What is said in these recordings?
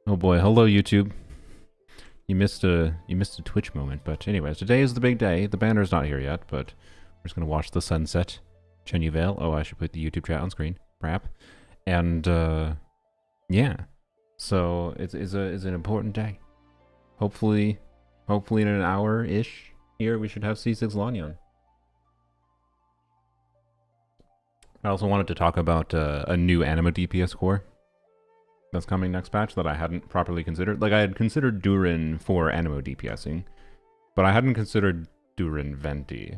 Oh boy, hello YouTube. You missed a Twitch moment, but anyways, today is the big day. The banner's not here yet, but we're just gonna watch the sunset. Chenyu Vale. Oh, I should put the YouTube chat on screen, perhaps. And yeah. So it's an important day. Hopefully in an hour-ish here we should have C6 Lanyan. I also wanted to talk about a new Anemo DPS core that's coming next patch that I hadn't properly considered. Like, I had considered Durin for Anemo DPSing, but I hadn't considered Durin Venti.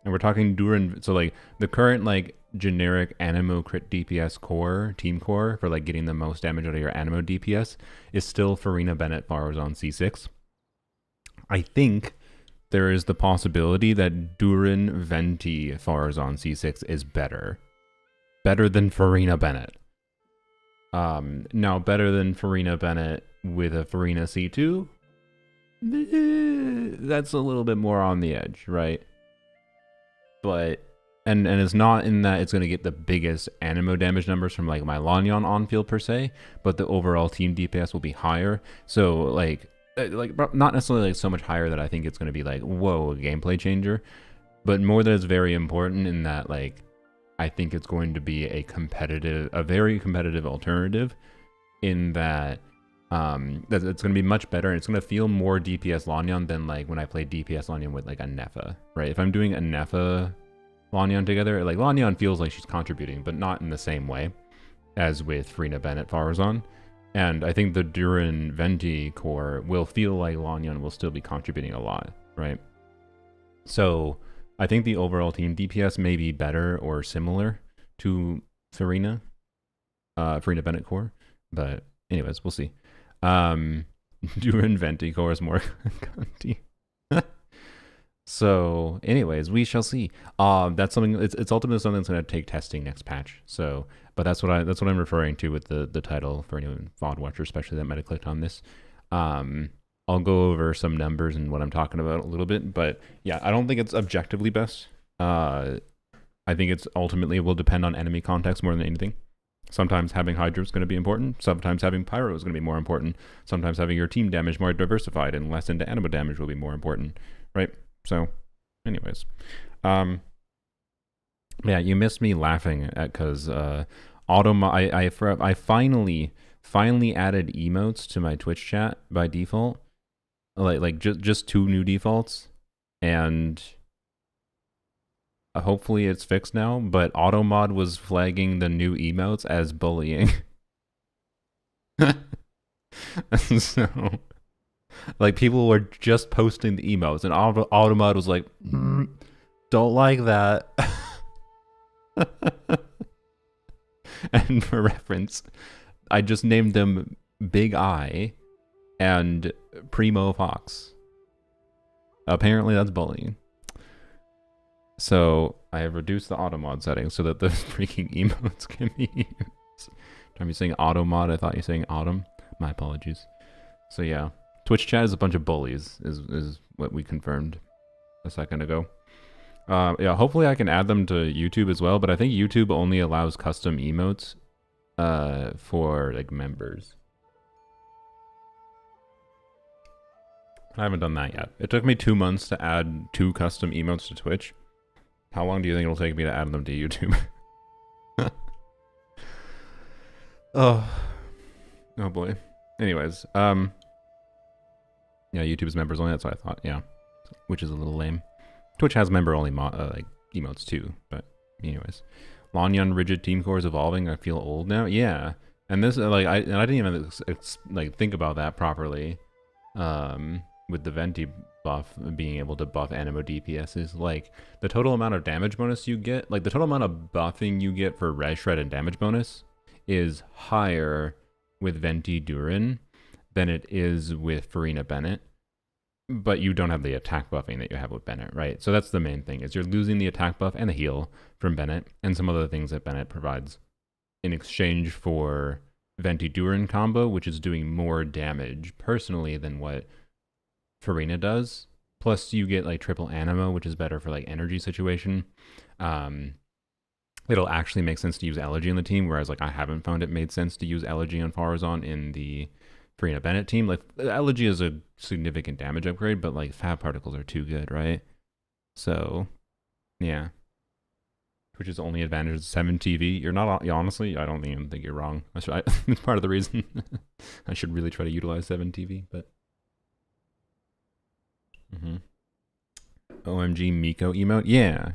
And we're talking Durin, so like the current like generic Anemo crit DPS core, team core for like getting the most damage out of your Anemo DPS is still Furina, Bennett, Farzan, C6. I think there is the possibility that Durin Venti Farzan C6 is better. Better than Furina Bennett. Now better than Furina Bennett with a Furina C2? That's a little bit more on the edge, right? But, and it's not in that it's going to get the biggest Anemo damage numbers from like my Lanyan on field per se, but the overall team DPS will be higher. So like not necessarily like so much higher that I think it's going to be like, whoa, a gameplay changer, but more that it's very important in that like, I think it's going to be a very competitive alternative in that that it's going to be much better and it's going to feel more DPS Lanyan than like when I played DPS Lanyan with like a Nefa, right? If I'm doing a Nefa Lanyan together, like Lanyan feels like she's contributing, but not in the same way as with Furina Bennett Farzan. And I think the Durin Venti core will feel like Lanyan will still be contributing a lot, right? So I think the overall team DPS may be better or similar to Furina Bennett core, but anyways, we'll see. Durin Venti core is more cunty. So anyways, we shall see. That's something, it's ultimately something that's going to take testing next patch. So, but that's what I'm referring to with the title for anyone VOD watcher, especially that might have clicked on this. I'll go over some numbers and what I'm talking about a little bit, but yeah, I don't think it's objectively best. I think it's ultimately will depend on enemy context more than anything. Sometimes having Hydra is going to be important. Sometimes having Pyro is going to be more important. Sometimes having your team damage more diversified and less into Anemo damage will be more important, right? So, anyways, yeah, you missed me laughing at because I finally added emotes to my Twitch chat by default. Like just 2 new defaults, and hopefully it's fixed now, but Automod was flagging the new emotes as bullying. So, like, people were just posting the emotes, and Automod was like, don't like that. And for reference, I just named them Big Eye and Primo Fox. Apparently that's bullying. So I have reduced the automod settings so that the freaking emotes can be used. Time you're saying automod, I thought you were saying autumn. My apologies. So yeah, Twitch chat is a bunch of bullies, is what we confirmed a second ago. Yeah, hopefully I can add them to YouTube as well, but I think YouTube only allows custom emotes for like members. I haven't done that yet. It took me 2 months to add 2 custom emotes to Twitch. How long do you think it'll take me to add them to YouTube? Oh boy. Anyways, yeah, YouTube's members only. That's what I thought. Yeah, which is a little lame. Twitch has member only like emotes too. But anyways, Lanyan rigid team core is evolving. I feel old now. Yeah, and this like I didn't even like think about that properly. With the Venti buff being able to buff Anemo DPSs, like the total amount of damage bonus you get, like the total amount of buffing you get for res shred and damage bonus is higher with Venti Durin than it is with Furina Bennett, but you don't have the attack buffing that you have with Bennett, right? So that's the main thing, is you're losing the attack buff and the heal from Bennett and some other things that Bennett provides in exchange for Venti Durin combo, which is doing more damage personally than what Furina does. Plus you get like triple Anemo, which is better for like energy situation. it'll actually make sense to use Elegy on the team, whereas like I haven't found it made sense to use Elegy on Farazan in the Furina Bennett team. Like Elegy is a significant damage upgrade, but like Fab Particles are too good, right? So yeah. Which is only advantage of 7 TV. You're not, honestly, I don't even think you're wrong. It's part of the reason I should really try to utilize 7 TV, but. OMG Miko emote. Yeah,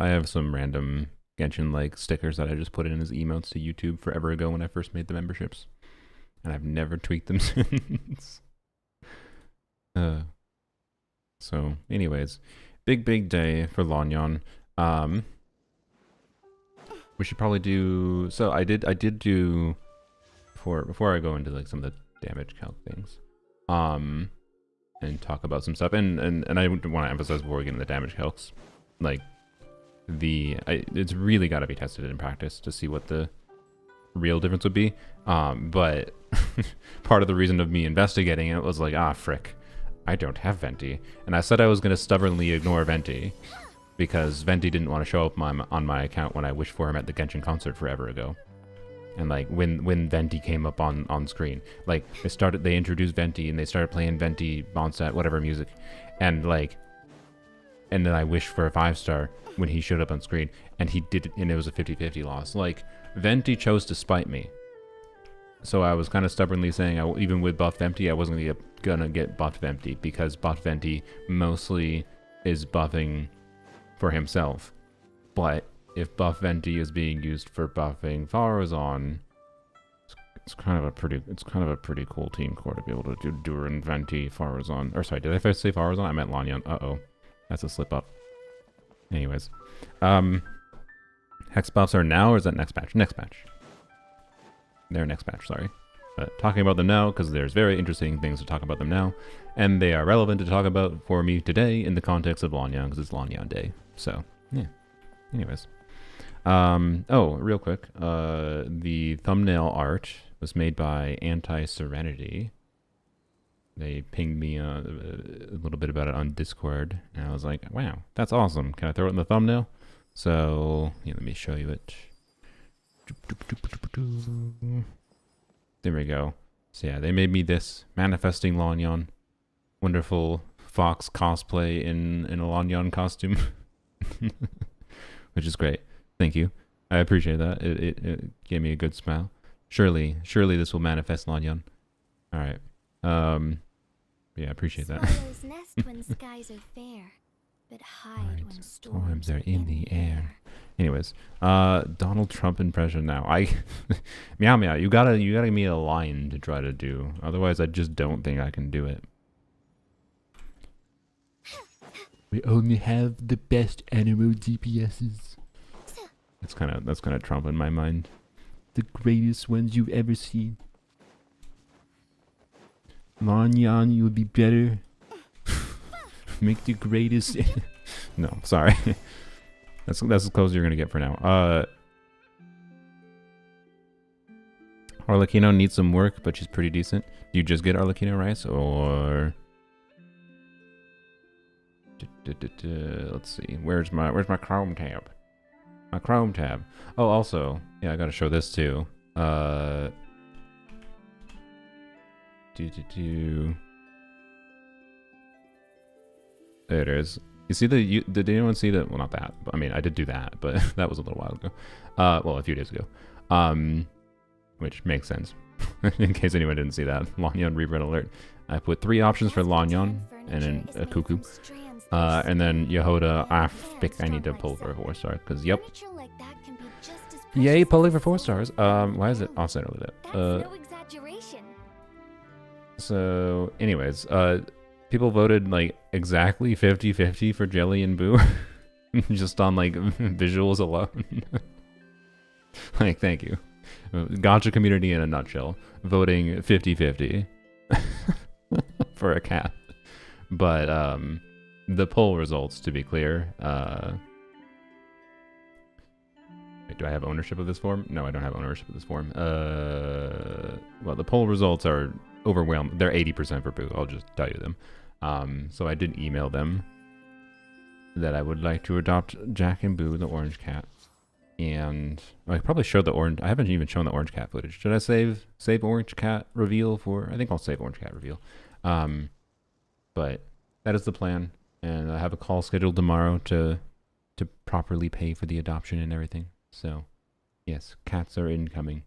I have some random Genshin like stickers that I just put in as emotes to YouTube forever ago when I first made the memberships, and I've never tweaked them since. So, anyways, big day for Lanyan. We should probably do. So I did do before I go into like some of the damage calc things. And talk about some stuff, and I want to emphasize before we get into the damage calcs, like it's really got to be tested in practice to see what the real difference would be. But part of the reason of me investigating it was like, frick, I don't have Venti, and I said I was going to stubbornly ignore Venti because Venti didn't want to show up on my account when I wished for him at the Genshin concert forever ago. And like when Venti came up on screen, like they introduced Venti and they started playing Venti Mondstadt whatever music, and then I wished for a 5-star when he showed up on screen, and he did it, and it was a 50-50 loss. Like Venti chose to spite me, so I was kind of stubbornly saying even with buff Venti I wasn't gonna get buffed Venti because buff Venti mostly is buffing for himself, but if buff Venti is being used for buffing Farazan, it's kind of a pretty cool team core to be able to do Durin, Venti, Farazan. Or sorry, did I say Farazan? I meant Lanyan. That's a slip up. Anyways, hex buffs are now, or is that next patch? Next patch. They're next patch. Sorry, but talking about them now because there's very interesting things to talk about them now, and they are relevant to talk about for me today in the context of Lanyan because it's Lanyan Day. So yeah. Anyways. Real quick, the thumbnail art was made by Anti-Serenity. They pinged me a little bit about it on Discord, and I was like, wow, that's awesome. Can I throw it in the thumbnail? So, yeah, let me show you it. There we go. So yeah, they made me this manifesting Lanyan. Wonderful fox cosplay in a Lanyan costume. Which is great. Thank you. I appreciate that. It gave me a good smile. Surely this will manifest Lanyan. All right. Yeah, I appreciate that. Swallows nest when skies are fair, but hide when storms are in the air. Anyways, Donald Trump impression now. Meow meow. You gotta give me a line to try to do. Otherwise, I just don't think I can do it. We only have the best Anemo DPSs. That's kind of Trump in my mind. The greatest ones you've ever seen. Lanyan, you'll be better. Make the greatest. No, sorry. That's as close as you're gonna get for now. Arlecchino needs some work, but she's pretty decent. Do you just get Arlecchino rice, or? Let's see. Where's my Chrome tab? My Chrome tab. Oh, also, yeah, I gotta show this too. There it is. You see did anyone see that? Well, not that. But, I mean, I did do that, but that was a little while ago. Well, a few days ago. Which makes sense. In case anyone didn't see that. Lanyan reprint alert. I put 3 options for Lanyan and then a Cuckoo. And then Yehoda, I need to pull for a 4-star, because yep. Yay, pulling for 4 stars. Why is it off-center like that? So, anyways, people voted like exactly 50-50 for Jelly and Boo. Just on like visuals alone. Like, thank you. Gacha community in a nutshell. Voting 50-50 for a cat. But, the poll results, to be clear, wait, do I have ownership of this form? No, I don't have ownership of this form. Well, the poll results are overwhelming. They're 80% for Boo. I'll just tell you them. So I did email them that I would like to adopt Jack and Boo, the orange cat, And I probably showed the orange. I haven't even shown the orange cat footage. Should I save orange cat reveal for? I think I'll save orange cat reveal. But that is the plan, and I have a call scheduled tomorrow to properly pay for the adoption and everything. So, yes, cats are incoming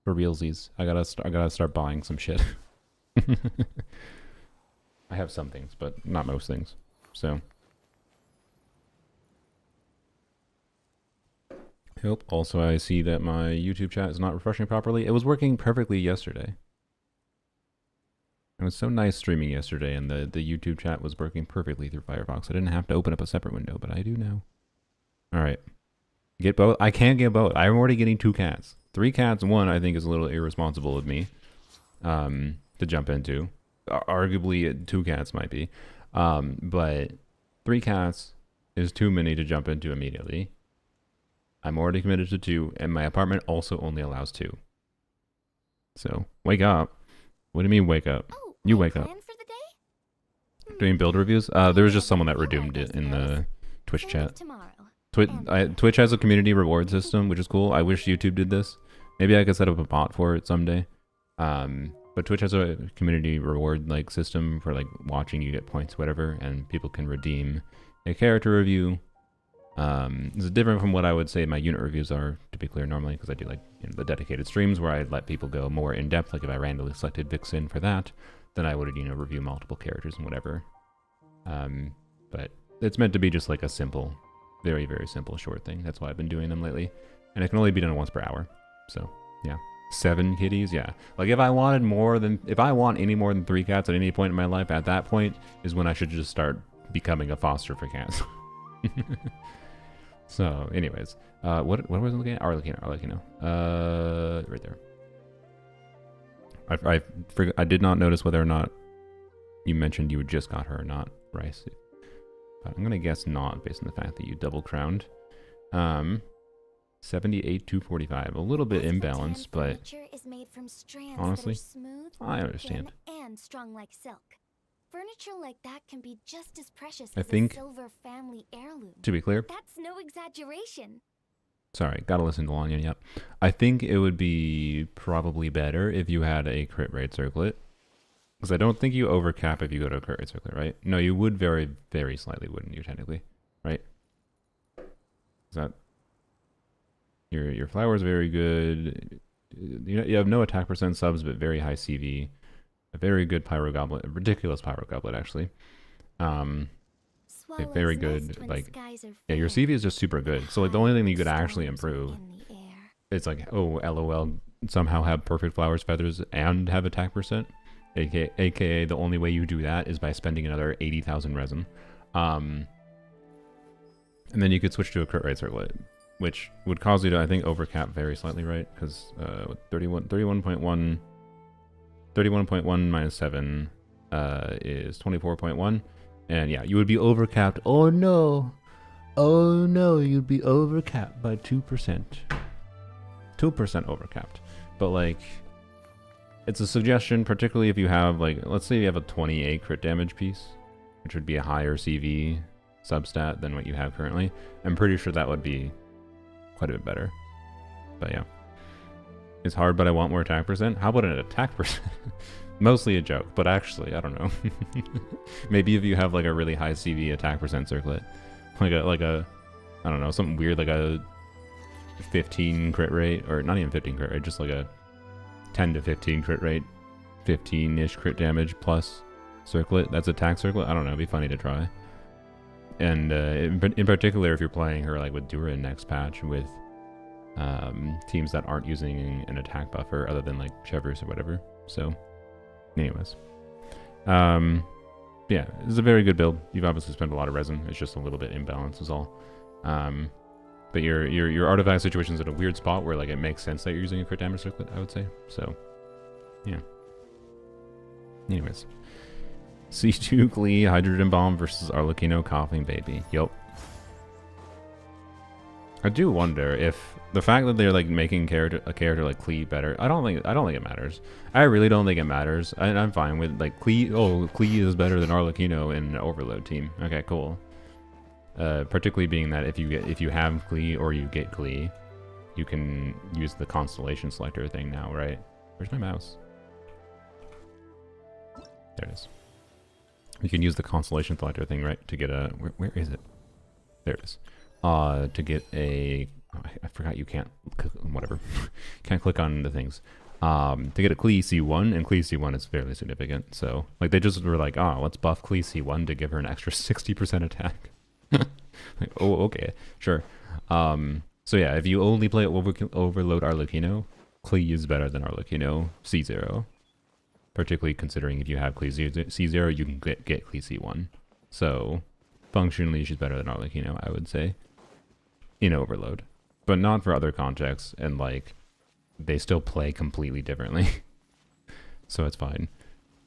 for realsies. I gotta start buying some shit. I have some things, but not most things. So. Yep. Also, I see that my YouTube chat is not refreshing properly. It was working perfectly yesterday. It was so nice streaming yesterday, and the YouTube chat was working perfectly through Firefox. I didn't have to open up a separate window, but I do now. All right. Get both? I can't get both. I'm already getting 2 cats. 3 cats, 1 I think is a little irresponsible of me to jump into. Arguably, 2 cats might be. But 3 cats is too many to jump into immediately. I'm already committed to 2, and my apartment also only allows 2. So, wake up. What do you mean, wake up? Oh, You wake up. plan for the day? Doing build reviews? There was just someone that redeemed it in the Twitch Save chat. tomorrow. Twitch has a community reward system, which is cool. I wish YouTube did this. Maybe I could set up a bot for it someday. But Twitch has a community reward like system for like watching. You get points, whatever, and people can redeem a character review. It's different from what I would say my unit reviews are, to be clear, normally, because I do like the dedicated streams where I let people go more in depth. Like if I randomly selected Vixen for that, then I would review multiple characters and whatever. But it's meant to be just like a simple, very, very simple short thing. That's why I've been doing them lately, and it can only be done once per hour. So yeah, 7 kitties. Yeah, like if I want any more than 3 cats at any point in my life, at that point is when I should just start becoming a foster for cats. So, anyways, what was I looking at? Arlecchino. Right there. I did not notice whether or not you mentioned you just got her or not, Rice. But I'm gonna guess not, based on the fact that you double crowned. 78-245, a little bit imbalanced, but honestly, I understand. And strong like silk. Furniture like that can be just as precious I as think, a silver family heirloom. To be clear, That's no exaggeration. sorry, gotta listen to Lanyan, yep. I think it would be probably better if you had a crit rate circlet. Because I don't think you overcap if you go to a crit rate circlet, right? No, you would very, very slightly, wouldn't you, technically? Right? Is that... Your flower is very good. You have no attack percent subs, but very high CV. A very good pyro goblet, a ridiculous pyro goblet actually. Very good, like, yeah, your CV is just super good. So like the only thing that you could actually improve, it's like, oh, LOL, somehow have perfect flowers, feathers, and have attack percent. AKA the only way you do that is by spending another 80,000 resin. And then you could switch to a crit rate circlet, which would cause you to, I think, overcap very slightly, right? Because 31.1 minus 7 is 24.1. And yeah, you would be overcapped. Oh no. Oh no, you'd be overcapped by 2%. 2% overcapped. But like, it's a suggestion, particularly if you have like, let's say you have a 28 crit damage piece, which would be a higher CV substat than what you have currently. I'm pretty sure that would be quite a bit better. But yeah. It's hard, but I want more attack percent. How about an attack percent? Mostly a joke, but actually, I don't know. Maybe if you have like a really high CV attack percent circlet, like a, I don't know, something weird like a 15 crit rate, or not even 15 crit rate, just like a 10 to 15 crit rate, 15-ish crit damage plus circlet. That's attack circlet. I don't know. It'd be funny to try. And in particular, if you're playing her like with Durin next patch with teams that aren't using an attack buffer other than like Chevers or whatever. So anyways, yeah, it's a very good build. You've obviously spent a lot of resin. It's just a little bit imbalanced is all. But your artifact situation's at a weird spot where like it makes sense that you're using a crit damage circlet, I would say. So yeah, anyways, C2 Klee Hydrogen Bomb versus Arlecchino Coughing Baby. Yup. I do wonder if the fact that they're like making a character like Klee better. I don't think it matters. I really don't think it matters. I'm fine with like Klee. Oh, Klee is better than Arlecchino in an Overload team. Okay, cool. Particularly being that if you have Klee or you get Klee, you can use the constellation selector thing now, right? Where's my mouse? There it is. You can use the constellation selector thing, right, to get a... Where is it? There it is. To get a... Oh, I forgot you can't... Whatever. Can't click on the things. To get a Klee C1, and Klee C1 is fairly significant. So, like, they just were like, oh, let's buff Klee C1 to give her an extra 60% attack. Like, oh, okay, sure. So yeah, if you only play Overload Arlecchino, Klee is better than Arlecchino C0. Particularly considering if you have Klee C0, you can get Klee C1. So, functionally, she's better than Arlecchino, I would say, in Overload. But not for other contexts, and like, they still play completely differently. So it's fine.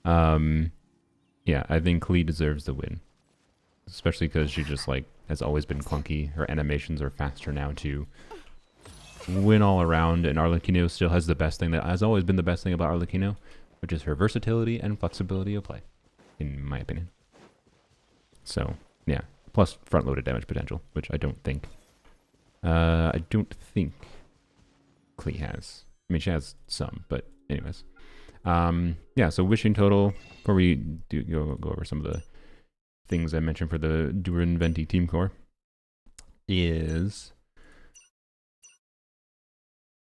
Yeah, I think Klee deserves the win. Especially because she just like has always been clunky. Her animations are faster now too. Win all around, and Arlecchino still has the best thing that has always been the best thing about Arlecchino, which is her versatility and flexibility of play, in my opinion. So, yeah. Plus front-loaded damage potential, which I don't think Klee has. I mean, she has some, but anyways. Yeah, so wishing total, before we do go over some of the things I mentioned for the Duran Venti team core, is...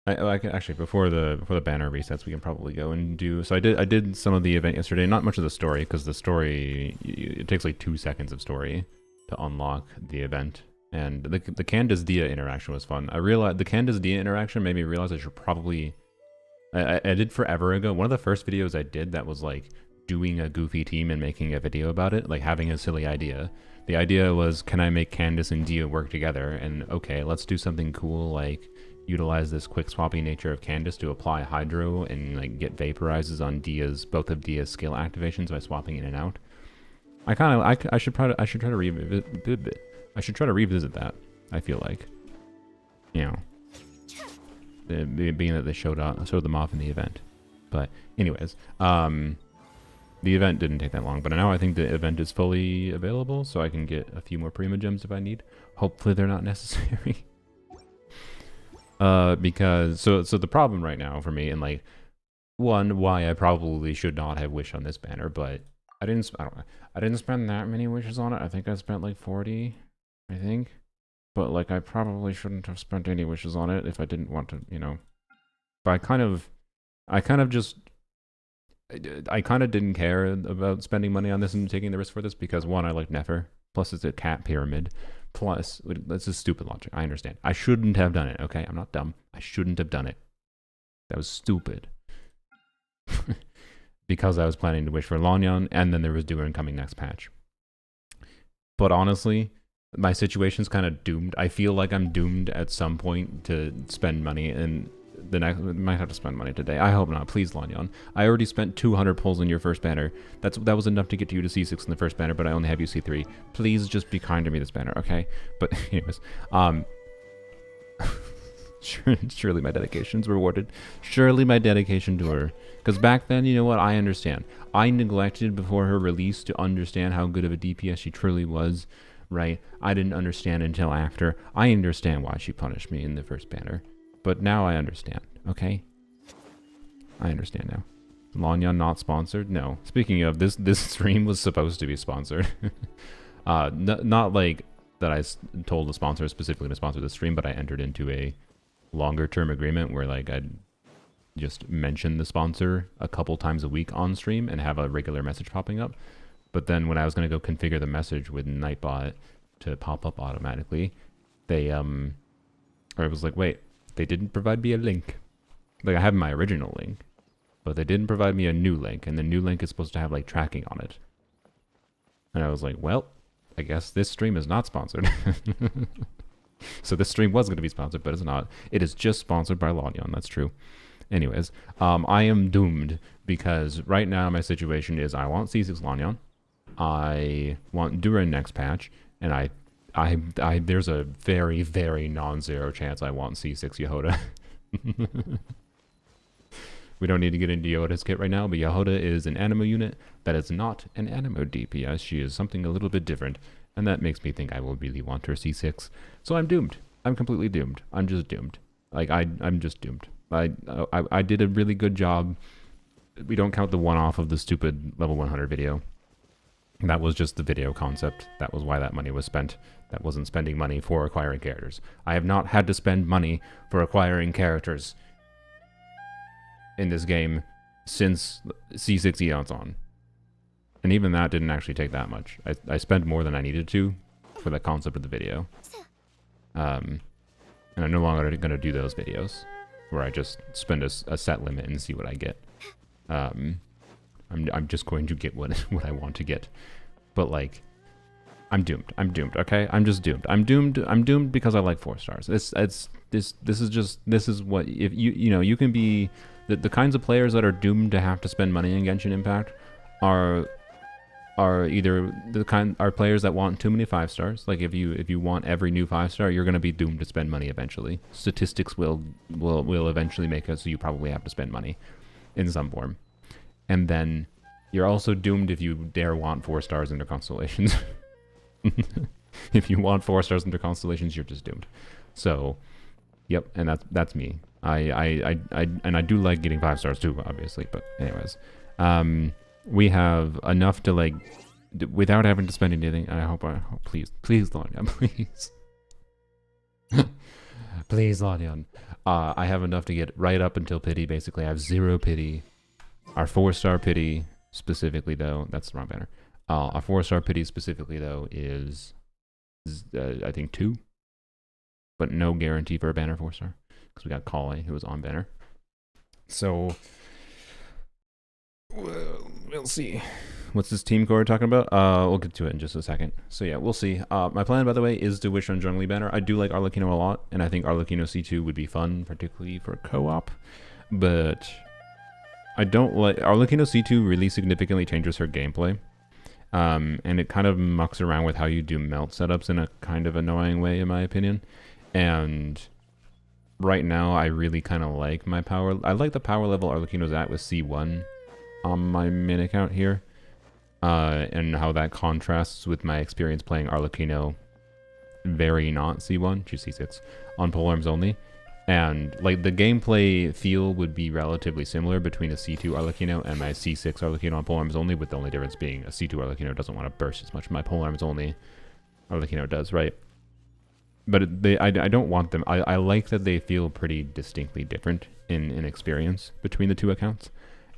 I can actually, before the banner resets, we can probably go and do... So I did some of the event yesterday, not much of the story, because the story, it takes like 2 seconds of story to unlock the event. And the Candace Dia interaction was fun. I realized the Candace Dia interaction made me realize I should probably... I did forever ago. One of the first videos I did that was like doing a goofy team and making a video about it, like having a silly idea. The idea was, can I make Candace and Dia work together? And okay, let's do something cool like utilize this quick swapping nature of Candace to apply Hydro and like get vaporizes on both of Dia's skill activations by swapping in and out. I should try to revisit that. I feel like, you know, being that they showed them off in the event. But anyways, the event didn't take that long, but now I think the event is fully available, so I can get a few more Prima Gems if I need. Hopefully they're not necessary. Because so the problem right now for me, and like why I probably should not have wished on this banner, but I didn't spend that many wishes on it. I think I spent like 40, I think. But like I probably shouldn't have spent any wishes on it if I didn't want to, you know. But I kind of didn't care about spending money on this and taking the risk for this because one, I like Nefer. Plus it's a cat pyramid. Plus, that's a stupid logic. I understand. I shouldn't have done it, okay? I'm not dumb. I shouldn't have done it. That was stupid. Because I was planning to wish for Lanyan, and then there was Duran coming next patch. But honestly, my situation's kind of doomed. I feel like I'm doomed at some point to spend money, and the next might have to spend money today. I hope not. Please, Lanyan. I already spent 200 pulls in your first banner. That was enough to get you to C6 in the first banner, but I only have you C3. Please just be kind to me this banner, okay? But anyways, surely my dedication's rewarded. Surely my dedication to her. Because back then, you know what? I understand. I neglected before her release to understand how good of a DPS she truly was, right? I didn't understand until after. I understand why she punished me in the first banner. But now I understand, okay? I understand now. Lanyan not sponsored? No. Speaking of, this stream was supposed to be sponsored. Not like that I told the sponsor specifically to sponsor the stream, but I entered into a longer term agreement where like I'd just mention the sponsor a couple times a week on stream and have a regular message popping up. But then when I was going to go configure the message with Nightbot to pop up automatically, I was like, wait, they didn't provide me a link. Like I have my original link, but they didn't provide me a new link, and the new link is supposed to have like tracking on it. And I was like, well, I guess this stream is not sponsored. So this stream was going to be sponsored, but it's not. It is just sponsored by Lanyan. That's true. Anyways, I am doomed because right now my situation is I want C6 Lanyan, I want Duran next patch, and there's a very, very non-zero chance I want C6 Yehoda. We don't need to get into Yehoda's kit right now, but Yehoda is an Anemo unit that is not an Anemo DPS. She is something a little bit different, and that makes me think I will really want her C6. So I'm doomed. I'm completely doomed. I'm just doomed. Like I'm just doomed. I did a really good job. We don't count the one-off of the stupid level 100 video. That was just the video concept. That was why that money was spent. That wasn't spending money for acquiring characters. I have not had to spend money for acquiring characters in this game since C6 Eons on. And even that didn't actually take that much. I spent more than I needed to for the concept of the video. And I'm no longer going to do those videos where I just spend a set limit and see what I get. I'm just going to get what I want to get. But like, I'm doomed. I'm doomed. Okay, I'm just doomed. I'm doomed because I like 4 stars. This is what, if you can be the kinds of players that are doomed to have to spend money in Genshin Impact are either are players that want too many 5 stars. Like if you want every new 5 star, you're going to be doomed to spend money eventually. Statistics will eventually make it so you probably have to spend money in some form. And then you're also doomed if you dare want 4 stars into constellations. If you want 4 stars into constellations, you're just doomed. So, yep, and that's me. I do like getting 5 stars too, obviously. But anyways, we have enough to like, without having to spend anything. I hope please, Lanyan, please, please, Lanyan. I have enough to get right up until pity. Basically, I have 0 pity. Our 4-star pity specifically, though, that's the wrong banner. Our 4-star pity specifically, though, is I think 2, but no guarantee for a banner 4-star because we got Klee, who was on banner. So we'll see. What's this team core talking about? We'll get to it in just a second. So yeah, we'll see. My plan, by the way, is to wish on Zhongli banner. I do like Arlecchino a lot, and I think Arlecchino C2 would be fun, particularly for co-op. But I don't like Arlecchino C2 really significantly changes her gameplay. And it kind of mucks around with how you do melt setups in a kind of annoying way, in my opinion. And right now, I really kind of like my power. I like the power level Arlecchino's at with C1 on my min account here. And how that contrasts with my experience playing Arlecchino very not C1, she's C6, on Polarms only. And like the gameplay feel would be relatively similar between a C2 Arlecchino and my C6 Arlecchino on Polarms only, with the only difference being a C2 Arlecchino doesn't want to burst as much as my Polarms only Arlecchino does, right? But I don't want them. I like that they feel pretty distinctly different in experience between the 2 accounts.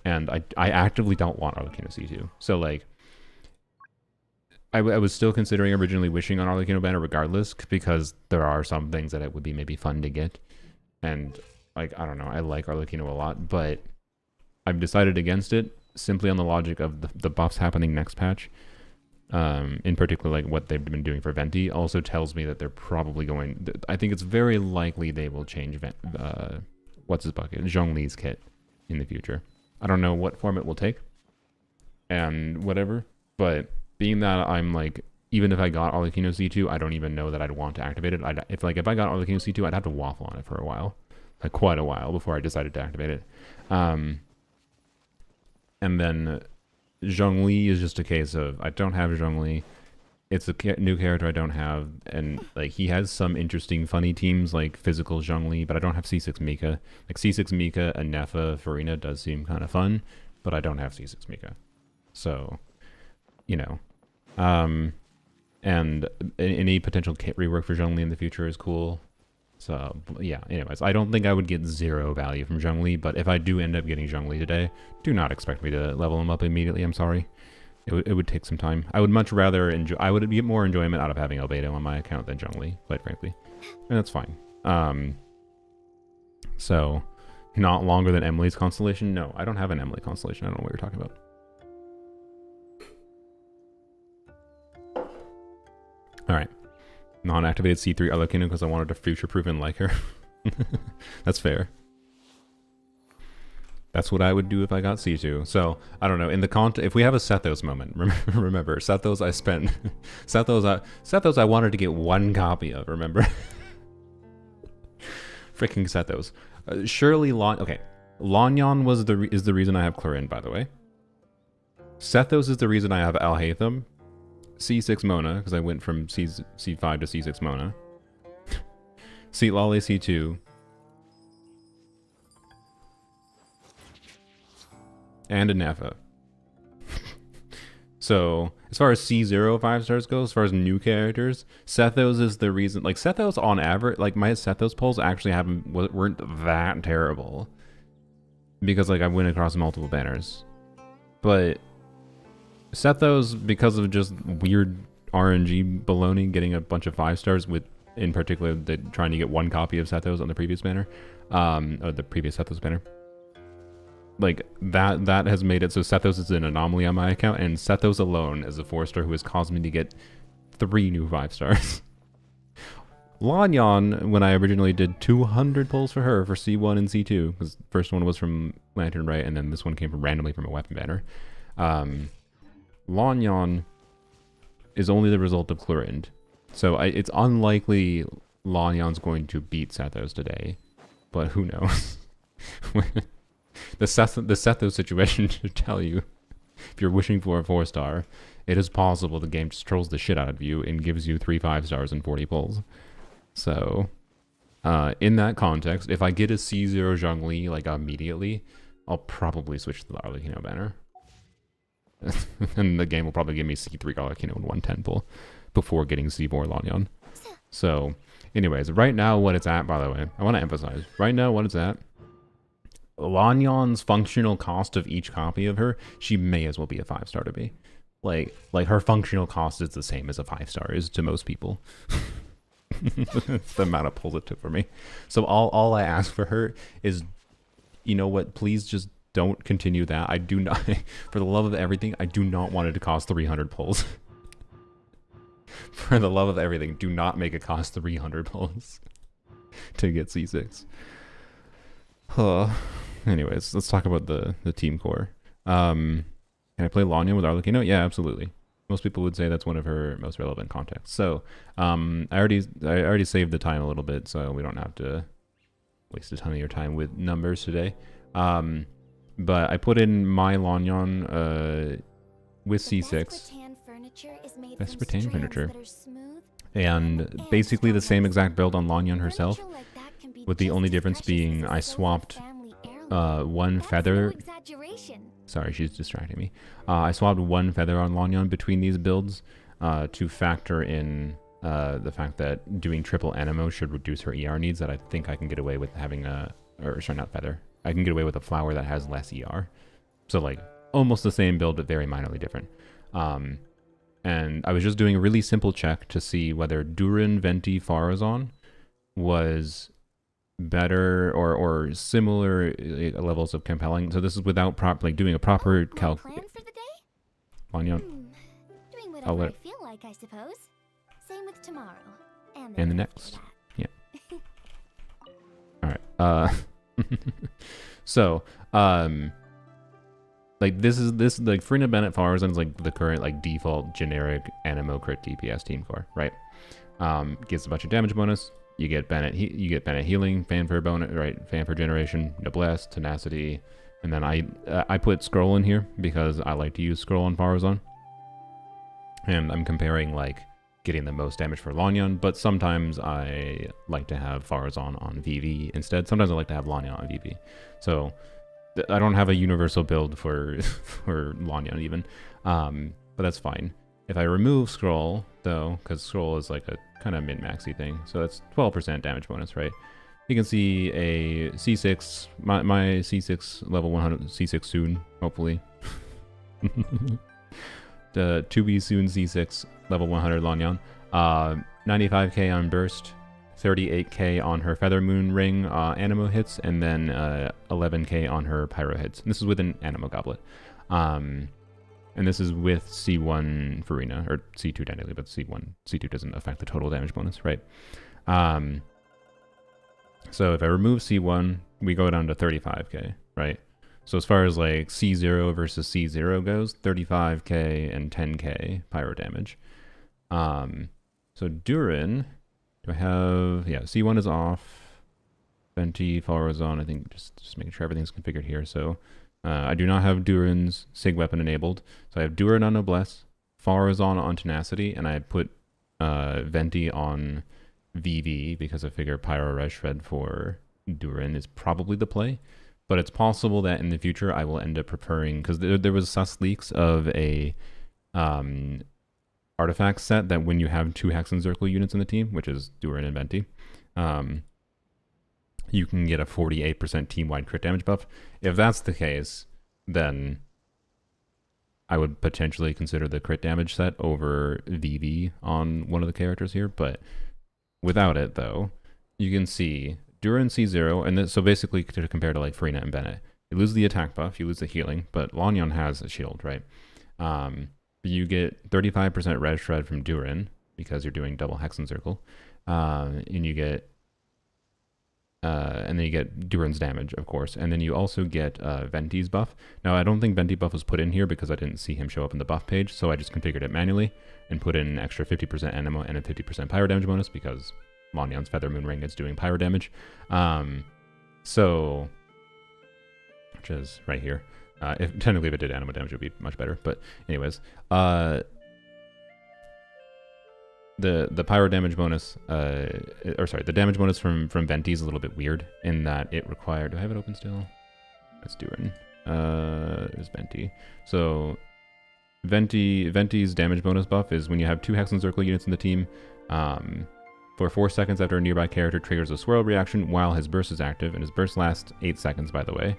And I actively don't want Arlecchino C2. So like, I was still considering originally wishing on Arlecchino banner regardless, because there are some things that it would be maybe fun to get. And like, I don't know, I like Arlecchino a lot, but I've decided against it simply on the logic of the buffs happening next patch. In particular, like what they've been doing for Venti also tells me that they're probably going, I think it's very likely they will change what's his bucket, Zhongli's kit in the future. I don't know what form it will take and whatever, but being that I'm like, even if I got Arlecchino C2, I don't even know that I'd want to activate it. If I got Arlecchino C2, I'd have to waffle on it for a while, like quite a while before I decided to activate it. And then Zhongli is just a case of I don't have Zhongli. It's a new character I don't have, and like he has some interesting, funny teams like physical Zhongli, but I don't have C6 Mika. Like C6 Mika and Nefa Furina does seem kind of fun, but I don't have C6 Mika, so you know. And any potential kit rework for Zhongli in the future is cool. So yeah, anyways, I don't think I would get 0 value from Zhongli, but if I do end up getting Zhongli today, do not expect me to level him up immediately. I'm sorry. It would take some time. I would much rather enjoy, I would get more enjoyment out of having Albedo on my account than Zhongli, quite frankly. And that's fine. So not longer than Emily's constellation? No, I don't have an Emily constellation. I don't know what you're talking about. All right, non-activated C3 Arlecchino because I wanted to future-proof and like her. That's fair. That's what I would do if I got C2. So I don't know. In the if we have a Sethos moment, remember Sethos I spent. Sethos I wanted to get 1 copy of. Remember? Freaking Sethos. Surely okay. Lanyan is the reason I have Clarin, by the way. Sethos is the reason I have Alhaitham. C6 Mona, because I went from C5 to C6 Mona. Lolly C2. and a Nefa. So as far as C0 5-stars go, as far as new characters, Sethos is the reason. Like Sethos on average, like my Sethos polls actually weren't that terrible because like I went across multiple banners, but Sethos, because of just weird RNG baloney, getting a bunch of 5-stars with, in particular, trying to get one copy of Sethos on the previous banner, or the previous Sethos banner. Like that has made it so Sethos is an anomaly on my account, and Sethos alone is a 4-star who has caused me to get 3 new 5-stars. Lanyan, when I originally did 200 pulls for her for C1 and C2, because the first one was from Lantern Right, and then this one came from randomly from a weapon banner. Lanyan is only the result of Chlorind. So it's unlikely Lanyan's going to beat Sethos today, but who knows? The Sethos situation should tell you, if you're wishing for a 4-star, it is possible the game just trolls the shit out of you and gives you 3 5-stars and 40 pulls. So, in that context, if I get a C0 Zhongli like immediately, I'll probably switch to the Arlecchino banner. And the game will probably give me C3 Arlecchino and 110 pull before getting C4 Lanyan. So, anyways, right now what it's at, by the way, I want to emphasize, right now what it's at, Lanyan's functional cost of each copy of her, she may as well be a 5-star to me. Like her functional cost is the same as a 5-star is to most people. It's the amount of pulls it took for me. So all I ask for her is, you know what, please just don't continue that. I do not, for the love of everything, I do not want it to cost 300 pulls. For the love of everything, do not make it cost 300 pulls to get C6. Anyways, let's talk about the team core. Can I play Lanyan with Arlecchino? Yeah, absolutely. Most people would say that's one of her most relevant contexts. So I already saved the time a little bit, so we don't have to waste a ton of your time with numbers today. But I put in my Lanyan with C6. Best rattan furniture. And basically the same exact build on Lanyan herself, with the only difference being I swapped one feather. Sorry, she's distracting me. I swapped one feather on Lanyan between these builds to factor in the fact that doing triple Anemo should reduce her ER needs, that I think I can get away with having sorry, not feather. I can get away with a flower that has less ER. So like almost the same build, but very minorly different. And I was just doing a really simple check to see whether Durin, Venti, Farazan was better or similar levels of compelling. So this is without doing a proper calc. Plan for the day? Lanyan. Doing whatever I feel like, I suppose. Same with tomorrow and the next. Yeah. All right. So, like this like Furina, Bennett, Farazan is like the current like default generic Anemo crit DPS team core, right? Gets a bunch of damage bonus. You get Bennett healing, fanfare bonus, right? Fanfare generation, noblesse, tenacity, and then I put scroll in here because I like to use scroll on Farazan, and I'm comparing like getting the most damage for Lanyan, but sometimes I like to have Farazan on VV instead. Sometimes I like to have Lanyan on VV. So I don't have a universal build for for Lanyan even, but that's fine. If I remove scroll though, because scroll is like a kind of min-maxy thing, so that's 12% damage bonus, right? You can see a C6, my C6 level 100, C6 soon, hopefully. The to be soon C6 level 100 Lanyan. 95k on burst, 38k on her Feather Moon Ring Anemo hits, and then 11k on her Pyro hits. And this is with an Anemo Goblet. And this is with C1 Furina, or C2 technically, but C2 doesn't affect the total damage bonus, right? So if I remove C1, we go down to 35k, right? So as far as like C0 versus C0 goes, 35k and 10k pyro damage. So Durin, do I have, yeah, C1 is off. Venti, Farazan, I think just making sure everything's configured here. So I do not have Durin's Sig weapon enabled. So I have Durin on Noblesse, Farazan on Tenacity, and I put Venti on VV because I figure Pyro Red Shred for Durin is probably the play. but it's possible that in the future I will end up preferring, because there was sus leaks of a artifact set that when you have 2 Hex and Circle units in the team, which is Durin and Venti, you can get a 48% team-wide crit damage buff. If that's the case, then I would potentially consider the crit damage set over VV on one of the characters here, but without it, though, you can see Durin C0, and then, so basically to compare to like Furina and Bennett, you lose the attack buff, you lose the healing, but Lanyan has a shield, right? You get 35% res shred from Durin because you're doing double Hex and Circle, and you get and then you get Durin's damage, of course, and then you also get Venti's buff. Now, I don't think Venti buff was put in here because I didn't see him show up in the buff page, so I just configured it manually and put in an extra 50% Anemo and a 50% pyro damage bonus because Lanyan's Feather Moon Ring is doing pyro damage. So, which is right here. If technically if it did Anemo damage, it would be much better. But anyways, the pyro damage bonus, the damage bonus from Venti is a little bit weird in that it required. Do I have it open still? Let's do it. There's Venti. So Venti's damage bonus buff is when you have 2 Hex and Circle units in the team. For 4 seconds after a nearby character triggers a swirl reaction while his burst is active, and his burst lasts 8 seconds, by the way.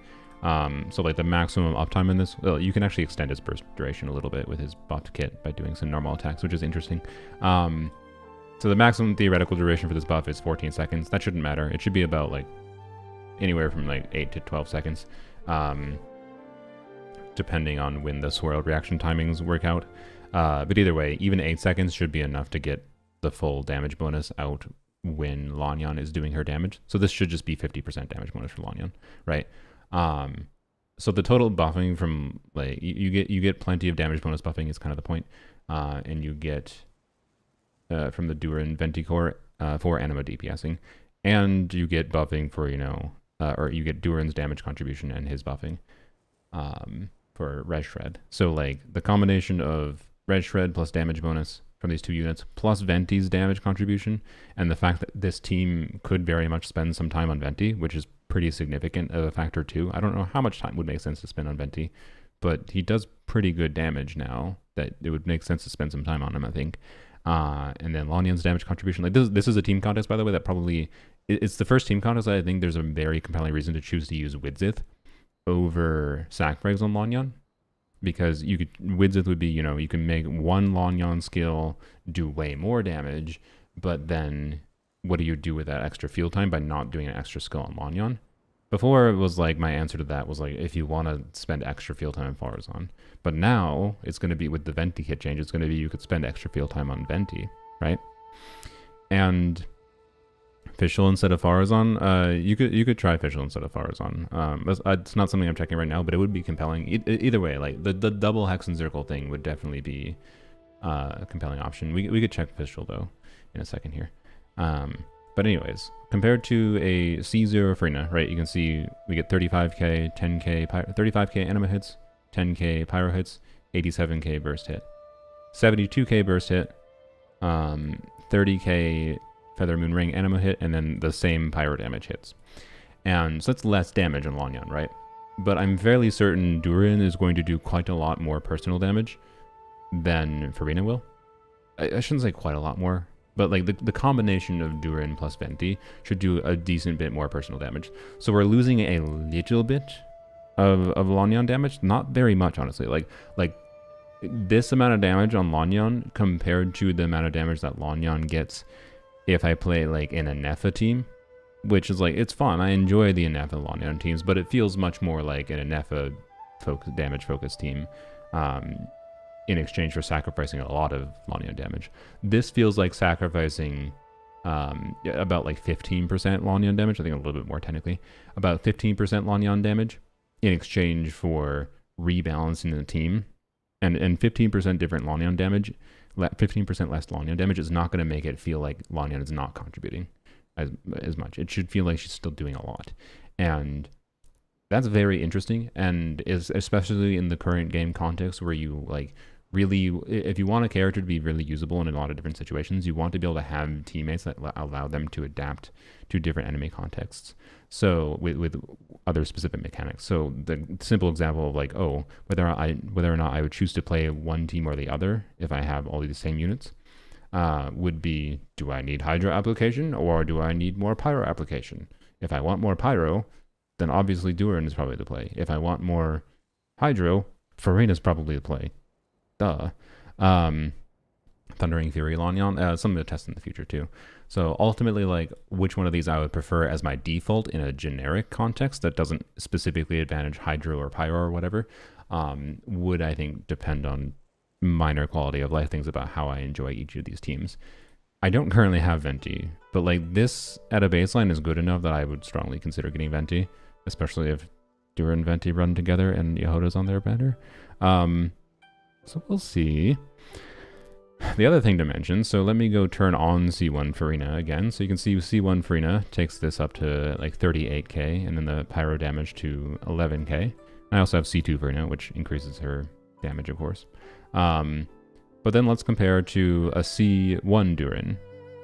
So like the maximum uptime in this, well, you can actually extend his burst duration a little bit with his buffed kit by doing some normal attacks, which is interesting. So the maximum theoretical duration for this buff is 14 seconds. That shouldn't matter. It should be about like anywhere from like 8 to 12 seconds, depending on when the swirl reaction timings work out. But either way, even 8 seconds should be enough to get the full damage bonus out when Lanyan is doing her damage. So this should just be 50% damage bonus for Lanyan, right? So the total buffing from like you get plenty of damage bonus buffing is kind of the point, and you get from the Durin Venti core for Anemo DPSing, and you get buffing for or you get Durin's damage contribution and his buffing for Res Shred. So like the combination of Res Shred plus damage bonus from these 2 units, plus Venti's damage contribution, and the fact that this team could very much spend some time on Venti, which is pretty significant of a factor too. I don't know how much time would make sense to spend on Venti, but he does pretty good damage now that it would make sense to spend some time on him, I think. And then Lanyan's damage contribution. Like this is a team contest, by the way, that probably... It's the first team contest that I think there's a very compelling reason to choose to use Widzith over Sacrifice on Lanyan. Because Widzith would be, you can make one Lanyan skill do way more damage, but then what do you do with that extra field time by not doing an extra skill on Lanyan? Before, it was like, my answer to that was like, if you want to spend extra field time on Farazan. But now, it's going to be, with the Venti kit change, it's going to be you could spend extra field time on Venti, right? And Fischl instead of Farazan, you could try Fischl instead of Farazan. It's not something I'm checking right now, but it would be compelling. Either way, like the double Hex and Circle thing would definitely be a compelling option. We could check Fischl though in a second here. But anyways, compared to a C0 Furina, right? You can see we get 35k, 10k, 35k Anemo hits, 10k pyro hits, 87k burst hit, 72k burst hit, 30k Feather Moon Ring Anemo hit, and then the same pyro damage hits. And so that's less damage on Lanyan, right? But I'm fairly certain Durin is going to do quite a lot more personal damage than Furina will. I shouldn't say quite a lot more, but like the combination of Durin plus Venti should do a decent bit more personal damage. So we're losing a little bit of Lanyan damage, not very much, honestly. Like this amount of damage on Lanyan compared to the amount of damage that Lanyan gets if I play like in a Nefa team, which is like, it's fun. I enjoy the Nefa Lanyan teams, but it feels much more like an Nefa damage focused team in exchange for sacrificing a lot of Lanyan damage. This feels like sacrificing about like 15% Lanyan damage, I think a little bit more technically, about 15% Lanyan damage in exchange for rebalancing the team. And 15% different Lanyan damage, 15% less Lanyan damage is not going to make it feel like Lanyan is not contributing as much. It should feel like she's still doing a lot. And that's very interesting, and is especially in the current game context where you like really, if you want a character to be really usable in a lot of different situations, you want to be able to have teammates that allow them to adapt to different enemy contexts. So with other specific mechanics. So the simple example of like, oh, whether or not I would choose to play one team or the other if I have all of the same units, would be, do I need Hydra application or do I need more Pyro application? If I want more Pyro, then obviously Durin is probably the play. If I want more Hydro, Furina is probably the play. Duh. Thundering Fury Lanyan, something to test in the future too. So ultimately, like, which one of these I would prefer as my default in a generic context that doesn't specifically advantage Hydro or Pyro or whatever, would, I think, depend on minor quality of life things about how I enjoy each of these teams. I don't currently have Venti, but like this at a baseline is good enough that I would strongly consider getting Venti, especially if Dura and Venti run together and Yehoda's on their banner. So we'll see. The other thing to mention, so let me go turn on C1 Furina again. So you can see C1 Furina takes this up to like 38k, and then the pyro damage to 11k. I also have C2 Furina, which increases her damage, of course. But then let's compare to a C1 Durin,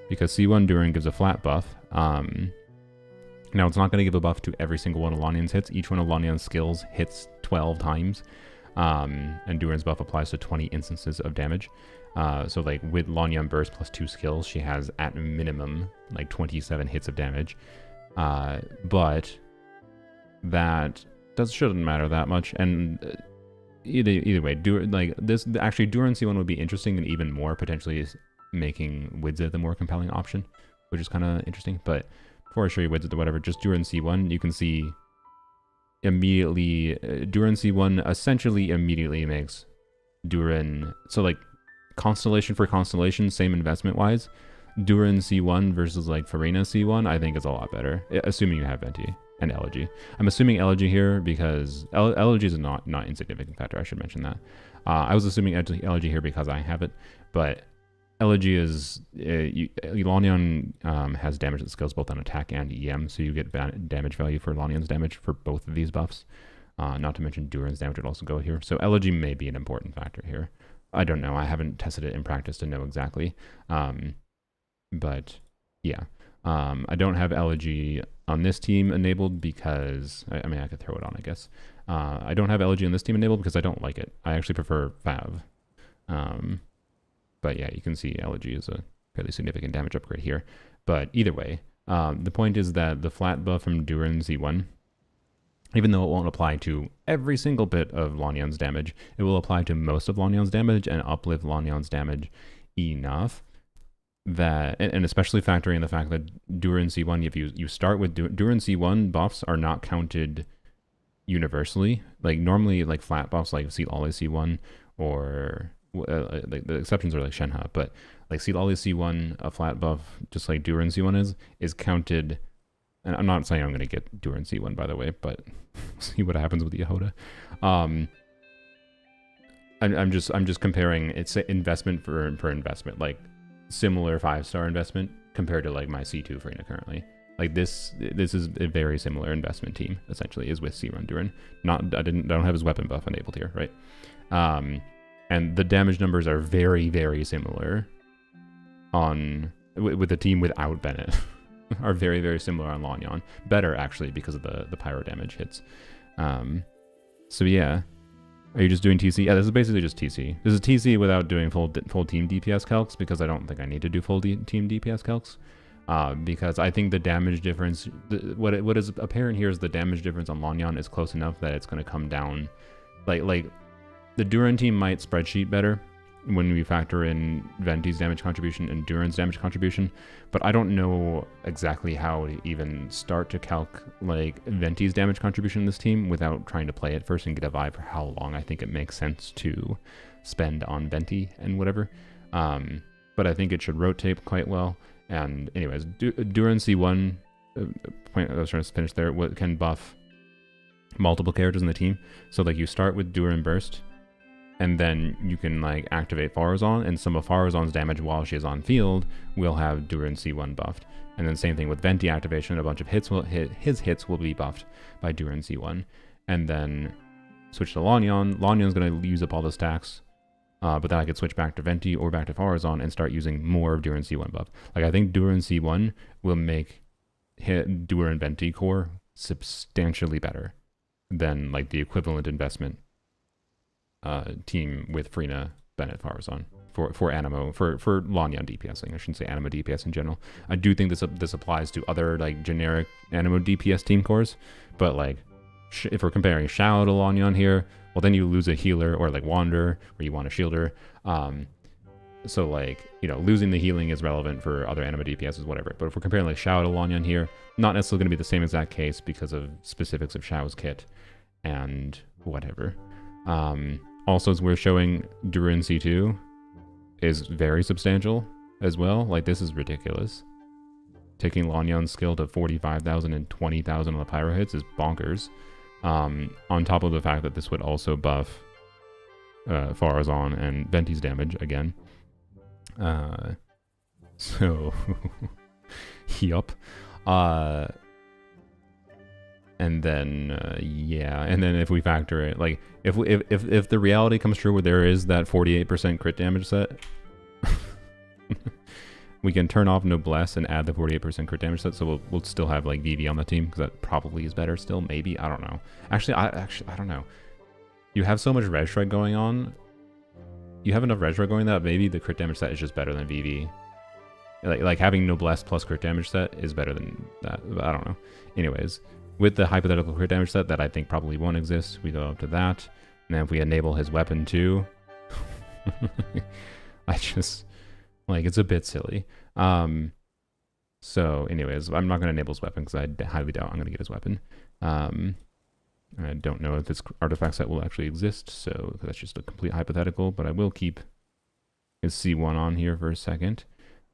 because C1 Durin gives a flat buff. Now it's not going to give a buff to every single one of Lanyan's hits. Each one of Lanyan's skills hits 12 times. And Durin's buff applies to 20 instances of damage. So like with Lanyan Burst plus 2 skills, she has at minimum like 27 hits of damage. But that shouldn't matter that much. And either way, Durin C1 would be interesting, and even more potentially is making Widza the more compelling option, which is kind of interesting. But before I show you Widza or whatever, just Durin C1, you can see immediately Durin C1 essentially immediately makes Durin, so like constellation for constellation, same investment wise, Durin C1 versus like Furina C1 I think is a lot better, assuming you have Venti and Elegy. I'm assuming Elegy here because Elegy is a not insignificant factor. I should mention that. I was assuming Elegy here because I have it, but Elegy is Lanyan has damage that scales both on attack and EM, so you get damage value for Lanyan's damage for both of these buffs. Not to mention Durin's damage would also go here. So Elegy may be an important factor here. I don't know. I haven't tested it in practice to know exactly. But yeah, I don't have Elegy on this team enabled because I mean I could throw it on, I guess. I don't have Elegy on this team enabled because I don't like it. I actually prefer Fav. But yeah, you can see Elegy is a fairly significant damage upgrade here. But either way, the point is that the flat buff from Durin Z1, even though it won't apply to every single bit of Lanyan's damage, it will apply to most of Lanyan's damage and uplift Lanyan's damage enough that, and especially factoring in the fact that Durin C1, if you start with Durin C1 buffs are not counted universally. Like normally, like flat buffs like Seat Ollie C1 or like the exceptions are like Shenhe, but like Seat Ollie C1, a flat buff, just like Durin C1 is counted. And I'm not saying I'm going to get Durin C1, by the way, but see what happens with Yehoda. I'm just comparing it's investment for investment, like similar 5-star investment compared to like my C2 Furina currently. Like this is a very similar investment team essentially is with C1 Durin. I don't have his weapon buff enabled here, right? And the damage numbers are very, very similar with the team without Bennett. Are very, very similar on Lanyan. Better, actually, because of the pyro damage hits. So yeah. Are you just doing TC? Yeah, this is basically just TC. This is TC without doing full team DPS calcs, because I don't think I need to do full team DPS calcs. Because I think the damage difference, what is apparent here is the damage difference on Lanyan is close enough that it's going to come down. Like the Durin team might spreadsheet better when we factor in Venti's damage contribution and Durin's damage contribution, but I don't know exactly how to even start to calc like Venti's damage contribution in this team without trying to play it first and get a vibe for how long I think it makes sense to spend on Venti and whatever. But I think it should rotate quite well. And anyways, Durin C1, point I was trying to finish there, can buff multiple characters in the team. So like you start with Durin Burst, and then you can like activate Farazan, and some of Farazan's damage while she is on field will have Durin C1 buffed. And then same thing with Venti activation, a bunch of his hits will be buffed by Durin C1. And then switch to Lanyan. Lanyan's going to use up all the stacks but then I could switch back to Venti or back to Farazan and start using more of Duran C1 buff. Like I think Duran C1 will make Duran Venti core substantially better than like the equivalent investment team with Furina, Bennett, Farazan for Anemo for Lanyan DPSing. I shouldn't say Anemo DPS in general. I do think this applies to other like generic Anemo DPS team cores, but like if we're comparing Shao to Lanyan here, well then you lose a healer or like Wander where you want a shielder. So like, you know, losing the healing is relevant for other Anemo DPSs, whatever. But if we're comparing like Shao to Lanyan here, not necessarily going to be the same exact case because of specifics of Shao's kit and whatever. Also, as we're showing, Duran C2 is very substantial as well. Like, this is ridiculous. Taking Lanyan's skill to 45,000 and 20,000 on the pyro hits is bonkers. On top of the fact that this would also buff Farazan and Venti's damage again. So, yup. And then yeah, and then if we factor it, like if the reality comes true where there is that 48% crit damage set, we can turn off Noblesse and add the 48% crit damage set, so we'll still have like VV on the team, because that probably is better still. Maybe, I don't know. Actually, I don't know. You have so much res strike going on. You have enough res strike going that maybe the crit damage set is just better than VV. Like having Noblesse plus crit damage set is better than that. I don't know. Anyways. With the hypothetical crit damage set that I think probably won't exist, we go up to that. And then if we enable his weapon too, I just, like, it's a bit silly. So anyways, I'm not going to enable his weapon because I highly doubt I'm going to get his weapon. I don't know if this artifact set will actually exist, so that's just a complete hypothetical, but I will keep his C1 on here for a second.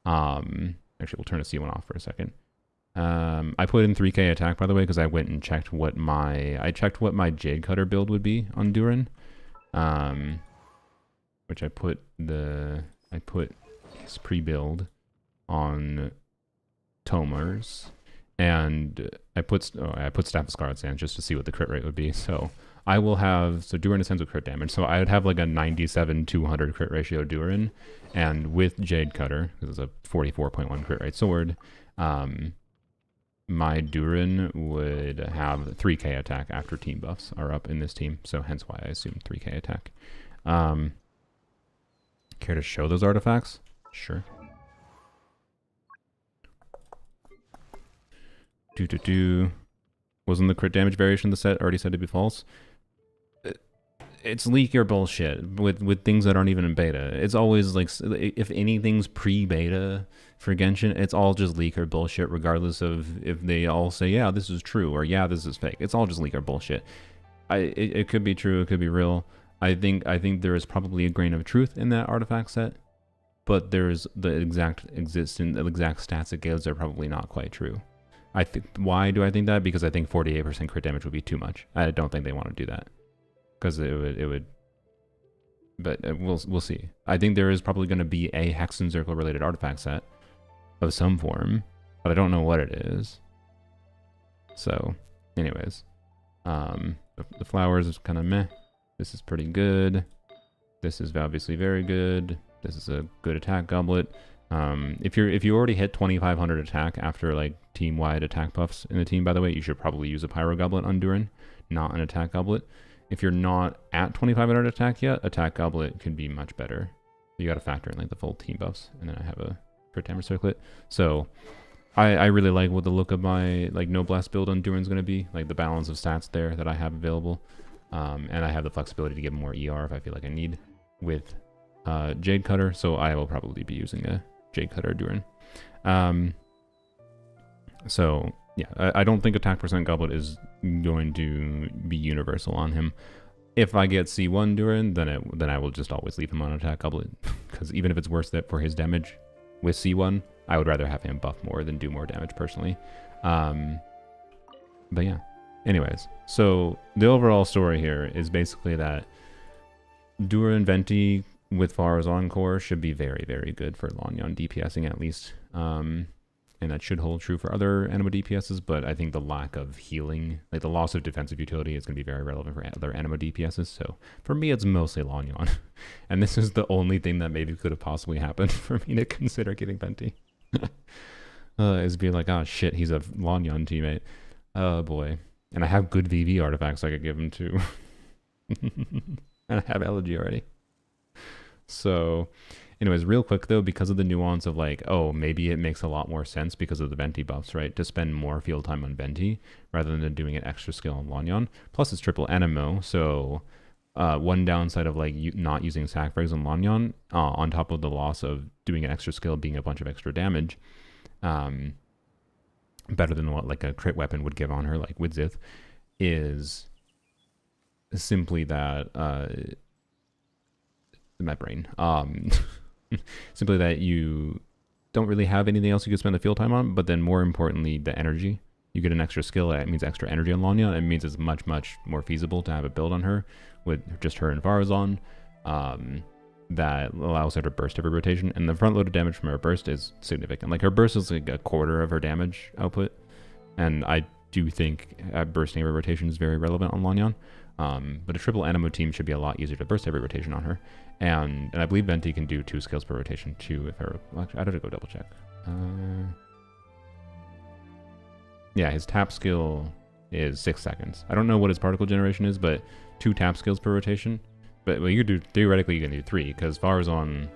Actually, we'll turn his C1 off for a second. I put in 3k attack, by the way, because I went and checked what my Jade Cutter build would be on Duran, which I put his pre-build on Tomers, and I put Staff of Scarlet Sands just to see what the crit rate would be. So I will have, so Duran ascends with crit damage, so I would have like a 97-200 crit ratio Duran, and with Jade Cutter, because it's a 44.1 crit rate sword, my Duran would have 3k attack after team buffs are up in this team, so hence why I assume 3k attack. Care to show those artifacts? Sure. Wasn't the crit damage variation of the set already said to be false? It's leaker bullshit with things that aren't even in beta. It's always like, if anything's pre-beta for Genshin, it's all just leaker bullshit, regardless of if they all say, yeah, this is true, or yeah, this is fake. It's all just leaker bullshit. It could be true, it could be real. I think there is probably a grain of truth in that artifact set, but there's the exact stats it gives are probably not quite true. Why do I think that? Because I think 48% crit damage would be too much. I don't think they want to do that. Because it would, but we'll see. I think there is probably going to be a Hexen Circle related artifact set of some form, but I don't know what it is. So, anyways, the flowers is kind of meh. This is pretty good. This is obviously very good. This is a good attack goblet. If you already hit 2,500 attack after like team wide attack buffs in the team, by the way, you should probably use a pyro goblet on Duran, not an attack goblet. If you're not at 2,500 attack yet, attack goblet could be much better. You got to factor in like the full team buffs, and then I have a crit damage circlet. So I really like what the look of my like Noblesse build on Duran's going to be, like the balance of stats there that I have available, and I have the flexibility to give more ER if I feel like I need with Jade Cutter. So I will probably be using a Jade Cutter Duran. So yeah, I don't think attack percent goblet is going to be universal on him. If I get C1 Duran, then I will just always leave him on attack goblet, because even if it's worse that for his damage with C1, I would rather have him buff more than do more damage personally. But yeah, anyways, so the overall story here is basically that Duran Venti with Farazan core should be very, very good for Lanyan DPSing at least. and that should hold true for other Anemo DPSs, but I think the lack of healing, like the loss of defensive utility, is going to be very relevant for other Anemo DPSs. So for me, it's mostly Lanyan. And this is the only thing that maybe could have possibly happened for me to consider getting Venti. Is being like, oh shit, he's a Lanyan teammate. Oh boy. And I have good VV artifacts I could give him too. And I have Elegy already. So anyways, real quick though, because of the nuance of like, oh, maybe it makes a lot more sense because of the Venti buffs, right? To spend more field time on Venti rather than doing an extra skill on Lanyan. Plus it's triple Anemo, so one downside of like not using sac frags on Lanyan, on top of the loss of doing an extra skill being a bunch of extra damage, better than what like a crit weapon would give on her, like Widzith, is simply that my brain simply that you don't really have anything else you could spend the field time on, but then more importantly, the energy. You get an extra skill, it means extra energy on Lanya. It means it's much, much more feasible to have a build on her with just her and Farazan that allows her to burst every rotation. And the front-loaded damage from her burst is significant. Like her burst is like a quarter of her damage output. And I do think bursting every rotation is very relevant on Lanyan. But a triple Anemo team should be a lot easier to burst every rotation on her. And I believe Venti can do 2 skills per rotation too. If I had to go double check. Yeah, his tap skill is 6 seconds. I don't know what his particle generation is, but 2 tap skills per rotation. But well, you could do, theoretically, you can do 3 because Farazan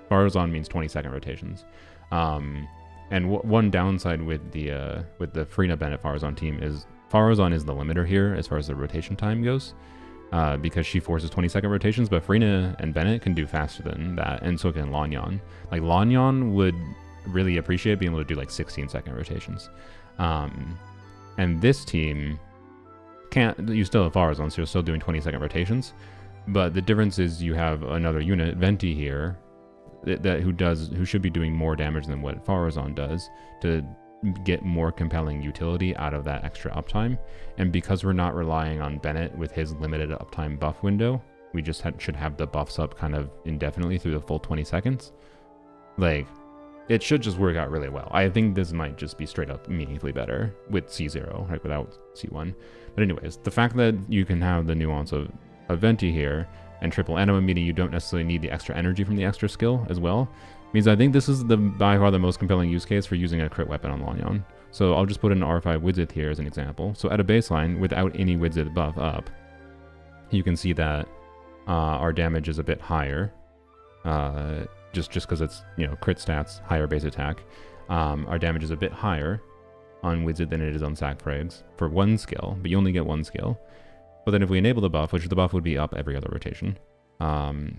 means 20-second rotations. And one downside with the Furina Bennett Farazan team is Farazan is the limiter here as far as the rotation time goes. Because she forces 20-second rotations, but Furina and Bennett can do faster than that, and so can Lanyan. Like, Lanyan would really appreciate being able to do, like, 16-second rotations. And this team can't, you still have Farazan, so you're still doing 20-second rotations, but the difference is you have another unit, Venti here, who should be doing more damage than what Farazan does to get more compelling utility out of that extra uptime. And because we're not relying on Bennett with his limited uptime buff window, we just should have the buffs up kind of indefinitely through the full 20 seconds. Like, it should just work out really well. I think this might just be straight up meaningfully better with C0, right, without C1. But anyways, the fact that you can have the nuance of Venti here and triple Anemo, meaning you don't necessarily need the extra energy from the extra skill as well, means I think this is by far the most compelling use case for using a crit weapon on Lanyan. So I'll just put in R5 Widzith here as an example. So at a baseline, without any Widzith buff up, you can see that our damage is a bit higher. Just because it's, you know, crit stats, higher base attack. Our damage is a bit higher on Widzith than it is on sac frags for 1 skill, but you only get 1 skill. But then if we enable the buff, which the buff would be up every other rotation,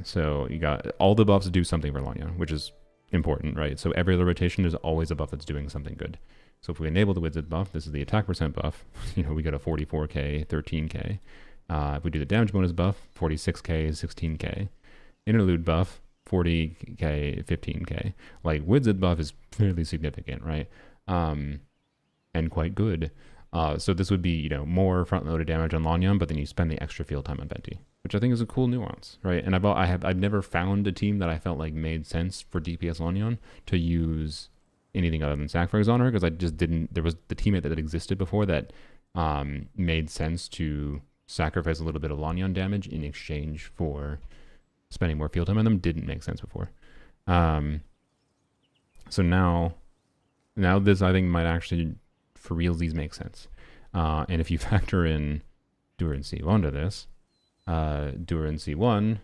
so you got all the buffs do something for Lanyan, which is important, right? So every other rotation, there's always a buff that's doing something good. So if we enable the Widzith buff, this is the attack percent buff, you know, we get a 44k, 13k. If we do the damage bonus buff, 46k, 16k. Interlude buff, 40k, 15k. Like, Widzith buff is fairly significant, right? And quite good. So this would be, you know, more front-loaded damage on Lanyan, but then you spend the extra field time on Venti, which I think is a cool nuance, right? And I've never found a team that I felt like made sense for DPS Lanyan to use anything other than sac frags on her, because I just didn't. There was the teammate that existed before that made sense to sacrifice a little bit of Lanyan damage in exchange for spending more field time on them. Didn't make sense before. So now this I think might actually for realsies make sense. And if you factor in Durin C1 to this, Durin C1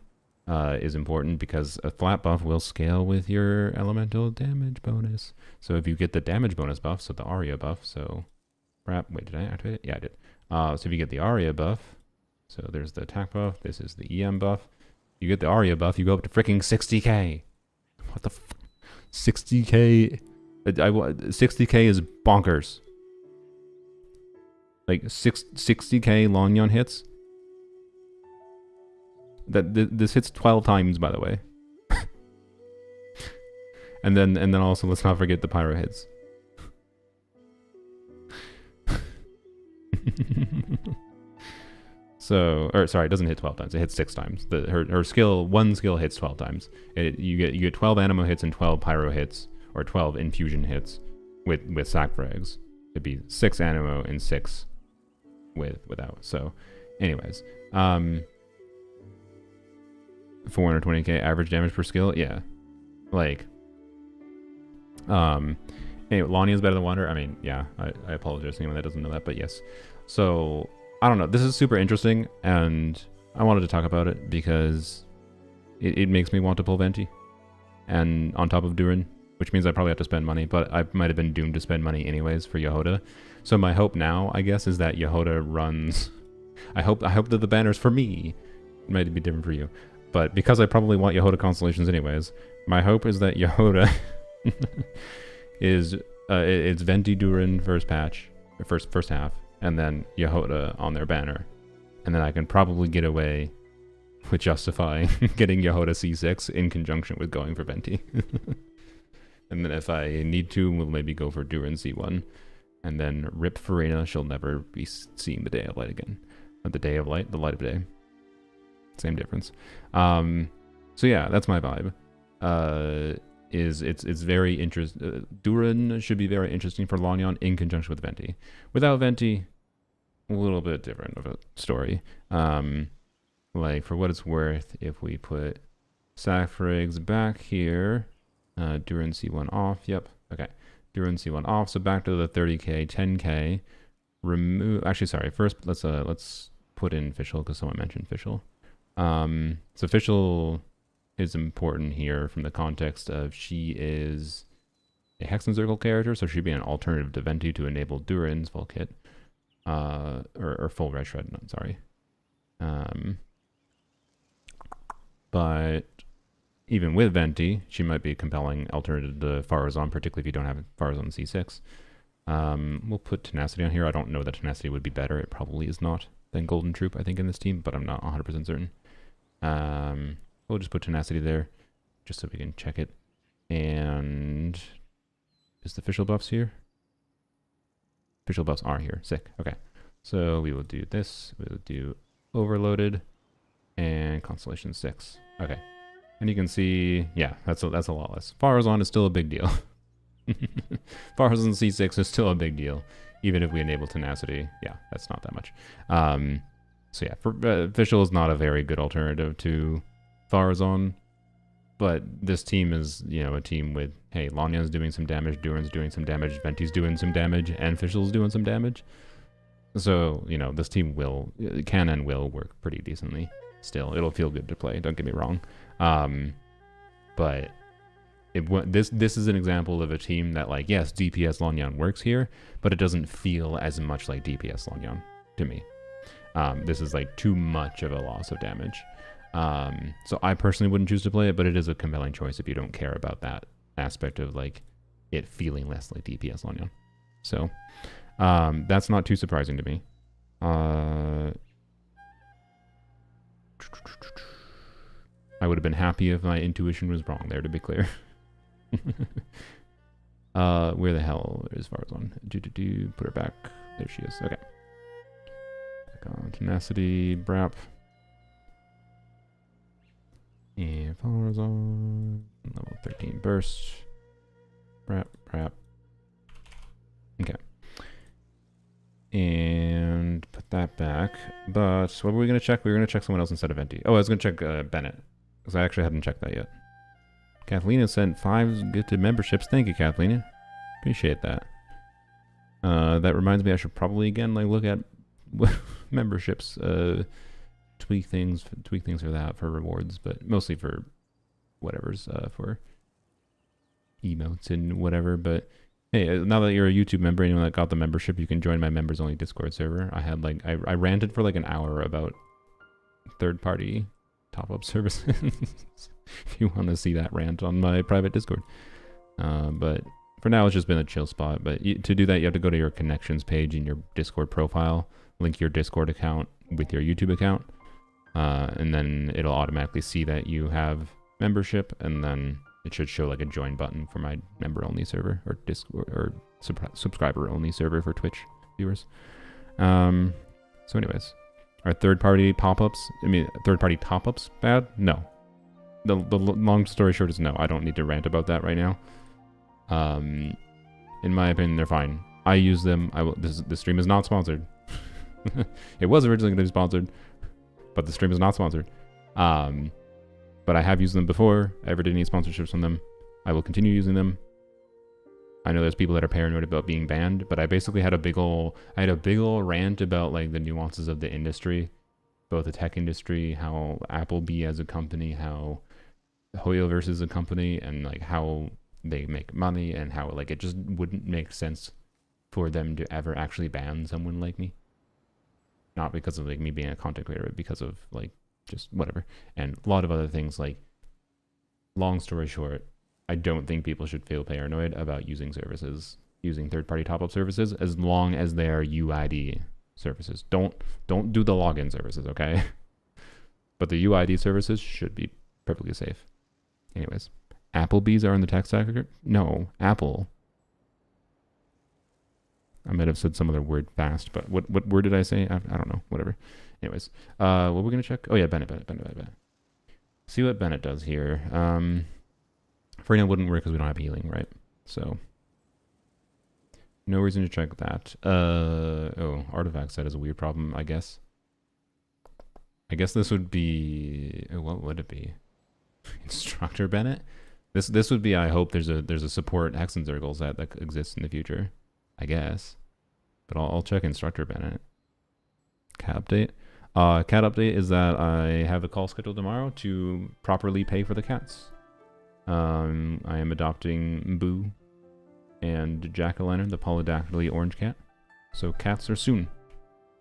is important because a flat buff will scale with your elemental damage bonus. So if you get the damage bonus buff, so the Aria buff, so wait, did I activate it? Yeah, I did. So if you get the Aria buff, so there's the attack buff, this is the EM buff. You get the Aria buff, you go up to freaking 60k. What the 60k? 60k is bonkers. Like 60k Lanyan hits. This hits 12 times, by the way. and then also let's not forget the pyro hits. So, or sorry, it doesn't hit 12 times. It hits 6 times. Her skill, one skill hits 12 times. You get 12 Anemo hits and 12 pyro hits, or 12 infusion hits. with sack frags. It'd be 6 Anemo and 6 without. So, anyways, 420k average damage per skill. Yeah, like, anyway, Lanya is better than Wander. I mean, yeah, I apologize to anyone that doesn't know that, but yes. So I don't know. This is super interesting, and I wanted to talk about it because it makes me want to pull Venti, and on top of Durin, which means I probably have to spend money, but I might have been doomed to spend money anyways for Yehoda. So my hope now, I guess, is that Yehoda runs. I hope that the banner's for me. It might be different for you, but because I probably want Yehoda constellations anyways, my hope is that Yehoda is it's Venti Durin first patch, first half, and then Yehoda on their banner, and then I can probably get away with justifying getting Yehoda C6 in conjunction with going for Venti. And then if I need to, we'll maybe go for Durin C1, and then rip Furina. She'll never be seeing the day of light again. The day of light, the light of day. Same difference. So yeah, that's my vibe. It's very interesting. Durin should be very interesting for Lanyan in conjunction with Venti. Without Venti, a little bit different of a story. Like, for what it's worth, if we put Saffrigs back here, Durin C1 off. Yep. Okay. Durin C1 off. So back to the 30k, 10k. Remove. Actually, sorry. First, let's put in Fischl because someone mentioned Fischl. So Fischl is important here from the context of she is a Hexen Circle character, so she'd be an alternative to Venti to enable Durin's full kit, or full red shred. No, sorry. But even with Venti, she might be a compelling alternative to Farazan, particularly if you don't have Farazan C6. We'll put Tenacity on here. I don't know that Tenacity would be better. It probably is not than Golden Troop, I think, in this team, but I'm not 100% certain. We'll just put Tenacity there, just so we can check it. And is the official buffs here? Official buffs are here. Sick. Okay. So we will do this. We will do Overloaded and Constellation 6. Okay. And you can see, yeah, that's a lot less. Farazan is still a big deal. Farazan C6 is still a big deal, even if we enable Tenacity. Yeah, that's not that much. So yeah, Fischl is not a very good alternative to Farazan, but this team is, you know, a team with, hey, Lanyan's doing some damage, Durin's doing some damage, Venti's doing some damage, and Fischl's doing some damage. So, you know, this team can and will work pretty decently. Still, it'll feel good to play, don't get me wrong. But this is an example of a team that, like, yes, DPS Lanyan works here, but it doesn't feel as much like DPS Lanyan to me. This is like too much of a loss of damage. So I personally wouldn't choose to play it, but it is a compelling choice if you don't care about that aspect of, like, it feeling less like DPS Lanyan. So that's not too surprising to me. I would have been happy if my intuition was wrong there, to be clear. Where the hell is Farazan? Put her back. There she is. Okay. Back on Tenacity, Brap. And Farazan. Level 13 burst. Brap. Okay. And put that back. But what were we going to check? We were going to check someone else instead of Venti. Oh, I was going to check Bennett, because I actually hadn't checked that yet. Kathleen sent 5 gifted memberships. Thank you, Kathleen. Appreciate that. That reminds me, I should probably again look at memberships. Tweak things for that, for rewards, but mostly for whatever's for emotes and whatever. But hey, now that you're a YouTube member, anyone that got the membership, you can join my members only Discord server. I had I ranted for like an hour about third-party top-up services. If you want to see that rant on my private Discord. But for now, it's just been a chill spot. But to do that, you have to go to your connections page in your Discord profile, link your Discord account with your YouTube account, and then it'll automatically see that you have membership, and then it should show like a join button for my member-only server, or Discord, or subscriber-only server for Twitch viewers. So anyways, are third-party third-party top-ups bad? No. The long story short is no. I don't need to rant about that right now. In my opinion, they're fine. I use them. This stream is not sponsored. It was originally going to be sponsored, but the stream is not sponsored. But I have used them before. I ever did any sponsorships from them. I will continue using them. I know there's people that are paranoid about being banned, but I basically had a big ol' rant about like the nuances of the industry, both the tech industry, how Applebee as a company, how Hoyoverse is a company, and like how they make money, and how like it just wouldn't make sense for them to ever actually ban someone like me. Not because of like me being a content creator, but because of like just whatever. And a lot of other things. Like, long story short, I don't think people should feel paranoid about using services, using third-party top-up services, as long as they are UID services. Don't do the login services, okay? But the UID services should be perfectly safe. Anyways, Applebee's are in the tech sector? No, Apple. I might have said some other word fast, but what word did I say? I don't know. Whatever. Anyways, what we're gonna check? Oh yeah, Bennett. See what Bennett does here. Furina wouldn't work because we don't have healing, right? So no reason to check that. Oh, artifact set is a weird problem, I guess. I guess this would be, what would it be? Instructor Bennett? This would be, I hope there's a support Hexen Circle set that exists in the future, I guess. But I'll check Instructor Bennett. Cat update. Cat update is that I have a call scheduled tomorrow to properly pay for the cats. I am adopting Boo and Jack-o'-lantern, the polydactyly orange cat. So cats are soon.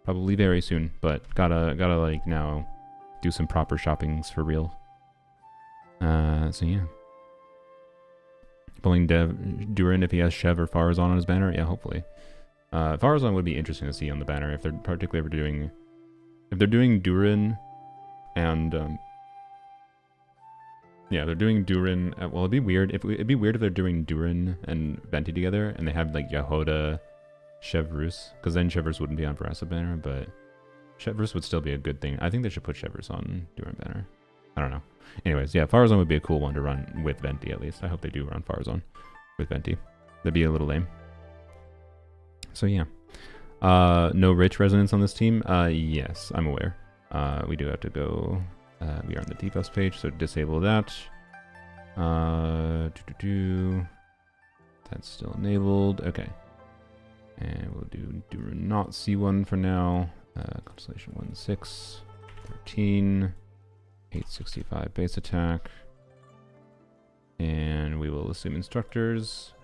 Probably very soon, but gotta like now do some proper shoppings for real. So yeah. Pulling Durin if he has Chev or Farazan on his banner? Yeah, hopefully. Farazan would be interesting to see on the banner if they're particularly doing Durin and yeah, they're doing Durin. Well, it'd be weird if they're doing Durin and Venti together, and they have like Yahoda, Chevrus, because then Chevrus wouldn't be on Verasa banner, but Chevrus would still be a good thing. I think they should put Chevrus on Durin banner. I don't know. Anyways, yeah, Farazan would be a cool one to run with Venti at least. I hope they do run Farazan with Venti. That'd be a little lame. So yeah, no rich resonance on this team. Yes, I'm aware. We do have to go. We are on the debuffs page, so disable that. That's still enabled. Okay. And we'll do not C1 for now. Constellation 1, 6, 13, 865 base attack. And we will assume instructors.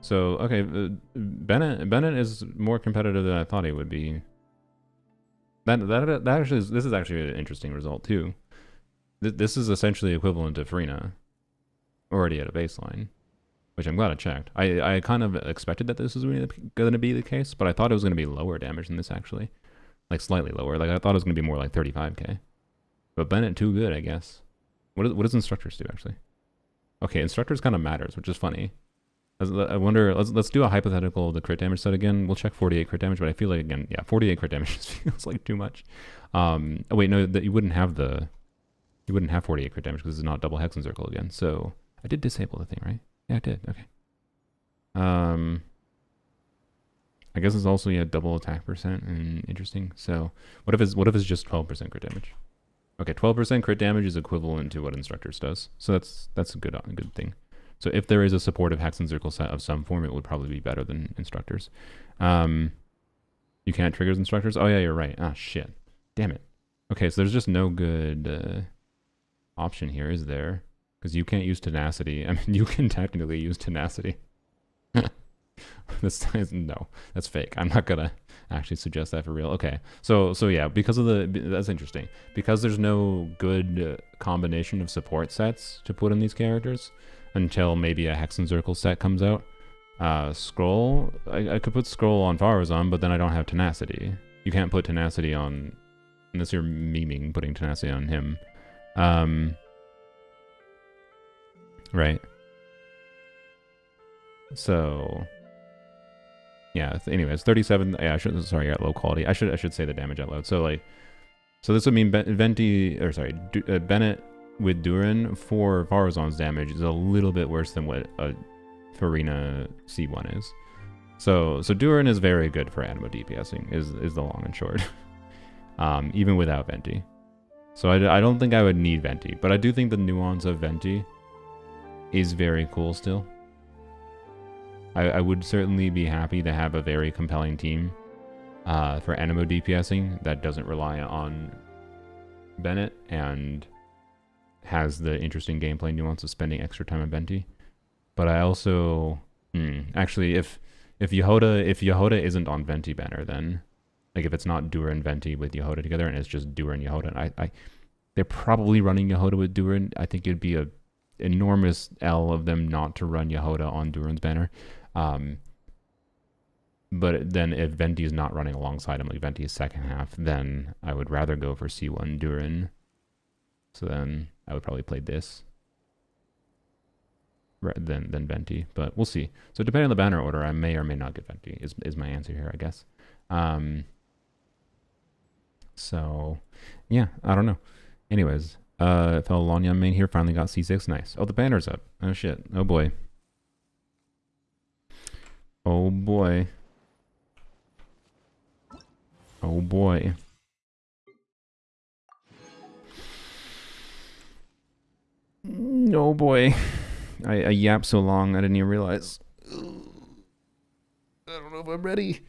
So, okay, Bennett is more competitive than I thought he would be. This is actually an interesting result too. This is essentially equivalent to Furina, already at a baseline, which I'm glad I checked. I kind of expected that this was going to be the case, but I thought it was going to be lower damage than this actually, like slightly lower. Like I thought it was going to be more like 35k, but Bennett too good, I guess. What does instructors do actually? Okay, instructors kind of matters, which is funny. I wonder. Let's do a hypothetical the crit damage set again. We'll check 48 crit damage, but I feel like again, yeah, 48 crit damage just feels like too much. Oh wait, no, that you wouldn't have 48 crit damage because it's not double Hexen Circle again. So I did disable the thing, right? Yeah, I did. Okay. I guess it's also double attack percent and interesting. So what if it's just 12% crit damage? Okay, 12% crit damage is equivalent to what instructors does. So that's a good thing. So if there is a supportive Hexen Circle set of some form, it would probably be better than instructors. You can't trigger instructors? Oh yeah, you're right. Ah, shit. Damn it. Okay, so there's just no good option here, is there? Because you can't use tenacity. I mean, you can technically use tenacity. No, that's fake. I'm not gonna actually suggest that for real. Okay, so yeah, because of that's interesting. Because there's no good combination of support sets to put in these characters until maybe a Hexen Circle set comes out. Scroll, I could put Scroll on Farazan, but then I don't have tenacity. You can't put tenacity on, unless you're memeing putting tenacity on him. Right. So yeah, anyways, 37. Yeah, sorry, at low quality. I should say the damage out loud. So this would mean Bennett with Durin for Farazan's damage is a little bit worse than what a Furina C1 is. So Durin is very good for Anemo DPSing, is the long and short. Even without Venti. So I don't think I would need Venti, but I do think the nuance of Venti is very cool still. I would certainly be happy to have a very compelling team for Anemo DPSing that doesn't rely on Bennett and has the interesting gameplay nuance of spending extra time on Venti. But I also actually if Yehoda isn't on Venti banner, then like if it's not Durin Venti with Yehoda together and it's just Durin Yehoda, and they're probably running Yehoda with Durin. I think it'd be a enormous L of them not to run Yehoda on Durin's banner. But then if Venti is not running alongside him, like Venti is second half, then I would rather go for C1 Durin. So then I would probably play this rather than Venti, but we'll see. So depending on the banner order, I may or may not get Venti is my answer here, I guess. So yeah, I don't know. Anyways, fellow Lanyan main here finally got C6. Nice. Oh, the banner's up. Oh shit. Oh boy. Oh boy. Oh boy. Oh boy. I yapped so long I didn't even realize. I don't know if I'm ready.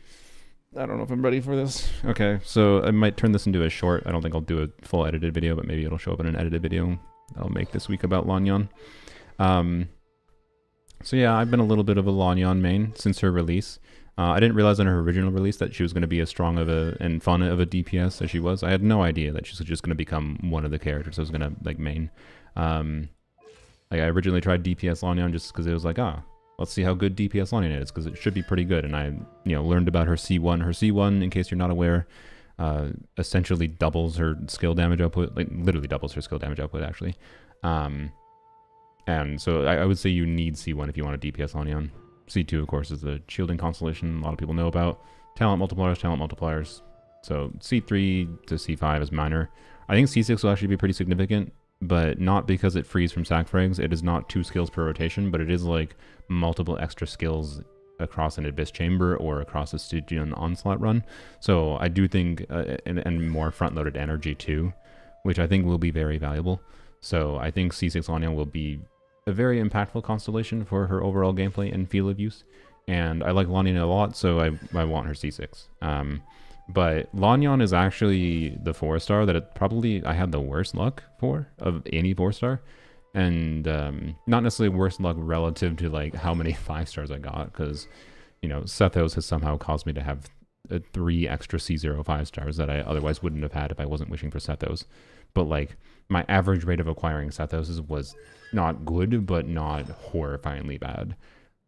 I don't know if I'm ready for this. Okay, so I might turn this into a short. I don't think I'll do a full edited video, but maybe it'll show up in an edited video I'll make this week about Lanyan. So yeah, I've been a little bit of a Lanyan main since her release. I didn't realize in her original release that she was going to be as strong of and fun of a DPS as she was. I had no idea that she was just going to become one of the characters I was going to like main. Like I originally tried DPS Lanyan just because it was like, let's see how good DPS Lanyan is, because it should be pretty good. And I, learned about her C1. Her C1, in case you're not aware, essentially doubles her skill damage output, like literally doubles her skill damage output actually. And so I would say you need C1 if you want to DPS Lanyan. C2, of course, is the shielding constellation a lot of people know about. Talent multipliers. So C3 to C5 is minor. I think C6 will actually be pretty significant, but not because it frees from sack frags. It is not 2 skills per rotation, but it is like multiple extra skills across an Abyss Chamber or across a Stygian Onslaught run. So I do think, and more front-loaded energy too, which I think will be very valuable. So I think C6 Lanyan will be a very impactful constellation for her overall gameplay and feel of use. And I like Lanyan a lot, so I want her C6. But Lanyan is actually the 4-star that I had the worst luck for of any 4-star. And not necessarily worst luck relative to like how many 5-stars I got, because Sethos has somehow caused me to have 3 extra C0 5-stars that I otherwise wouldn't have had if I wasn't wishing for Sethos. But like my average rate of acquiring Sethos was not good, but not horrifyingly bad.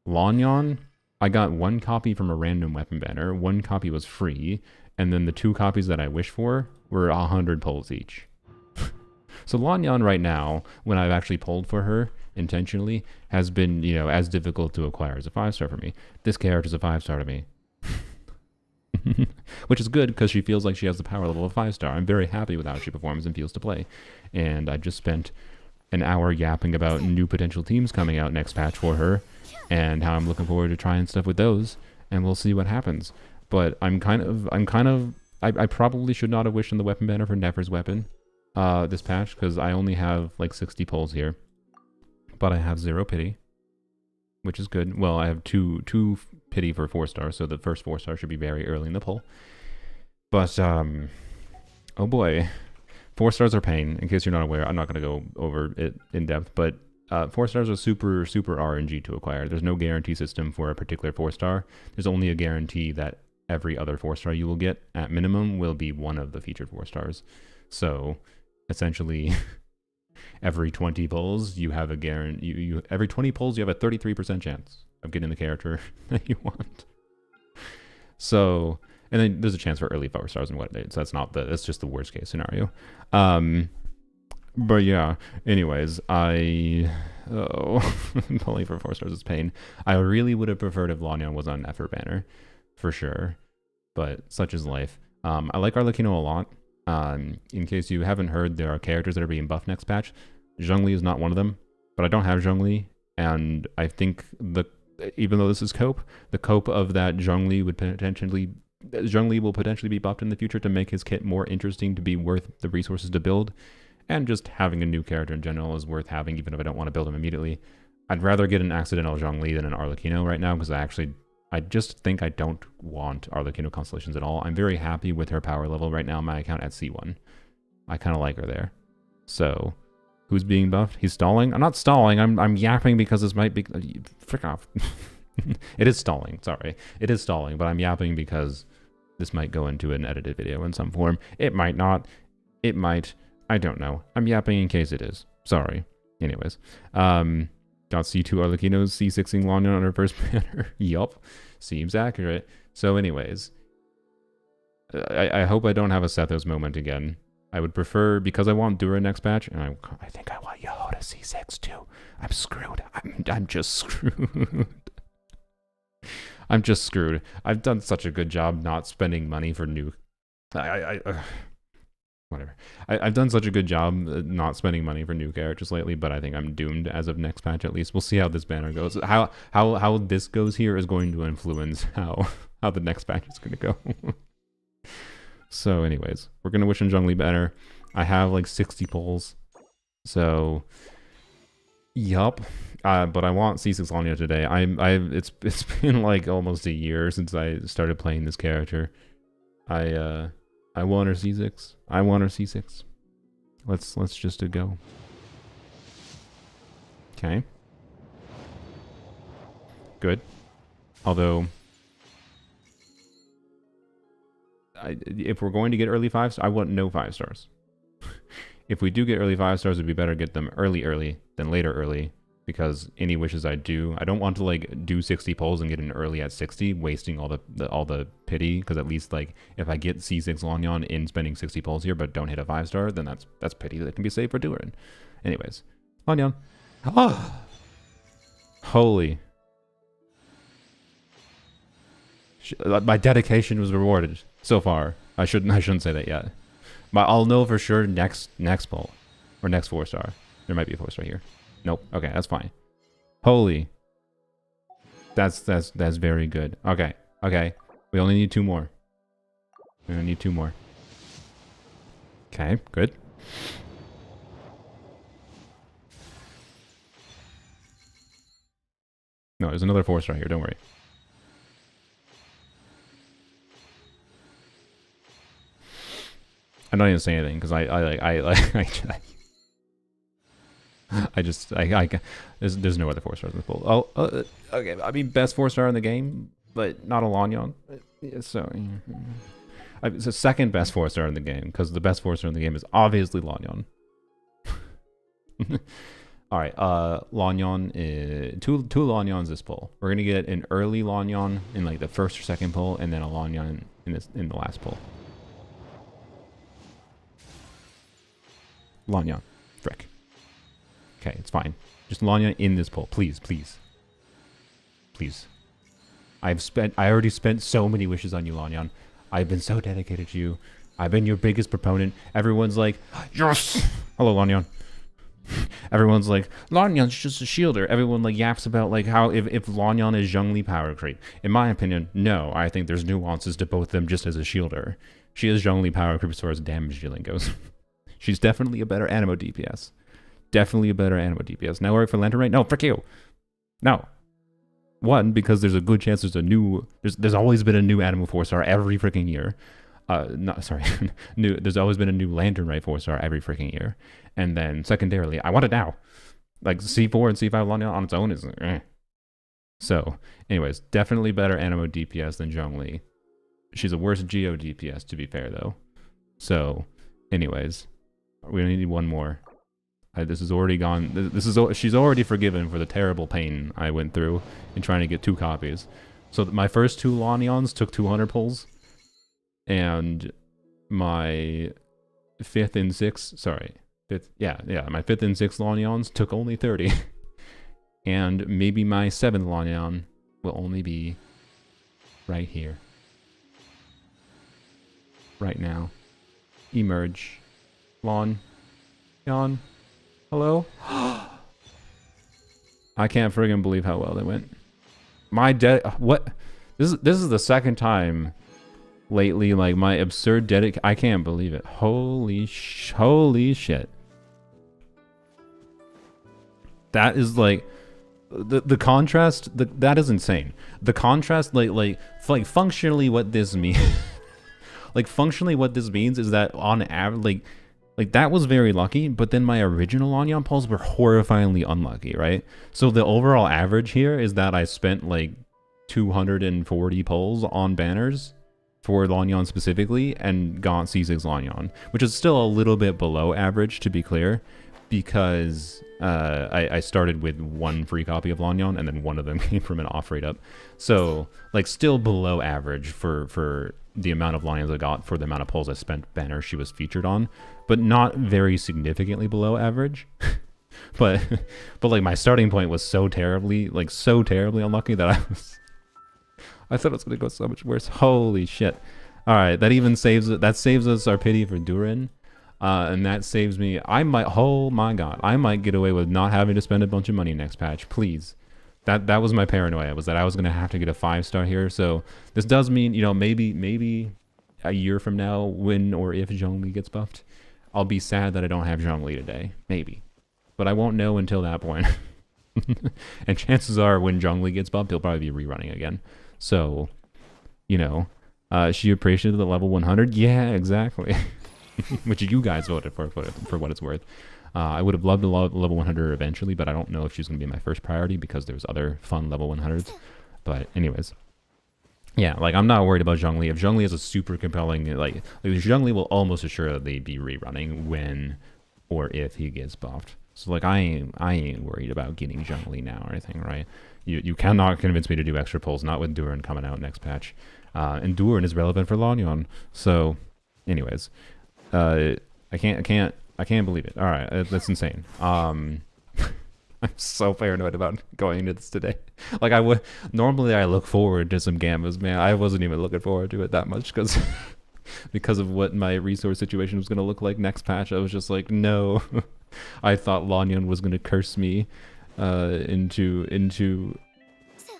Lanyan, I got 1 copy from a random weapon banner, 1 copy was free, and then the 2 copies that I wished for were 100 pulls each. So Lanyan right now, when I've actually pulled for her intentionally, has been, as difficult to acquire as a 5-star for me. This character's a 5-star to me. Which is good because she feels like she has the power level of 5-star. I'm very happy with how she performs and feels to play. And I just spent an hour yapping about new potential teams coming out next patch for her and how I'm looking forward to trying stuff with those, and we'll see what happens. But I probably should not have wished on the weapon banner for Nefer's weapon this patch, because I only have like 60 pulls here, but I have 0 pity, which is good. Well, I have two pity for 4-star, so the first 4-star should be very early in the pull. But oh boy, 4-stars are pain. In case you're not aware, I'm not going to go over it in depth, but 4-stars are super RNG to acquire. There's no guarantee system for a particular 4-star. There's only a guarantee that every other 4-star you will get at minimum will be one of the featured 4-stars. So essentially every 20 pulls you have a guarantee. Every 20 pulls you have a 33% chance of getting the character that you want. So, and then there's a chance for early 4-stars and what. So that's just the worst case scenario. But yeah, anyways, pulling for 4-stars is pain. I really would have preferred if Lanyan was on Nefer banner, for sure. But such is life. I like Arlecchino a lot. In case you haven't heard, there are characters that are being buffed next patch. Zhongli is not one of them, but I don't have Zhongli, and I think even though this is cope, the cope of that Zhongli will potentially be buffed in the future to make his kit more interesting, to be worth the resources to build, and just having a new character in general is worth having, even if I don't want to build him immediately. I'd rather get an accidental Zhongli than an Arlecchino right now, because I just think I don't want Arlecchino constellations at all. I'm very happy with her power level right now on my account at C1. I kind of like her there. So, who's being buffed? He's stalling? I'm not stalling. I'm yapping because this might be... Frick off. It is stalling. Sorry. It is stalling, but I'm yapping because this might go into an edited video in some form. It might not. It might. I don't know. I'm yapping in case it is. Sorry. Anyways. Got C2 Arlecchino's C6ing Lanyan on her first banner. Yup. Seems accurate. So anyways. I hope I don't have a Sethos moment again. I would prefer, because I want Dura next patch, and I think I want Yoho to C6 too. I'm screwed. I'm just screwed. I'm just screwed. I've done such a good job not spending money for new... whatever. I've done such a good job not spending money for new characters lately, but I think I'm doomed as of next patch at least. We'll see how this banner goes. How this goes here is going to influence how the next patch is going to go. So anyways, we're going to wish in Zhongli banner. I have like 60 pulls. So, yup. But I want C6 Lanya today. It's been like almost a year since I started playing this character. I want her C6. I want her C6. Let's just go. Okay. Good. Although, if we're going to get early 5s, I want no 5 stars. If we do get early 5 stars, it'd be better to get them early than later early. Because any wishes I do, I don't want to like do 60 pulls and get an early at 60, wasting all the pity. Because at least like if I get C6 Lanyan in spending 60 pulls here, but don't hit a 5-star, then that's pity that can be saved for Durin. Anyways, Lanyan. Oh. Holy! My dedication was rewarded so far. I shouldn't say that yet. But I'll know for sure next pull or next 4-star. There might be a 4-star here. Nope. Okay, that's fine. Holy. That's very good. Okay. Okay. We only need 2 more. We only need 2 more. Okay, good. No, there's another 4-star here, don't worry. I'm not even saying anything because there's no other 4-stars in the pool. Oh, okay. I mean, best 4-star in the game, but not a Lanyan. So, it's the second best 4-star in the game because the best 4-star in the game is obviously Lanyan. All right, Lanyan, two Lanyans this pull. We're gonna get an early Lanyan in like the first or second pull, and then a Lanyan in the last pull. Lanyan, frick. Okay, it's fine. Just Lanyan in this pull, please, please, please. I already spent so many wishes on you, Lanyan. I've been so dedicated to you. I've been your biggest proponent. Everyone's like, yes. Hello, Lanyan. Everyone's like, Lanyan's just a shielder. Everyone like yaps about like how if Lanyan is Zhongli power creep. In my opinion, no. I think there's nuances to both of them just as a shielder. She is Zhongli power creep as far as damage dealing goes. She's definitely a better Anemo DPS. Definitely a better Anemo DPS. Now we're for Lantern Right? No, frick you. No. One, because there's a good chance there's always been a new Anemo 4-star every freaking year. There's always been a new Lantern Right 4-star every freaking year. And then secondarily, I want it now. Like C4 and C5 Lanyan on its own is So, anyways, definitely better Anemo DPS than Zhongli. She's a worse Geo DPS to be fair though. So, anyways, we only need 1 more. This is already gone. She's already forgiven for the terrible pain I went through in trying to get 2 copies. So my first 2 Lanyans took 200 pulls, and my my 5th and 6th Lanyans took only 30, and maybe my 7th Lanyan will only be right here, right now. Emerge, Lanyan. Hello? I can't friggin' believe how well they went. My what? This is the second time lately, like my absurd I can't believe it. Holy shit. That is like the contrast. That is insane. The contrast, like functionally, what this means, like functionally, what this means is that on average, like that was very lucky, but then my original Lanyan pulls were horrifyingly unlucky, right? So the overall average here is that I spent like 240 pulls on banners for Lanyan specifically and got C6 Lanyan, which is still a little bit below average, to be clear, because I started with one free copy of Lanyan and then one of them came from an off rate up. So like still below average for the amount of Lanyans I got for the amount of pulls I spent banners she was featured on, but not very significantly below average. but like my starting point was so terribly unlucky that I thought it was gonna go so much worse. Holy shit. Alright, that saves us our pity for Durin. And that saves me. Oh my god, I might get away with not having to spend a bunch of money next patch, please. That was my paranoia, was that I was gonna have to get a 5-star here. So this does mean, you know, maybe a year from now, when or if Zhongli gets buffed, I'll be sad that I don't have Zhongli today. Maybe. But I won't know until that point. And chances are when Zhongli gets buffed, he'll probably be rerunning again. So, you know, she appreciated the level 100. Yeah, exactly. Which you guys voted for what it's worth. I would have loved a level 100 eventually, but I don't know if she's going to be my first priority because there's other fun level 100s. But anyways, yeah, like I'm not worried about Zhongli. If Zhongli is a super compelling, like Zhongli will almost assuredly be rerunning when or if he gets buffed. So like I ain't worried about getting Zhongli now or anything, right? You cannot convince me to do extra pulls, not with Durin coming out next patch. And Durin is relevant for Lanyan. So anyways, I can't believe it. All right, that's insane. I'm so paranoid about going into this today. Like normally I look forward to some Gambas, man. I wasn't even looking forward to it that much because of what my resource situation was going to look like next patch. I was just like, no. I thought Lanyan was going to curse me into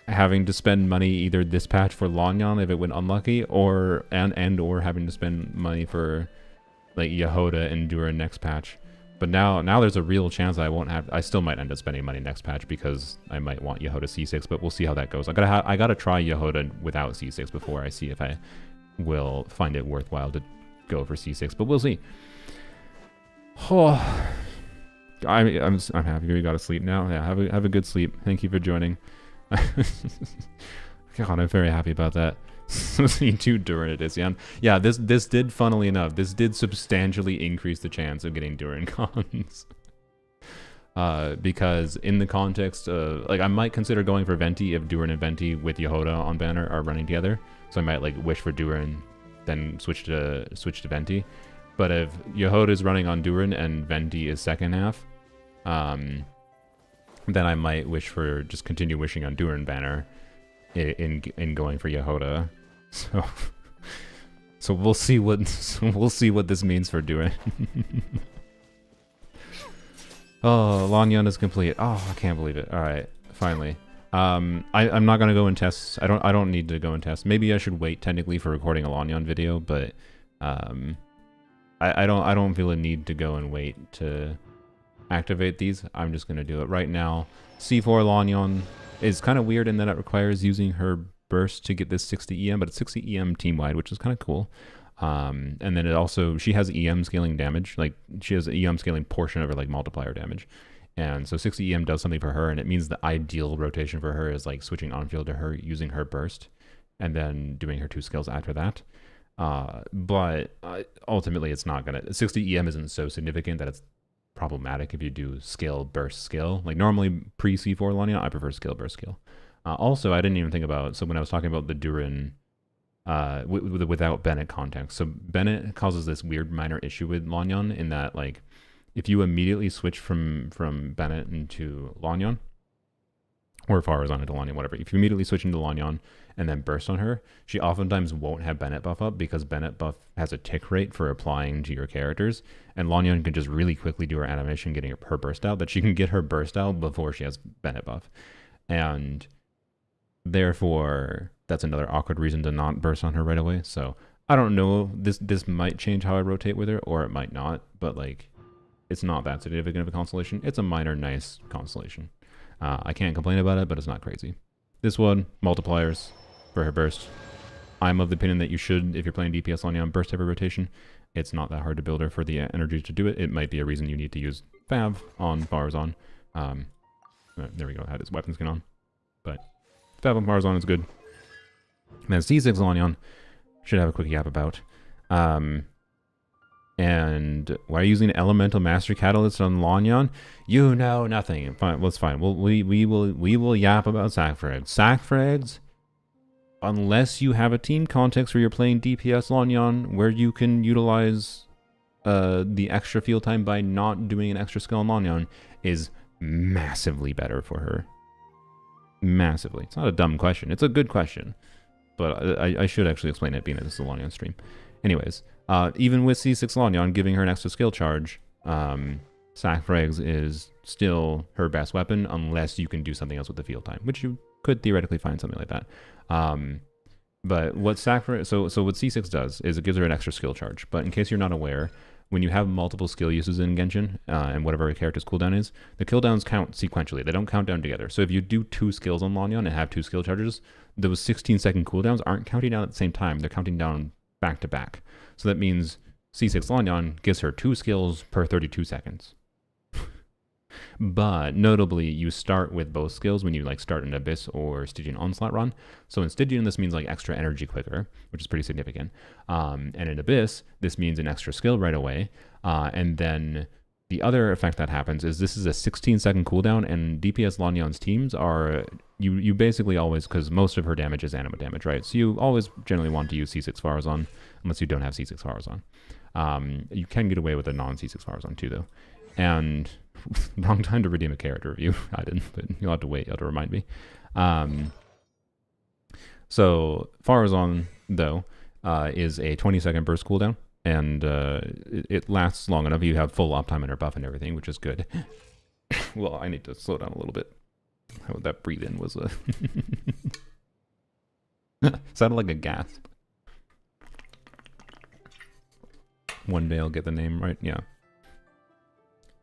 having to spend money either this patch for Lanyan if it went unlucky, or having to spend money for like Yehoda and Durin next patch. But now there's a real chance I still might end up spending money next patch because I might want Yehoda C6, but we'll see how that goes. I gotta try Yehoda without C6 before I see if I will find it worthwhile to go for C6, but we'll see. Oh, I'm happy you got to sleep now. Yeah, have a good sleep. Thank you for joining. God, I'm very happy about that. Seeing 2 Durin it is, yeah. Yeah, this did, funnily enough, this did substantially increase the chance of getting Durin cons. Because in the context of, like, I might consider going for Venti if Durin and Venti with Yehoda on banner are running together. So I might like wish for Durin, then switch to Venti. But if Yehoda is running on Durin and Venti is second half, then I might wish for just continue wishing on Durin banner in going for Yehoda. So we'll see what this means for Durin. Oh, Lanyan is complete. Oh, I can't believe it. All right, finally. I'm not gonna go and test. I don't need to go and test. Maybe I should wait technically for recording a Lanyan video, but I don't feel a need to go and wait to activate these. I'm just gonna do it right now. C4 Lanyan is kind of weird in that it requires using her burst to get this 60 EM, but it's 60 EM team wide, which is kind of cool. And then it also, she has EM scaling damage, like she has EM scaling portion of her like multiplier damage. And so 60 EM does something for her, and it means the ideal rotation for her is like switching on field to her using her burst and then doing her 2 skills after that. But ultimately it's not gonna, 60 EM isn't so significant that it's problematic if you do skill burst skill. Like normally pre C4 Lanyan, I prefer skill burst skill. Also, I didn't even think about, so when I was talking about the Durin without Bennett context, so Bennett causes this weird minor issue with Lanyan in that, like, if you immediately switch from Bennett into Lanyan, or Farazan into Lanyan, whatever, if you immediately switch into Lanyan and then burst on her, she oftentimes won't have Bennett buff up because Bennett buff has a tick rate for applying to your characters, and Lanyan can just really quickly do her animation getting her burst out, that she can get her burst out before she has Bennett buff. And Therefore, that's another awkward reason to not burst on her right away. So I don't know. This might change how I rotate with her, or it might not. But like, it's not that significant of a constellation. It's a minor, nice constellation. I can't complain about it, but it's not crazy. This one, multipliers for her burst. I'm of the opinion that you should, if you're playing DPS Lanyan, burst every rotation. It's not that hard to build her for the energy to do it. It might be a reason you need to use Fav on Farazan. There we go, had his weapon skin on. But Fav on Farazan is good. And then C6 Lanyan should have a quick yap about. And why are you using Elemental Mastery Catalyst on Lanyan? You know nothing. Fine, well, it's fine. We will yap about sack frags. Sack frags, unless you have a team context where you're playing DPS Lanyan, where you can utilize the extra field time by not doing an extra skill on Lanyan, is massively better for her. Massively. It's not a dumb question. It's a good question. But I should actually explain it, being that this is a Lanyan stream. Anyways, even with C6 Lanyan giving her an extra skill charge, Sack Frags is still her best weapon unless you can do something else with the field time, which you could theoretically find something like that. But what so what C6 does is it gives her an extra skill charge. But in case you're not aware, when you have multiple skill uses in Genshin, and whatever a character's cooldown is, the cooldowns count sequentially. They don't count down together. So if you do 2 skills on Lanyan and have 2 skill charges, those 16-second cooldowns aren't counting down at the same time. They're counting down back to back. So that means C6 Lanyan gives her 2 skills per 32 seconds. But notably, you start with both skills when you like start an Abyss or Stygian Onslaught run. So in Stygian, this means like extra energy quicker, which is pretty significant. And in Abyss, this means an extra skill right away. And then the other effect that happens is this is a 16-second cooldown, and DPS Lanyan's teams are, you basically always, because most of her damage is Anemo damage, right? So you always generally want to use C6 Farazan, unless you don't have C6 Farazan. You can get away with a non-C6 Farazan too, though. And wrong time to redeem a character review. I didn't, but you'll have to wait. You'll have to remind me. So Farazan, though, is a 20-second burst cooldown, and it lasts long enough. You have full uptime in her buff and everything, which is good. Well, I need to slow down a little bit. How that breathe in was sounded like a gasp. One day I'll get the name right. Yeah.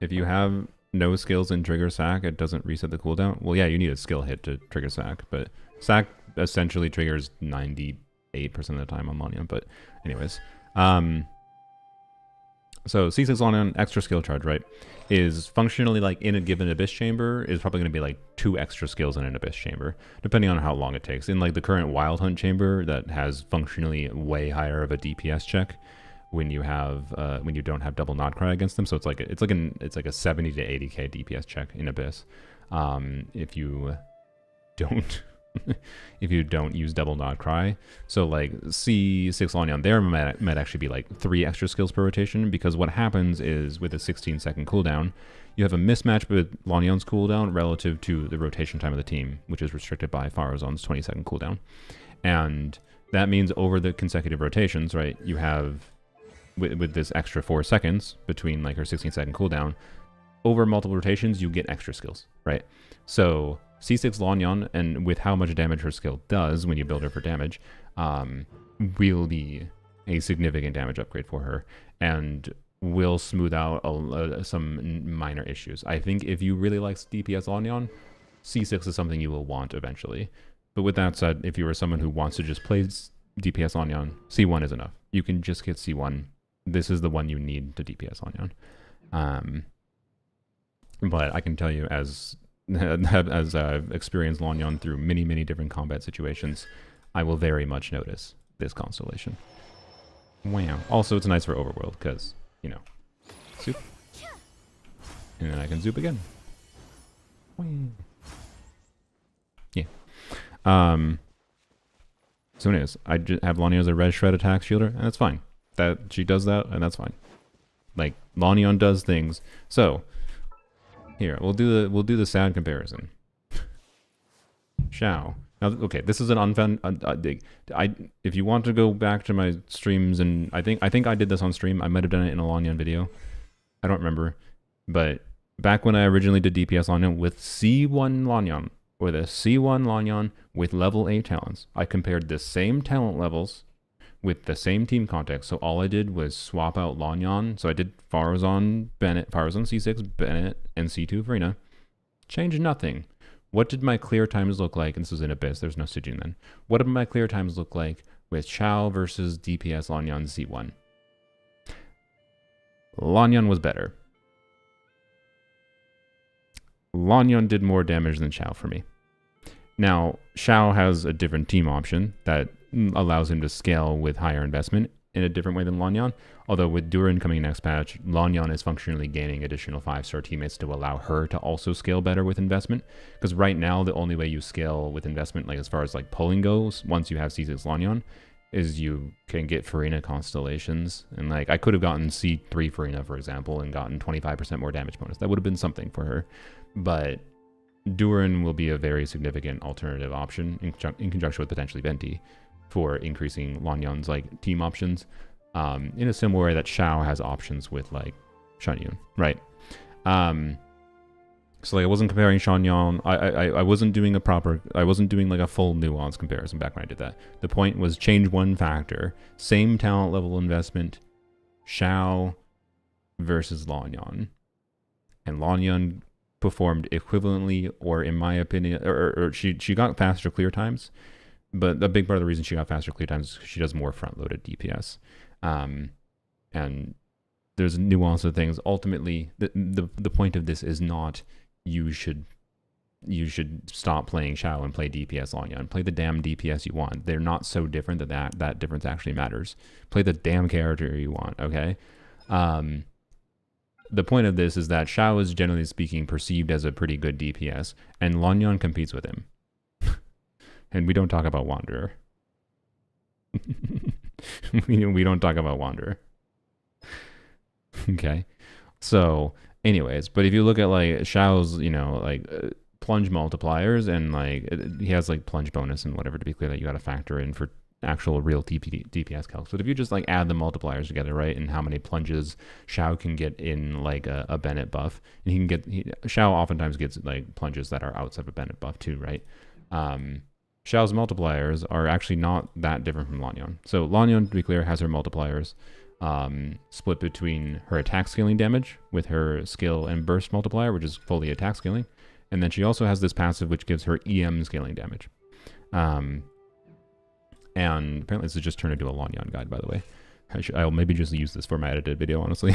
If you have no skills in trigger sack, it doesn't reset the cooldown. Well, yeah, you need a skill hit to trigger sack, but sack essentially triggers 98% of the time on Lanyan. But anyways, so C6 Lanyan extra skill charge, right, is functionally like in a given Abyss chamber is probably going to be like 2 extra skills in an Abyss chamber, depending on how long it takes. In like the current Wild Hunt chamber that has functionally way higher of a DPS check, when you have when you don't have double nod cry against them, so it's like a 70 to 80k DPS check in Abyss. If you don't use double nod cry, so like C6 Lanyan there might actually be like 3 extra skills per rotation, because what happens is with a 16-second cooldown, you have a mismatch with Lanyan's cooldown relative to the rotation time of the team, which is restricted by Farazan's 20-second cooldown, and that means over the consecutive rotations, right, you have with this extra 4 seconds between like her 16-second cooldown, over multiple rotations, you get extra skills, right? So C6 Lanyan, and with how much damage her skill does when you build her for damage, will be a significant damage upgrade for her, and will smooth out some minor issues. I think if you really like DPS Lanyan, C6 is something you will want eventually. But with that said, if you are someone who wants to just play DPS Lanyan, C1 is enough. You can just get C1. This is the one you need to DPS Lanyan. But I can tell you, as I've experienced Lanyan through many different combat situations, I will very much notice this constellation. Wow. Also, it's nice for Overworld, because, you know, zoop. And then I can zoop again. Yeah. So anyways, I just have Lanyan as a red shred attack shielder, and that's fine. That she does that, and that's fine. Like, Lanyan does things. So here, we'll do the sad comparison. Shao. Now, okay, this is an unfound. If you want to go back to my streams, and I think I did this on stream. I might have done it in a Lanyan video. I don't remember, but back when I originally did DPS Lanyan with C1 Lanyan, with a C1 Lanyan with level 8 talents. I compared the same talent levels with the same team context. So all I did was swap out Lanyan. So I did Farazan Bennett, Farazan C6 Bennett, and C2 Furina. Changed nothing. What did my clear times look like? And this was in Abyss, there's no Sijin then. What did my clear times look like with Chao versus DPS Lanyan C1? Lanyan was better. Lanyan did more damage than Chao for me. Now, Chao has a different team option that allows him to scale with higher investment in a different way than Lanyan. Although with Durin coming next patch, Lanyan is functionally gaining additional 5-star teammates to allow her to also scale better with investment. Because right now, the only way you scale with investment, like as far as like pulling goes, once you have C6 Lanyan, is you can get Furina constellations. And like I could have gotten C3 Furina, for example, and gotten 25% more damage bonus. That would have been something for her. But Durin will be a very significant alternative option in conjunction with potentially Venti for increasing Lanyan's like team options. In a similar way that Chao has options with like Shangyun, right? So like I wasn't comparing Shangyun. I wasn't doing I wasn't doing like a full nuance comparison back when I did that. The point was change one factor, same talent level investment, Chao versus Lanyan, and Lanyan performed equivalently, or in my opinion, or she got faster clear times. But a big part of the reason she got faster clear times is because she does more front-loaded DPS. And there's a nuance of things. Ultimately, the point of this is not you should stop playing Chao and play DPS Lanyan. Play the damn DPS you want. They're not so different that difference actually matters. Play the damn character you want, okay? The point of this is that Chao is generally speaking perceived as a pretty good DPS, and Lanyan competes with him. And we don't talk about Wanderer. we don't talk about Wanderer. Okay. So, anyways, but if you look at like Shao's, plunge multipliers, and like he has like plunge bonus and whatever, to be clear, that you got to factor in for actual real DPS calcs. But if you just like add the multipliers together, right, and how many plunges Chao can get in like a Bennett buff, and Chao oftentimes gets like plunges that are outside of a Bennett buff too, right? Xiao's multipliers are actually not that different from Lanyan. So Lanyan, to be clear, has her multipliers split between her attack scaling damage with her skill and burst multiplier, which is fully attack scaling. And then she also has this passive which gives her EM scaling damage. And apparently this is just turned into a Lanyan guide, by the way. I'll maybe just use this for my edited video, honestly.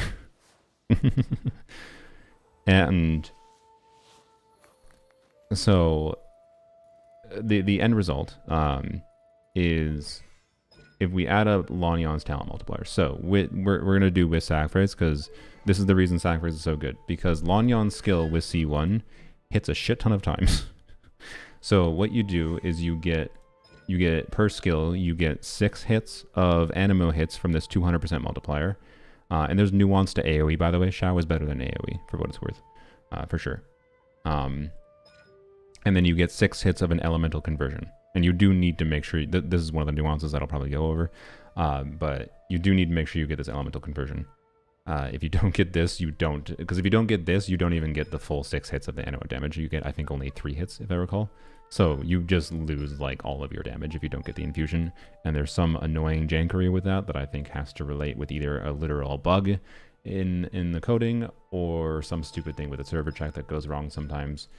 And so the end result is if we add up Lanyan's talent multiplier. So we're going to do with sacrifice, because this is the reason sacrifice is so good, because Lanyan's skill with C1 hits a shit ton of times. So what you do is you get per skill, you get 6 hits of Anemo hits from this 200% multiplier. And there's nuance to AoE, by the way. Chao is better than AoE, for what it's worth, for sure. And then you get 6 hits of an elemental conversion. And you do need to make sure, this is one of the nuances that I'll probably go over, but you do need to make sure you get this elemental conversion. If you don't get this, you don't, because if you don't get this, you don't even get the full 6 hits of the Anemo damage. You get, I think, only 3 hits, if I recall. So you just lose like all of your damage if you don't get the infusion. And there's some annoying jankery with that I think has to relate with either a literal bug in the coding, or some stupid thing with a server check that goes wrong sometimes.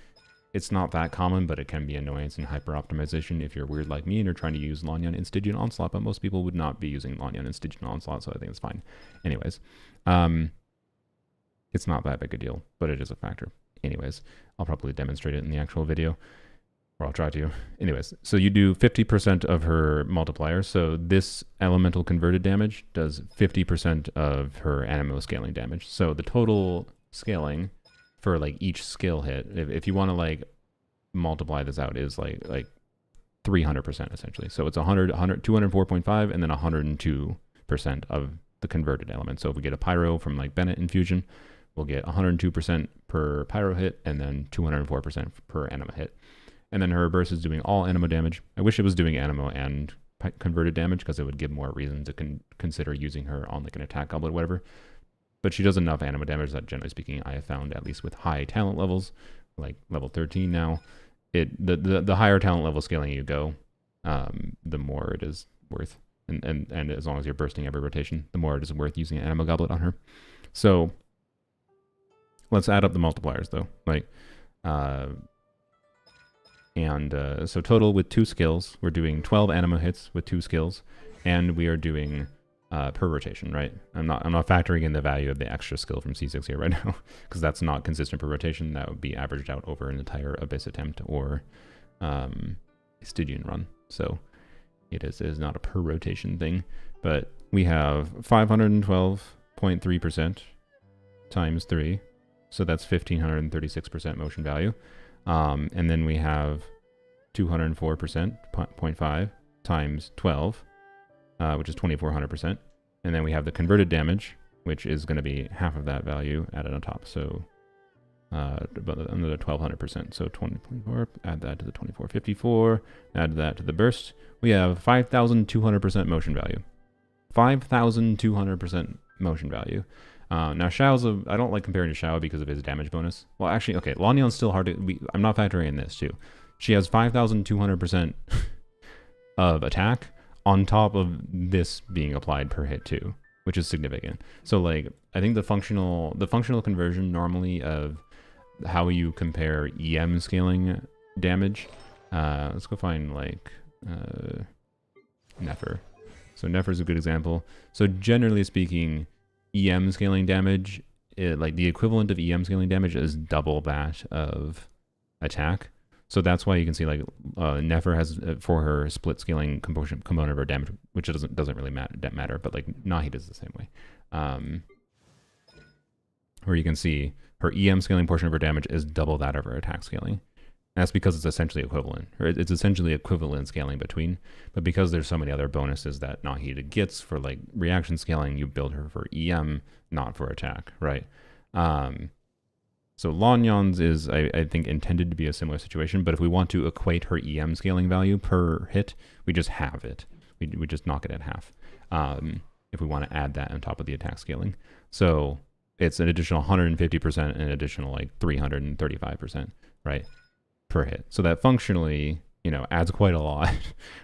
It's not that common, but it can be annoyance and hyper-optimization if you're weird like me and you're trying to use Lanyan in Stygian Onslaught, but most people would not be using Lanyan in Stygian Onslaught, so I think it's fine. Anyways, it's not that big a deal, but it is a factor. Anyways, I'll probably demonstrate it in the actual video, or I'll try to. Anyways, so you do 50% of her multiplier, so this elemental converted damage does 50% of her Anemo scaling damage. So the total scaling for like each skill hit, if you want to like multiply this out, is like 300% essentially. So it's 204.5 and then 102% of the converted element. So if we get a pyro from like Bennett infusion, we'll get 102% per pyro hit and then 204% per Anemo hit. And then her burst is doing all Anemo damage. I wish it was doing Anemo and converted damage, because it would give more reason to consider using her on like an attack goblet or whatever. But she does enough Anemo damage that, generally speaking, I have found, at least with high talent levels, like level 13 now, the higher talent level scaling you go, the more it is worth. And as long as you're bursting every rotation, the more it is worth using an Anemo Goblet on her. So let's add up the multipliers though. Like, so total with 2 skills, we're doing 12 Anemo hits with 2 skills, and we are doing per rotation, right? I'm not factoring in the value of the extra skill from C6 here right now, because that's not consistent per rotation. That would be averaged out over an entire Abyss attempt or Stygian run. So it is not a per rotation thing, but we have 512.3% times 3, so that's 1536% motion value, and then we have 204% 0.5 times 12, which is 2400%, and then we have the converted damage, which is going to be half of that value added on top, so another 1200%. So 24, add that to the 2454, add that to the burst. We have 5200% motion value. 5200% motion value. Now Xiao's I don't like comparing to Xiao because of his damage bonus. Well, actually, okay, Lanyan's still hard to. I'm not factoring in this too. She has 5200% of attack on top of this being applied per hit too, which is significant. So like, I think the functional conversion normally of how you compare EM scaling damage. Let's go find like Nefer. So Nefer is a good example. So generally speaking, EM scaling damage, like the equivalent of EM scaling damage is double that of attack. So that's why you can see like Nefer has for her split scaling component of her damage, which doesn't really matter, but like Nahid is the same way. Where you can see her EM scaling portion of her damage is double that of her attack scaling. And that's because it's essentially equivalent. Or it's essentially equivalent scaling between, but because there's so many other bonuses that Nahid gets for like reaction scaling, you build her for EM, not for attack, right? So Lanyan's is, I think, intended to be a similar situation, but if we want to equate her EM scaling value per hit, we just have it. We just knock it at half if we want to add that on top of the attack scaling. So it's an additional 150% and an additional like 335%, right, per hit. So that functionally, you know, adds quite a lot,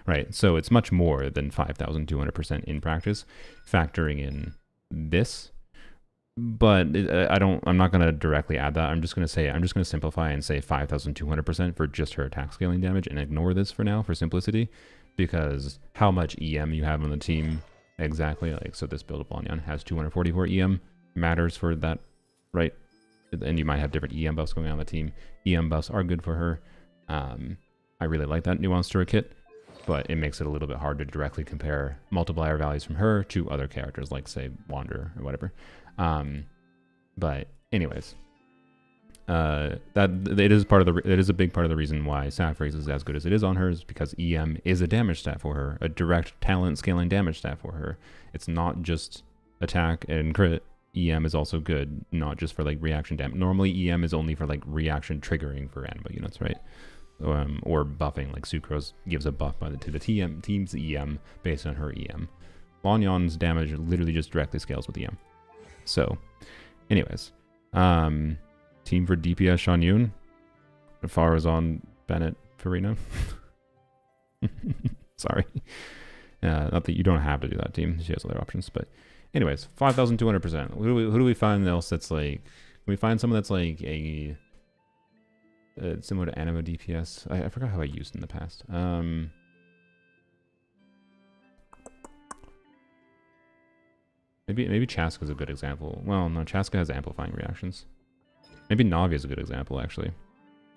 right? So it's much more than 5,200% in practice, factoring in this. But I'm not going to directly add that. I'm just going to simplify and say 5,200% for just her attack scaling damage and ignore this for now for simplicity, because how much EM you have on the team exactly, like, so this build of Lanyan has 244 EM, matters for that, right? And you might have different EM buffs going on the team. EM buffs are good for her. I really like that nuance to her kit, but it makes it a little bit hard to directly compare multiplier values from her to other characters like, say, Wanderer or whatever. But anyways, that it is a big part of the reason why Sapphire's is as good as it is on her, is because EM is a damage stat for her, a direct talent scaling damage stat for her. It's not just attack and crit. EM is also good, not just for like reaction damage. Normally EM is only for like reaction triggering for Anemo units, right? Or buffing, like Sucrose gives a buff to the team's EM based on her EM. Lanyan's damage literally just directly scales with EM. So, anyways, team for DPS Shanyun, Farazan, Bennett, Furina. Sorry, not that you don't have to do that team. She has other options, but anyways, 5,200%. Who do we find else that's like? Can we find someone that's like a similar to Anemo DPS? I forgot how I used in the past. Maybe Chaska's a good example. Well, no, Chaska has amplifying reactions. Maybe Navia is a good example, actually.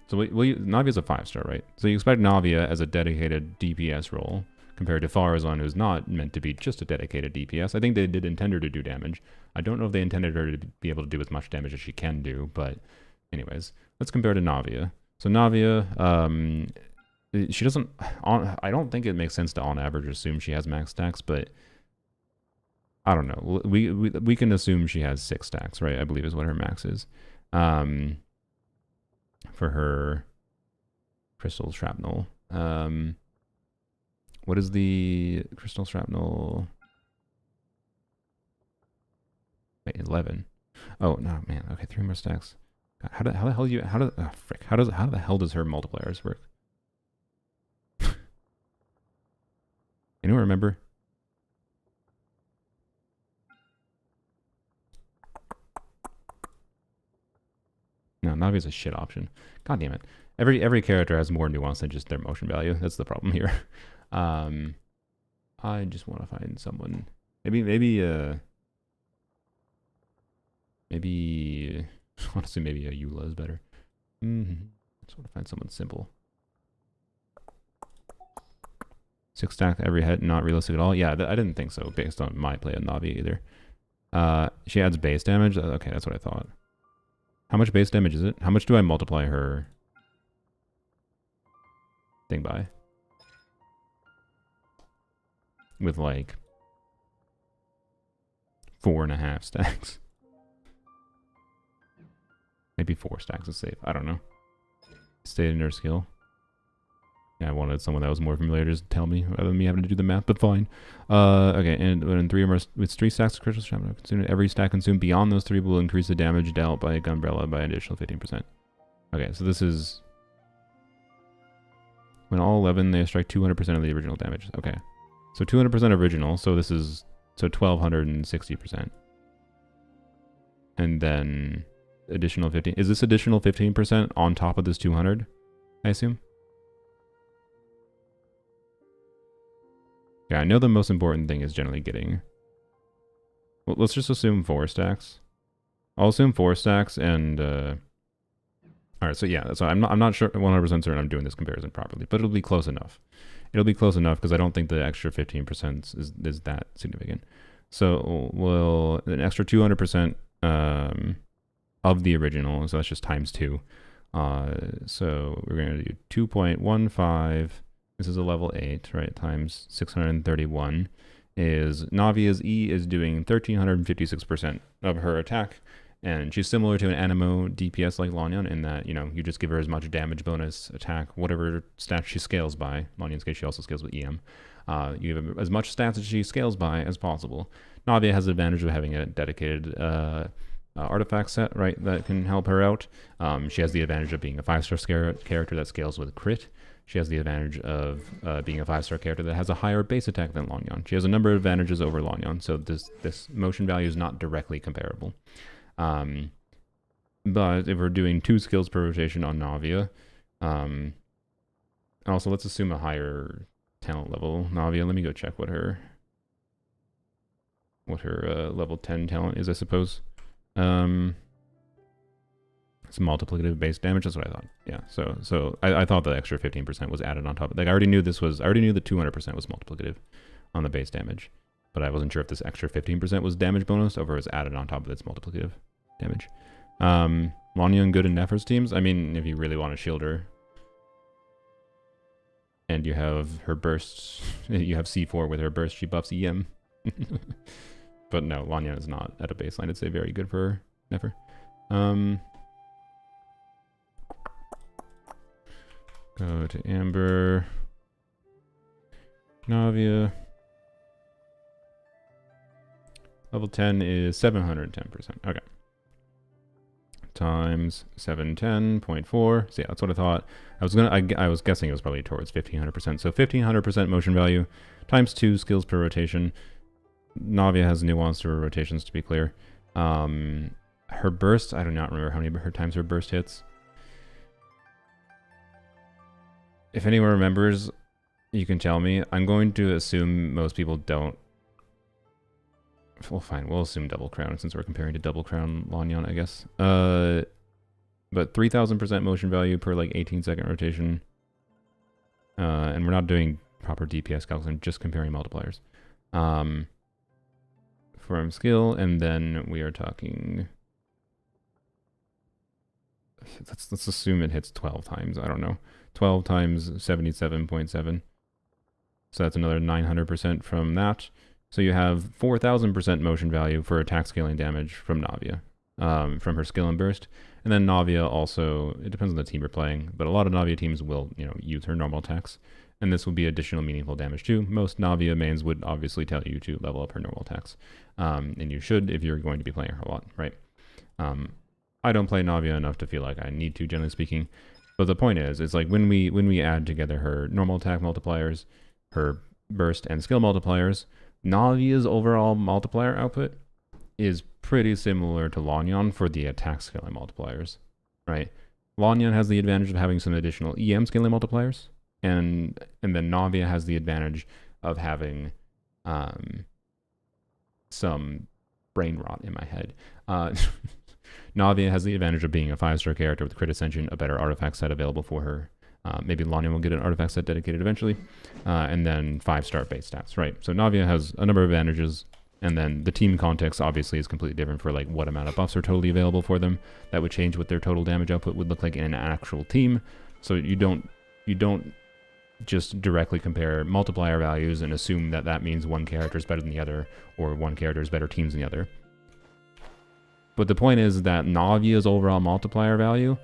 So Navia's a 5-star, right? So you expect Navia as a dedicated DPS role compared to Farazan, who's not meant to be just a dedicated DPS. I think they did intend her to do damage. I don't know if they intended her to be able to do as much damage as she can do, but anyways, let's compare to Navia. So Navia, she doesn't, I don't think it makes sense to on average assume she has max stacks, but I don't know. We can assume she has 6 stacks, right? I believe is what her max is. For her crystal shrapnel. What is the crystal shrapnel? Wait, 11. Oh, no, man. Okay, 3 more stacks. How the hell do you, how the hell does her multipliers work? Anyone remember? No, Navi's a shit option. God damn it. Every character has more nuance than just their motion value. That's the problem here. I just want to find someone. Maybe honestly, maybe a Eula is better. Just want to find someone simple. 6 stack every hit, not realistic at all. Yeah, I didn't think so based on my play of Navi either. She adds base damage. Okay, that's what I thought. How much base damage is it? How much do I multiply her thing by? With like 4.5 stacks. Maybe 4 stacks is safe. I don't know. Stay in her skill. Yeah, I wanted someone that was more familiar to just tell me rather than me having to do the math, but fine. Okay, and when 3 or more with 3 stacks of crystal stamina consumed, every stack consumed beyond those 3 will increase the damage dealt by a Gunbrella by an additional 15%. Okay, so this is when all 11 they strike 200% of the original damage. Okay, so 200% original. So this is 1260%, and then additional 15. Is this additional 15% on top of this 200? I assume. Yeah, I know the most important thing is generally getting... Well, let's just assume 4 stacks. I'll assume 4 stacks and... Alright, so yeah, so I'm not sure 100% certain I'm doing this comparison properly, but it'll be close enough. It'll be close enough because I don't think the extra 15% is that significant. So we'll... An extra 200% of the original, so that's just times 2. So we're going to do 2.15... This is a level 8, right? Times 631 is Navia's E is doing 1356% of her attack, and she's similar to an Anemo DPS like Lanyan in that, you know, you just give her as much damage bonus, attack, whatever stat she scales by. Lanyan's case, she also scales with EM. You give her as much stats as she scales by as possible. Navia has the advantage of having a dedicated artifact set, right, that can help her out. She has the advantage of being a 5-star character that scales with crit. She has the advantage of being a 5-star character that has a higher base attack than Lanyan. She has a number of advantages over Lanyan, so this motion value is not directly comparable. But if we're doing 2 skills per rotation on Navia, also let's assume a higher talent level Navia. Let me go check what her level 10 talent is, I suppose. It's multiplicative base damage. That's what I thought. Yeah. So I thought the extra 15% was added on top. Like I already knew the 200% was multiplicative on the base damage, but I wasn't sure if this extra 15% was damage bonus or was added on top of its multiplicative damage. Lanyan good in Nefer's teams. I mean, if you really want to shield her, and you have her bursts, you have C4 with her burst, she buffs EM. But no, Lanyan is not at a baseline. I'd say very good for Nefer. Go to Amber. Navia. Level 10 is 710%. Okay. Times 710.4. So yeah, that's what I thought. I was guessing it was probably towards 1500%. So 1500% motion value times 2 skills per rotation. Navia has nuance to her rotations, to be clear. Her burst, I do not remember how many times her burst hits. If anyone remembers, you can tell me. I'm going to assume most people don't. Well, fine. We'll assume double crown since we're comparing to double crown Lanyan, I guess. But 3000% motion value per like 18-second rotation. And we're not doing proper DPS calcs. I'm just comparing multipliers. From skill, and then we are talking. Let's assume it hits 12 times. I don't know. 12 times 77.7. So that's another 900% from that. So you have 4000% motion value for attack scaling damage from Navia, from her skill and burst. And then Navia also, it depends on the team you're playing, but a lot of Navia teams will, you know, use her normal attacks. And this will be additional meaningful damage too. Most Navia mains would obviously tell you to level up her normal attacks. And you should if you're going to be playing her a lot, right? I don't play Navia enough to feel like I need to, generally speaking. But the point is, it's like when we add together her normal attack multipliers, her burst and skill multipliers, Navia's overall multiplier output is pretty similar to Lanyan for the attack scaling multipliers, right? Lanyan has the advantage of having some additional EM scaling multipliers, and then Navia has the advantage of having some brain rot in my head. Navia has the advantage of being a 5-star character with crit ascension, a better artifact set available for her. Maybe Lanyan will get an artifact set dedicated eventually, and then 5-star base stats, right? So Navia has a number of advantages, and then the team context obviously is completely different for like what amount of buffs are totally available for them. That would change what their total damage output would look like in an actual team. So you don't just directly compare multiplier values and assume that that means one character is better than the other, or one character is better teams than the other. But the point is that Navia's overall multiplier value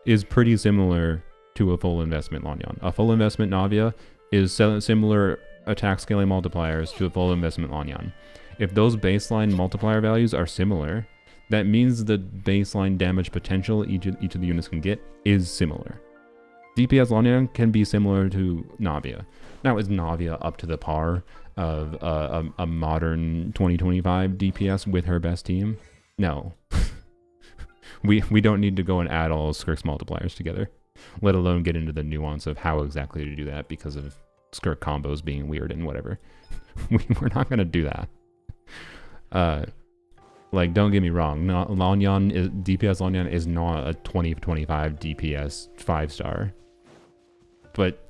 is pretty similar to a full investment Lanyan. A full investment Navia is similar attack scaling multipliers to a full investment Lanyan. If those baseline multiplier values are similar, that means the baseline damage potential each of the units can get is similar. DPS Lanyan can be similar to Navia. Now, is Navia up to the par of a modern 2025 DPS with her best team? No. we don't need to go and add all Skirk's multipliers together, let alone get into the nuance of how exactly to do that because of Skirk combos being weird and whatever. We're not going to do that. Like, don't get me wrong, DPS Lanyan is not a 2025 DPS 5-star. But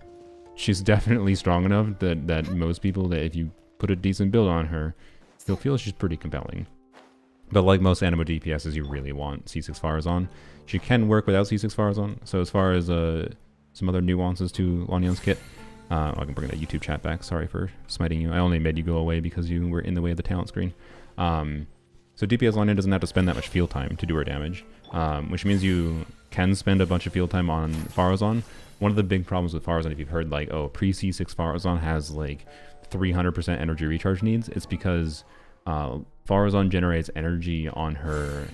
she's definitely strong enough that most people, that if you put a decent build on her, you'll feel she's pretty compelling. But like most Anemo DPSs, you really want C6 Farazan. She can work without C6 Farazan. So as far as some other nuances to Lanyan's kit, I can bring that YouTube chat back. Sorry for smiting you. I only made you go away because you were in the way of the talent screen. So DPS Lanyan doesn't have to spend that much field time to do her damage, which means you can spend a bunch of field time on Farazan. One of the big problems with Farazan, if you've heard like, oh, pre-C6 Farazan has like 300% energy recharge needs, it's because Farazan generates energy on her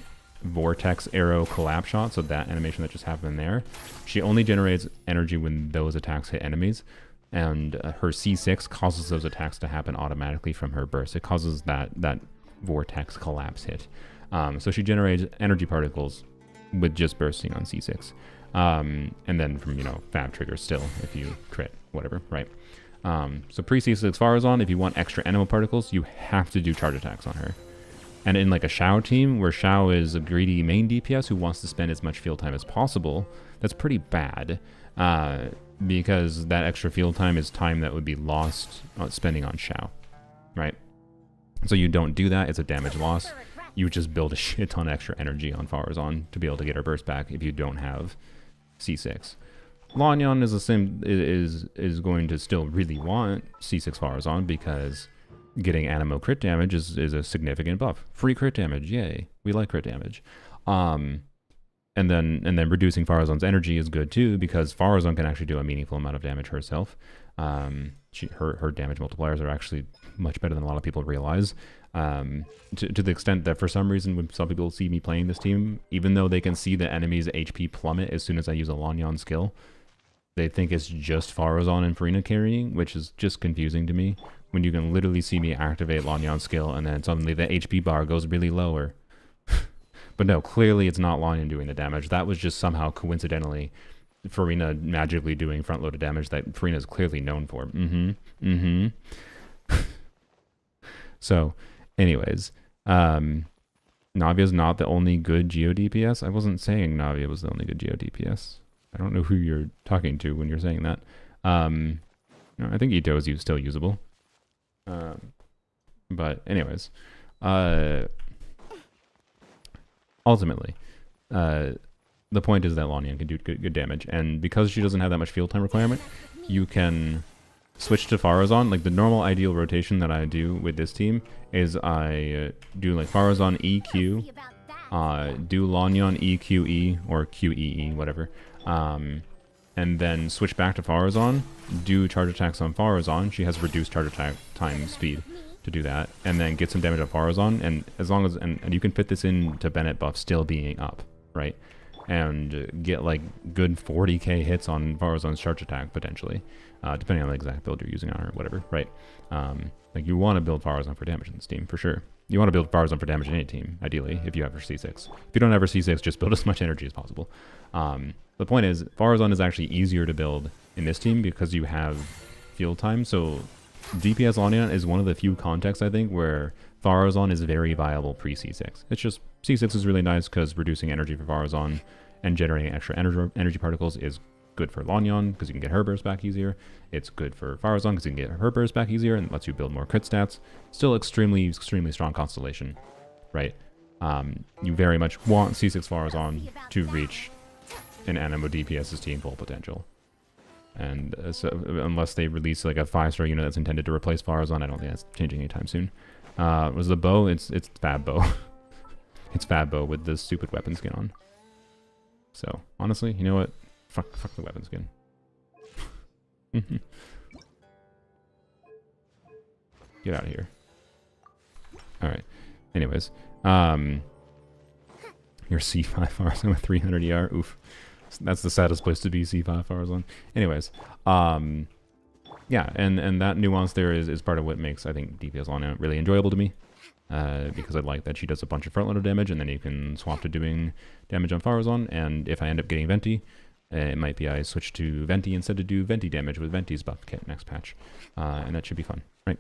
vortex arrow collapse shot, so that animation that just happened there, she only generates energy when those attacks hit enemies, and her C6 causes those attacks to happen automatically from her burst. It causes that vortex collapse hit. So she generates energy particles with just bursting on C6. And then from, fab triggers still, if you crit, whatever, right? So pre-C6 Farazan, if you want extra Anemo particles, you have to do charge attacks on her. And in like a Shao team, where Shao is a greedy main DPS who wants to spend as much field time as possible, that's pretty bad, because that extra field time is time that would be lost spending on Shao, right? So you don't do that, it's a damage loss. You would just build a shit ton of extra energy on Farazan to be able to get her burst back if you don't have C6. Lanyan is going to still really want C6 Farazan because getting Anemo crit damage is a significant buff. Free crit damage, yay. We like crit damage. And then reducing Farazan's energy is good too, because Farazan can actually do a meaningful amount of damage herself. Her damage multipliers are actually much better than a lot of people realize. To the extent that for some reason when some people see me playing this team, even though they can see the enemy's HP plummet as soon as I use a Lanyan skill, they think it's just Farazan and Furina carrying, which is just confusing to me, when you can literally see me activate Lanyan skill and then suddenly the HP bar goes really lower. But no, clearly it's not Lanyan doing the damage. That was just somehow coincidentally Furina magically doing front-loaded damage that Furina is clearly known for. So, anyways, Navia's not the only good Geo DPS. I wasn't saying Navia was the only good Geo DPS. I don't know who you're talking to when you're saying that. I think Ito is still usable. But anyways, ultimately, the point is that Lanyan can do good damage, and because she doesn't have that much field time requirement, you can switch to Farazan. Like the normal ideal rotation that I do with this team is I do like Farazan EQ, do Lanyan EQE or QEE, whatever, and then switch back to Farazan, do charge attacks on Farazan. She has reduced charge attack time speed to do that, and then get some damage on Farazan, and as long as and you can fit this into Bennett buff still being up, right? And get like good 40k hits on Farazan's charge attack potentially, depending on the exact build you're using on her, whatever, right? Like you want to build Farazan for damage in this team for sure. You want to build Farazan for damage in any team, ideally, if you have her C6. If you don't have her C6, just build as much energy as possible. The point is, Farazan is actually easier to build in this team because you have field time. So DPS Lanyan is one of the few contexts, I think, where Farazan is very viable pre-C6. It's just, C6 is really nice because reducing energy for Farazan and generating extra energy particles is good for Lanyan because you can get her burst back easier. It's good for Farazan because you can get her burst back easier and it lets you build more crit stats. Still extremely strong constellation, right? You very much want C6 Farazan to reach an Anemo DPS's team full potential. And so unless they release like a 5-star unit that's intended to replace Farazan, I don't think that's changing anytime soon. Was the bow? It's Fab Bow. It's Fab Bow with the stupid weapon skin on. So honestly, you know what? Fuck the weapon skin. Get out of here. Alright. Anyways. Your C5 Farazan with 300 ER. Oof. That's the saddest place to be, C5 Farazan. Anyways. Yeah, and that nuance there is part of what makes, I think, DPS Lanyan really enjoyable to me. Because I like that she does a bunch of frontloader damage, and then you can swap to doing damage on Farazan, and if I end up getting Venti, it might be I switch to Venti instead to do Venti damage with Venti's buff kit next patch. And that should be fun, right?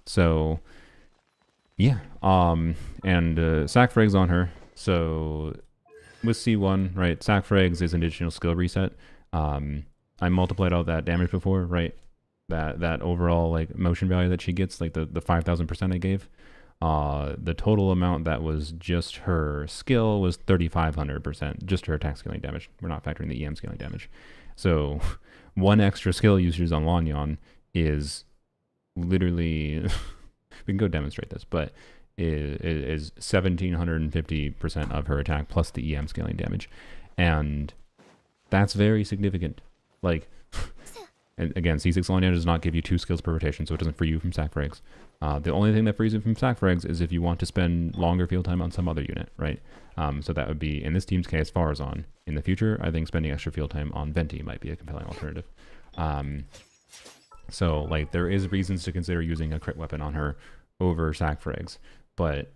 So, yeah. And sack frags on her. So, with C1, right, sack frags is an additional skill reset. I multiplied out that damage before, right? That overall like motion value that she gets, like the 5,000% I gave. The total amount that was just her skill was 3,500%, just her attack scaling damage. We're not factoring the EM scaling damage. So one extra skill usage on Lanyan is literally, we can go demonstrate this, but is 1,750% of her attack plus the EM scaling damage. And that's very significant. Like, and again, C6 Lyney does not give you 2 skills per rotation, so it doesn't free you from sack frags. The only thing that frees you from sack frags is if you want to spend longer field time on some other unit, right? So that would be, in this team's case, Farazan. In the future, I think spending extra field time on Venti might be a compelling alternative. So, like, there is reasons to consider using a crit weapon on her over sack frags, but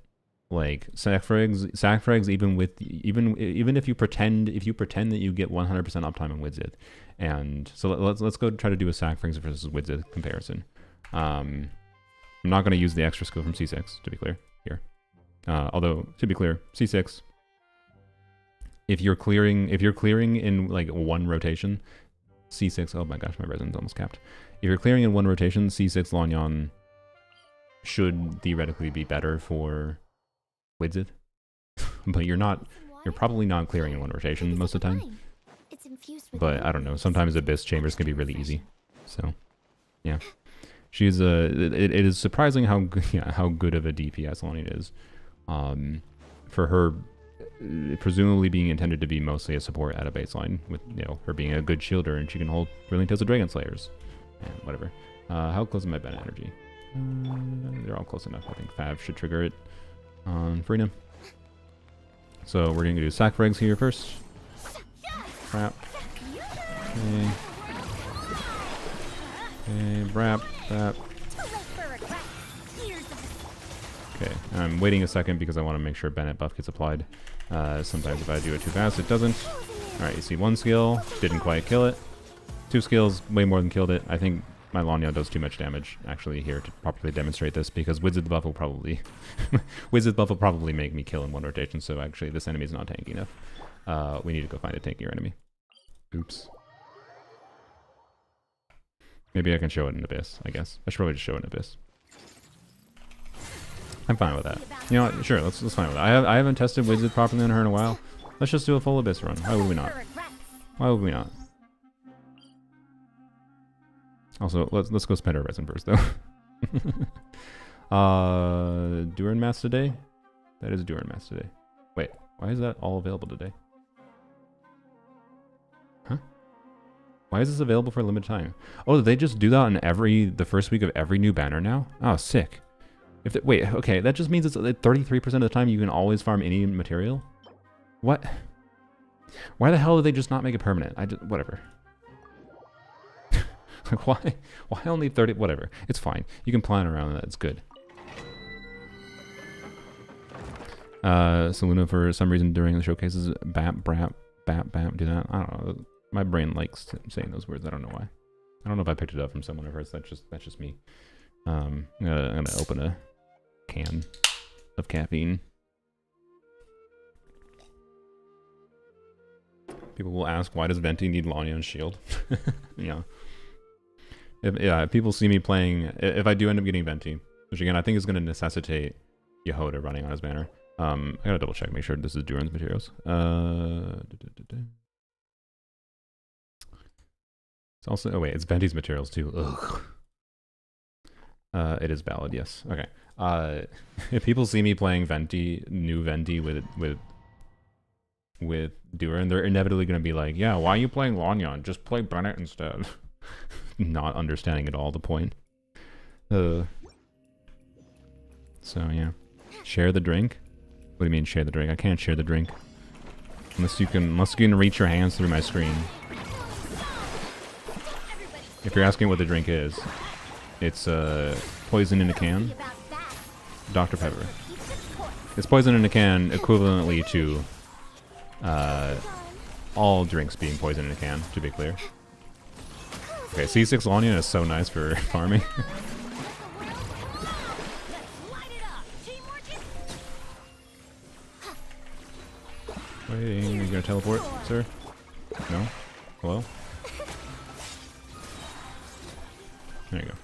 like sack frags, even if you pretend that you get 100% uptime on Widzith, and so let's go try to do a sack frags versus Widzith comparison. I'm not going to use the extra skill from C6 to be clear here. Although to be clear, C6, if you're clearing in like one rotation, C6. Oh my gosh, my resin's almost capped. If you're clearing in one rotation, C6 Lanyan should theoretically be better for Widzith, but you're probably not clearing in one rotation most of the time. But I don't know, sometimes Abyss Chambers can be really easy. So yeah, she's it is surprising how good of a DPS Lyney is. For her presumably being intended to be mostly a support at a baseline, with her being a good shielder, and she can hold Brilliant Tales of Dragon Slayers and whatever. How close am I Bennett energy? They're all close enough. I think Fav should trigger it on Furina. So we're going to do sack frags here first. Crap. Okay. Okay, brap, that. Okay, I'm waiting a second because I want to make sure Bennett buff gets applied. Sometimes if I do it too fast, it doesn't. Alright, you see one skill, didn't quite kill it. 2 skills, way more than killed it. I think my Lanyan does too much damage actually here to properly demonstrate this, because Widzith buff will probably make me kill in one rotation, so actually this enemy is not tanky enough. We need to go find a tankier enemy. Oops. Maybe I can show it in Abyss, I guess. I should probably just show it in Abyss. I'm fine with that. You know what? Sure, let's fine with that. I haven't tested Widzith properly on her in a while. Let's just do a full Abyss run. Why would we not? Why would we not? Also, let's go spend our resin first, though. Duran Mass today? That is Duran Mass today. Wait, why is that all available today? Huh? Why is this available for a limited time? Oh, did they just do that on the first week of every new banner now? Oh, sick. Wait, okay, that just means it's 33% of the time you can always farm any material? What? Why the hell did they just not make it permanent? Whatever. Like, why only 30? Whatever. It's fine. You can plan around that. It's good. So Luna, for some reason during the showcases, bap, brap, bap, bap, do that. I don't know. My brain likes saying those words. I don't know why. I don't know if I picked it up from someone or if that's just me. I'm gonna open a can of caffeine. People will ask, why does Venti need Lanyan's shield? Yeah. If people see me playing, if I do end up getting Venti, which again I think is going to necessitate Yehoda running on his banner. I gotta double check, make sure this is Duran's materials. It's also, oh wait, it's Venti's materials too. Ugh. It is valid, yes. Okay. If people see me playing Venti, new Venti with Duran, they're inevitably going to be like, yeah, why are you playing Lanyan? Just play Bennett instead. Not understanding at all the point. So yeah. Share the drink? What do you mean share the drink? I can't share the drink. Unless you can reach your hands through my screen. If you're asking what the drink is, it's poison in a can. Dr. Pepper. It's poison in a can equivalently to all drinks being poison in a can, to be clear. Okay, C6 LANYAN is so nice for farming. Waiting, you gonna teleport, sir? No? Hello? There you go.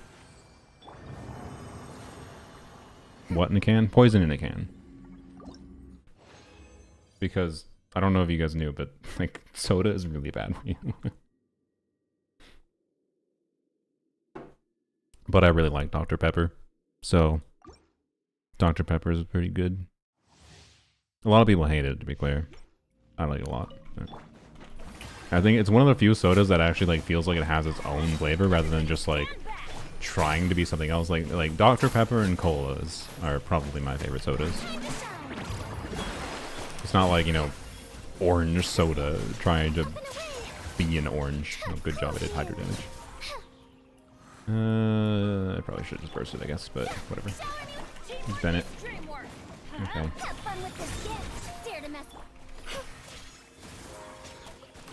What in a can? Poison in a can. Because, I don't know if you guys knew, but, like, soda is really bad for you. But I really like Dr. Pepper, so Dr. Pepper is pretty good. A lot of people hate it, to be clear. I like it a lot. I think it's one of the few sodas that actually like feels like it has its own flavor rather than just like trying to be something else. Like Dr. Pepper and colas are probably my favorite sodas. It's not like, you know, orange soda trying to be an orange. Oh, good job, I did hydro damage. I probably should have just bursted, I guess, but whatever. It's Bennett. Okay.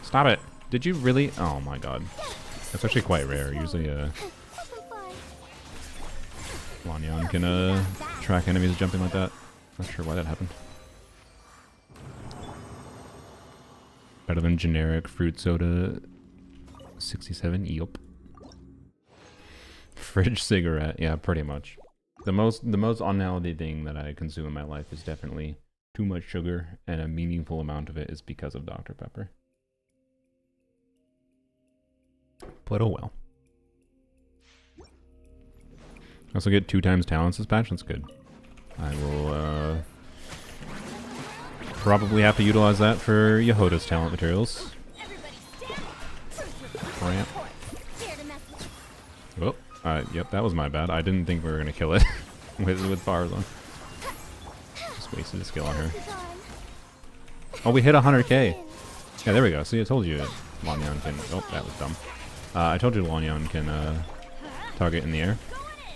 Stop it! Did you really? Oh my god. That's actually quite rare. Usually, Lanyan can, track enemies jumping like that. Not sure why that happened. Better than generic fruit soda. 67, yup. Fridge cigarette, yeah, pretty much. The most unhealthy thing that I consume in my life is definitely too much sugar, and a meaningful amount of it is because of Dr. Pepper. But oh well. I also get 2 times talents this patch, that's good. I will probably have to utilize that for Yehoda's talent materials. Ramp. Oh. Yep, that was my bad. I didn't think we were gonna kill it with bars on. Just wasted a skill on her. Oh, we hit 100k. Yeah, there we go. See, I told you Lanyan can. Oh, that was dumb. I told you Lanyan can target in the air.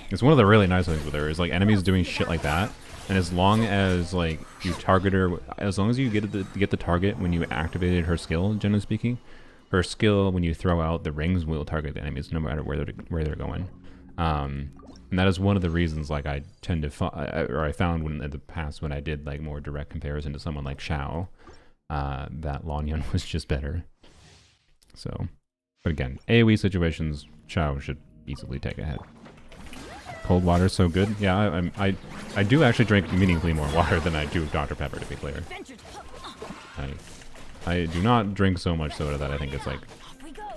It's one of the really nice things with her is like enemies doing shit like that, and as long as like you target her, as long as you get the target when you activated her skill, generally speaking, her skill when you throw out the rings will target the enemies no matter where they're going. And that is one of the reasons like I tend to I found when in the past when I did like more direct comparison to someone like Xiao, that Lanyan was just better. So, but again, AoE situations, Xiao should easily take ahead. Cold water is so good. Yeah, I do actually drink meaningfully more water than I do Dr. Pepper, to be clear. I do not drink so much soda that I think it's like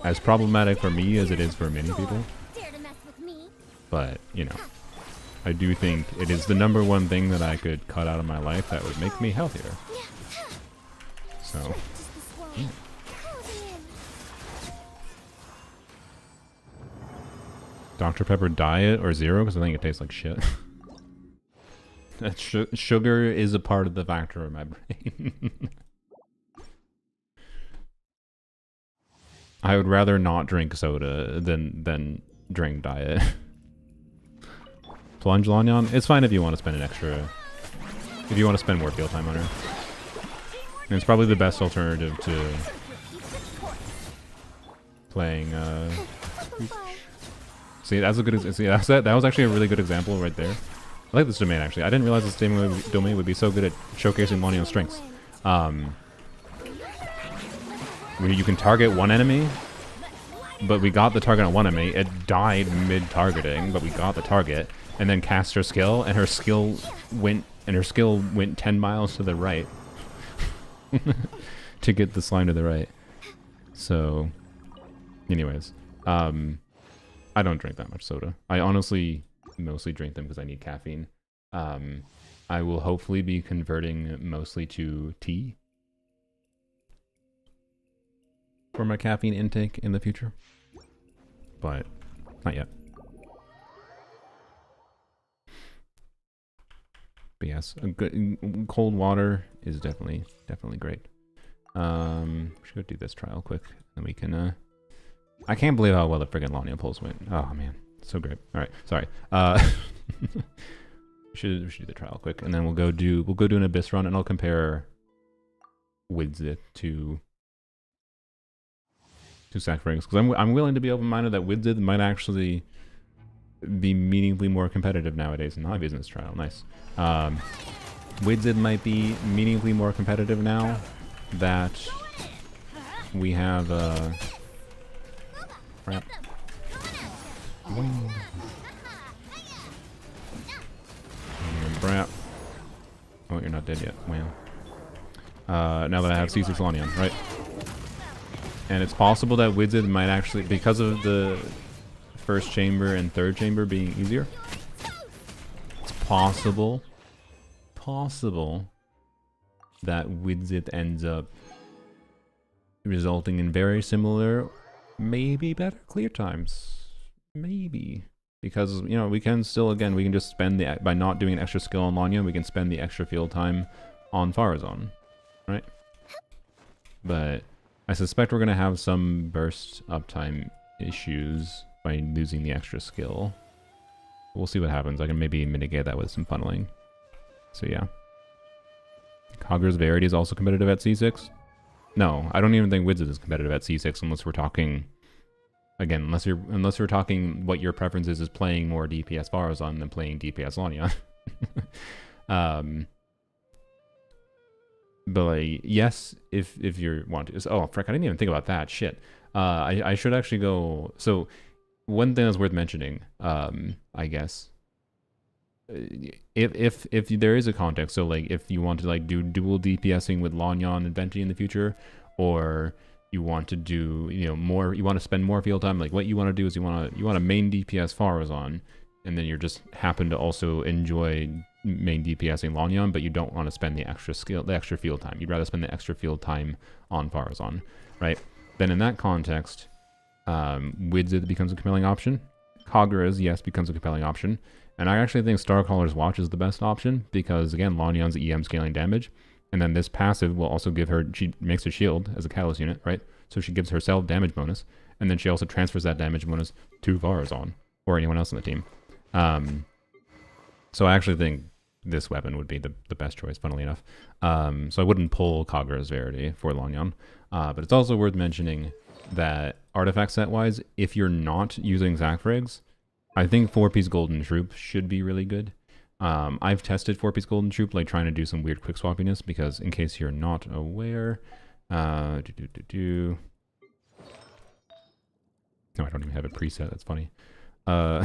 as problematic for me as it is for many people. But, you know, I do think it is the #1 thing that I could cut out of my life that would make me healthier. So, yeah. Dr. Pepper diet or zero? Because I think it tastes like shit. That sugar is a part of the factor of my brain. I would rather not drink soda than drink diet. Plunge Lanyan? It's fine if you want to spend an extra... If you want to spend more field time on her. And it's probably the best alternative to playing... See, that's a good... See, that was actually a really good example right there. I like this domain, actually. I didn't realize this domain would be so good at showcasing Lanyan's strengths. Where you can target one enemy, but we got the target on one enemy. It died mid-targeting, but we got the target. And then cast her skill, and her skill went 10 miles to the right. To get the slime to the right. So, anyways. I don't drink that much soda. I honestly mostly drink them because I need caffeine. I will hopefully be converting mostly to tea for my caffeine intake in the future. But not yet. But yes, a good cold water is definitely great. We should go do this trial quick, and we can. I can't believe how well the friggin' Lanyan pulls went. Oh man, so great. All right, sorry. We should do the trial quick, and then we'll go do an abyss run, and I'll compare Widzith to Sacrifice, because I'm willing to be open-minded that Widzith might actually be meaningfully more competitive nowadays in the hobbies in this trial. Nice. Widzith might be meaningfully more competitive now that we have crap. Brap. Oh, you're not dead yet. Wow. Now that I have C6 LANYAN, right? And it's possible that Widzith might actually, because of the first chamber and third chamber being easier, it's possible that Widzith ends up resulting in very similar, maybe better clear times. Maybe. Because, you know, we can still, again, we can just spend the, by not doing an extra skill on Lanyan, we can spend the extra field time on Farazan, right? But I suspect we're going to have some burst uptime issues by losing the extra skill. We'll see what happens. I can maybe mitigate that with some funneling. So yeah. Kagura's Verity is also competitive at C6? No, I don't even think Widzith is competitive at C6 unless we're talking... Again, unless you're talking what your preference is playing more DPS Farazan than playing DPS Lanyan. But like, yes, if you want to. Oh, frick, I didn't even think about that. Shit. I should actually go. So one thing that's worth mentioning, I guess, if there is a context, so like if you want to like do dual DPSing with Lanyan and Venti in the future, or you want to do, you know, more, you want to spend more field time, like what you want to do is you want to main DPS Farazan, and then you just happen to also enjoy main DPSing Lanyan, but you don't want to spend the extra field time. You'd rather spend the extra field time on Farazan, right? Then in that context, Widzith becomes a compelling option. Kagura's, yes, becomes a compelling option. And I actually think Starcaller's Watch is the best option because, again, Lanyan's EM scaling damage. And then this passive will also give her, she makes a shield as a catalyst unit, right? So she gives herself damage bonus. And then she also transfers that damage bonus to Farazan or anyone else on the team. So I actually think this weapon would be the best choice, funnily enough. So I wouldn't pull Kagura's Verity for Lanyan. But it's also worth mentioning that artifact set-wise, if you're not using Zachfrigs, I think 4-piece Golden Troop should be really good. I've tested 4-piece Golden Troop, like trying to do some weird quick swappiness, because in case you're not aware... No, I don't even have a preset, that's funny. In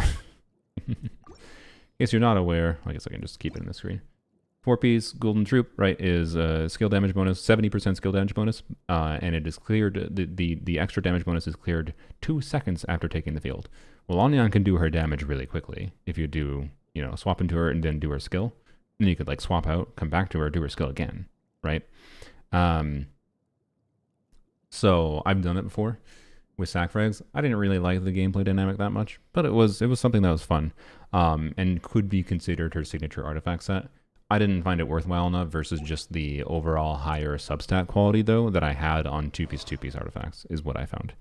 case you're not aware, I guess I can just keep it in the screen. 4-piece Golden Troop, right, is skill damage bonus, 70% skill damage bonus, and it is cleared, the extra damage bonus is cleared 2 seconds after taking the field. Well, Lanyan can do her damage really quickly if you do, you know, swap into her and then do her skill. Then you could, like, swap out, come back to her, do her skill again, right? So I've done it before with Sacrifice. I didn't really like the gameplay dynamic that much, but it was something that was fun, and could be considered her signature artifact set. I didn't find it worthwhile enough versus just the overall higher substat quality, though, that I had on 2-piece artifacts, is what I found.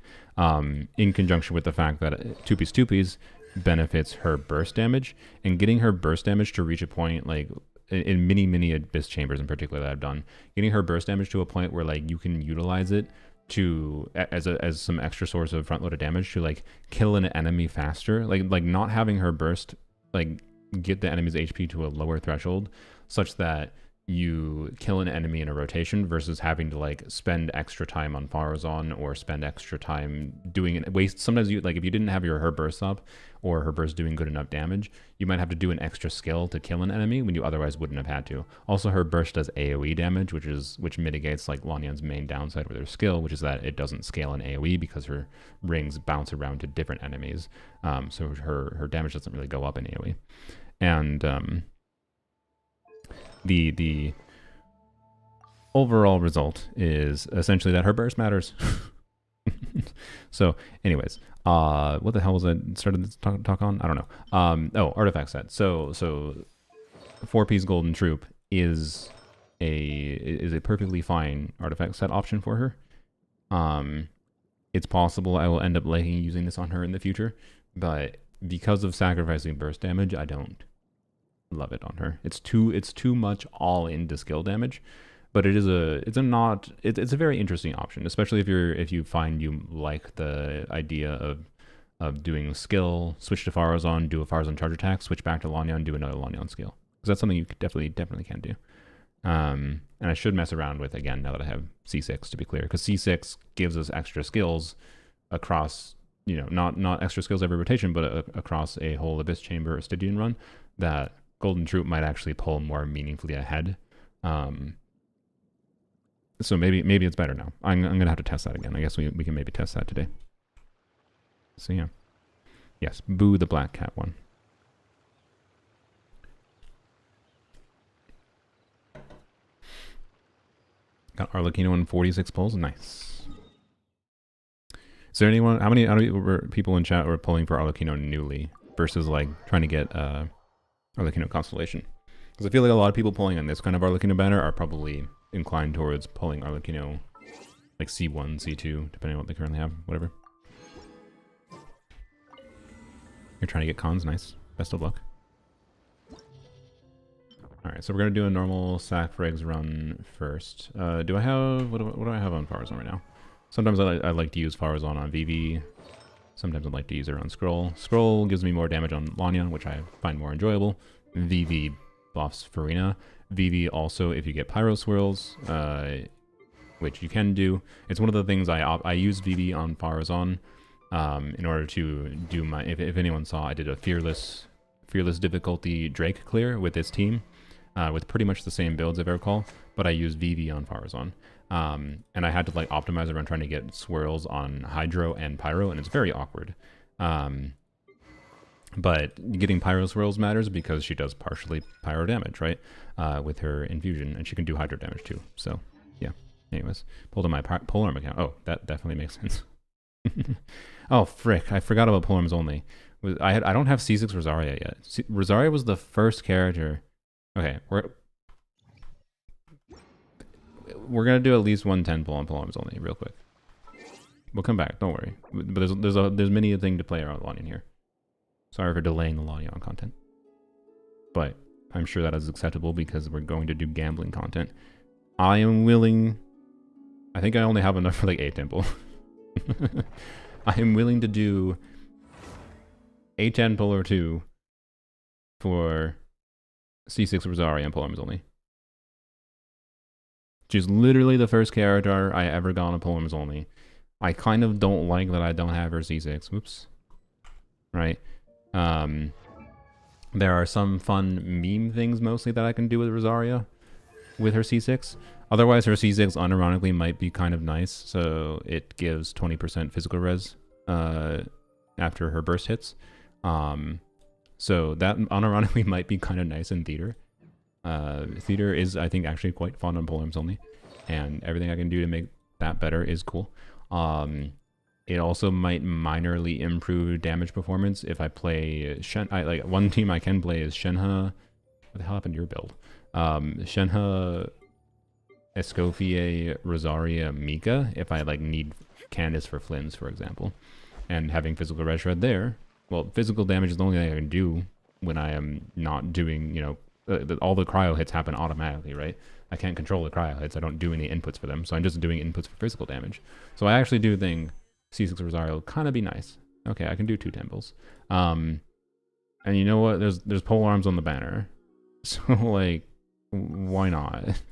In conjunction with the fact that 2-piece benefits her burst damage, and getting her burst damage to reach a point, like, in many Abyss Chambers in particular that I've done, getting her burst damage to a point where, like, you can utilize it to as some extra source of front-loaded damage to, like, kill an enemy faster. Like not having her burst, like, get the enemy's HP to a lower threshold such that you kill an enemy in a rotation versus having to, like, spend extra time on Farazan or spend extra time doing it. Sometimes you, like, if you didn't have her burst up or her burst doing good enough damage, you might have to do an extra skill to kill an enemy when you otherwise wouldn't have had to. Also, her burst does AoE damage, which mitigates, like, Lanyan's main downside with her skill, which is that it doesn't scale in AoE because her rings bounce around to different enemies. So her damage doesn't really go up in AoE. And the overall result is essentially that her burst matters. So, anyways, what the hell was I started to talk on? I don't know. Oh, artifact set. So 4-piece golden troop is a perfectly fine artifact set option for her. It's possible I will end up liking using this on her in the future, but because of sacrificing burst damage, I don't love it on her. It's too much all into skill damage, but it's a very interesting option, especially if you find you like the idea of doing skill, switch to Farazan, do a Farazan charge attack, switch back to Lanyan, do another Lanyan skill, because that's something you could definitely can do. And I should mess around with again now that I have C6, to be clear, because C6 gives us extra skills across, you know, not extra skills every rotation, but across a whole Abyss Chamber or Stygian run that Golden Troop might actually pull more meaningfully ahead. So maybe it's better now. I'm gonna have to test that again. I guess we can maybe test that today. So yeah, yes, boo the black cat one. Got Arlecchino in 46 pulls. Nice. Is there anyone? How many people in chat were pulling for Arlecchino newly versus, like, trying to get Arlecchino Constellation? Because I feel like a lot of people pulling on this kind of Arlecchino banner are probably inclined towards pulling Arlecchino, like, C1, C2, depending on what they currently have, whatever. You're trying to get cons, nice. Best of luck. Alright, so we're going to do a normal sack frags run first. Do I have... What do I have on Farazan right now? Sometimes I like to use Farazan on VV. Sometimes I like to use her on Scroll. Scroll gives me more damage on Lanyan, which I find more enjoyable. VV buffs Furina. VV also, if you get Pyro Swirls, which you can do. It's one of the things I use VV on Farazan in order to do my... If anyone saw, I did a Fearless difficulty Drake clear with this team. With pretty much the same builds, if I recall, but I used VV on Farazan. And I had to, like, optimize around trying to get swirls on Hydro and Pyro, and it's very awkward. But getting Pyro swirls matters because she does partially Pyro damage, right? With her infusion, and she can do Hydro damage too. So, yeah. Anyways, pulled on my Polarm account. Oh, that definitely makes sense. Oh, frick. I forgot about Polarms only. I don't have C6 Rosaria yet. Rosaria was the first character... Okay, we're gonna do at least 110 pull on Polarms only, real quick. We'll come back, don't worry. But there's many a thing to play around Lanyan here. Sorry for delaying the Lanyan content, but I'm sure that is acceptable because we're going to do gambling content. I am willing. I think I only have enough for like 8 temple. I am willing to do a 10 pull or 2 for C6 Rosaria and Polarms only. She's literally the first character I ever got on Polarms only. I kind of don't like that I don't have her C6. Oops. Right. There are some fun meme things mostly that I can do with Rosaria with her C6. Otherwise, her C6 unironically might be kind of nice. So it gives 20% physical res after her burst hits. So that unironically might be kind of nice in Theater. Theater is, I think, actually quite fun on Polarms only. And everything I can do to make that better is cool. It also might minorly improve damage performance if I play like one team I can play is Shenhe. What the hell happened to your build? Shenhe, Escoffier, Rosaria, Mika, if I like need Candace for Flynn's, for example. And having physical red shred there, well, physical damage is the only thing I can do when I am not doing, you know, all the cryo hits happen automatically, right? I can't control the cryo hits. I don't do any inputs for them, so I'm just doing inputs for physical damage. So I actually do think C6 Rosario will kind of be nice. Okay, I can do 2 temples. And you know what? There's polearms on the banner. So, like, why not?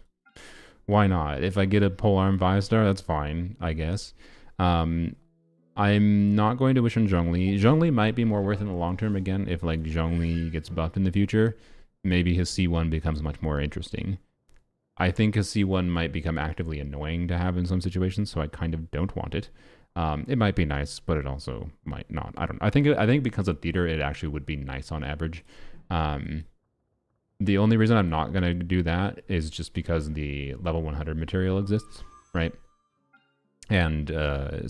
Why not? If I get a polearm 5-star, that's fine, I guess. I'm not going to wish on Zhongli. Zhongli might be more worth in the long term again if, like, Zhongli gets buffed in the future. Maybe his C1 becomes much more interesting. I think his C1 might become actively annoying to have in some situations, so I kind of don't want it. It might be nice, but it also might not. I think because of theater, it actually would be nice on average. The only reason I'm not gonna do that is just because the level 100 material exists, right? And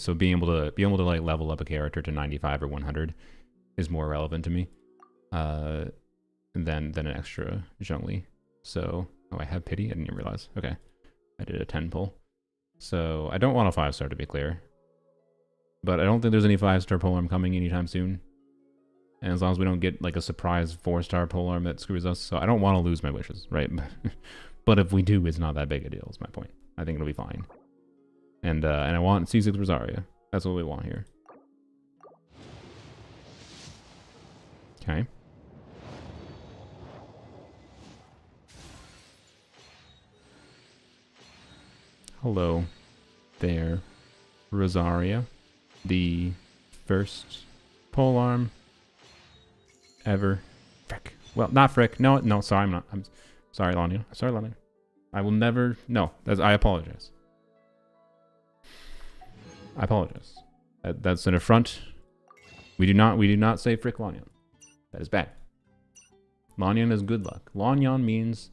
so being able to like level up a character to 95 or 100 is more relevant to me than an extra Zhongli. So, oh, I have pity. I didn't even realize. Okay, I did a 10 pull. So I don't want a 5-star to be clear, but I don't think there's any 5-star polearm coming anytime soon. And as long as we don't get like a surprise 4-star polearm that screws us, so I don't want to lose my wishes, right? But if we do, it's not that big a deal. Is my point. I think it'll be fine. And I want C6 Rosaria. That's what we want here. Okay. Hello there, Rosaria. The first polearm ever. Frick. Well, not Frick. No, sorry, I'm not. I'm sorry, Lanyan. Sorry, Lanyan. I will never. No, I apologize. I apologize. That's an affront. We do not say Frick Lanyan. That is bad. Lanyan is good luck. Lanyan means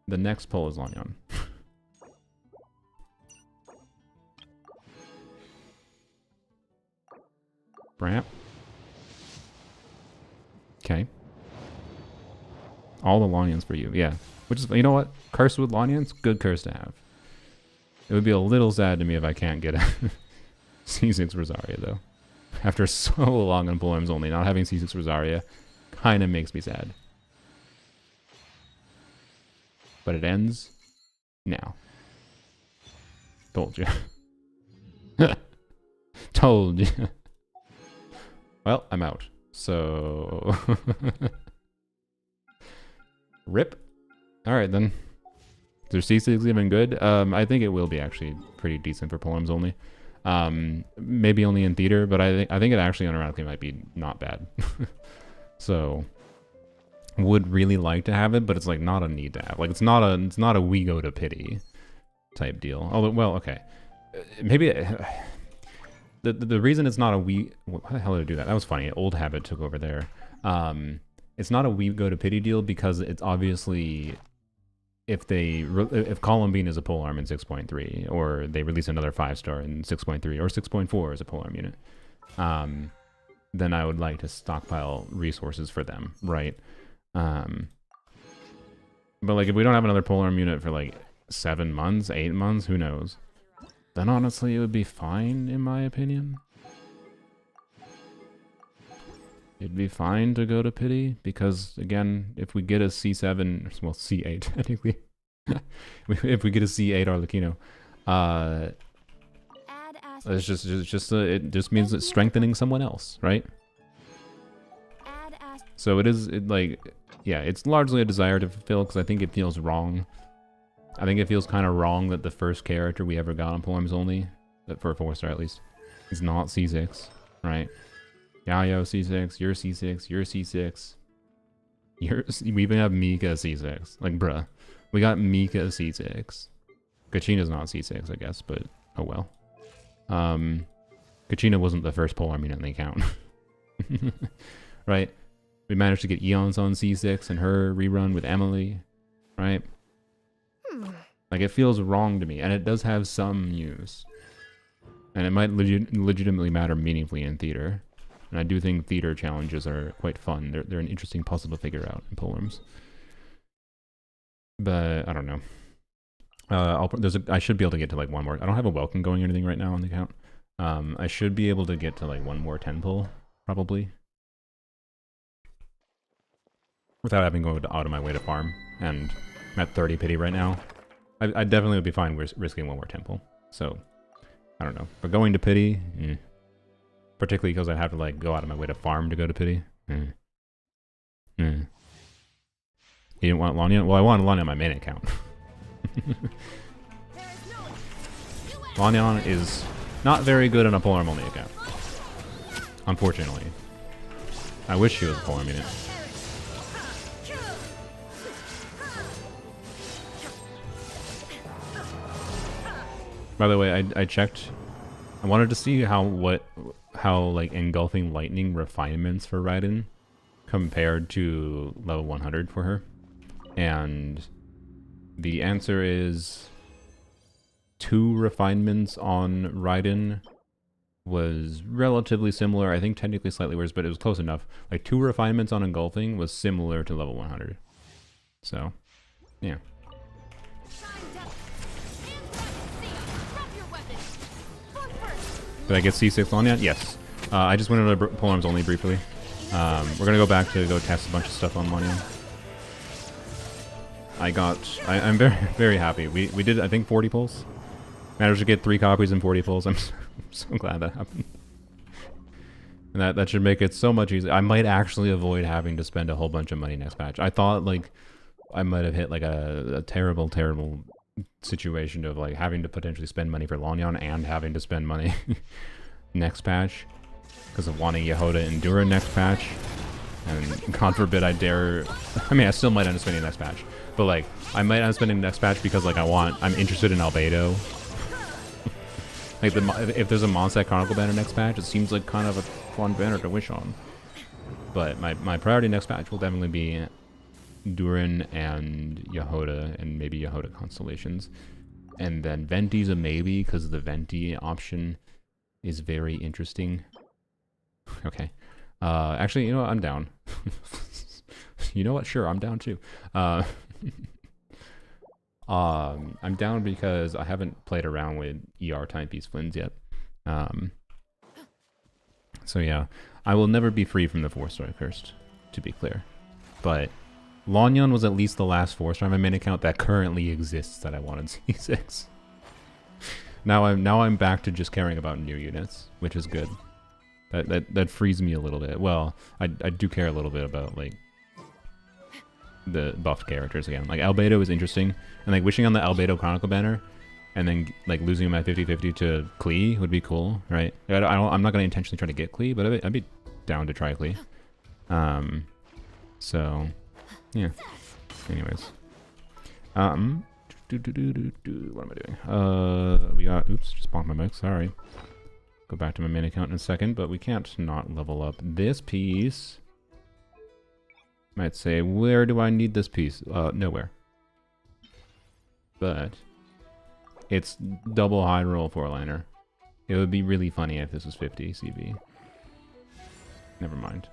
the next pole is Lanyan. Ramp. Okay. All the Lanyans for you, yeah. Which is, you know what? Curse with Lanyans, good curse to have. It would be a little sad to me if I can't get a C6 Rosaria, though. After so long on polearms only, not having C6 Rosaria kind of makes me sad. But it ends now. Told you. Told you. Well, I'm out. So... Rip. Alright then. Is their C6 even good? I think it will be actually pretty decent for polearms only. Maybe only in theater, but I think it actually unironically might be not bad. So would really like to have it, but it's like not a need to have. Like it's not a we go to pity type deal. Although, well, okay. Maybe the reason it's not a we... How the hell did I do that? That was funny. Old habit took over there. It's not a we go to pity deal because it's obviously if Columbine is a polearm in 6.3 or they release another 5-star in 6.3 or 6.4 as a polearm unit, then I would like to stockpile resources for them, right? But like if we don't have another polearm unit for like 7 months, 8 months, who knows? Then honestly it would be fine in my opinion. It'd be fine to go to pity because again, if we get a C7, well C8 technically, if we get a C8 Arlecchino, it just means it's strengthening someone else, right? So yeah, it's largely a desire to fulfill because I think it feels wrong. I think it feels kind of wrong that the first character we ever got on polearms only, for a 4-star at least, is not C6, right? Yayo C6, you're C6, you're C6. We even have Mika C6. Like, bruh. We got Mika C6. Kachina's not C6, I guess, but oh well. Kachina wasn't the first polearm unit in the account. Right? We managed to get Eons on C6 and her rerun with Emily. Right? Like, it feels wrong to me, and it does have some use. And it might legitimately matter meaningfully in theater. And I do think theater challenges are quite fun. They're an interesting puzzle to figure out in polearms. But I don't know. I should be able to get to like one more. I don't have a welcome going or anything right now on the account. I should be able to get to like one more 10 pull, probably. Without having to go out of my way to farm. And I'm at 30 pity right now. I definitely would be fine risking one more 10 pull. So, I don't know. But going to pity, particularly because I'd have to like go out of my way to farm to go to pity. You didn't want Lanyan? Well, I wanted Lanyan on my main account. Lanyan is not very good on a Polarm only account. Unfortunately. I wish she was a Polarm unit. By the way, I checked. I wanted to see how like engulfing lightning refinements for Raiden compared to level 100 for her. And the answer is 2 refinements on Raiden was relatively similar. I think technically slightly worse, but it was close enough. Like 2 refinements on engulfing was similar to level 100. So, yeah. Did I get C6 LANYAN? Yes. I just went into Polarms only briefly. We're gonna go back to go test a bunch of stuff on LANYAN. I'm very, very happy. We did, I think, 40 pulls. Managed to get 3 copies and 40 pulls. I'm so glad that happened. And that should make it so much easier. I might actually avoid having to spend a whole bunch of money next patch. I thought, like, I might have hit, like, a terrible, terrible situation of, like, having to potentially spend money for LANYAN and having to spend money next patch because of wanting Yehoda Endura next patch. And God forbid I dare... I mean, I still might end up spending next patch. But, like, I might end up spending next patch because, like, I'm interested in Albedo. Like, if there's a Mondstack Chronicle banner next patch, it seems like kind of a fun banner to wish on. But my priority next patch will definitely be Durin and Yehoda, and maybe Yehoda Constellations. And then Venti's a maybe, because the Venti option is very interesting. Okay. Actually, you know what? I'm down. You know what? Sure, I'm down too. I'm down because I haven't played around with ER timepiece Flins yet. So yeah, I will never be free from the 4-star cursed, to be clear. But LANYAN was at least the last 4-star on my main account that currently exists that I wanted C6. Now I'm back to just caring about new units, which is good. That frees me a little bit. Well, I do care a little bit about, like, the buffed characters again. Like, Albedo is interesting, and, like, wishing on the Albedo Chronicle banner and then, like, losing my 50-50 to Klee would be cool, right? I'm not going to intentionally try to get Klee, but I'd be down to try Klee. So, yeah. Anyways. What am I doing? We got... Oops, just bonked my mic, sorry. Go back to my main account in a second, but we can't not level up this piece. Might say, where do I need this piece? Nowhere. But it's double high roll 4-liner. It would be really funny if this was 50 CV. Never mind.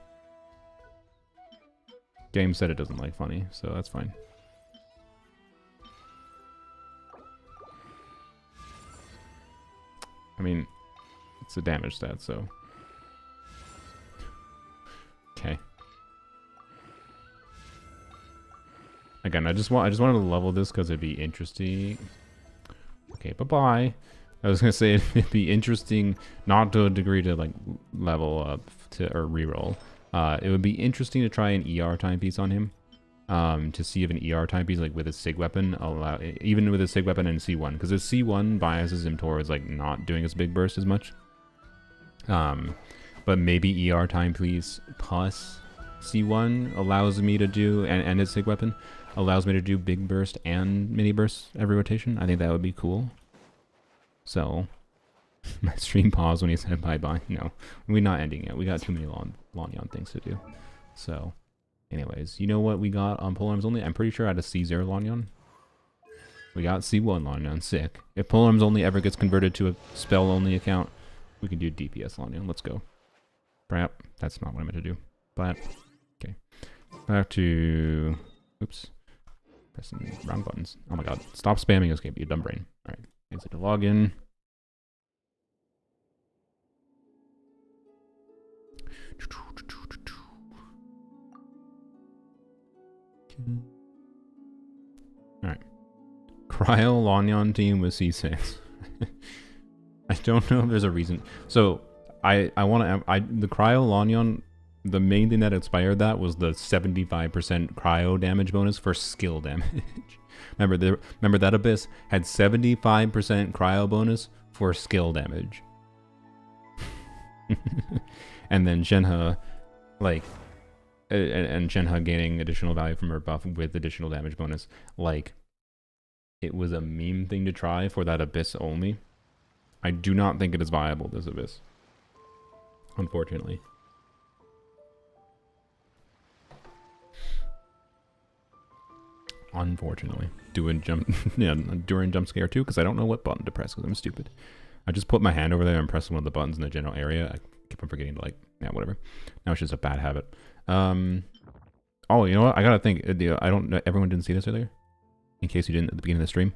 Game said it doesn't like funny, so that's fine. I mean, it's a damage stat, so. Okay. Again, I just wanted to level this because it'd be interesting. Okay, bye-bye. I was gonna say it'd be interesting, not to a degree to like level up or reroll. It would be interesting to try an ER timepiece on him, to see if an ER timepiece like with his SIG weapon even with his SIG weapon and C1, because his C1 biases him towards like not doing his big burst as much. But maybe ER timepiece plus C1 allows me to do, and his SIG weapon allows me to do big burst and mini burst every rotation. I think that would be cool. So, my stream paused when he said bye-bye. No, we're not ending yet. We got too many LANYAN things to do. So, anyways, you know what we got on Polarms only? I'm pretty sure I had a C0 LANYAN. We got C1 LANYAN. Sick. If Polarms only ever gets converted to a spell-only account, we can do DPS LANYAN. Let's go. Brap. That's not what I meant to do. But, okay. Back to... Oops. Pressing wrong buttons. Oh my god. Stop spamming escape, you dumb brain. Alright. Exit to login. Alright. Cryo Lanyan team with C6. I don't know if there's a reason. So I want to the Cryo Lanyan, the main thing that inspired that was the 75% cryo damage bonus for skill damage. remember that Abyss had 75% cryo bonus for skill damage. And then Shenhe, like, and Shenhe gaining additional value from her buff with additional damage bonus. Like, it was a meme thing to try for that Abyss only. I do not think it is viable, this Abyss. Unfortunately. Unfortunately. Doing jump yeah, during jump scare too, because I don't know what button to press because I'm stupid. I just put my hand over there and press one of the buttons in the general area. I keep on forgetting to, like, yeah, whatever. Now it's just a bad habit. Oh, you know what? I gotta think. I don't know. Everyone didn't see this earlier? In case you didn't at the beginning of the stream.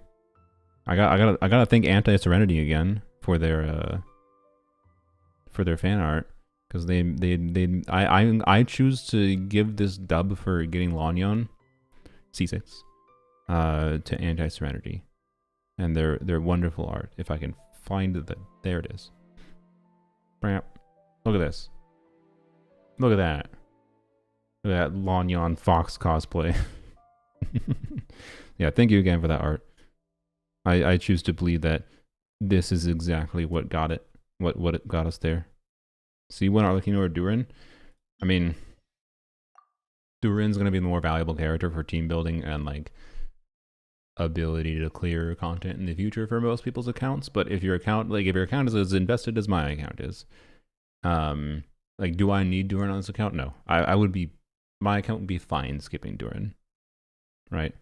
I gotta thank Anti-Serenity again for their fan art. Because I choose to give this dub for getting Lanyan C6 to Anti-Serenity, and their wonderful art. If I can find the there it is. Look at this. Look at that. Look at that Lanyan Fox cosplay. Yeah, thank you again for that art. I choose to believe that this is exactly what got it. What it got us there. C1 Arlecchino or Durin? I mean, Durin's going to be the more valuable character for team building and, like, ability to clear content in the future for most people's accounts. But if your account, like, if your account is as invested as my account is, like, do I need Durin on this account? No. I would be, my account would be fine skipping Durin. Right?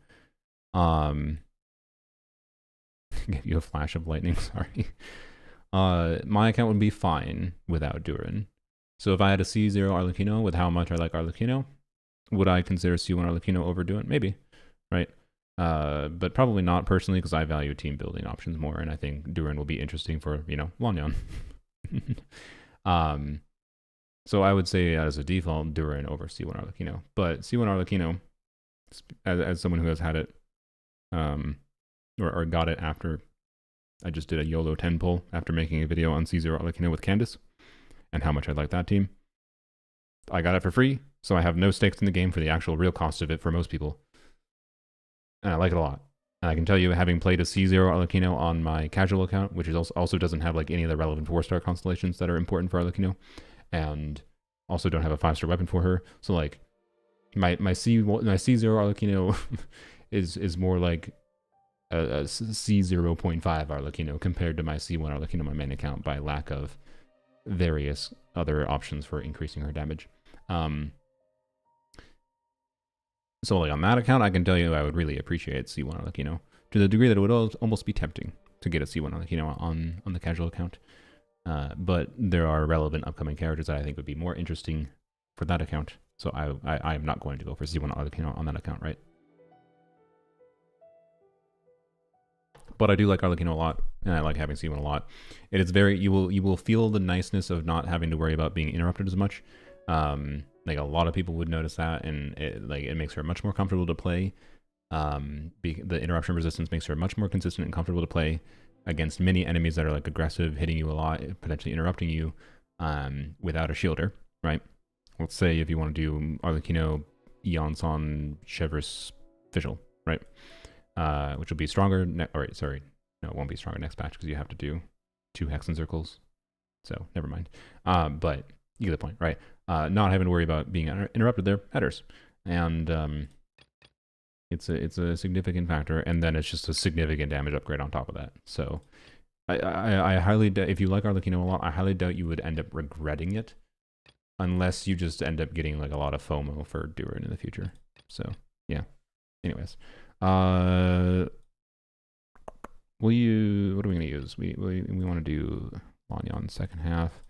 Give you a flash of lightning, sorry. My account would be fine without Durin. So if I had a C0 Arlecchino with how much I like Arlecchino, would I consider C1 Arlecchino over Durin? Maybe, right? But probably not personally because I value team building options more, and I think Durin will be interesting for, you know, Lanyan. So I would say as a default, Durin over C1 Arlecchino. But C1 Arlecchino, as someone who has had it, or got it after I just did a YOLO 10 pull after making a video on C0 Arlecchino with Candace and how much I like that team. I got it for free, so I have no stakes in the game for the actual real cost of it for most people. And I like it a lot. And I can tell you, having played a C0 Arlecchino on my casual account, which is also doesn't have, like, any of the relevant 4-star constellations that are important for Arlecchino, and also don't have a 5-star weapon for her. So, like, my C0 Arlecchino is more like a C0.5 Arlecchino compared to my C1 Arlecchino on my main account by lack of various other options for increasing her damage. So, like, on that account, I can tell you I would really appreciate C1 Arlecchino to the degree that it would almost be tempting to get a C1 Arlecchino on the casual account. But there are relevant upcoming characters that I think would be more interesting for that account. So I am not going to go for C1 Arlecchino on that account, right? But I do like Arlecchino a lot, and I like having C1 a lot. It is very, you will feel the niceness of not having to worry about being interrupted as much. Like, a lot of people would notice that, and it makes her much more comfortable to play. The interruption resistance makes her much more consistent and comfortable to play against many enemies that are, like, aggressive, hitting you a lot, potentially interrupting you, without a shielder, right? Let's say if you want to do Arlecchino, Eonson, Chevreuse, Fischl, right? Which will be stronger, no, it won't be stronger next patch because you have to do 2 Hexen circles. So, never mind. But you get the point, right? Not having to worry about being interrupted there matters. And it's a significant factor, and then it's just a significant damage upgrade on top of that. So, I highly doubt, if you like Arlecchino a lot, I highly doubt you would end up regretting it, unless you just end up getting, like, a lot of FOMO for Durin in the future. So, yeah. Anyways. What are we gonna use? We want to do Lanyan second half.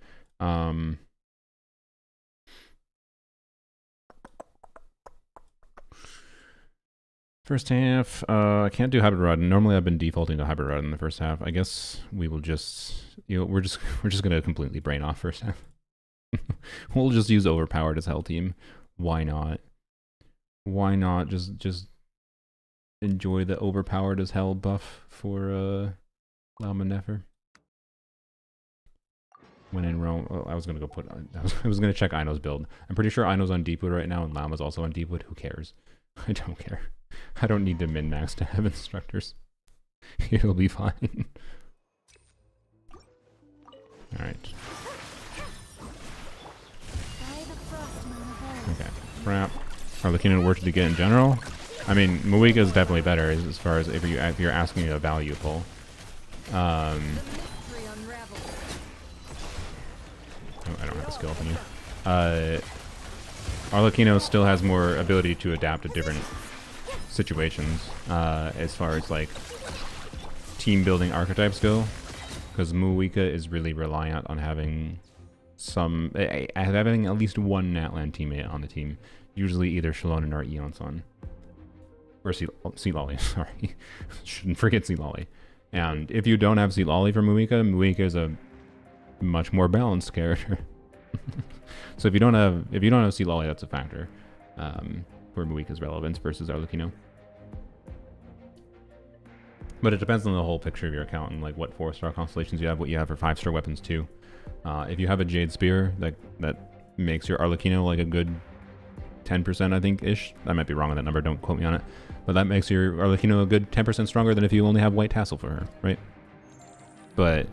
First half, I can't do hybrid rod. Normally I've been defaulting to hybrid rod in the first half. I guess we will just, we're just gonna completely brain off first half. We'll just use overpowered as hell team. Why not? Why not just enjoy the overpowered as hell buff for Lama Nefer? When in Rome, I was gonna go put. I was gonna check Ino's build. I'm pretty sure Ino's on Deepwood right now, and Lama's also on Deepwood. Who cares? I don't care. I don't need to min max to have instructors. It'll be fine. All right. Okay. Crap. Arlecchino worth to get in general. I mean, Moika is definitely better as far as if you're asking a value pull. Oh, I don't have a skill up on you. Arlecchino still has more ability to adapt to different situations as far as like team building archetypes go, because Moika is really reliant on having having at least one Natlan teammate on the team, usually either Shallonen or Eonson. Or Sea Lolly, sorry. Shouldn't forget Sea Lolly. And if you don't have Sea Lolly for Moika is a much more balanced character. So if you don't have Sea Lolly, that's a factor for Moika's relevance versus Arlecchino. But it depends on the whole picture of your account and like what 4-star constellations you have, what you have for 5-star weapons too. If you have a Jade Spear that makes your Arlecchino like a good 10%, I think ish. I might be wrong on that number. Don't quote me on it. But that makes your Arlecchino a good 10% stronger than if you only have white tassel for her, right? But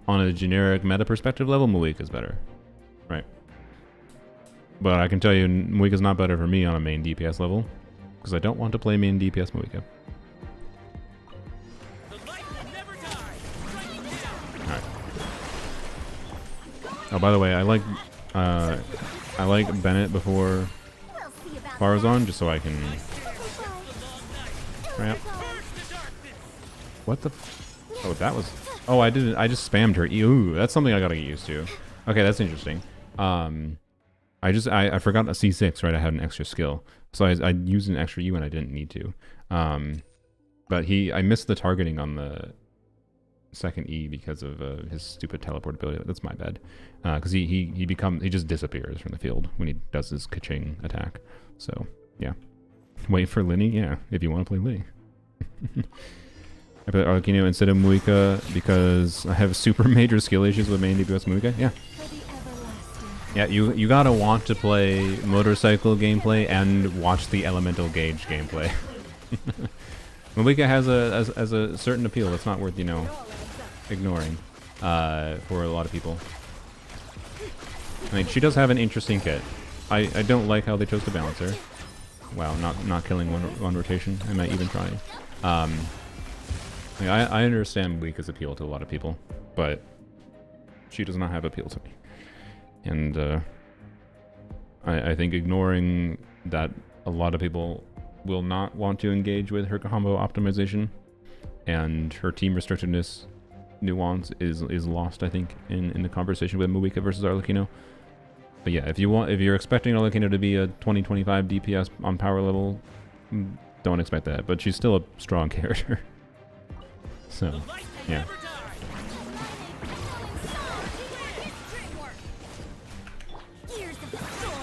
on a generic meta perspective level, Moika is better, right? But I can tell you, Moika is not better for me on a main DPS level because I don't want to play main DPS Moika. Alright. Oh, by the way, I like Bennett before Farazan, just so I can. Crap. What the? Oh, that was. Oh, I didn't. I just spammed her. Ooh, that's something I gotta get used to. Okay, that's interesting. I forgot a C6, right? I had an extra skill, so I used an extra U when I didn't need to. But I missed the targeting on the second E because of his stupid teleport ability. That's my bad. Because he just disappears from the field when he does his ka-ching attack. So yeah, wait for Lyney. Yeah, if you want to play Lyney. I play Arlecchino instead of Moika because I have super major skill issues with main DPS Moika. Yeah. Yeah, you gotta want to play motorcycle gameplay and watch the elemental gauge gameplay. Moika has a certain appeal that's not worth, ignoring for a lot of people. I mean, she does have an interesting kit. I don't like how they chose to balance her. Wow, not killing one rotation. I might even try. I understand Moika's appeal to a lot of people, but she does not have appeal to me. And I think ignoring that a lot of people will not want to engage with her combo optimization and her team restrictedness nuance is lost, I think, in the conversation with Moika versus Arlecchino. But yeah, if you're expecting Arlecchino to be a 20-25 DPS on power level, don't expect that. But she's still a strong character. So yeah.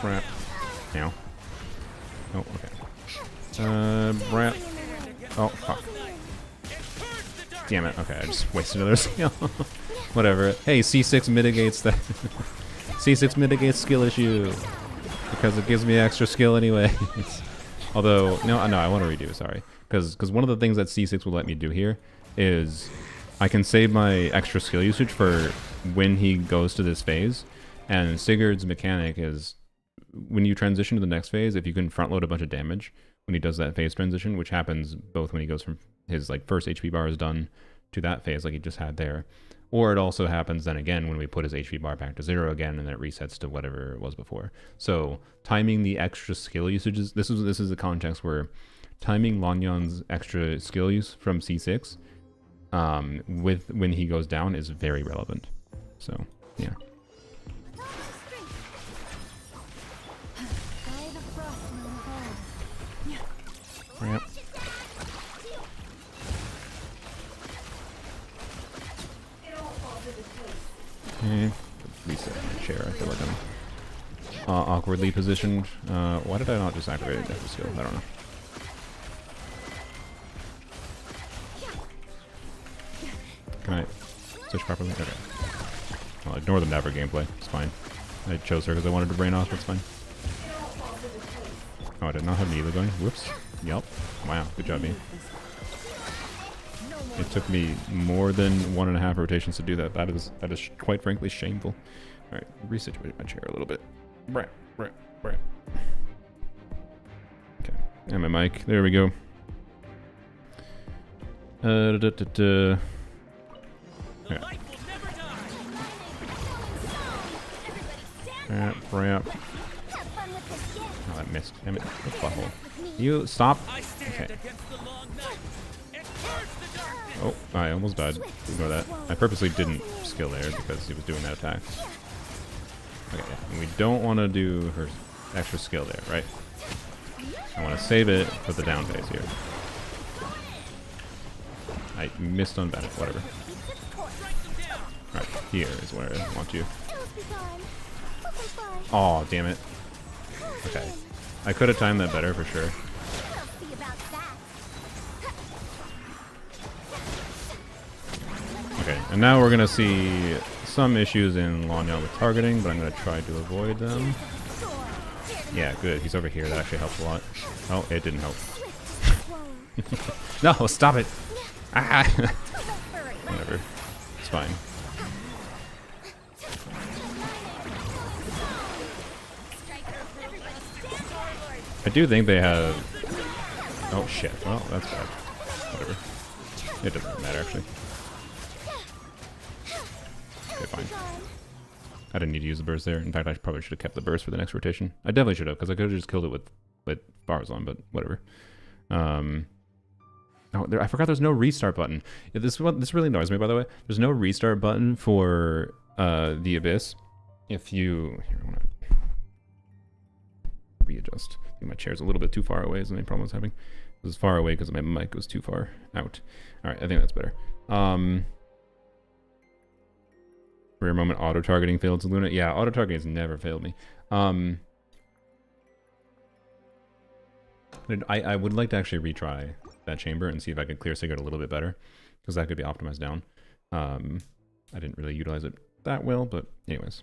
Crap. Now. Oh, okay. Brat. Oh, fuck. Damn it. Okay, I just wasted another skill. Whatever. Hey, C6 mitigates that. C6 mitigates skill issue. Because it gives me extra skill anyway. Although, no, I want to redo, sorry. Because one of the things that C6 will let me do here is I can save my extra skill usage for when he goes to this phase. And Sigurd's mechanic is when you transition to the next phase, if you can front load a bunch of damage when he does that phase transition, which happens both when he goes from his first HP bar is done to that phase like he just had there, or it also happens then again when we put his HP bar back to 0 again and then it resets to whatever it was before. So timing the extra skill usages, this is the context where timing Lanyan's extra skill use from C6 with when he goes down is very relevant. So yeah. Yep. awkwardly positioned. Why did I not just activate it after skill? I don't know. Can I switch properly? Okay. I'll ignore the never gameplay. It's fine. I chose her because I wanted to brain off. It's fine. Oh, I did not have Neela going. Whoops. Yep. Wow. Good job, me. It took me more than 1.5 rotations to do that. That is quite frankly shameful. All right, resituate my chair a little bit. Okay, and my mic. There we go. Okay. Ramp. Oh, I missed. Damn it. The butthole. You stop. Okay. Oh, I almost died. Ignore that. I purposely didn't skill there because he was doing that attack. Okay, and we don't want to do her extra skill there, right? I want to save it for the down phase here. I missed on Bennett, whatever. Alright, here is where I want you. Oh, damn it. Okay. I could have timed that better for sure. Okay, and now we're gonna see some issues in Lanyan with targeting, but I'm gonna try to avoid them. Yeah, good. He's over here. That actually helps a lot. Oh, it didn't help. No, stop it! Ah! Whatever. It's fine. I do think they have... Oh, shit. Well, that's bad. Whatever. It doesn't matter, actually. Okay, fine. I didn't need to use the burst there. In fact, I probably should have kept the burst for the next rotation. I definitely should have, because I could have just killed it with bars on, but whatever. Oh, I forgot there's no restart button. Yeah, this really annoys me, by the way. There's no restart button for the Abyss. If you... Here, I want to readjust. I think my chair's a little bit too far away is the main problem I was having. It was far away because my mic was too far out. Alright, I think that's better. For a moment, auto-targeting failed to Luna. Yeah, auto-targeting has never failed me. I would like to actually retry that chamber and see if I could clear Sigurd a little bit better, because that could be optimized down. I didn't really utilize it that well, but anyways.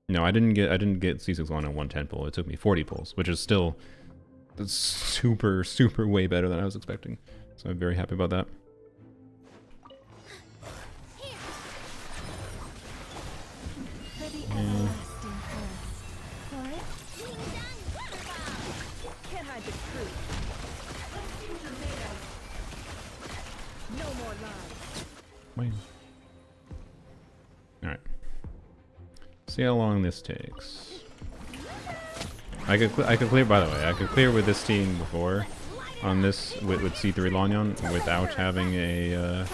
No, I didn't get C6 LANYAN 110 pull. It took me 40 pulls, which is still super way better than I was expecting. So I'm very happy about that. Alright. See how long this takes. I could clear, by the way, I could clear with this team before on this with C3 LANYAN without having a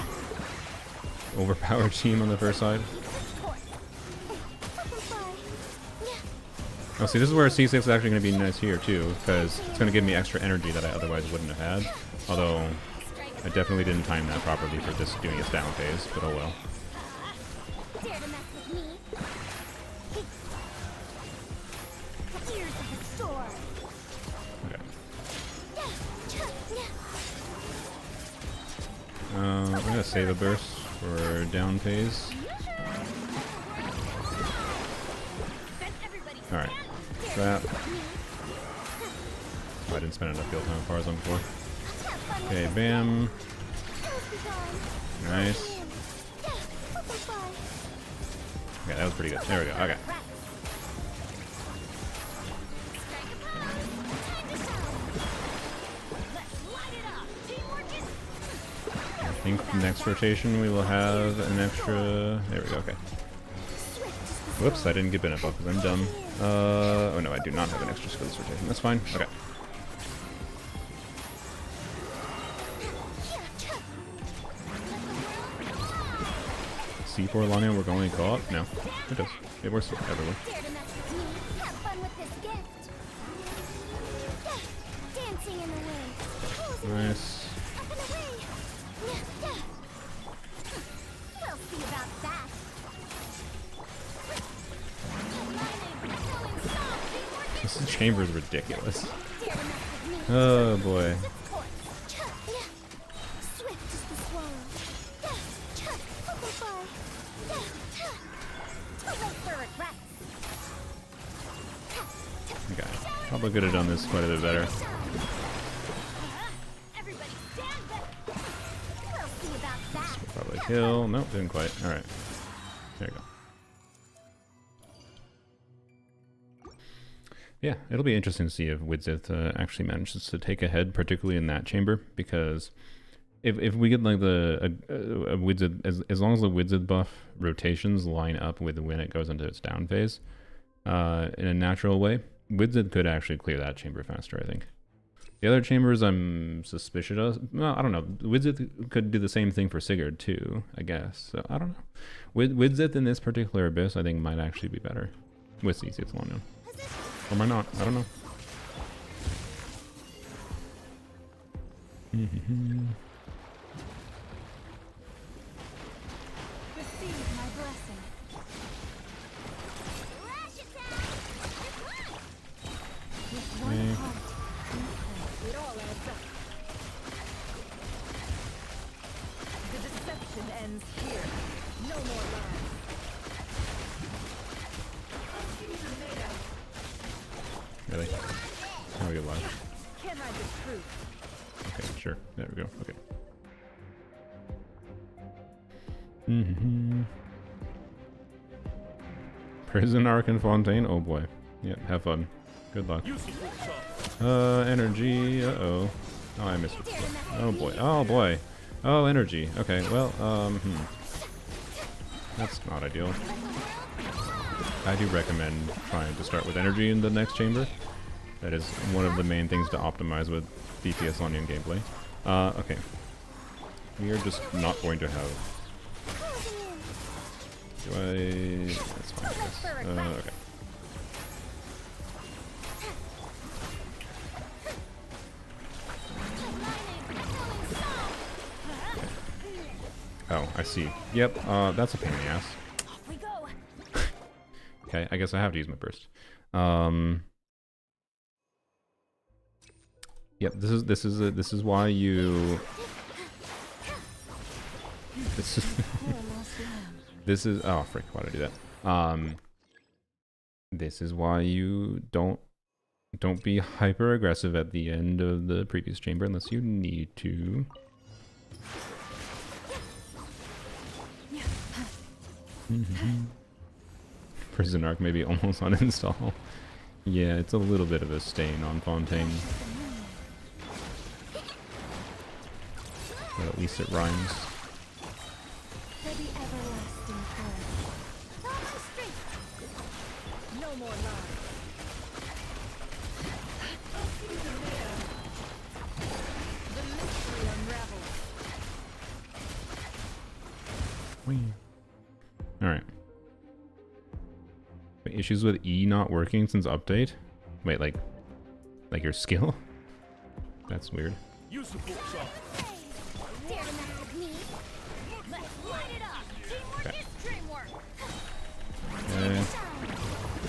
overpowered team on the first side. Oh, see, this is where C6 is actually going to be nice here too, because it's going to give me extra energy that I otherwise wouldn't have had. Although I definitely didn't time that properly for this doing its down phase, but oh well. I'm gonna save a burst for down phase. Alright. Trap. Oh, I didn't spend enough field time with Farzan before. Okay, bam. Nice. Okay, that was pretty good. There we go. Okay. I think next rotation we will have an extra... There we go, okay. Whoops, I didn't get Bennett buff because I'm dumb. Oh no, I do not have an extra skill this rotation. That's fine. Okay. C4 LANYAN, we're going to co-op? No. It does. It works everywhere. Nice. This chamber is ridiculous. Oh boy. Okay, probably could have done this quite a bit better. Probably kill. Nope, didn't quite. Alright. There you go. Yeah, it'll be interesting to see if Widzith actually manages to take ahead, particularly in that chamber, because if we get like a Widzith, as long as the Widzith buff rotations line up with when it goes into its down phase, in a natural way, Widzith could actually clear that chamber faster, I think. The other chambers I'm suspicious of, well, I don't know. Widzith could do the same thing for Sigurd too, I guess. So I don't know. Widzith in this particular abyss, I think might actually be better with C6 LANYAN. Or might not, I don't know. Really? How we get live? Okay, sure. There we go. Okay. Prison Arc and Fontaine. Oh boy. Yep. Have fun. Good luck. Energy. Uh-oh. Oh, I missed it. Oh boy. Oh boy. Oh, energy. Okay. Well, that's not ideal. I do recommend trying to start with energy in the next chamber. That is one of the main things to optimize with DPS LANYAN gameplay. Okay. We are just not going to have... Do I... That's fine, I guess. Okay. Oh, I see. Yep, that's a pain in the ass. Okay, I guess I have to use my burst. Yep, this is why you. This is oh frick! Why did I do that? This is why you don't be hyper aggressive at the end of the previous chamber unless you need to. Prison Arc maybe almost uninstall. Yeah, it's a little bit of a stain on Fontaine. But at least it rhymes. Alright. Issues with E not working since update? Wait, like your skill? That's weird. Okay.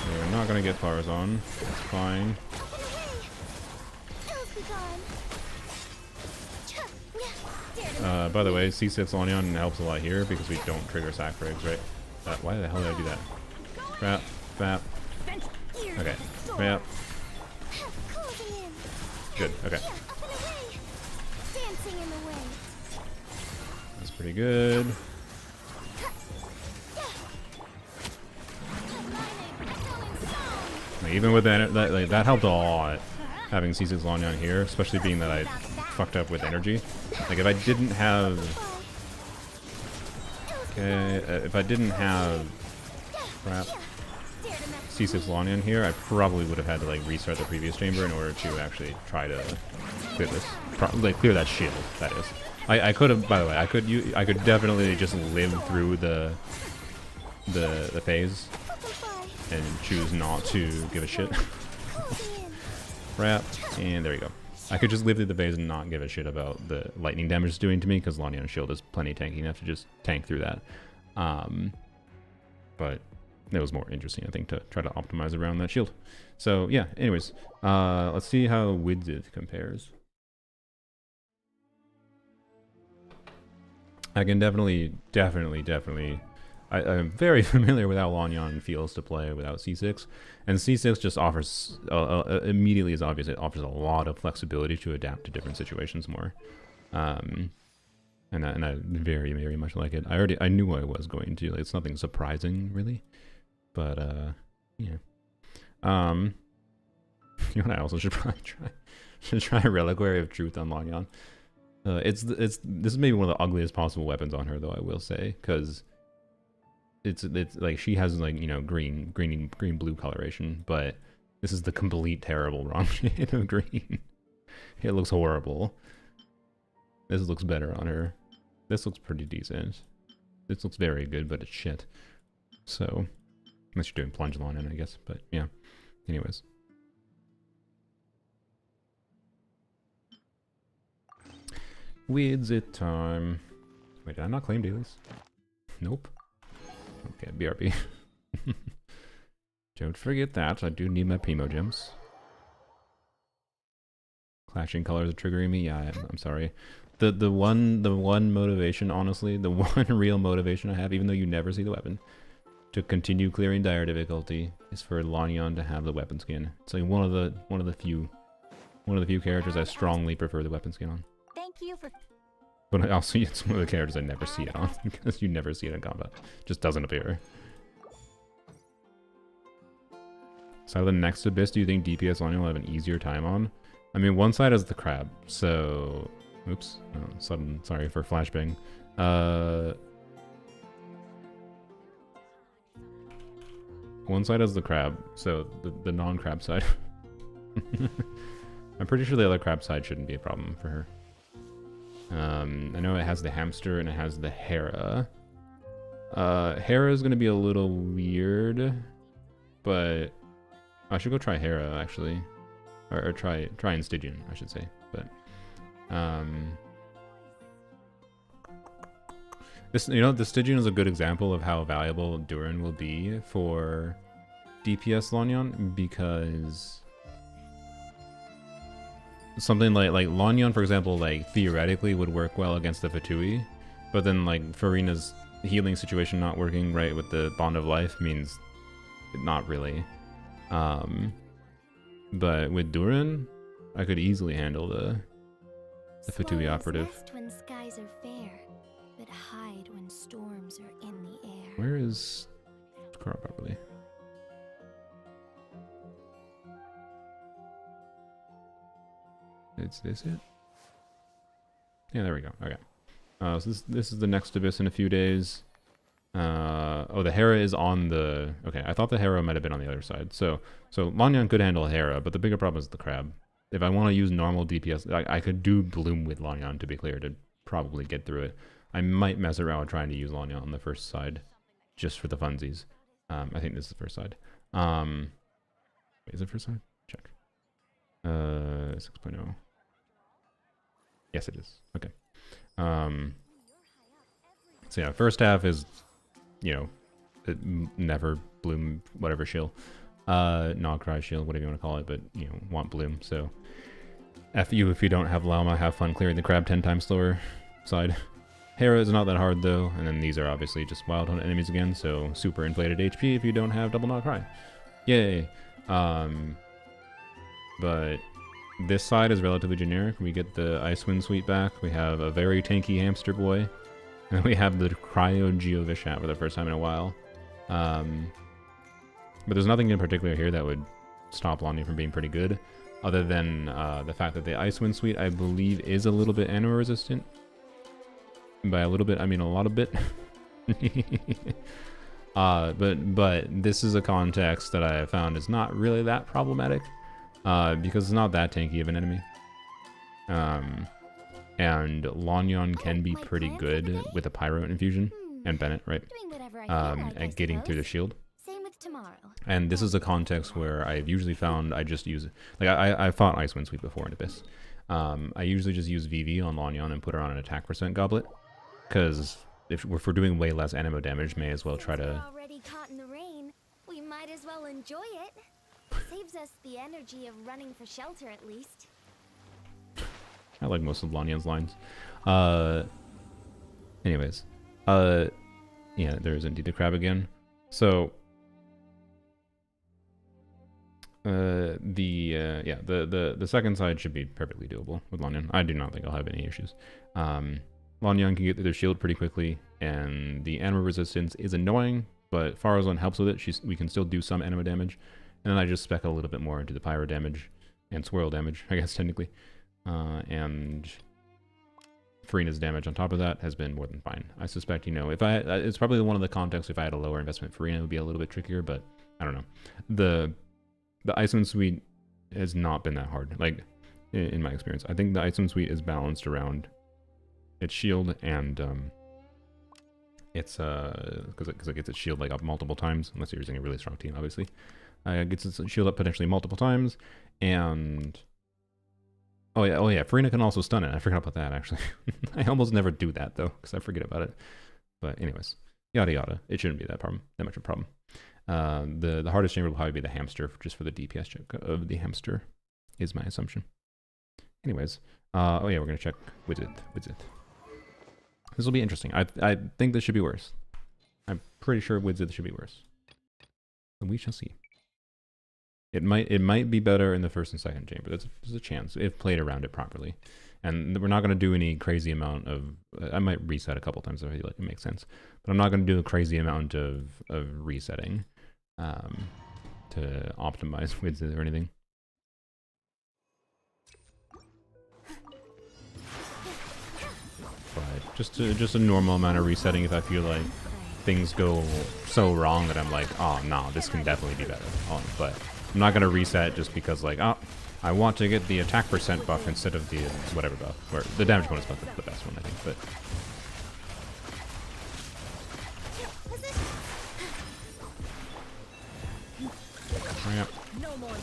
We're not gonna get flowers on. That's fine. By the way, C6 LANYAN helps a lot here because we don't trigger sack frags, right? Why the hell did I do that? Crap. Fap. Okay. Yep. Good. Okay. That's pretty good. Like, even with that helped a lot, having C6 LANYAN here, especially being that I fucked up with energy. Like if I didn't have, if I didn't have, crap. C6 LANYAN here, I probably would have had to like restart the previous chamber in order to actually try to clear this, clear that shield. That is, I could have. By the way, I could definitely just live through the phase and choose not to give a shit. Wrap, and there you go. I could just live through the phase and not give a shit about the lightning damage it's doing to me because LANYAN shield is plenty tanky enough to just tank through that. But That was more interesting, I think, to try to optimize around that shield. So yeah, anyways, let's see how Widget compares. I can definitely. I'm very familiar with how Lanyan feels to play without C6, and C6 just offers immediately is obvious. It offers a lot of flexibility to adapt to different situations more, and I very much like it. I knew I was going to. Like, it's nothing surprising really, but yeah. You know what I also should probably try? Should try Reliquary of Truth on Lanyan. This is maybe one of the ugliest possible weapons on her, though, I will say, because it's like she has, like, you know, green blue coloration, but this is the complete terrible wrong shade of green. It looks horrible. This looks better on her. This looks pretty decent. This looks very good, but it's shit. So, unless you're doing plunge Lanyan, I guess, but yeah. Anyways. Widget time. Wait, did I not claim dailies? Nope. Okay, BRB. Don't forget that. I do need my Primo gems. Clashing colors are triggering me. Yeah, I'm sorry. The one motivation, honestly, the one real motivation I have, even though you never see the weapon, to continue clearing dire difficulty, is for Lanyan to have the weapon skin. It's like one of the few characters I strongly prefer the weapon skin on. Thank you for. But also, it's one of the characters I never see it on, because you never see it in combat. It just doesn't appear. So the next Abyss, do you think DPS Lanyan will have an easier time on? I mean, one side is the crab, so... Oops. Oh, sorry for flashbang. One side is the crab, so the non-crab side. I'm pretty sure the other crab side shouldn't be a problem for her. I know it has the hamster and it has the Hera. Hera is going to be a little weird, but I should go try Hera, actually. Or try Stygian, I should say. But this, you know, the Stygian is a good example of how valuable Durin will be for DPS Lanyan, because something like Lanyan, for example, like theoretically would work well against the Fatui, but then like Furina's healing situation not working right with the Bond of Life means not really. But with Durin, I could easily handle the Fatui operative. When skies are fair, but hide when storms are in the air. Where is Kara properly? Is this it? Yeah, there we go. Okay. So this is the next Abyss in a few days. Oh, the Hera is on the... Okay, I thought the Hera might have been on the other side. So Lanyan could handle Hera, but the bigger problem is the crab. If I want to use normal DPS, I could do Bloom with Lanyan, to be clear, to probably get through it. I might mess around with trying to use Lanyan on the first side, just for the funsies. I think this is the first side. Wait, is it first side? Check. 6.0. Yes, it is. Okay. So yeah, first half is, you know, never Bloom, whatever shield. Not Cry shield, whatever you want to call it, but, you know, want Bloom. So F you if you don't have Llama, have fun clearing the crab 10 times slower side. Hera is not that hard though, and then these are obviously just Wild Hunt enemies again, so super inflated HP if you don't have Double Not Cry. Yay! But this side is relatively generic. We get the Icewind Suite back, we have a very tanky Hamster Boy, and we have the Cryo Geovishat for the first time in a while. But there's nothing in particular here that would stop Lanyan from being pretty good, other than the fact that the Icewind Suite, I believe, is a little bit Anemo resistant. By a little bit, I mean a lot of bit. But this is a context that I found is not really that problematic, because it's not that tanky of an enemy. And Lanyan can be pretty good with a Pyro infusion, and Bennett, right? At getting through the shield. Tomorrow. And this is a context where I've usually found I just use, like, I fought Icewind Sweep before in Abyss. I usually just use VV on Lanyan and put her on an attack % goblet, because if we're doing way less Anemo damage, may as well try to enjoy it. Saves us the energy of running for shelter at least. I like most of Lanyan's lines. Anyways. Yeah, there's indeed a crab again. So the second side should be perfectly doable with Lanyan. I do not think I'll have any issues. Lanyan can get through their shield pretty quickly, and the Anemo resistance is annoying, but Farazan helps with it. We can still do some Anemo damage, and then I just spec a little bit more into the pyro damage and swirl damage, I guess technically, and Furina's damage on top of that has been more than fine. I suspect, you know, if it's probably one of the contexts if I had a lower investment, Furina would be a little bit trickier, but I don't know. The Icewind Suite has not been that hard, like, in my experience. I think the Icewind Suite is balanced around its shield and it's because it gets its shield like up multiple times, unless you're using a really strong team, obviously. It gets its shield up potentially multiple times, and oh yeah, Furina can also stun it. I forgot about that actually. I almost never do that though, because I forget about it. But anyways, yada yada. It shouldn't be that much of a problem. The hardest chamber will probably be the hamster, just for the DPS check of the hamster, is my assumption. Anyways, oh yeah, we're gonna check Widget. This will be interesting. I think this should be worse. I'm pretty sure Widget should be worse. But we shall see. It might be better in the first and second chamber. There's a chance if played around it properly. And we're not going to do any crazy amount of... I might reset a couple times if I feel like it makes sense. But I'm not going to do a crazy amount of resetting to optimize Widget or anything. But just a normal amount of resetting if I feel like things go so wrong that I'm like, oh no, this can definitely be better. But I'm not gonna reset just because like, oh, I want to get the attack percent buff instead of the whatever buff, or the damage bonus buff is the best one I think. But yeah. No more lies.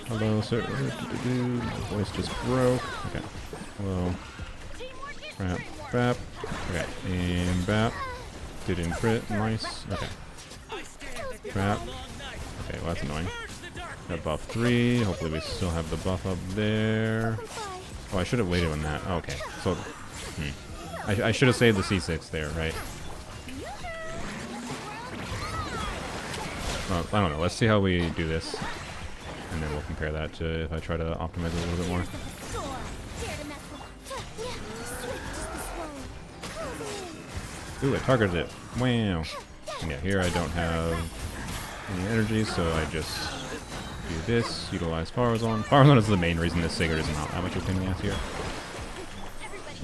Hello, sir. My voice just broke. Okay. Hello. Bap. Okay. And bap. Didn't crit. Nice. Okay. Bap. Okay, well that's annoying. Got buff 3. Hopefully we still have the buff up there. Oh, I should have waited on that. Oh, okay. So, I should have saved the C6 there, right? Well, I don't know. Let's see how we do this. And then we'll compare that to if I try to optimize it a little bit more. Ooh, I targeted it. Wow. And yeah, here I don't have any energy, so I just do this, utilize Farazan. Farazan is the main reason this Sigurd is not that much of a pain in the ass here.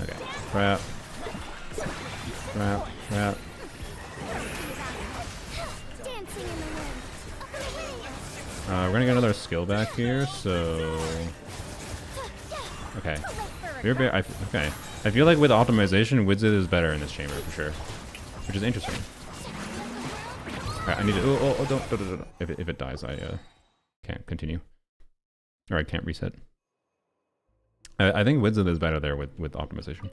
Okay. Crap. Crap. Crap. We're gonna get another skill back here, so... Okay. Okay. I feel like with optimization, Widget is better in this chamber, for sure. Which is interesting. Alright, I need to... Oh, don't. If it dies, I can't continue. Or I can't reset. I think Widget is better there with optimization.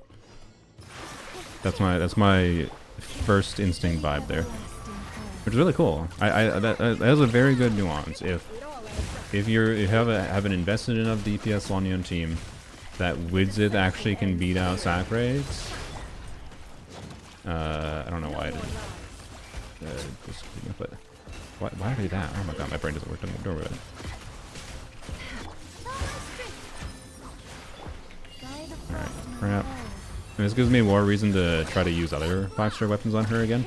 That's my first instinct vibe there. Which is really cool. That is a very good nuance. If you have an invested enough DPS Lanyan team that Widget actually can beat out sack raids. I don't know why I didn't. But why are they that? Oh my god, my brain doesn't work. Don't worry about it. Alright, crap. And this gives me more reason to try to use other 5-star weapons on her again.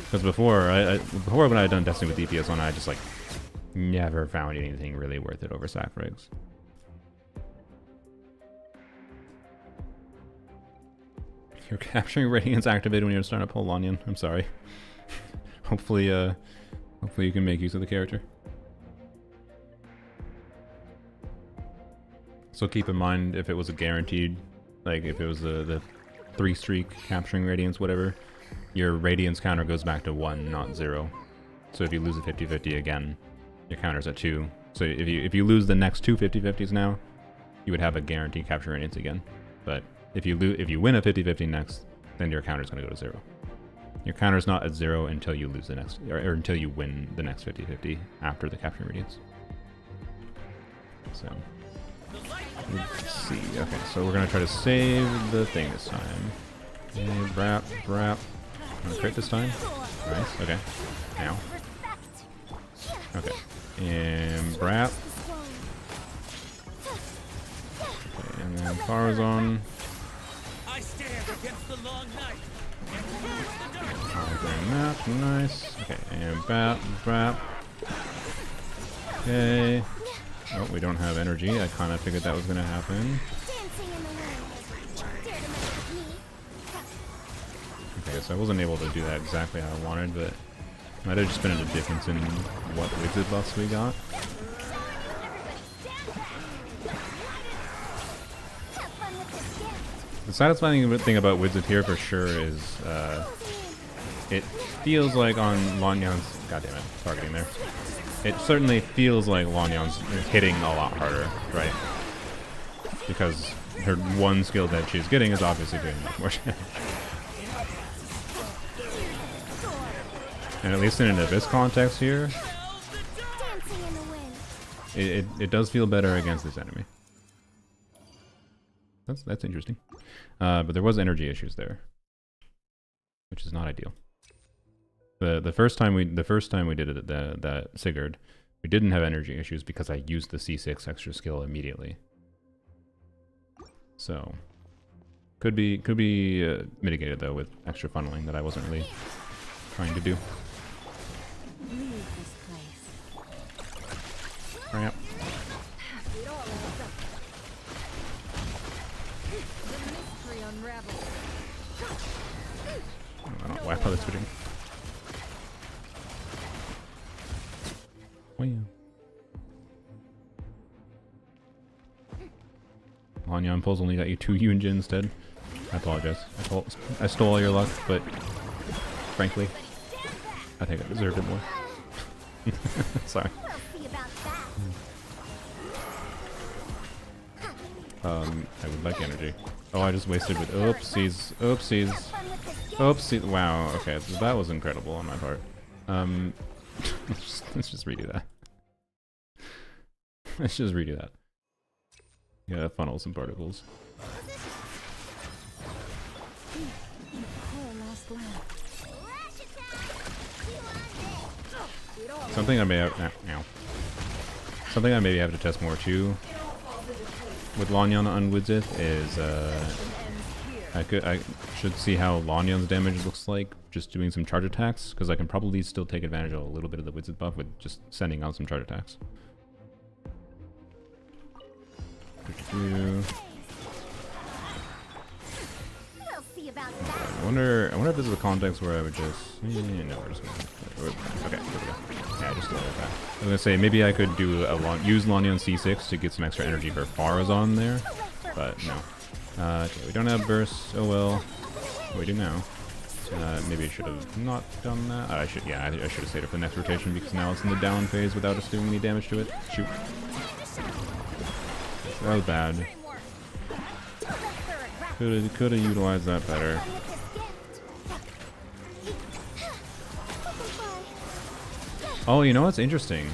Because before when I had done Destiny with DPS on, I just like never found anything really worth it over sack rigs. You're capturing radiance activated when you're starting to pull Lanyan. I'm sorry. hopefully you can make use of the character. So keep in mind if it was a guaranteed, like if it was the 3-streak capturing radiance, whatever. Your radiance counter goes back to 1, not 0. So if you lose a 50-50 again, your counter's at 2. So if you lose the next 2 50-50s now, you would have a guaranteed capture radiance again. But If you win a 50-50 next, then your counter is going to go to 0. Your counter is not at 0 until you lose the next, or until you win the next 50-50 after the capturing radiance. So, let's see. Okay, so we're going to try to save the thing this time. Okay, brap. I'm going to crit this time. Nice, okay. Now. Okay, and brap. Okay, and then Farazon. I stand against the long night. Nice. Okay, and brap. Okay. Oh, we don't have energy. I kind of figured that was going to happen. Okay, so I wasn't able to do that exactly how I wanted, but might have just been a difference in what wizard buffs we got. The satisfying thing about wizard here for sure is it feels like on Lanyan's, goddammit, targeting there. It certainly feels like Lanyan's hitting a lot harder, right? Because her one skill that she's getting is obviously doing much more damage. And at least in an Abyss context here, it does feel better against this enemy. That's interesting. But there was energy issues there, which is not ideal. The first time we did it, that Sigurd, we didn't have energy issues because I used the C6 extra skill immediately. So could be mitigated though with extra funneling that I wasn't really trying to do. Hurry up. Oh, I don't know why I'm switching. Oh yeah. Lanyan pulls only got you 2 Yunjin instead. I apologize. I stole all your luck, but frankly, I think I deserved it more. Sorry. I would like energy. Oh, I just wasted with oopsies. Wow, okay, so that was incredible on my part. Let's just redo that. Let's just redo that. Yeah, funnel some particles. Something I may have Something I maybe have to test more too with Lanyan on Widzith is I should see how Lanyan's damage looks like just doing some charge attacks, because I can probably still take advantage of a little bit of the Widzith buff with just sending out some charge attacks. I wonder if this is a context where I would just... no, we're just gonna... Okay, there we go. Yeah, just go like that. I was gonna say, maybe I could do use Lanyan C6 to get some extra energy for Farazon there, but no. Okay, we don't have burst. Oh well. We do now. Maybe I should have not done that. I should have stayed up for the next rotation because now it's in the down phase without us doing any damage to it. Shoot. That was bad. Could have utilized that better. Oh, you know what's interesting?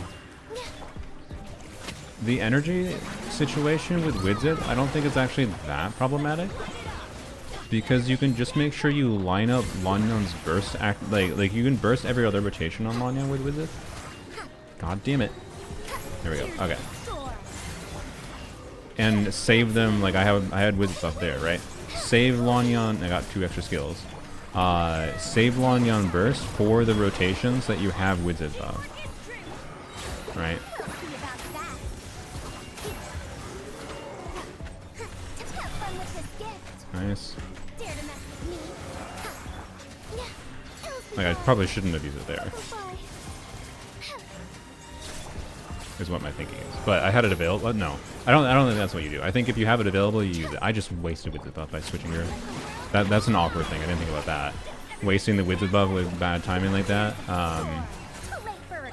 The energy situation with Widzith, I don't think it's actually that problematic. Because you can just make sure you line up Lanyan's burst like you can burst every other rotation on Lanyan with Widzith. God damn it. There we go. Okay. And save them, like I had Widzith up there, right? Save Lanyan, I got 2 extra skills. Save Lanyan burst for the rotations that you have Widzith buff. Right? Nice. Like I probably shouldn't have used it there. Is what my thinking is. But I had it available. No, I don't think that's what you do. I think if you have it available, you use it. I just wasted Widzith buff by switching her. That's an awkward thing. I didn't think about that. Wasting the Widzith buff with bad timing like that.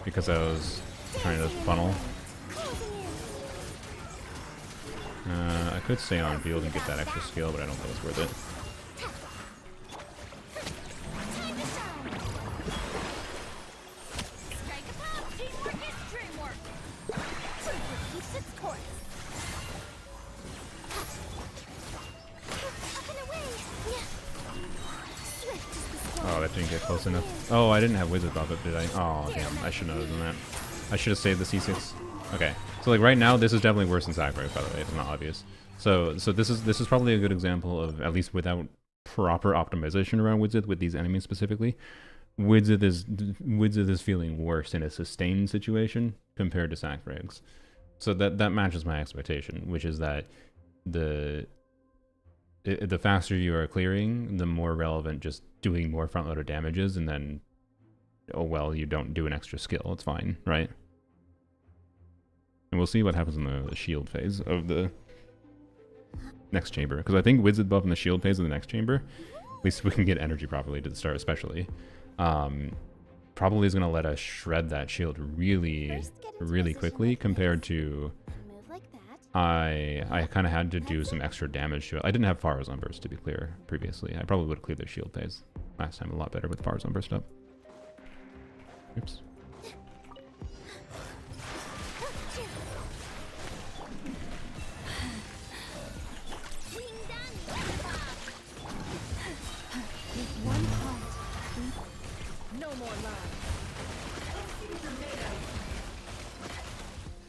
Because I was trying to funnel. I could stay on field and get that extra skill, but I don't think it's worth it. Oh, that didn't get close enough. Oh, I didn't have Wizard Buff up, did I? Oh, damn. I shouldn't have done that. I should have saved the C6. Okay. So, like, right now, this is definitely worse than Sacrifice, by the way. It's not obvious. So this is probably a good example of, at least without proper optimization around Wizard with these enemies specifically, Wizard is feeling worse in a sustained situation compared to Sacrifice. So that matches my expectation, which is that the faster you are clearing, the more relevant just doing more front loader damages, and then, oh well, you don't do an extra skill, it's fine, right? And we'll see what happens in the shield phase of the next chamber, because I think Wizard buff in the shield phase of the next chamber, at least we can get energy properly to the start especially, probably is going to let us shred that shield really quickly compared to I kind of had to do some extra damage to it. I didn't have Pharaoh's on burst, to be clear, previously. I probably would have cleared their shield phase last time a lot better with Pharaoh's on burst up. Oops.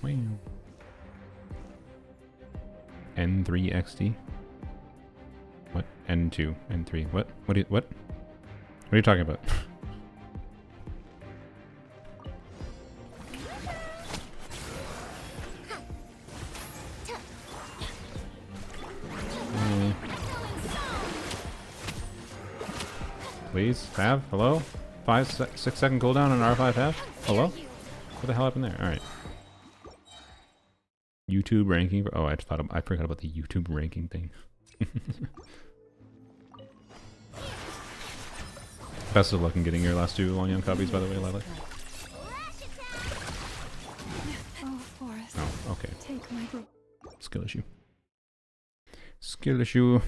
Wow. N3 XD. What? N2, N3. What? What are you talking about? Please, have? Hello? 6 second cooldown on R5 have? Hello? What the hell happened there? Alright. YouTube ranking. Oh, I forgot about the YouTube ranking thing. Best of luck in getting your last 2 Lanyan copies, by the way, Lila. Oh, okay. Skill issue. Skill issue.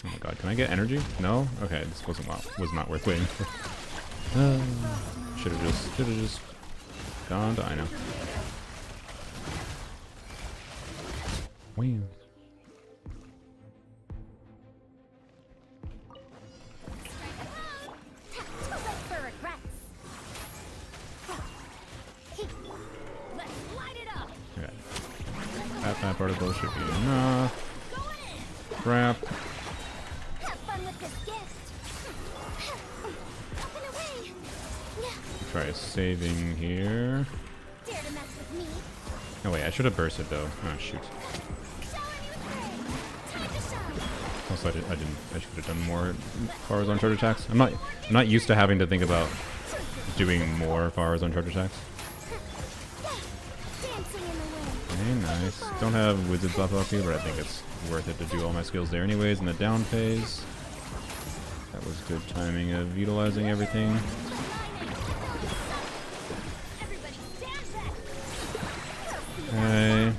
Oh my god, can I get energy? No? Okay, this was not worth waiting for. Should have just gone to Anemo. Wow. Okay. That particle should be enough. Crap. Try saving here. Oh wait, I should have bursted though. Oh shoot. Also, I should have done more Pharaoh's on charge attacks. I'm not used to having to think about doing more Pharaoh's on charge attacks. Okay, nice. Don't have Wizard buff up here, but I think it's worth it to do all my skills there anyways in the down phase. That was good timing of utilizing everything. Okay.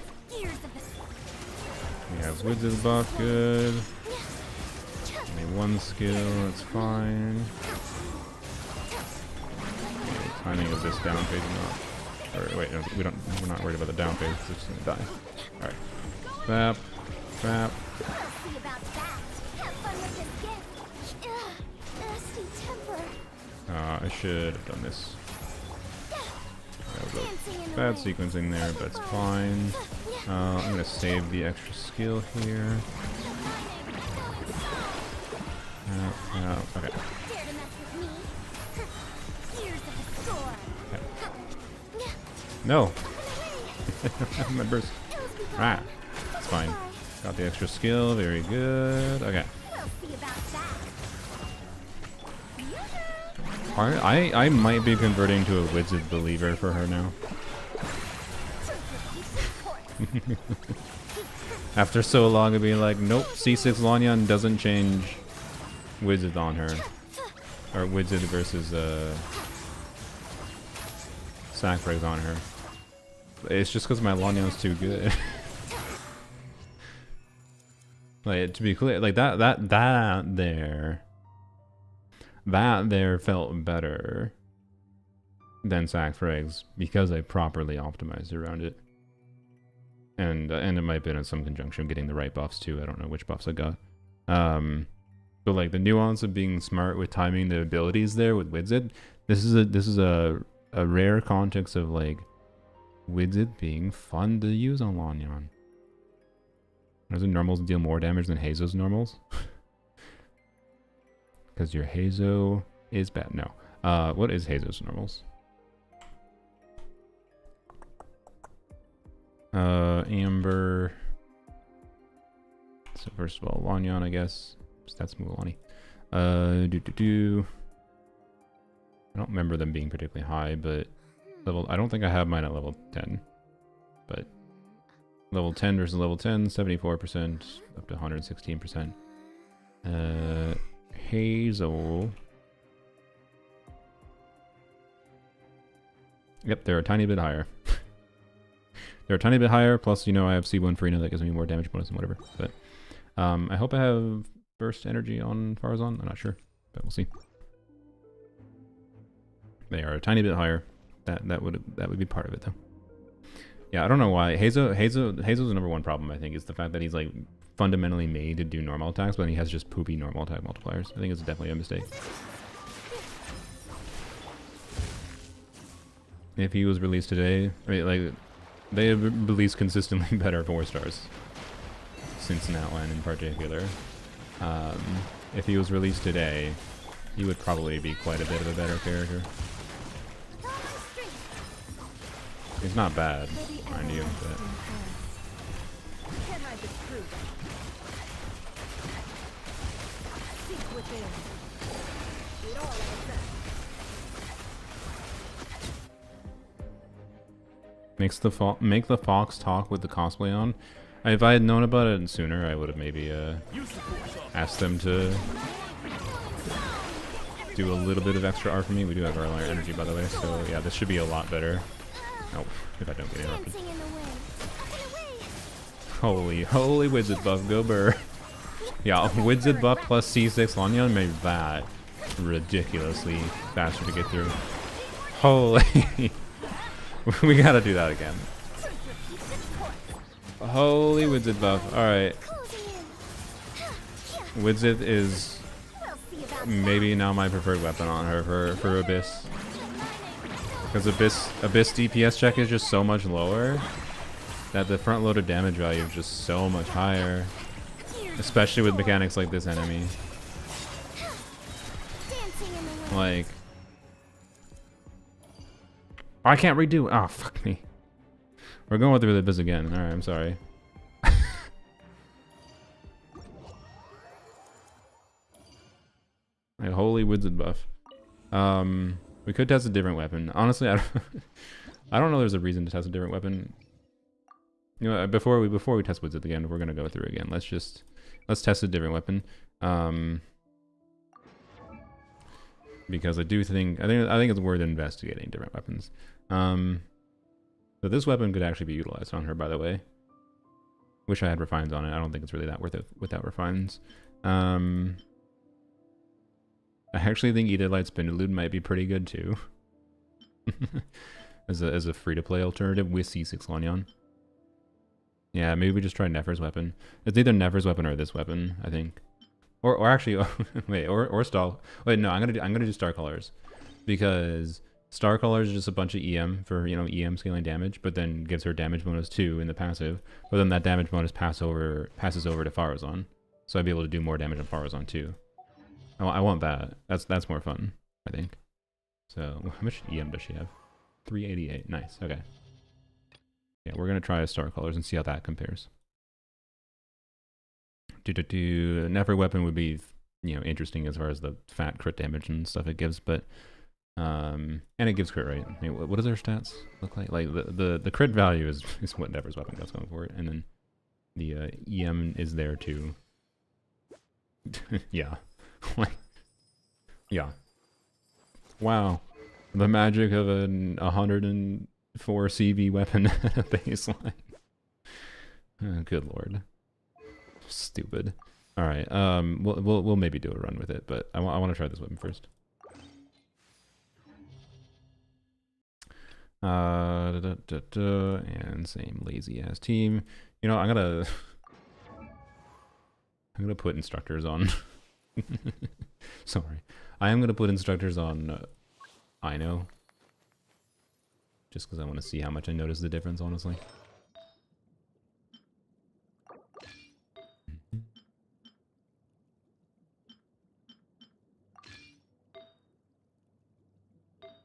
We have Wizard buff, good. Only 1 skill, that's fine. Okay, timing of this down phase is not. Or wait, no, we're not worried about the down phase, it's just gonna die. Alright. Bap. Bap. I should have done this. That was a bad sequencing there, but it's fine. I'm gonna save the extra skill here. Okay. No! My burst. Ah, it's fine. Got the extra skill, very good. Okay. I might be converting to a Wizard believer for her now. After so long of being like, nope, C6 Lanyan doesn't change Wizard on her. Or Wizard versus Sacrifice on her. It's just because my Lanyan's too good. Like, to be clear, like that there felt better than Sacrifice because I properly optimized around it. And it might have been in some conjunction of getting the right buffs too. I don't know which buffs I got. But like the nuance of being smart with timing the abilities there with Wizard, this is a rare context of like Wizard being fun to use on Lanyan. Doesn't normals deal more damage than Hazo's normals? Because your Hazo is bad. No. What is Hazo's normals? Amber. So first of all, Lanyan, I guess. Stats Mulani. I don't remember them being particularly high, but I don't think I have mine at level 10. But level 10 versus level 10, 74% up to 116%. Hazel. Yep, they're a tiny bit higher. They're a tiny bit higher, plus, you know, I have C1 Furina that gives me more damage bonus and whatever. But I hope I have burst energy on Farazan. I'm not sure, but we'll see. They are a tiny bit higher. That would be part of it though. Yeah, I don't know why. Hazo's number one problem, I think, is the fact that he's like fundamentally made to do normal attacks, but he has just poopy normal attack multipliers. I think it's definitely a mistake. If he was released today, I mean, like, they have released consistently better 4-stars since Outland in particular. If he was released today, he would probably be quite a bit of a better character. He's not bad, mind you, but... Make the fox talk with the cosplay on. If I had known about it sooner, I would have maybe asked them to do a little bit of extra art for me. We do have our energy, by the way, so yeah, this should be a lot better. Oh, if I don't get interrupted. Holy wizard buff, go burr. Yeah, wizard buff plus C6 Lanyan made that ridiculously faster to get through. Holy. We gotta do that again. Holy wizard buff. Alright. Wizard is maybe now my preferred weapon on her for Abyss. Because Abyss DPS check is just so much lower that the front loaded damage value is just so much higher. Especially with mechanics like this enemy. Like, I can't redo. Oh, fuck me. We're going through this again. Alright, I'm sorry. Like, holy wizard buff. We could test a different weapon. Honestly, I don't know there's a reason to test a different weapon. You know, before we test wizard again, we're gonna go through again. Let's test a different weapon. Because I think it's worth investigating different weapons. So this weapon could actually be utilized on her, by the way. Wish I had refines on it. I don't think it's really that worth it without refines. I actually think Either Light Spindelude might be pretty good too. as a free-to-play alternative with C6 Lanyan. Yeah, maybe we just try Nefer's weapon. It's either Nefer's weapon or this weapon, I think. Or actually, wait, or Stall. Wait, no, I'm gonna do Star Colors, because Star Colors is just a bunch of EM for, you know, EM scaling damage, but then gives her damage bonus 2 in the passive. But then that damage bonus passes over to Farazan, so I'd be able to do more damage on Farazan too. I want that. That's more fun, I think. So how much EM does she have? 388. Nice. Okay. Yeah, we're gonna try Star Colors and see how that compares. Nefer weapon would be, you know, interesting as far as the fat crit damage and stuff it gives, but and it gives crit rate. I mean, what does their stats look like? Like the crit value is what Nefer's weapon does going for it, and then the EM is there too. Yeah, Like, yeah. Wow. The magic of an 104 CV weapon at a baseline. Oh, good lord. Stupid. All right. We'll maybe do a run with it, but I want to try this weapon first. And same lazy ass team. You know, I'm gonna put instructors on. Sorry, I am gonna put instructors on. I know. Just because I want to see how much I notice the difference, honestly.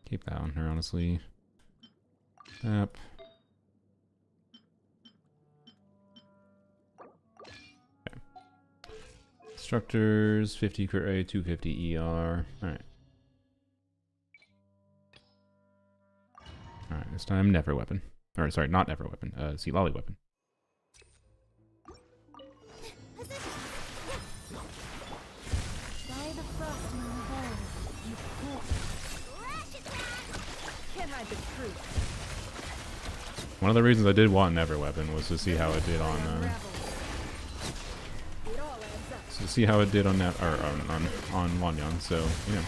Keep that on her, honestly. Yep. Okay. Instructors, 50 crit rate, 250 ER. Alright. Alright, this time never weapon. Or sorry, not never weapon. C lolly weapon. One of the reasons I did want never weapon was to see how it did on on Lanyan. So you know,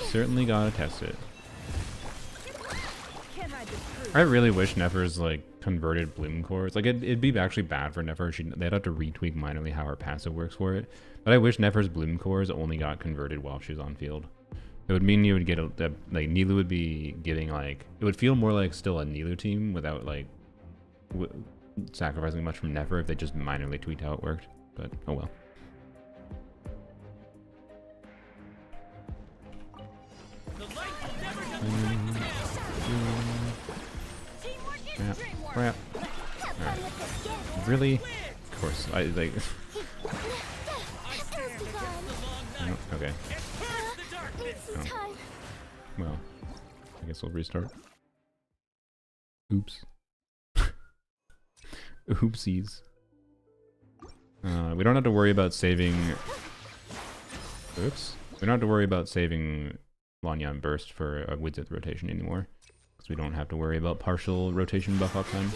certainly gotta test it. I really wish Nefer's like converted bloom cores. Like it'd be actually bad for Nefer. They'd have to retweak minorly how her passive works for it. But I wish Nefer's bloom cores only got converted while she's on field. It would mean you would get like Nilu would be getting like, it would feel more like still a Nilu team without like sacrificing much from Nefer if they just minorly tweaked how it worked. But oh well. Crap. Alright. Really? Of course. I like. Oh, okay. Oh. Well, I guess we'll restart. Oops. Oopsies. We don't have to worry about saving... Oops. We don't have to worry about saving Lanyan Burst for a Widzith rotation anymore. Because we don't have to worry about partial rotation buff up time.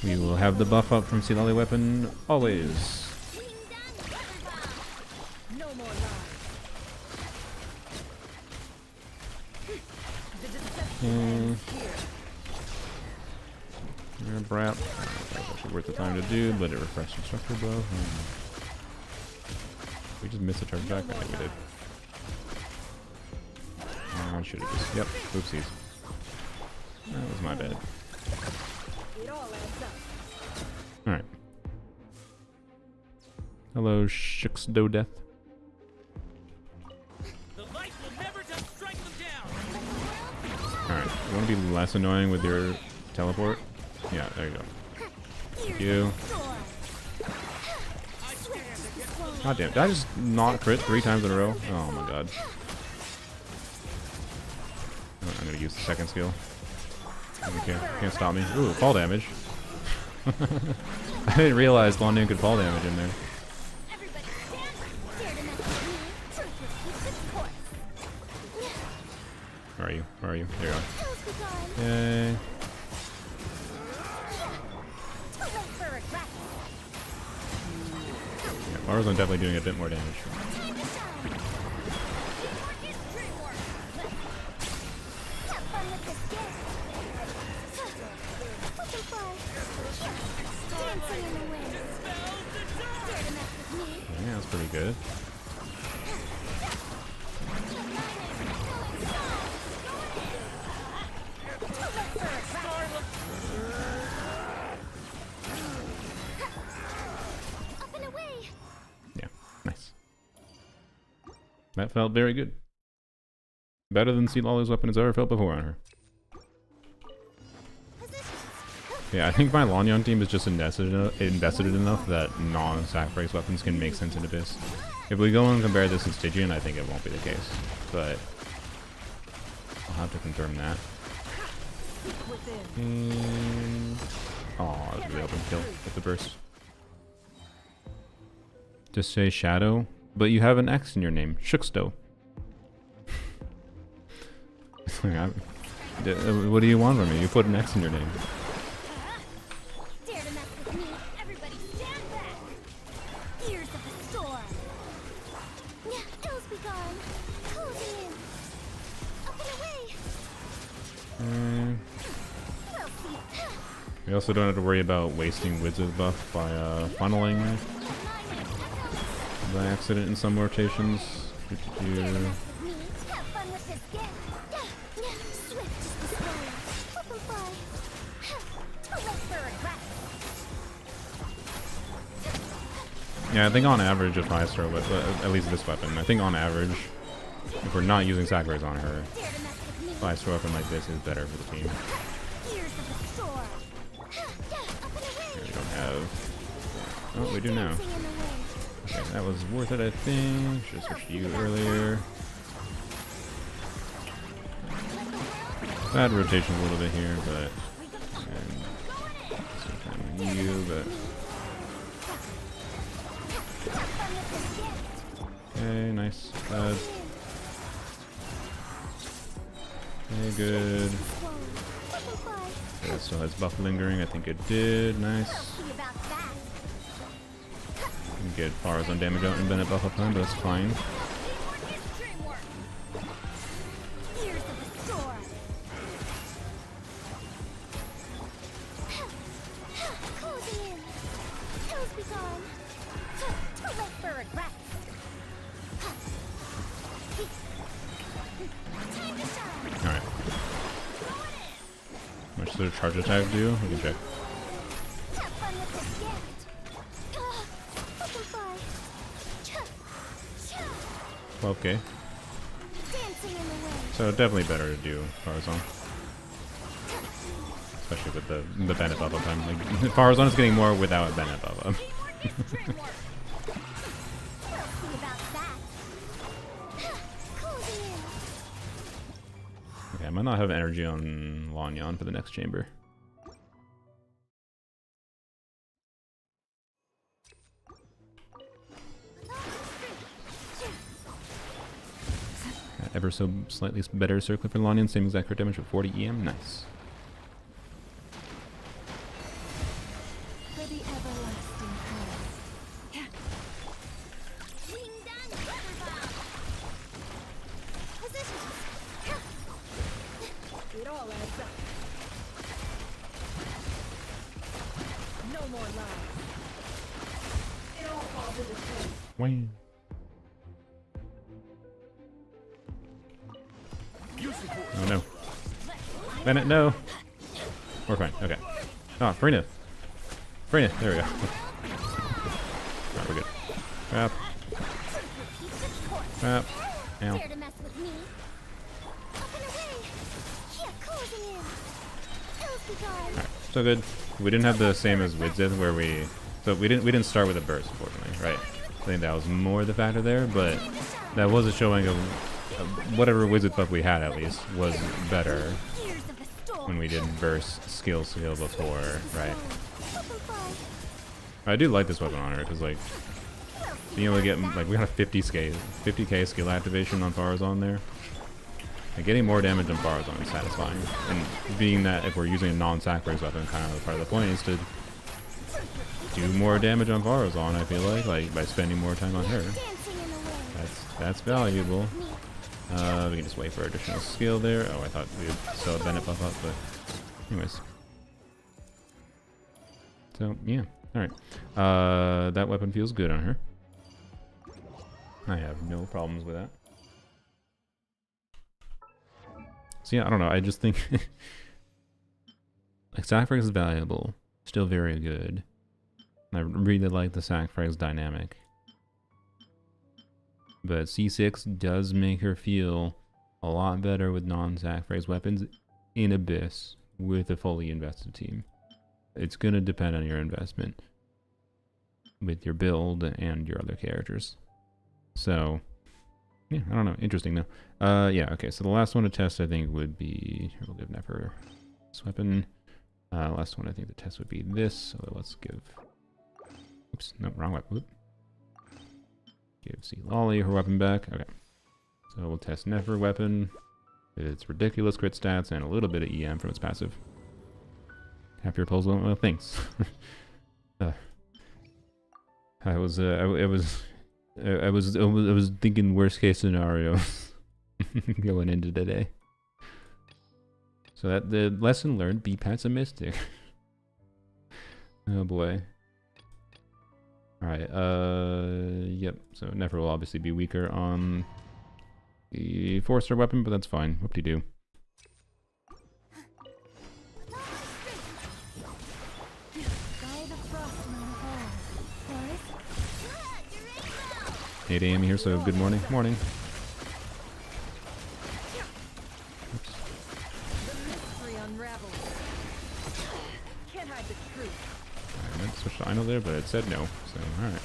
We will have the buff up from C lolly weapon always. Brat. That's actually worth the time to do, but it refreshed instructor buff. We just missed a charge back? I think we did. I should have just. Yep, oopsies. That was my bad. Alright. Hello, Shix Do Death. Alright, you want to be less annoying with your teleport? Yeah, there you go. Thank you. God damn, did I just not crit 3 times in a row? Oh my god. I'm gonna use the second skill. You can't stop me. Ooh, fall damage. I didn't realize Lanyan could fall damage in there. Where are you? Where are you? There you go. Yay. Yeah, Marzone definitely doing a bit more damage. Yeah, that's pretty good. Yeah, nice. That felt very good. Better than C lolly's weapon has ever felt before on her. Yeah, I think my Lanyan team is just invested enough that non-sacrifice weapons can make sense in Abyss. If we go and compare this to Stygian, I think it won't be the case. But I'll have to confirm that. And... oh, that was a really open kill with the burst. Just say Shadow, but you have an X in your name. Shooksto. What do you want from me? You put an X in your name. Dare to mess with me? Everybody stand back! Ears of the storm! Ills be gone! Closing in! Up and away! We'll see. We also don't have to worry about wasting Wizard buff by funneling by accident in some rotations. Have fun with this gift! Swift is the slower. Flip and fly. Too late for regret. Yeah, I think on average if I throw with at least this weapon, I think on average, if we're not using sacrifice on her, Dare to mess with me? if I throw a weapon like this is better for the team. Ears of the storm! Up and away! We don't have. Oh, we do now. Dancing in the wind. Okay, that was worth it, I think. Should have switched to you earlier. Bad rotation a little bit here, but same time with you, but okay, nice. Bad. Okay, good. Okay, it still has buff lingering. I think it did. Nice. Didn't get bars on damage out and Bennett buff up time, but that's fine. Ears of the storm! Closing in! Ills be gone! Too late for regret! Time to shine! Alright. How much does a charge attack do? We can check. Have fun with this gift! Flip and fly! 12k. Dancing in the wind! So definitely better to do Farazan. Especially with the Bennett buff up time. Like, Farazan is getting more without a Bennett buff up. We'll see about that! Closing in! Okay, I might not have energy on Lanyan for the next chamber. Ever so slightly better circlet for Lanyan, same exact crit damage with 40 EM. Nice. For the everlasting cause. Ding dong, rubber Positions. It all adds up. No more lies. It all falls into place. Wham. Oh no. Bennett, no. We're fine. Okay. Oh, Furina. Furina, there we go. Alright, we're good. Crap. Crap. Ow. Dare to mess with me? Up and away. Yeah, closing in. Ills be gone. Alright, so good. We didn't have the same as Widzith where we didn't start with a burst, unfortunately, right? I think that was more the factor there, but that was a showing of whatever Widzith buff we had at least was better Ears of the storm. when we didn't burst skill before, right? Flip and fly. I do like this weapon on her because like being able to get like we got a 50k skill activation on Farazan there. Like getting more damage on Farazan is satisfying, and being that if we're using a non-sacrifice weapon, kind of part of the point is to do more damage on Farazan. I feel like by spending more time on her. Dancing in the wind. That's valuable. We can just wait for additional skill there. Oh, I thought we would still have Bennett buff up, but anyways. So yeah, all right. That weapon feels good on her. I have no problems with that. So yeah, I don't know. I just think like sacrifice is valuable, still very good. I really like the sacrifice dynamic. But C6 does make her feel a lot better with non-sacrifice weapons in Abyss with a fully invested team. It's going to depend on your investment with your build and your other characters. So, yeah, I don't know. Interesting though. Yeah, okay, so the last one to test I think would be... Here, we'll give Nefer this weapon. Last one I think the test would be this. So let's give... Oops, no, wrong weapon. Whoop. Give C Lolly her weapon back. Okay. So we'll test Nefer weapon. It's ridiculous crit stats and a little bit of EM from its passive. Half your pulls, well, thanks. I was thinking worst case scenario going into today. So that the lesson learned: be pessimistic. Oh boy. All right. Yep. So Nefer will obviously be weaker on the 4-star weapon, but that's fine. Whoop-de-doo. 8 a.m. here, so good morning. Morning. Oops. I meant to switch to Ino there, but it said no, so alright.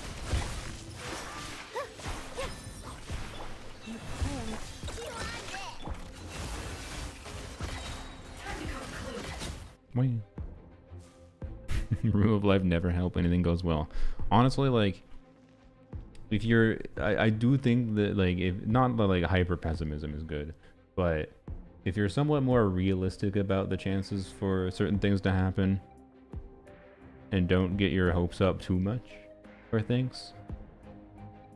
Wait. Rule of life: never help anything goes well. Honestly, like, if you're, I do think that, like, if not that, like, hyper pessimism is good, but if you're somewhat more realistic about the chances for certain things to happen and don't get your hopes up too much for things,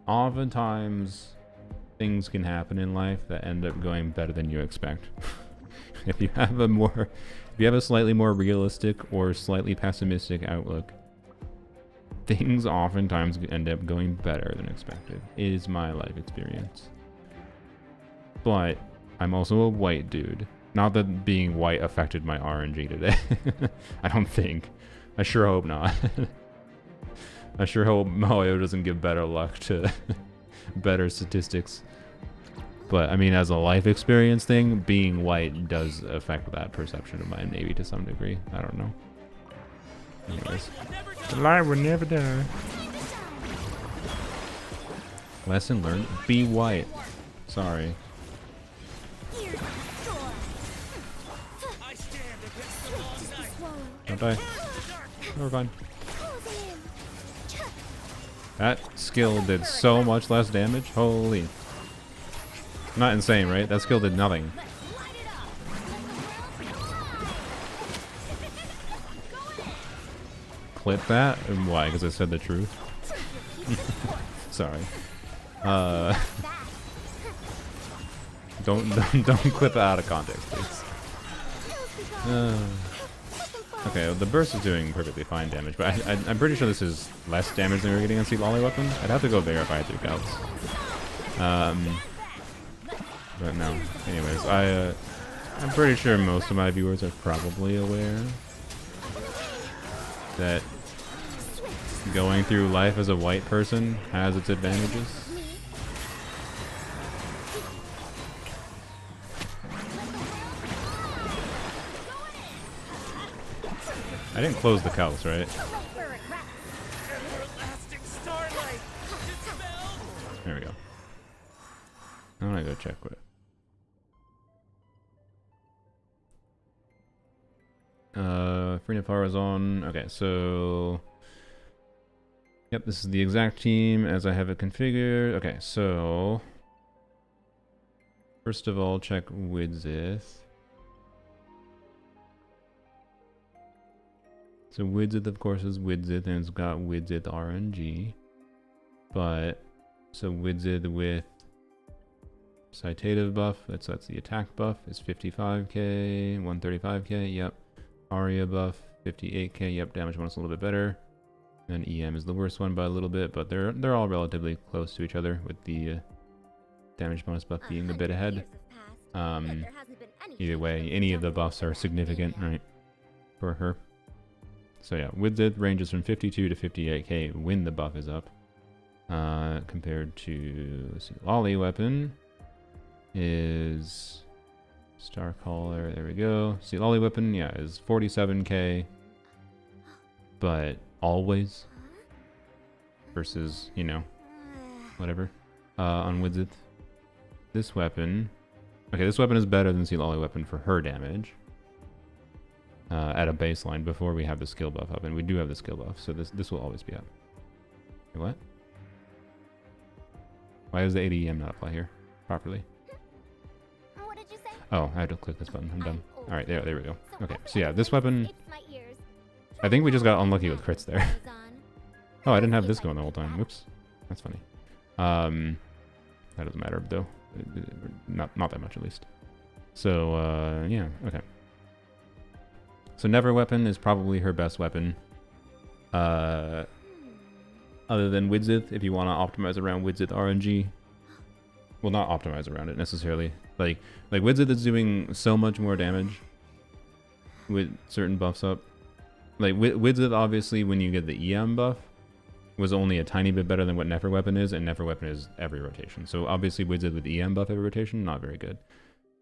oftentimes things can happen in life that end up going better than you expect. If you have a slightly more realistic or slightly pessimistic outlook, things oftentimes end up going better than expected. It is my life experience. But I'm also a white dude. Not that being white affected my RNG today. I don't think. I sure hope not. I sure hope Mario doesn't give better luck to better statistics. But I mean, as a life experience thing, being white does affect that perception of mine, maybe to some degree. I don't know. Anyways. The light will never die. Lesson learned: be white. Sorry. Don't die. We're fine. That skill did so much less damage. Holy. Not insane, right? That skill did nothing. Clip that? And why? Because I said the truth? Sorry. Don't clip it out of context, please. Okay, well, the burst is doing perfectly fine damage, but I'm pretty sure this is less damage than we were getting on C Lolly weapon. I'd have to go verify through counts. But no. Anyways, I'm pretty sure most of my viewers are probably aware that going through life as a white person has its advantages. I didn't close the calcs, right? There we go. I want to go check what. Furina is on. Okay, so yep, this is the exact team as I have it configured. Okay, so first of all, check Widzith. So Widzith, of course, is Widzith, and it's got Widzith RNG. But so Widzith with citative buff, that's the attack buff, is 55k, 135k. Yep. Aria buff, 58k. Yep, damage bonus a little bit better. And EM is the worst one by a little bit, but they're all relatively close to each other, with the damage bonus buff being a bit ahead. Either way, any of the buffs are significant, right, for her. So yeah, Widzith ranges from 52 to 58k when the buff is up. Compared to, let's see, Lolly weapon is Starcaller, there we go. See, Lolly weapon, yeah, is 47k, but always versus, you know, whatever. On Widzith, this weapon, okay, this weapon is better than See Lolly weapon for her damage at a baseline before we have the skill buff up, and we do have the skill buff, so this will always be up. Wait, what? Why does the 80 not apply here properly? What did you say? Oh, I had to click this button. I'm done. old. All right, there we go. So Okay, every so yeah, other this phrase weapon. escapes my ears. I think we just got unlucky with crits there. Faruzan. Oh, I didn't have See this if I going the can whole beat time. that. Whoops. That's funny. That doesn't matter though. Not that much at least. So yeah, okay. So Never Weapon is probably her best weapon. Other than Widzith, if you want to optimize around Widzith RNG. Well, not optimize around it necessarily. Like Widzith is doing so much more damage with certain buffs up. Like Widzith, obviously, when you get the EM buff, was only a tiny bit better than what Nefer Weapon is, and Nefer Weapon is every rotation. So obviously Widzith with EM buff every rotation, not very good.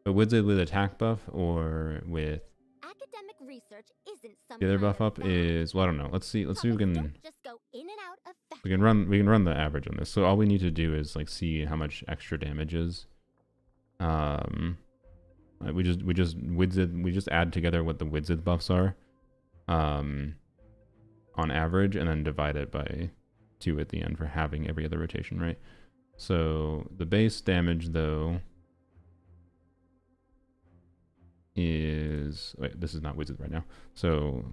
But Widzith with attack buff or with Academic research isn't some the other kind buff of up fad. is, well, I don't know. Let's see if we Topics can don't just go in and out of we can run the average on this. So all we need to do is like see how much extra damage is. We just add together what the Widzith buffs are, on average, and then divide it by 2 at the end for having every other rotation, right? So the base damage though is, wait, this is not Widzith right now. So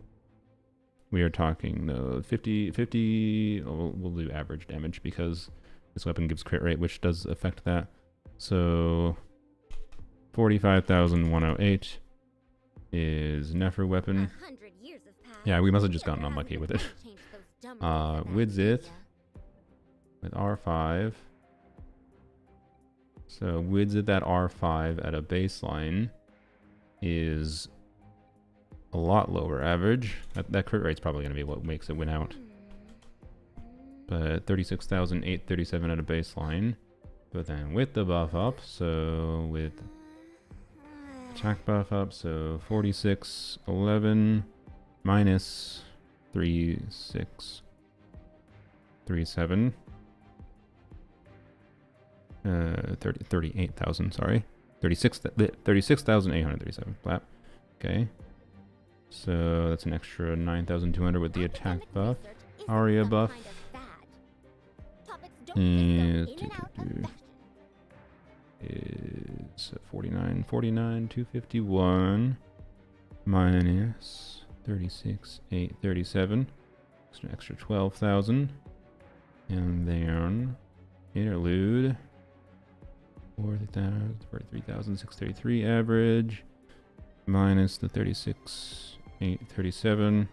we are talking the 50, we'll do average damage because this weapon gives crit rate, which does affect that. So 45,108 is Nefer Weapon. 100 years have passed. Yeah, we must have just Never gotten hasn't unlucky been with it. time to change those dumb rules of Widzith academia. with R5. So Widzith at R5 at a baseline is a lot lower average. That crit rate's probably going to be what makes it win out. But 36,837 at a baseline. But then with the buff up, so with attack buff up, so 4611 minus 3637. 38,000, sorry. 36,837. Flap. Okay. So that's an extra 9,200 with the attack Academic buff. research isn't Aria some buff. kind of fad. Topics don't just go And in and out of fashion. is 49, 251 minus 36,837. It's an extra 12,000. And then interlude 43,633 average minus the 36,837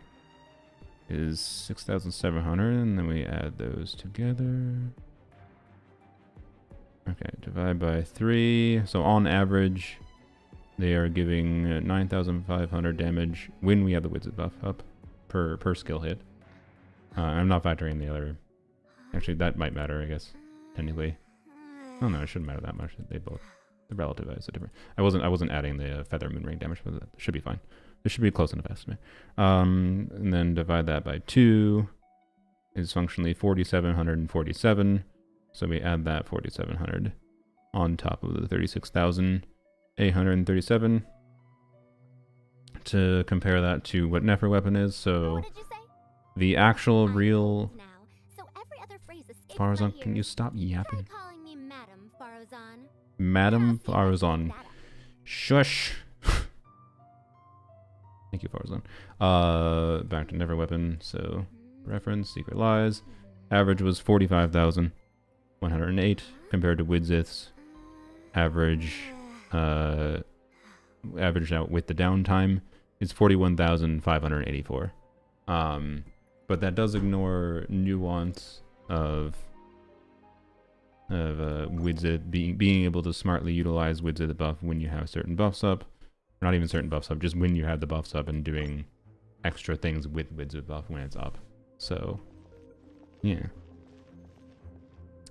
is 6,700, and then we add those together. Okay, divide by 3. So on average, they are giving 9,500 damage when we have the Widzith buff up per skill hit. I'm not factoring the other. Actually, that might matter, I guess. Technically. Oh no, it shouldn't matter that much. They both, the relative is different. I wasn't adding the feather moon ring damage, but that should be fine. This should be close enough estimate. And then divide that by 2 is functionally 4,747. So we add that 4,700 on top of the 36,837 to compare that to what Nefer Weapon is. So What did you say? the actual I'm real old now, so every other phrase escapes my Farazan, can you ears. stop Try yapping? calling me Madam Farazan. Madam Now see if I can Farazan. back that up. Shush. Thank you, Farazan. Back to Never Weapon. So reference, Secret Lies. Average was 45,108 compared to Widzith's average. Averaged out with the downtime is 41,584. But that does ignore nuance of Widzith being able to smartly utilize Widzith buff when you have certain buffs up. Not even certain buffs up, just when you have the buffs up and doing extra things with Widzith buff when it's up. So, yeah.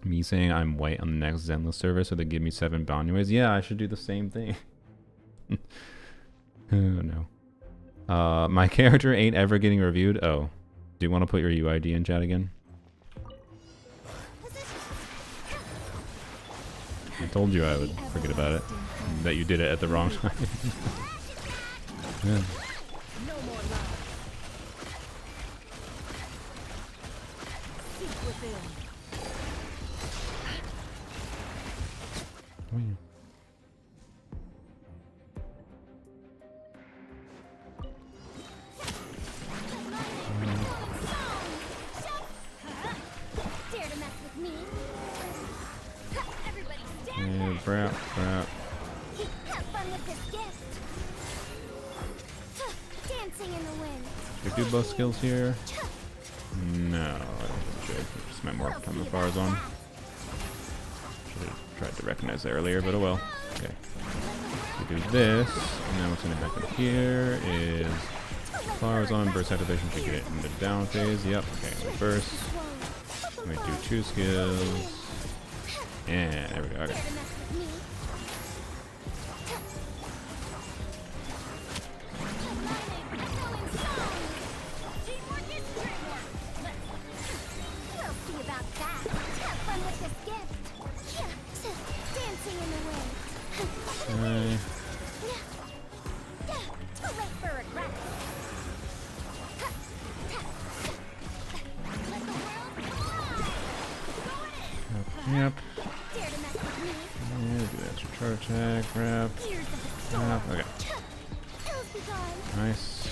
Me saying I'm white on the next Zenless server so they give me 7 Banyues. Yeah, I should do the same thing. Oh no. My character ain't ever getting reviewed. Oh. Do you want to put your UID in chat again? I told you I would forget about it. That you did it at the wrong time. Yeah. No more love. Seek within. crap. Have fun with this gift. Dancing in the wind. Should I do both skills here? No, I don't think I should. Just spent more time with bars on. Should have tried to recognize that earlier, but oh well. Okay. We do this, and then what's going to happen here is bars on, burst activation should get into down phase. Yep, okay, we burst. We do 2 skills. And there we go, okay. Okay. Yep. Yeah, do extra charge attack, grab. Grab. Okay. Nice.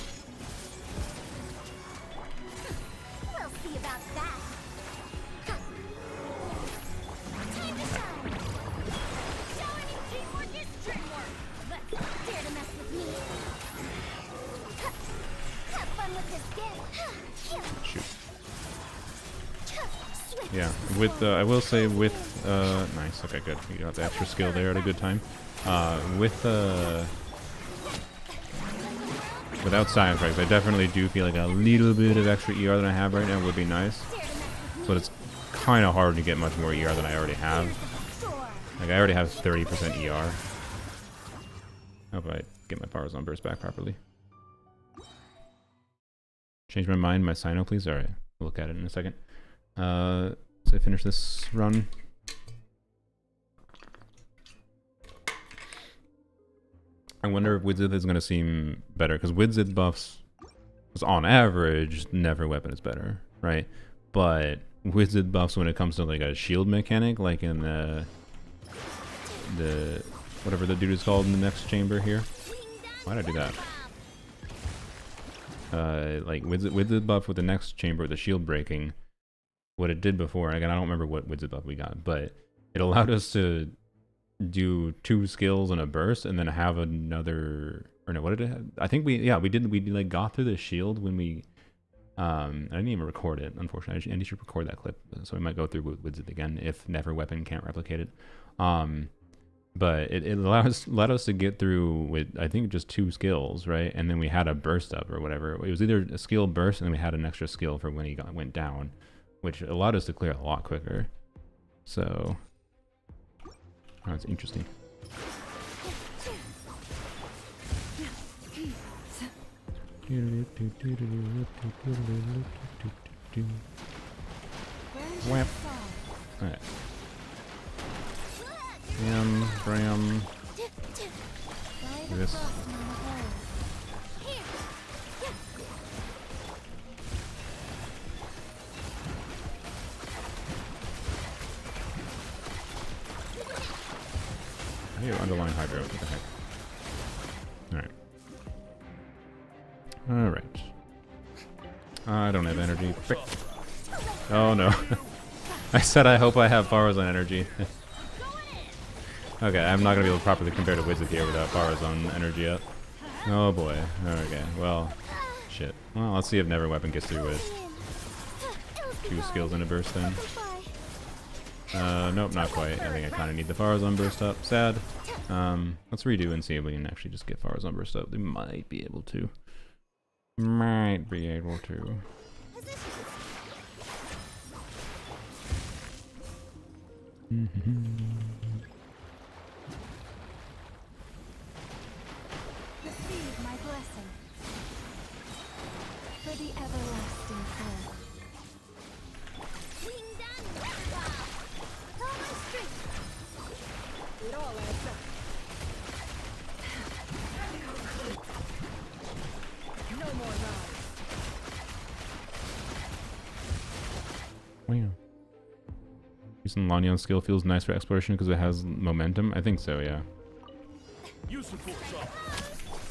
We'll see about that. Time to shine. Showing you teamwork is dreamwork. Let's dare to mess with me. Have fun with this gift. Shoot. Yeah, with I will say with nice. Okay, good. You got the extra skill there at a good time. Without science strikes, I definitely do feel like a little bit of extra ER than I have right now would be nice. But it's kind of hard to get much more ER than I already have. Like I already have 30% ER. Hope I get my powers on burst back properly. Change my mind, my Sino, please. All right, we'll look at it in a second. So I finish this run. I wonder if Widzith is going to seem better, because Widzith buffs, on average, never weapon is better, right? But Widzith buffs when it comes to like a shield mechanic, like in the whatever the dude is called in the next chamber here. Why did I do that? Like Widzith buff with the next chamber, the shield breaking. What it did before, again, I don't remember what Widzith buff we got, but it allowed us to do 2 skills in a burst and then have another, or no, what did it have? I think we like got through the shield when we, I didn't even record it, unfortunately. Andy should record that clip, so we might go through Widzith again if Never Weapon can't replicate it. But it allowed us to get through with, I think, just 2 skills, right? And then we had a burst up or whatever. It was either a skill burst and then we had an extra skill for when he went down, which allowed us to clear a lot quicker. So, that's interesting. Whap. Alright. Bram. Do this. Hey, underlying hydro. What the heck? Alright. Alright. I don't have energy. Frick. Oh no. I said I hope I have Farazan energy. Okay, I'm not going to be able to properly compare to Widzith here without Farazan energy up. Oh boy. Okay, well, shit. Well, let's see if Never Weapon gets through with 2 skills in a burst then. Nope, not quite. I think I kind of need the Farazan burst up. Sad. Let's redo and see if we can actually just get Farazan burst up. They might be able to. Might be able to. Receive my blessing for the everlasting prayer. It all adds up. No more lies. Wow. Using Lanyan skill feels nice for exploration because it has momentum. I think so, yeah. You support some.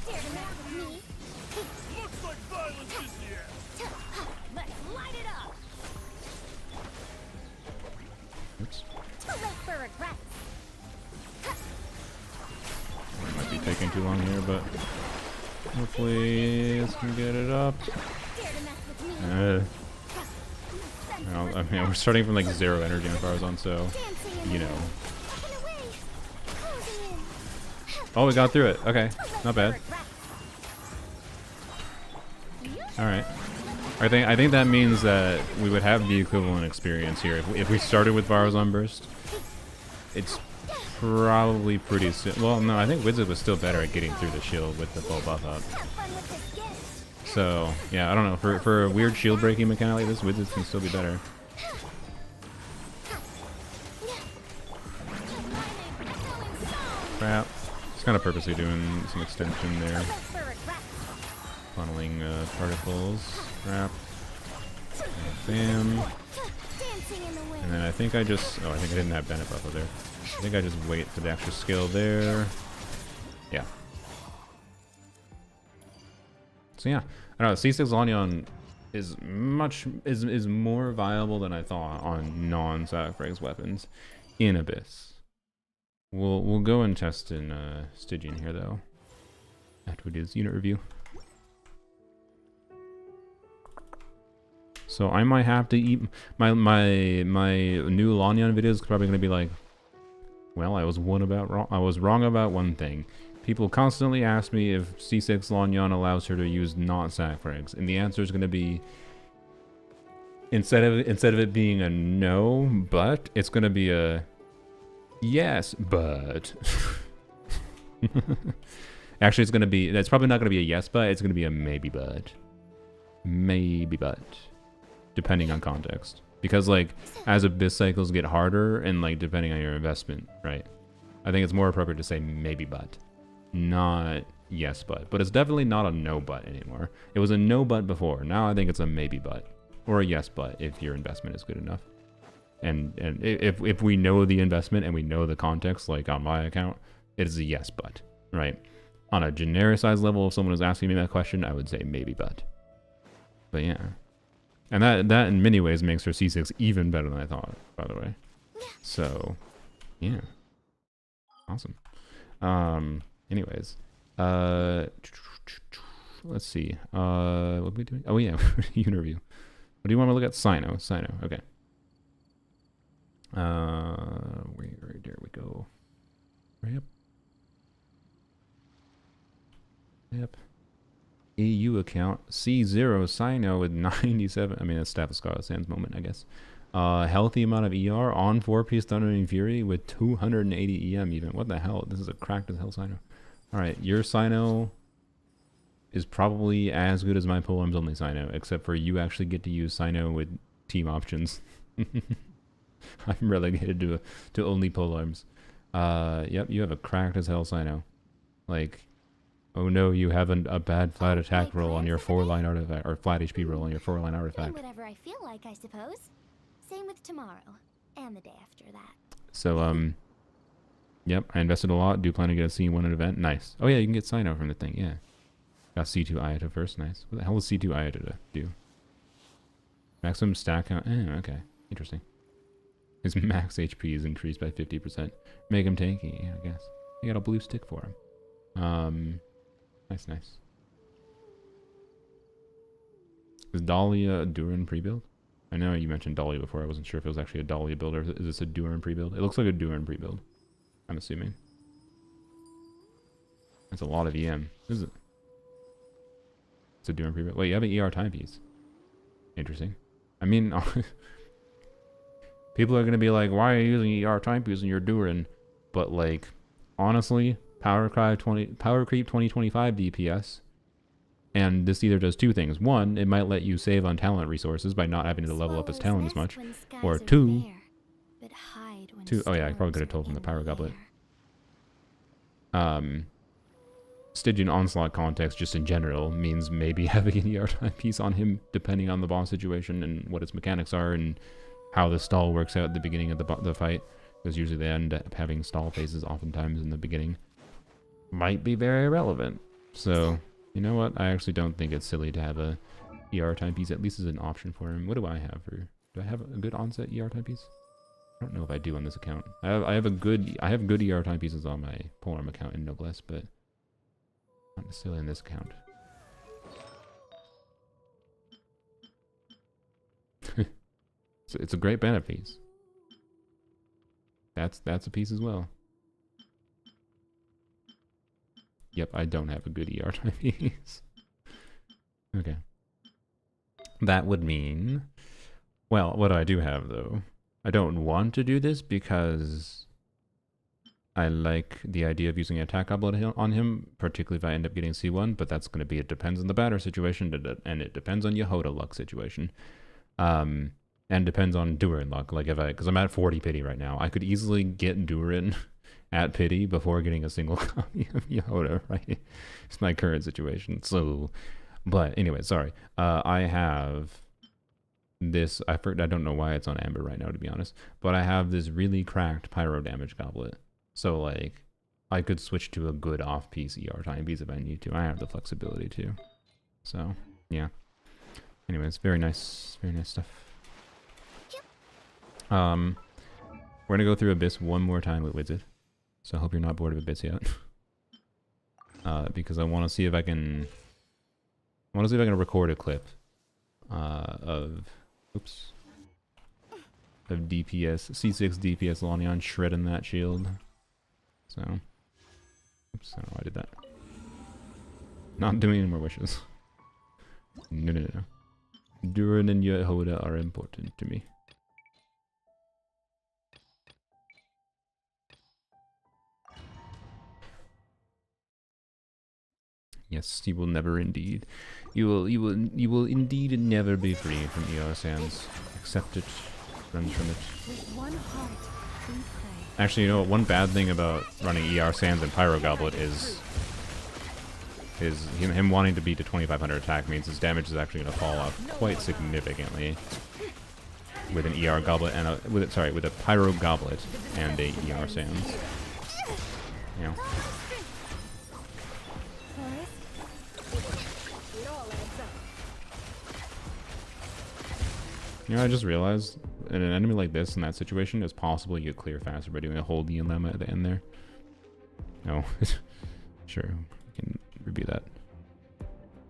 Dare to mess with me? Looks like violence is the air. Let's light it up. Oops. Too late for regrets. too long here, but hopefully this can get it up. I mean, we're starting from like 0 energy on Farazan, so you know. Oh, we got through it. Okay, not bad. All right. I think that means that we would have the equivalent experience here if we started with Farazan Burst. It's probably pretty soon. Well, no, I think Wizard was still better at getting through the shield with the full buff up. So yeah, I don't know. For a weird shield breaking mechanic like this, Wizards can still be better. Crap. Just kind of purposely doing some extension there. Funneling particles. Crap. Bam. And then I think I just... Oh, I think I didn't have Bennett buff there. I think I just wait for the extra skill there. Yeah. So yeah. I don't know. C6 LANYAN is more viable than I thought on non-sacrifice weapons in Abyss. We'll go and test in Stygian here though after we do this unit review. So I might have to eat my new LANYAN video is probably gonna be like, well, I was wrong about one thing. People constantly ask me if C6 LANYAN allows her to use not-sac frags, and the answer is gonna be instead of it being a no, but it's gonna be a yes, but. Actually, it's probably not gonna be a yes, but it's gonna be a maybe, but. Maybe, but. Depending on context. Because, like, as Abyss cycles get harder, and, like, depending on your investment, right? I think it's more appropriate to say maybe, but. Not yes, but. But it's definitely not a no, but anymore. It was a no, but before. Now I think it's a maybe, but. Or a yes, but, if your investment is good enough. And if we know the investment and we know the context, like on my account, it is a yes, but, right? On a genericized level, if someone was asking me that question, I would say maybe, but. But yeah. And that in many ways makes her C6 even better than I thought, by the way. So, yeah. Awesome. Anyways. Let's see. What are we doing? Oh yeah, unit review. What do you want to look at? Sino, okay. There we go. Yep. EU account C0 Sino with 97. I mean, that's Staff of Scarlet Sands moment, I guess. Healthy amount of ER on 4-piece Thundering Fury with 280 EM even. What the hell? This is a cracked as hell Sino. Alright, your Sino is probably as good as my Polarm's only Sino, except for you actually get to use Sino with team options. I'm relegated to only Polarms. Yep, you have a cracked as hell Sino. Like, oh no, you have a bad flat attack roll on your 4-line artifact, or flat HP roll on your 4-line artifact. Whatever I feel like, I suppose. Same with tomorrow, and the day after that. So, yep, I invested a lot. Do plan to get a C1 at event. Nice. Oh yeah, you can get Sino from the thing, yeah. Got C2 Ayata first, nice. What the hell does C2 Ayata do? Maximum stack count, okay, interesting. His max HP is increased by 50%. Make him tanky, yeah, I guess. You got a blue stick for him. Nice. Is Dahlia a Duran pre-build? I know you mentioned Dahlia before. I wasn't sure if it was actually a Dahlia build or is this a Duran pre-build? It looks like a Duran pre-build, I'm assuming. That's a lot of EM. Is it? It's a Duran pre-build. Wait, you have an ER timepiece. Interesting. I mean, people are going to be like, why are you using ER timepiece in your Duran? But, like, honestly, Power Creep 2025 DPS. And this either does two things. One, it might let you save on talent resources by not having to level up his talent as much. Or two, oh yeah, I probably could have told him the Power Goblet. Stygian Onslaught context, just in general, means maybe having an ER timepiece on him, depending on the boss situation and what its mechanics are and how the stall works out at the beginning of the fight. Because usually they end up having stall phases oftentimes in the beginning. Might be very relevant. So, you know what? I actually don't think it's silly to have a ER timepiece, at least as an option for him. What do I have for... Do I have a good onset ER timepiece? I don't know if I do on this account. I have good ER timepieces on my Polarm account in Noblesse, but Not necessarily in this count. It's a great Bennett piece. That's a piece as well. Yep, I don't have a good ER type piece. Okay. That would mean... Well, what I do have, though... I don't want to do this because... I like the idea of using attack goblet on him, particularly if I end up getting C1, but that's going to be... It depends on the batter situation, and it depends on Yehoda luck situation. And depends on Durin luck. Like, if because I'm at 40 pity right now. I could easily get Durin at pity before getting a single copy of Yehoda, right? It's my current situation. So, but anyway, sorry. I have this, I don't know why it's on Amber right now, to be honest, but I have this really cracked pyro damage goblet. So, like, I could switch to a good off-piece ER timepiece if I need to. I have the flexibility to. So, yeah. Anyways, very nice stuff. We're gonna go through Abyss one more time with Wizard. So I hope you're not bored of Abyss yet. Because I want to see if I can... record a clip of DPS, C6 DPS Lanyan shredding that shield. So, oops, I don't know why I did that. Not doing any more wishes. No. Durin and Yehoda are important to me. Yes, you will never indeed. You will indeed never be free from ER sands. Accept it. Run from it. With one heart, we pray. Actually, you know what? One bad thing about running ER sands and Pyro Goblet is him wanting to beat the 2500 attack means his damage is actually going to fall off quite significantly with an ER Goblet and with a Pyro Goblet and a ER sands. You know. You know, I just realized in an enemy like this, in that situation, it's possible you clear faster by doing a whole dilemma at the end there. No. Sure, we can review that.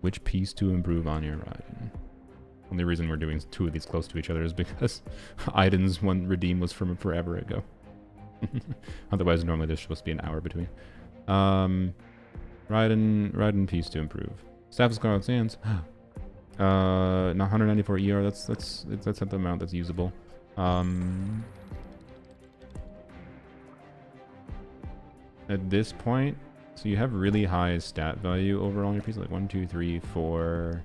Which piece to improve on your Raiden? Only reason we're doing two of these close to each other is because Aiden's one redeem was from forever ago. Otherwise, normally there's supposed to be an hour between. Raiden piece to improve. Staff of Scarlet Sands. Not 194 ER. That's at the amount that's usable. At this point, so you have really high stat value overall on your piece, like 1, 2, 3, 4.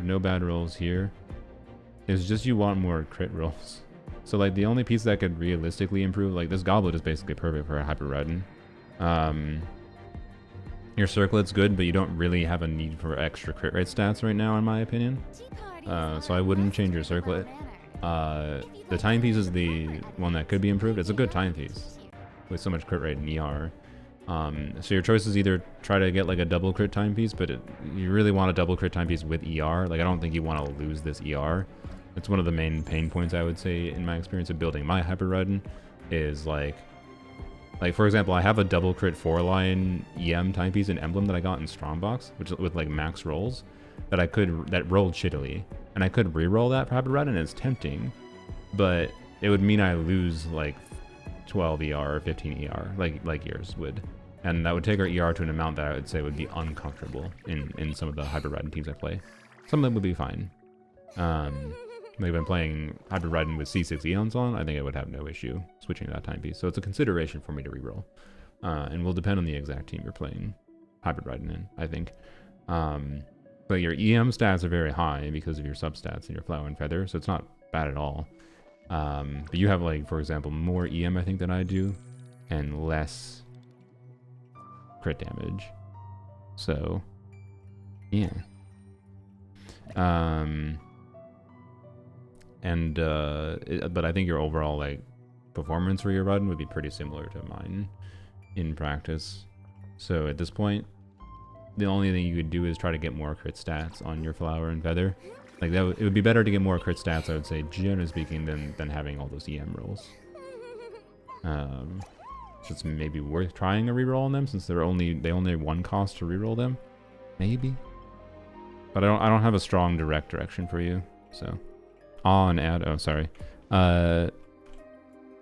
No bad rolls here. It's just you want more crit rolls. So like the only piece that could realistically improve, like this goblet is basically perfect for a Hyper Raiden. Your circlet's good, but you don't really have a need for extra crit rate stats right now, in my opinion. So I wouldn't change your circlet. The timepiece is the one that could be improved. It's a good timepiece with so much crit rate in ER. So your choice is either try to get like a double crit timepiece, but you really want a double crit timepiece with ER. Like I don't think you want to lose this ER. It's one of the main pain points I would say in my experience of building my Hyper Raiden is like for example, I have a double crit 4-line EM timepiece and emblem that I got in Strongbox, which with like max rolls that rolled shittily, and I could re-roll that for Hyper Raiden, and it's tempting, but it would mean I lose like 12 ER or 15 ER, like yours would, and that would take our ER to an amount that I would say would be uncomfortable in some of the Hyper Raiden teams I play. Some of them would be fine. Like if I'm playing Hyper Raiden with C6 Eons on, I think I would have no issue switching to that timepiece. So it's a consideration for me to reroll. And will depend on the exact team you're playing Hyper Raiden in, I think. But your EM stats are very high because of your substats and your Flower and Feather, so it's not bad at all. But you have, like, for example, more EM, I think, than I do, and less crit damage. So, yeah. But I think your overall like performance for your Raiden would be pretty similar to mine in practice. So at this point, the only thing you could do is try to get more crit stats on your Flower and Feather. Like it would be better to get more crit stats, I would say, generally speaking, than having all those EM rolls. So it's maybe worth trying a reroll on them since they only have 1 cost to reroll them. Maybe. But I don't have a strong direct direction for you. So on ad. Oh, sorry. I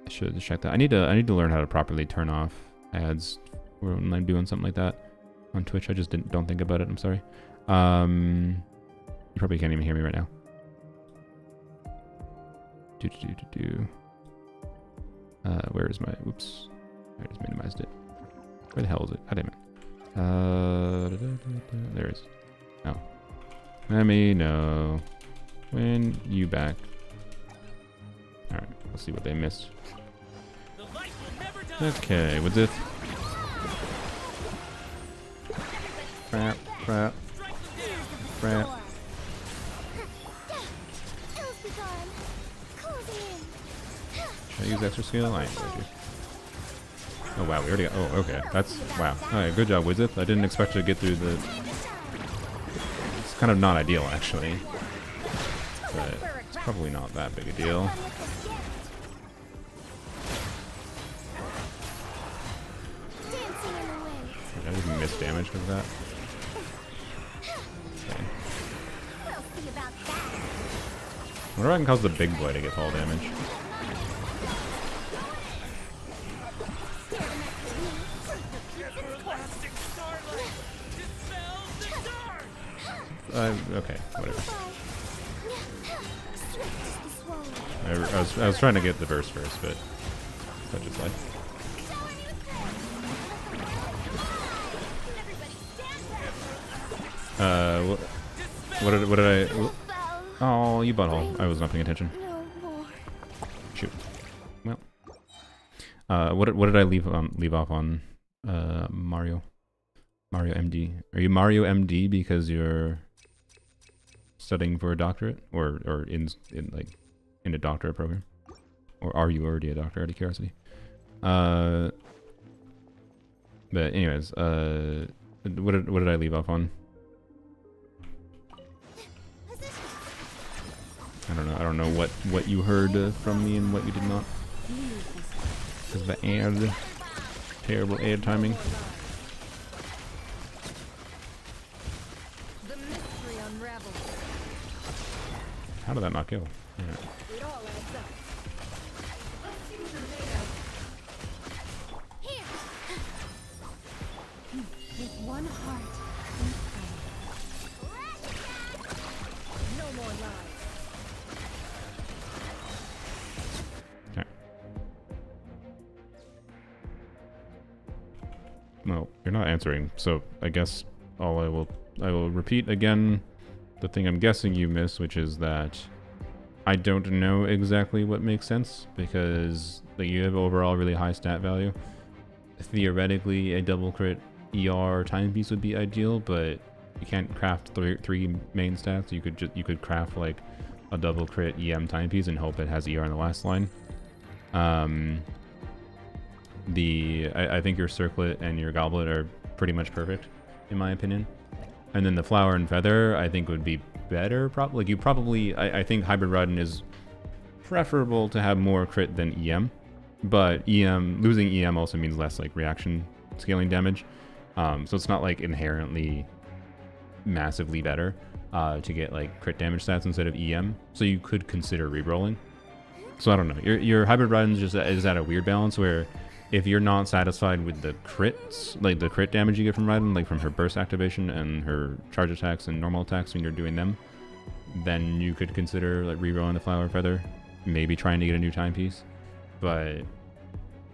should have checked that. I need to learn how to properly turn off ads when I'm doing something like that on Twitch. I just don't think about it. I'm sorry. You probably can't even hear me right now. Where is my? Whoops! I just minimized it. Where the hell is it? God damn it! There it is. Oh, let me know when you back. All right, let's see what they missed. Okay, what's it? Crap, crap, crap. Should I use extra skill? I ain't going to. Oh wow, we already got, oh okay, that's, wow. Alright, good job, Wizith. I didn't expect to get through the, it's kind of not ideal actually. But it's probably not that big a deal. I just missed damage because of that. Okay. I wonder if I can cause the big boy to get fall damage. Okay, whatever. I was trying to get the burst first, but such is life. What did I? Oh, you butthole! I was not paying attention. Shoot. Well, what did I leave off on? Mario MD. Are you Mario MD because you're studying for a doctorate, or in a doctorate program, or are you already a doctor? Out of curiosity. But anyways, what did I leave off on? I don't know what you heard from me and what you did not. Because the ad, terrible ad timing. How did that not kill? Yeah. With one heart, no more lies. Okay. Well, you're not answering, so I guess I will repeat again the thing I'm guessing you missed, which is that I don't know exactly what makes sense, because you have overall really high stat value. Theoretically, a double crit ER timepiece would be ideal, but you can't craft three main stats. You could craft like a double crit EM timepiece and hope it has ER in the last line. I think your circlet and your goblet are pretty much perfect, in my opinion. And then the flower and feather, I think would be better. I think hybrid Raiden is preferable to have more crit than EM, but losing EM also means less like reaction scaling damage. So it's not like inherently massively better to get like crit damage stats instead of EM. So you could consider rerolling. So I don't know. Your hybrid Raiden is at a weird balance where if you're not satisfied with the crits, like the crit damage you get from Raiden, like from her burst activation and her charge attacks and normal attacks when you're doing them, then you could consider like rerolling the flower feather, maybe trying to get a new timepiece. But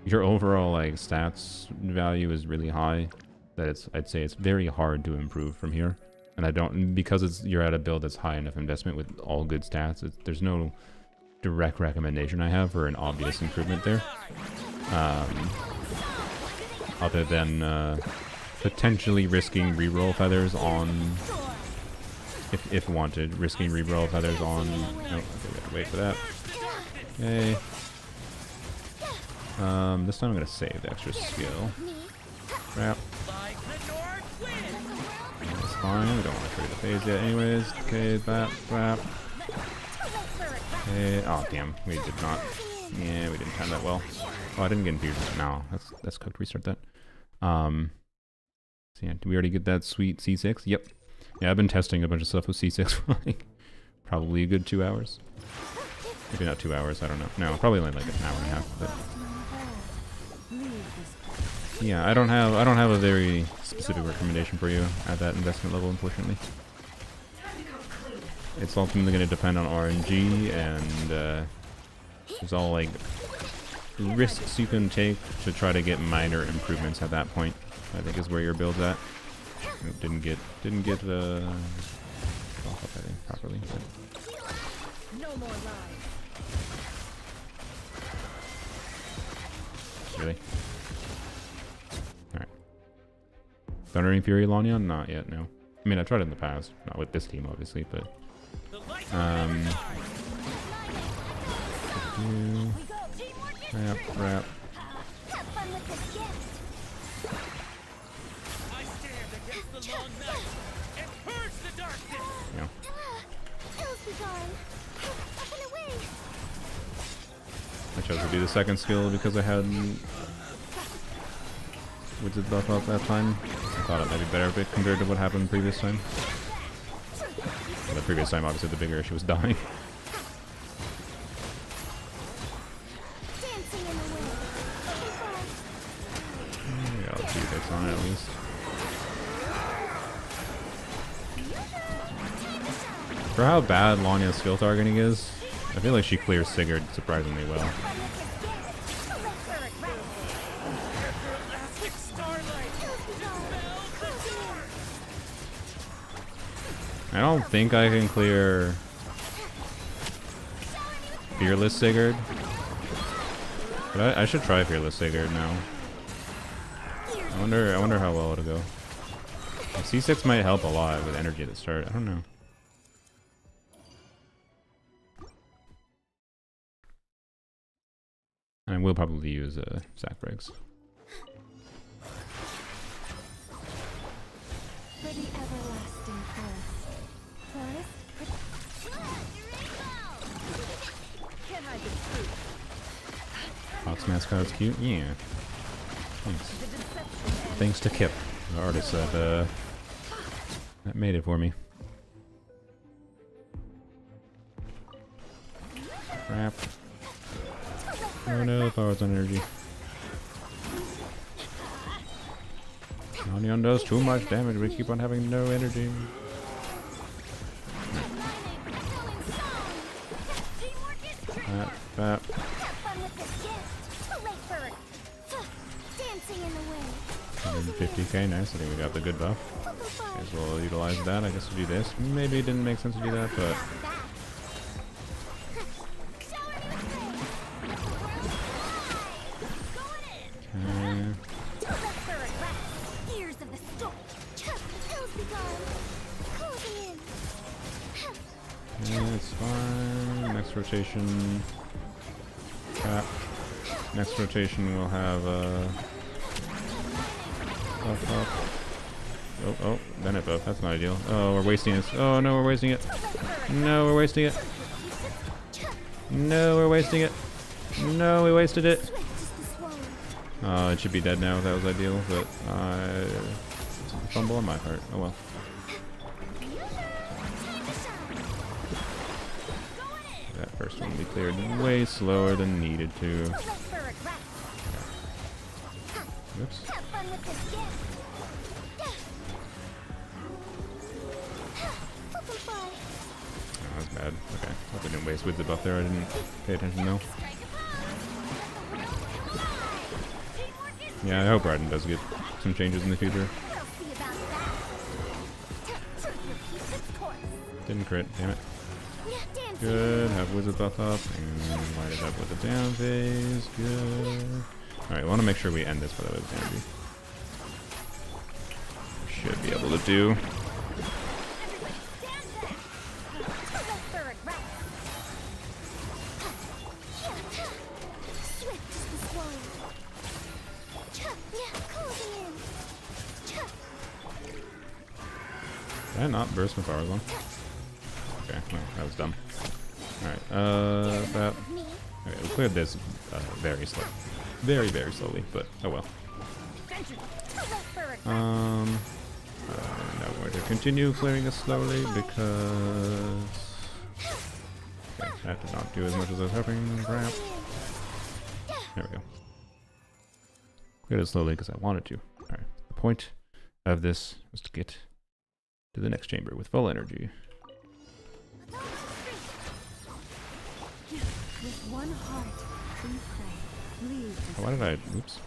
your overall like stats value is really high, that I'd say it's very hard to improve from here. And because you're at a build that's high enough investment with all good stats, there's no direct recommendation I have for an obvious improvement there. Other than potentially risking reroll feathers on, if wanted, risking reroll feathers on. Oh, okay, we gotta wait for that. Okay. This time I'm gonna save the extra skill. Crap. That's fine. We don't want to trigger the phase yet, anyways. Okay, that. Okay. Oh damn, we did not. Yeah, we didn't time that well. Oh, I didn't get infused. No, that's cooked. Restart that. So yeah, did we already get that sweet C6? Yep. Yeah, I've been testing a bunch of stuff with C6 for like probably a good 2 hours. Maybe not 2 hours. I don't know. No, probably only like an hour and a half. But yeah, I don't have a very specific recommendation for you at that investment level, unfortunately. It's ultimately going to depend on RNG, and there's all like risks you can take to try to get minor improvements at that point. I think is where your build's at. Didn't get off up, I think, properly. But. No more lies. Really? Alright. Thundering Fury Lanyan? Not yet, no. I mean, I've tried it in the past. Not with this team, obviously, but... Wrap. Have fun with this gift. I stand against the long night and purge the darkness. Yeah. Ills be gone. Up and away. I chose to do the second skill because I had Wizard buff up that time. I thought it might be better bit compared to what happened the previous time. The previous time, obviously, the bigger issue was dying. Dancing in the wind. Yeah, I'll see hits on it at least. For how bad Lanya's skill targeting is, I feel like she clears Sigurd surprisingly well. Elastic starlight. I don't think I can clear Fearless Sigurd, but I should try Fearless Sigurd now. I wonder how well it'll go. C6 might help a lot with energy at the start. I don't know. And I will probably use sack breaks. For the everlasting forest. Can't hide the truth. Fox mascot's cute. Yeah. Thanks. The deception ends. Thanks to Kip, the artist that made it for me. Crap. Oh no, powers on energy. Lanyan does too much damage, we keep on having no energy. Bap. Have fun with this gift. Late bird. Dancing in the wind. 150k, nice. I think we got the good buff. As well utilize that. I guess we'll do this. Maybe it didn't make sense to do that, but Ears of the storm. Ills be gone. Closing in. yeah, it's fine. Next rotation. Crap. Next rotation we'll have buff up. Oh, Bennett buff. That's not ideal. Oh, we're wasting it. Oh no, we're wasting it. No, we're wasting it. No, we're wasting it. No, we wasted it. Swift is the swallow. It should be dead now if that was ideal, but it's a fumble on my part. Oh well. That first one we cleared way slower than needed to. Oops. Have fun with this gift. Fly. Oh, that was bad. Okay. Hope I didn't waste with the buff there. I didn't pay attention though. Yeah, I hope Raiden does get some changes in the future. We'll see about that. Repeat its course. Didn't crit, damn it. Dancing. Good. Have wizard buff up and light it up with the down phase. Good. Alright, we want to make sure we end this without its energy. Should be able to do. Did I not burst my power zone? Okay, well, that was dumb. Alright, that. Okay, we cleared this very slow. Very, very slowly, but oh well. Now we're going to continue clearing this slowly because okay, that did not do as much as I was hoping. Crap. There we go. Cleared it slowly because I wanted to. Alright. The point of this was to get to the next chamber with full energy. With one heart, we pray. Leave Oh, why did I? Oops.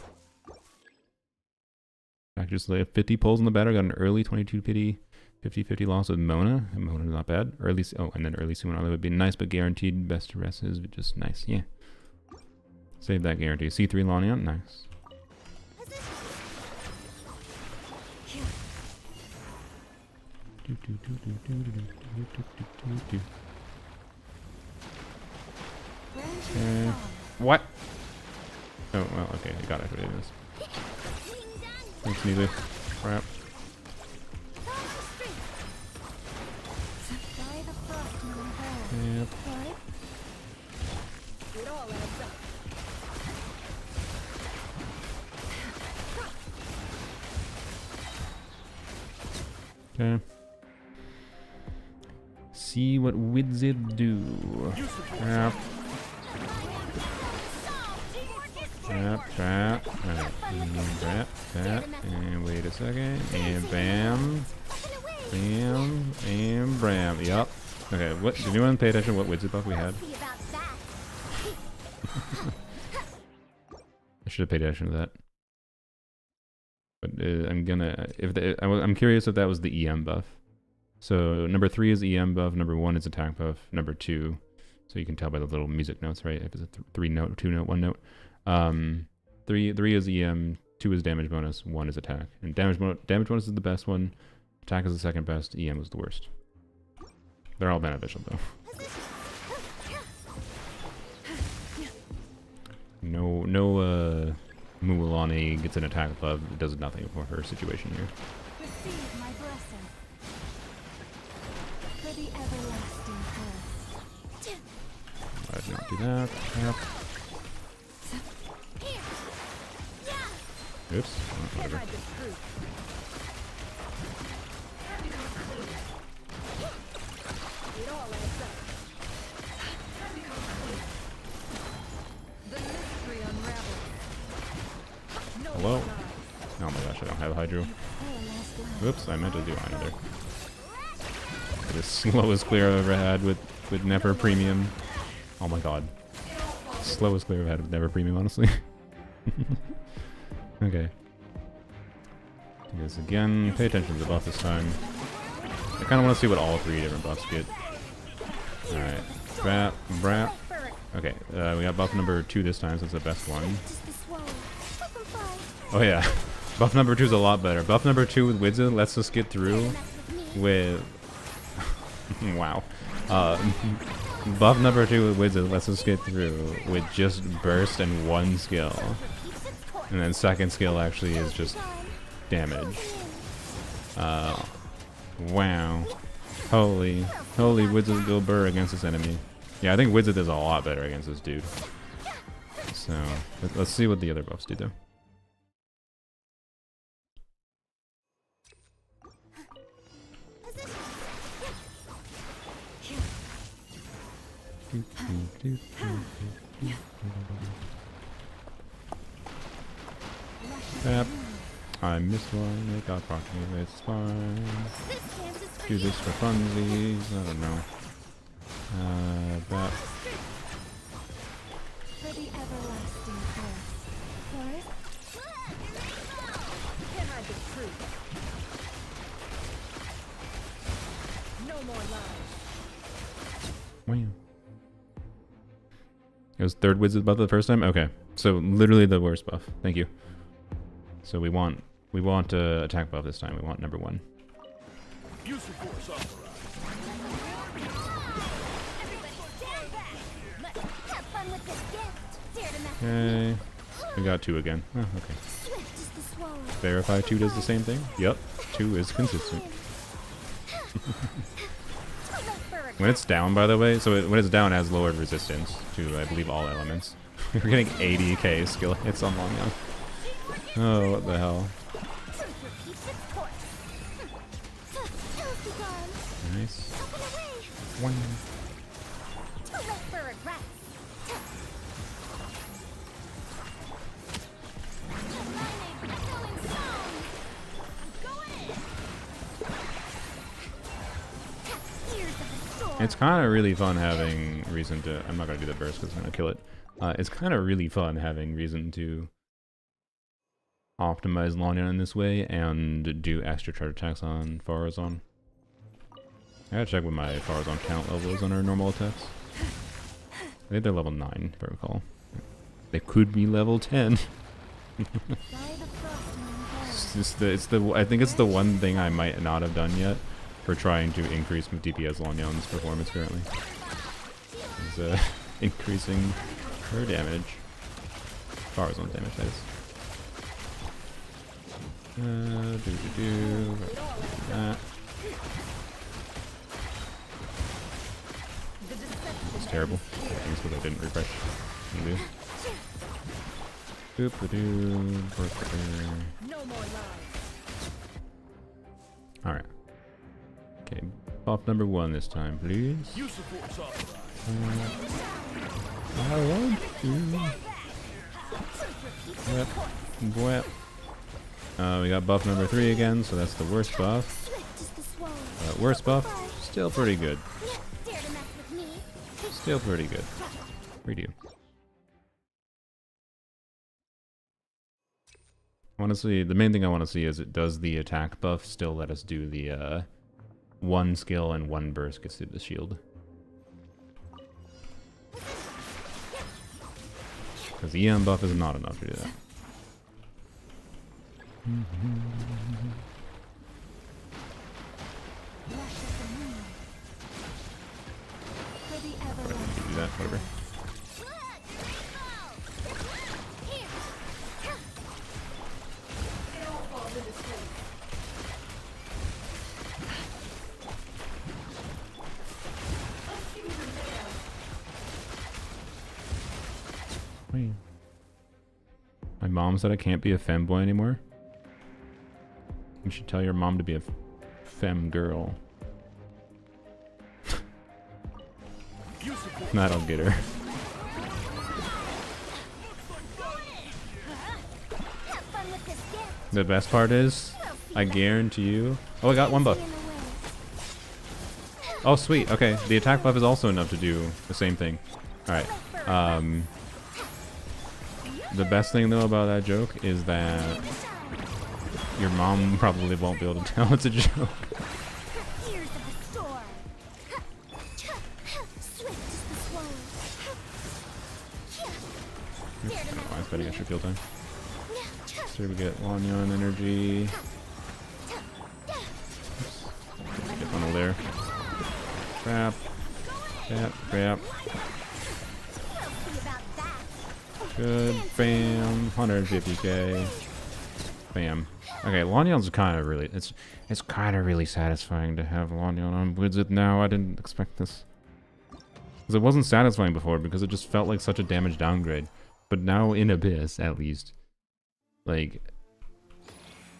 I just laid 50 pulls in the battle. Got an early 22 pity, 50-50 loss with Mona. And Mona's not bad. Early, oh, and then early Suman would be nice, but guaranteed best rest is just nice. Yeah. Save that guarantee. C3 Lanyan, nice. What? Oh, well, okay, I got it. What it is. Thanks, Neely. Crap. Yep. Okay. See what Widzid do. Yep. Trap. Alright. Trap. And wait a second. And bam. Bam. And bam. Yup. Okay, what did anyone pay attention to what Widzid buff we had? I should have paid attention to that. But I'm gonna I'm curious if that was the EM buff. So number 3 is EM buff, number 1 is attack buff, number 2. So you can tell by the little music notes, right? If it's a 3 note, 2 note, 1 note. 3 is EM, 2 is damage bonus, 1 is attack. And damage bonus is the best one, attack is the second best, EM is the worst. They're all beneficial though. No Mualani gets an attack buff, it does nothing for her situation here. Receive my blessing. For the everlasting curse. I did not do that. Yep. Oops. Oh, whatever. Hello? Oh my gosh, I don't have Hydro. Whoops, I meant to do Hydro there. The slowest clear I've ever had with Never Premium. Oh my god. Slowest clear I've had with Never Premium, honestly. Okay. Do this again. Pay attention to the buff this time. I kind of want to see what all 3 different buffs get. Alright. Brap. Okay, we got buff number 2 this time, so it's the best one. Oh yeah. Buff number 2 is a lot better. Buff number 2 with Widzid lets us get through with... wow. Buff number 2 with Widzid lets us get through with just burst and 1 skill. And then second skill actually is just damage. Wow. Holy Widzid go burr against this enemy. Yeah, I think Widzid is a lot better against this dude. So, let's see what the other buffs do though. Yep. I missed one. It got procced me. It's fine. Do this for funsies. I don't know. That. For the everlasting curse. Can't hide the truth. No more lies. Wow. It was 3rd Widzid buff the first time? Okay. So literally the worst buff. Thank you. So we want attack buff this time. We want number 1. Okay. We got 2 again. Oh, okay. Verify 2 does the same thing? Yep. 2 is consistent. When it's down, by the way, so when it's down, it has lowered resistance to, I believe, all elements. We're getting 80k skill hits on Lanyan. Oh, what the hell. Nice. One. It's kind of really fun having reason to... I'm not going to do the burst because it's going to kill it. It's kind of really fun having reason to optimize Lanyan in this way and do extra charge attacks on Farazan. I gotta check what my Farazan count level is on our normal attacks. I think they're level 9, if I recall. They could be level 10. I think it's the one thing I might not have done yet for trying to increase DPS Lanyan's performance currently. Is increasing her damage. Farazan damage, that is. That. It's terrible. Thanks because I didn't refresh. Alright. Okay, buff number 1 this time, please. I want to. Yep. We got buff number 3 again, so that's the worst buff. Worst buff, still pretty good. Still pretty good. Redo. Honestly, the main thing I want to see is does the attack buff still let us do the 1 skill and 1 burst gets through the shield? Because the EM buff is not enough to do that. Do that, whatever. Wait. My mom said I can't be a femboy anymore. You should tell your mom to be a femme girl. That'll get her. The best part is, I guarantee you... Oh, I got 1 buff. Oh, sweet. Okay, the attack buff is also enough to do the same thing. Alright. The best thing, though, about that joke is that your mom probably won't be able to tell it's a joke. I'm spending extra field time. So we get Lanyan energy. Get funnel there. Crap. Crap. Good. Bam. 150k. Bam. Okay, Lanyan's kind of really... It's kind of really satisfying to have Lanyan on Blizzard now. I didn't expect this. Because it wasn't satisfying before because it just felt like such a damage downgrade. But now in Abyss, at least, like,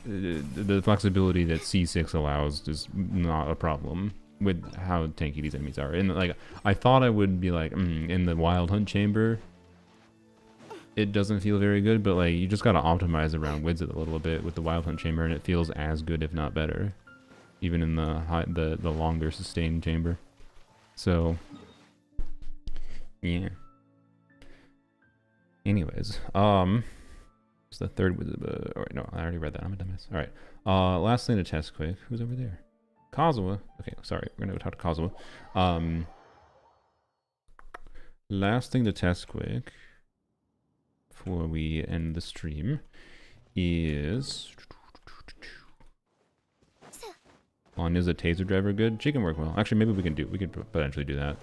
the flexibility that C6 allows is not a problem with how tanky these enemies are. And like, I thought I would be like, in the Wild Hunt chamber, it doesn't feel very good, but like, you just gotta optimize around Wizard a little bit with the Wild Hunt chamber, and it feels as good, if not better, even in the longer sustained chamber. So, yeah. Anyways, it's the third wizard. Alright, no, I already read that. I'm a dumbass. Alright, last thing to test quick. Who's over there? Kazuha. Okay, sorry. We're gonna go talk to Kazuha. Last thing to test quick before we end the stream is... Is a taser driver good? She can work well. Actually, maybe we could potentially do that.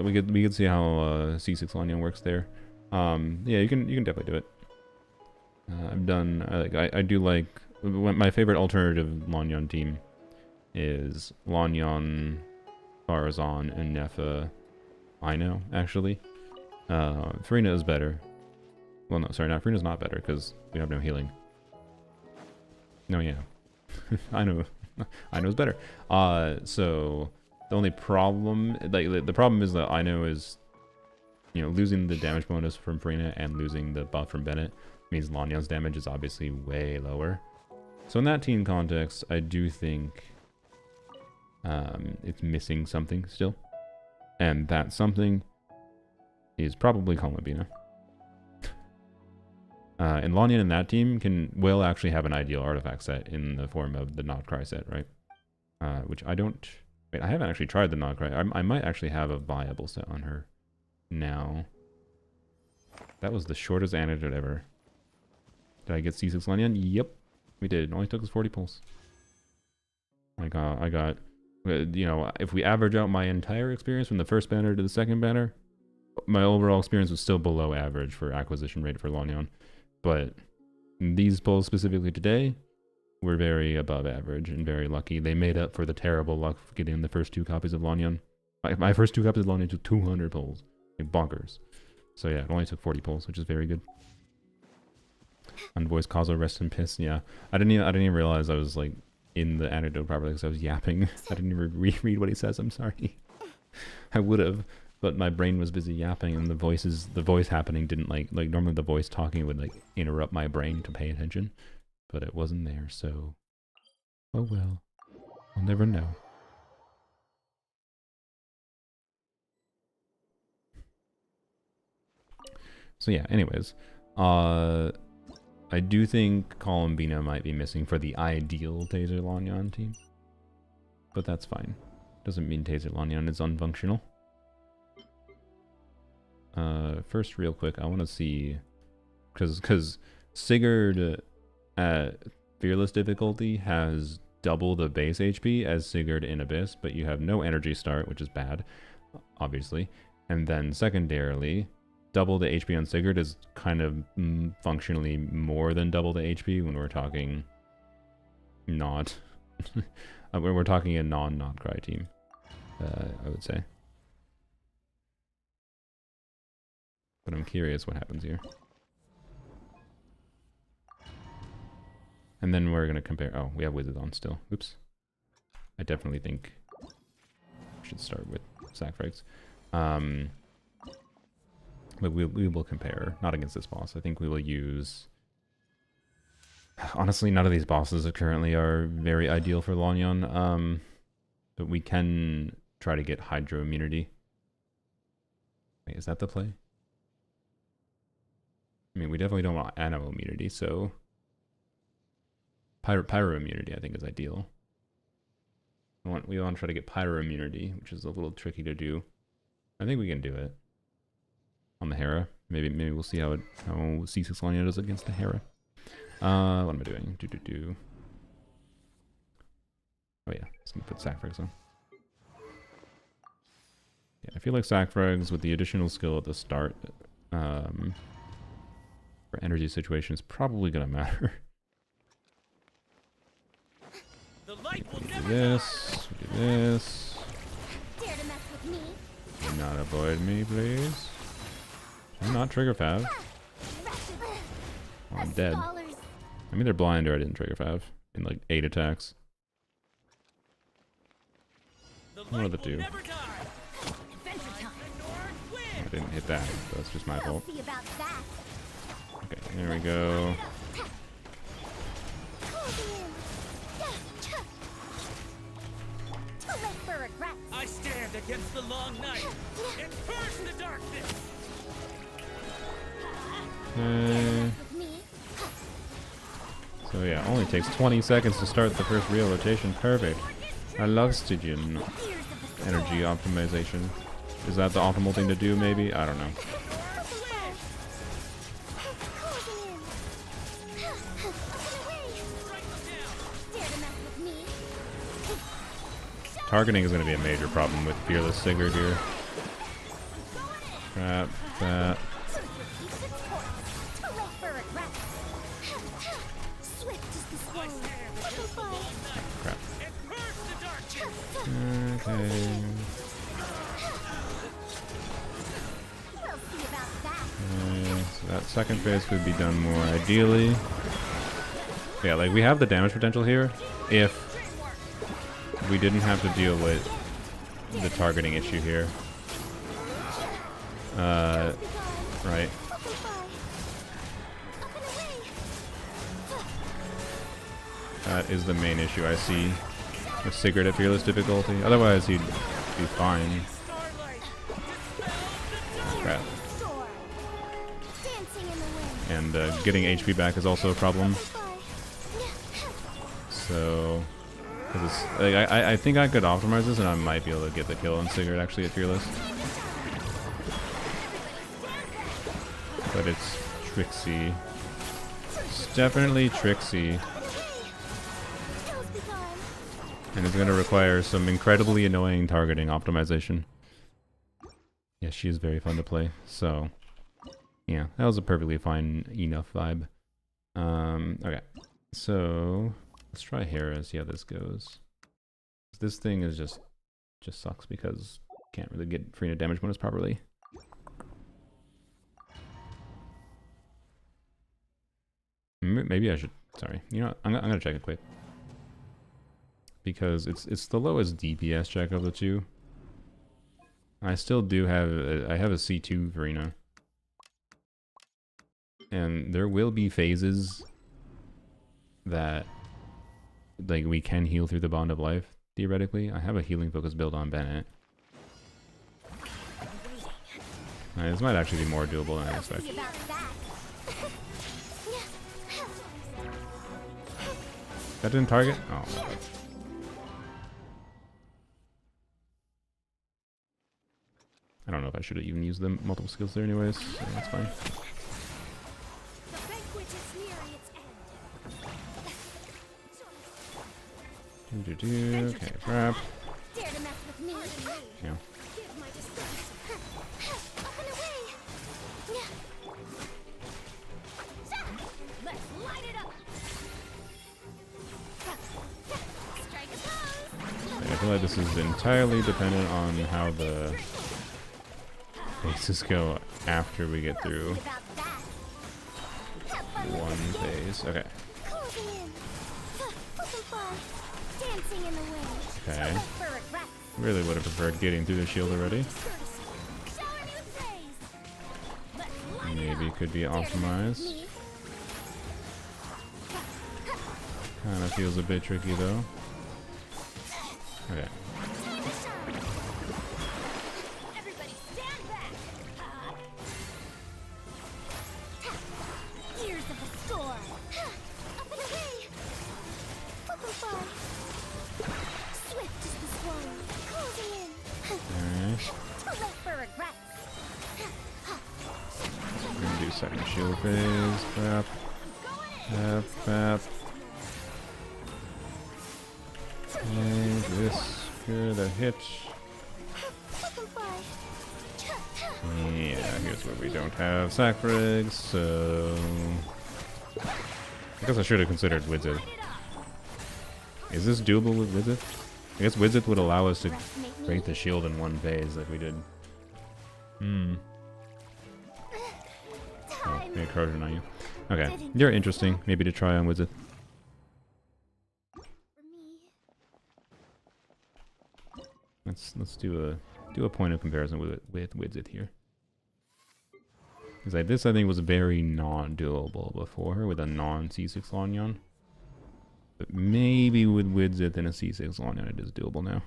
We could see how C6 Lanyan works there. Yeah, you can definitely do it. I've done, I do like, my favorite alternative Lanyan team is Lanyan Farazan and Nefa. I know, actually. Furina is better. Well, no, sorry, Furina's not better because we have no healing. No, yeah. I know. I know is better. So the only problem, like the problem is that I know is, you know, losing the damage bonus from Furina and losing the buff from Bennett means Lanyan's damage is obviously way lower. So in that team context, I do think it's missing something still. And that something is probably Columbina. And Lanyan in that team will actually have an ideal artifact set in the form of the Not Cry set, right? Which I don't... Wait, I haven't actually tried the Not Cry. I might actually have a viable set on her now. That was the shortest antidote ever. Did I get C6 LANYAN? Yep, we did. It only took us 40 pulls. I got, you know, if we average out my entire experience from the first banner to the second banner, my overall experience was still below average for acquisition rate for Lanyan. But these pulls specifically today were very above average and very lucky. They made up for the terrible luck of getting the first 2 copies of Lanyan. My first 2 copies of Lanyan took 200 pulls. Like bonkers. So yeah, it only took 40 pulls, which is very good. Unvoiced Kazo, rest in piss. Yeah, I didn't even realize I was like in the anecdote properly because I was yapping. I didn't even reread what he says. I'm sorry. I would have, but my brain was busy yapping, and the voice happening didn't like normally the voice talking would like interrupt my brain to pay attention, but it wasn't there. So, oh well, I'll never know. So yeah, anyways, I do think Columbina might be missing for the ideal Taser Lanyan team, but that's fine. Doesn't mean Taser Lanyan is unfunctional. First, real quick, I want to see, because Sigurd at Fearless difficulty has double the base HP as Sigurd in Abyss, but you have no energy start, which is bad, obviously. And then secondarily, double the HP on Sigurd is kind of functionally more than double the HP when we're talking not... when we're talking a non-Not Cry team, I would say. But I'm curious what happens here. And then we're going to compare... Oh, we have Wizard on still. Oops. I definitely think I should start with Sacrifice. But we will compare, not against this boss. I think we will use... Honestly, none of these bosses currently are very ideal for Lanyan. But we can try to get Hydro immunity. Wait, is that the play? I mean, we definitely don't want Anemo immunity, so... Pyro immunity, I think, is ideal. We want to try to get Pyro immunity, which is a little tricky to do. I think we can do it. On the Hera. Maybe we'll see how C6 LANYAN does against the Hera. What am I doing? Oh yeah, just gonna put Sacrifice on. Yeah, I feel like Sacrifice with the additional skill at the start for energy situation is probably gonna matter. The light will We never do this. We do this. Dare to mess with me? Do not avoid me, please. I'm not trigger fav. Oh, I'm dead. Scholars. I mean, they're blind or I didn't trigger fav in like 8 attacks. The What are light the will two? never die. Adventure time. I didn't hit that, so that's just my We'll fault. see about that. Okay, there we go. Closing in. Too late for regrets. I stand against the long night and purge the darkness. With me? So yeah, only takes 20 seconds to start the first real rotation. Perfect. I love Stygian Ears of the energy optimization. Is that the optimal thing to do, maybe? I don't know. Targeting is going to be a major problem with Fearless Sigurd here. Crap, that. Crap. Okay. second phase could be done more ideally. Yeah, like we have the damage potential here if we didn't have to deal with the targeting issue here. Right. That is the main issue I see with Sigurd at Fearless difficulty. Otherwise, he'd be fine. Crap. And getting HP back is also a problem. So, cause it's, like, I think I could optimize this and I might be able to get the kill on Sigurd actually at Fearless. But it's tricksy. It's definitely tricksy. And it's going to require some incredibly annoying targeting optimization. Yeah, she is very fun to play. So, yeah, that was a perfectly fine enough vibe. Okay, so let's try Hera, see how this goes. This thing is just sucks because can't really get Furina damage bonus properly. Maybe I should. Sorry, you know what? I'm gonna check it quick because it's the lowest DPS check of the two. I still do have I have a C2 Furina, and there will be phases that like we can heal through the Bond of Life theoretically. I have a healing focus build on Bennett. This might actually be more doable than I expected. That didn't target? Oh my god. I don't know if I should have even used the multiple skills there anyways, so that's fine. Okay, crap. Yeah. I feel like this is entirely dependent on how the phases go after we get through one phase. Okay. Okay. Really would have preferred getting through the shield already. Maybe could be optimized. Kinda feels a bit tricky though. Okay. Do second shield phase. Crap. Crap. And this could have hit. Yeah, here's where we don't have sack rigs, so I guess I should have considered Widzit. Is this doable with Widzit? I guess Widzit would allow us to break the shield in one phase like we did. Oh, maybe corrosion on you. Okay, you're interesting. Maybe to try on Widzit. Let's do a point of comparison with Widzit here. Because like this I think was very non-doable before with a non-C6 LANYAN. But maybe with Widzit and a C6 LANYAN it is doable now.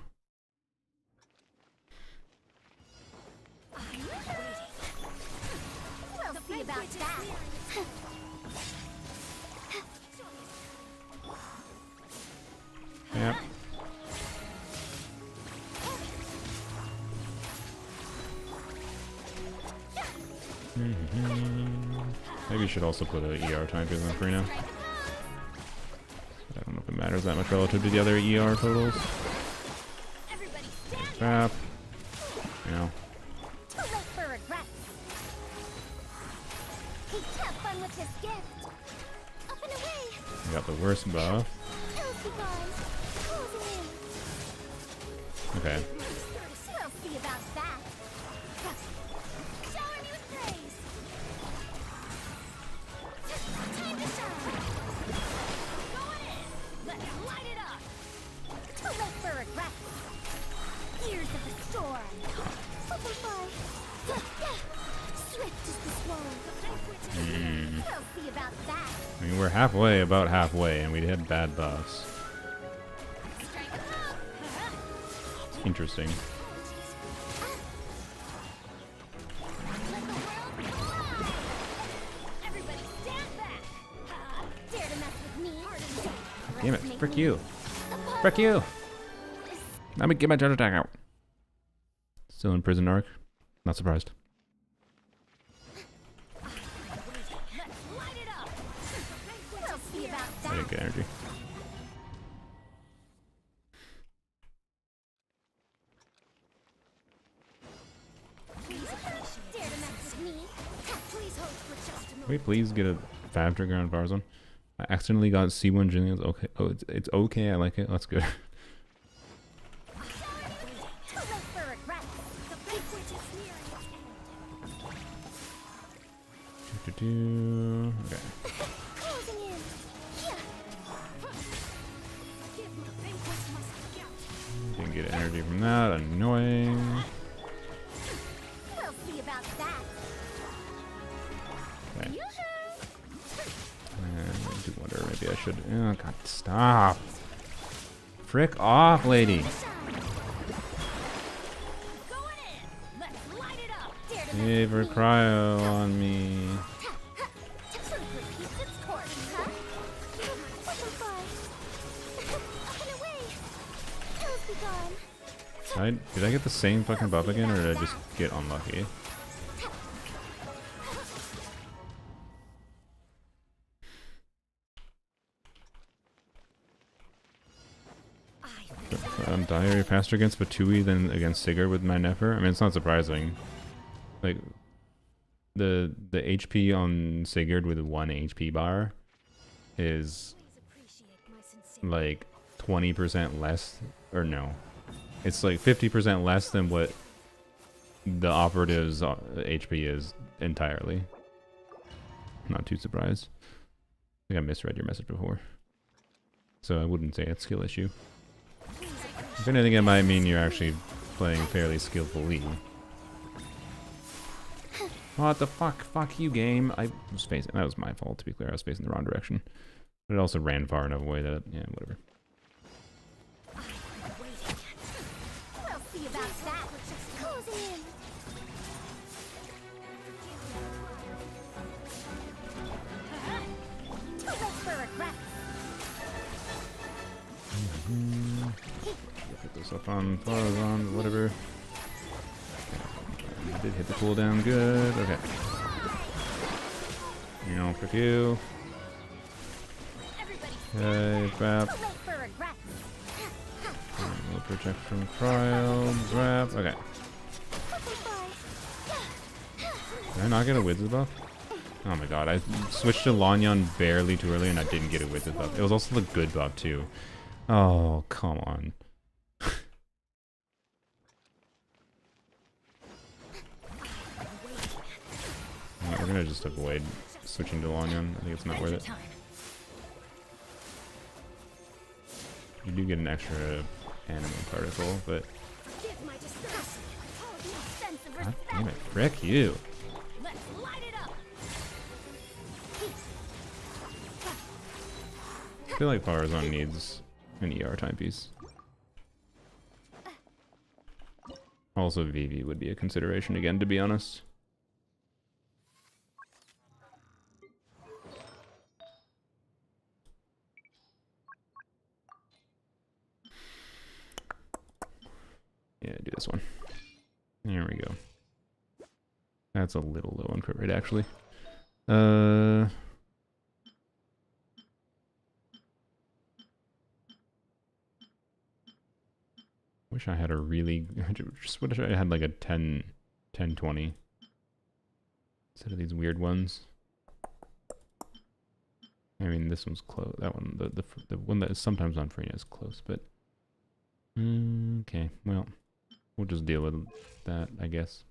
Yep. Maybe you should also put an ER time phase on Furina. I don't know if it matters that much relative to the other ER totals. Crap. You know. I got the worst buff. Okay. We're halfway, about halfway, and we had bad buffs. Interesting. Everybody stand back. Dare to mess with me? Damn it, frick you. Frick you! Let me get my charge attack out. Still in prison arc? Not surprised. I didn't get energy. Can we please get a Fab trigger on Varzone? I accidentally got C1 Jillian's. Okay. Oh, it's okay. I like it. That's good. Okay. Didn't get energy from that. Annoying. We'll see about that. Okay. I do wonder, maybe I should. Oh, God, stop. Frick off, lady. Save her cryo on me. Did I get the same fucking buff again, or did I just get unlucky? Diary faster against Batui than against Sigurd with my Nefer. I mean, it's not surprising. Like, the HP on Sigurd with 1 HP bar is like 20% less, or no. It's like 50% less than what the operative's HP is entirely. Not too surprised. I think I misread your message before. So I wouldn't say it's a skill issue. If anything, it might mean you're actually playing fairly skillfully. What the fuck? Fuck you, game. I was facing... That was my fault, to be clear. I was facing the wrong direction. But it also ran far enough away that... Yeah, whatever. We'll see about that. Closing in. Too late for regrets. Put this up on Polarm, whatever. I did hit the cooldown good. Okay. You know, for you. Okay, Brap. We'll protect from cryo. Brap. Okay. Did I not get a Wizard buff? Oh my god, I switched to Lanyan barely too early and I didn't get a Wizard buff. It was also the good buff too. Oh, come on. We're gonna just avoid switching to Lanyan. I think it's not worth it. You do get an extra animal particle, but... God damn it, frick you! I feel like Varzone needs an ER timepiece. Also, VV would be a consideration again, to be honest. Yeah, do this one. There we go. That's a little low on crit rate, actually. Wish I had a really... Just wish I had like a 10, 20. Instead of these weird ones. I mean, this one's close. That one, the one that is sometimes on Furina is close, but... okay, well... We'll just deal with that, I guess.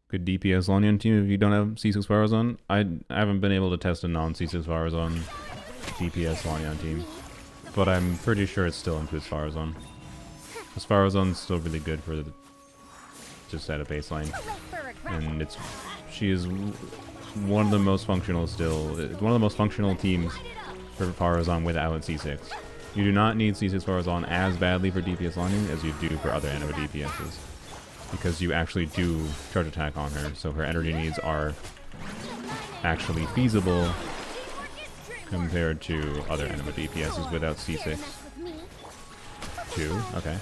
Good DPS Lanyan team if you don't have C6 Varzone. I haven't been able to test a non-C6 Varzone DPS Lanyan team. But I'm pretty sure it still includes Varzone. Because Varzone's still really good for the, just at a baseline. And it's... She is one of the most functional still. It's one of the most functional teams for Farazan without C6. You do not need C6 Farazan as badly for DPS Lyney as you do for other Anemo DPSs. Because you actually do charge attack on her, so her energy needs are actually feasible compared to other Anemo DPSs without C6. 2, okay.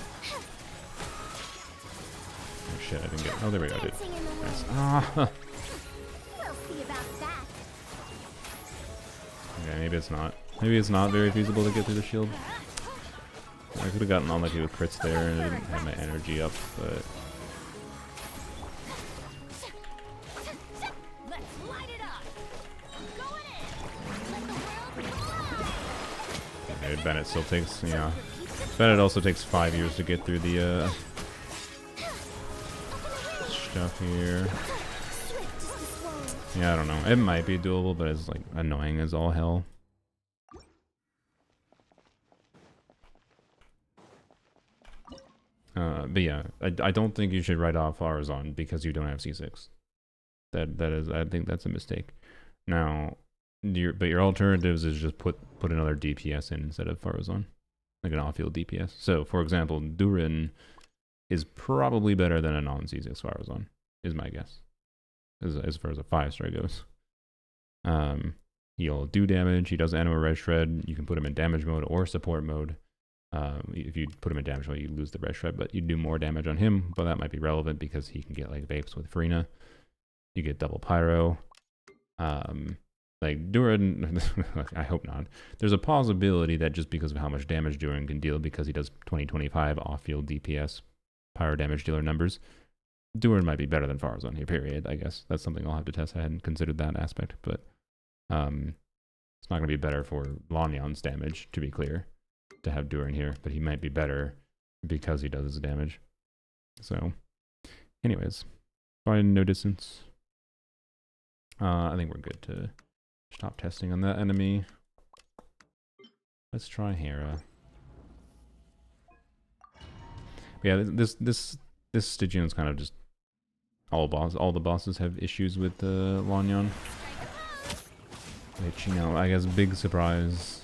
Oh shit, I didn't get. Oh, there we go, dude. Nice. Ah! Okay, maybe it's not. Maybe it's not very feasible to get through the shield. I could have gotten unlucky with crits there and I didn't have my energy up, but. Okay, Bennett still takes, yeah. Bennett also takes 5 years to get through the stuff here. Yeah, I don't know. It might be doable, but it's like annoying as all hell. But yeah, I don't think you should write off Farazan because you don't have C6. That is, I think that's a mistake. Now, your alternatives is just put another DPS in instead of Farazan, like an off-field DPS. So, for example, Durin is probably better than a non-C6 Farazan, is my guess, as far as a 5-star goes. He'll do damage. He does Anemo Red Shred. You can put him in damage mode or support mode. If you put him in damage mode, you lose the Red Shred, but you do more damage on him. But that might be relevant because he can get like vapes with Furina. You get double pyro. Like Durin, I hope not. There's a possibility that just because of how much damage Durin can deal, because he does 20-25 off-field DPS pyro damage dealer numbers, Durin might be better than Farazan here, period, I guess. That's something I'll have to test. I hadn't considered that aspect, but it's not going to be better for Lanyan's damage, to be clear, to have Durin here, but he might be better because he does his damage. So, anyways, fine, no distance. I think we're good to stop testing on that enemy. Let's try Hera. Yeah, this Stygian's kind of just all the bosses have issues with Lanyan. Which, you know, I guess big surprise.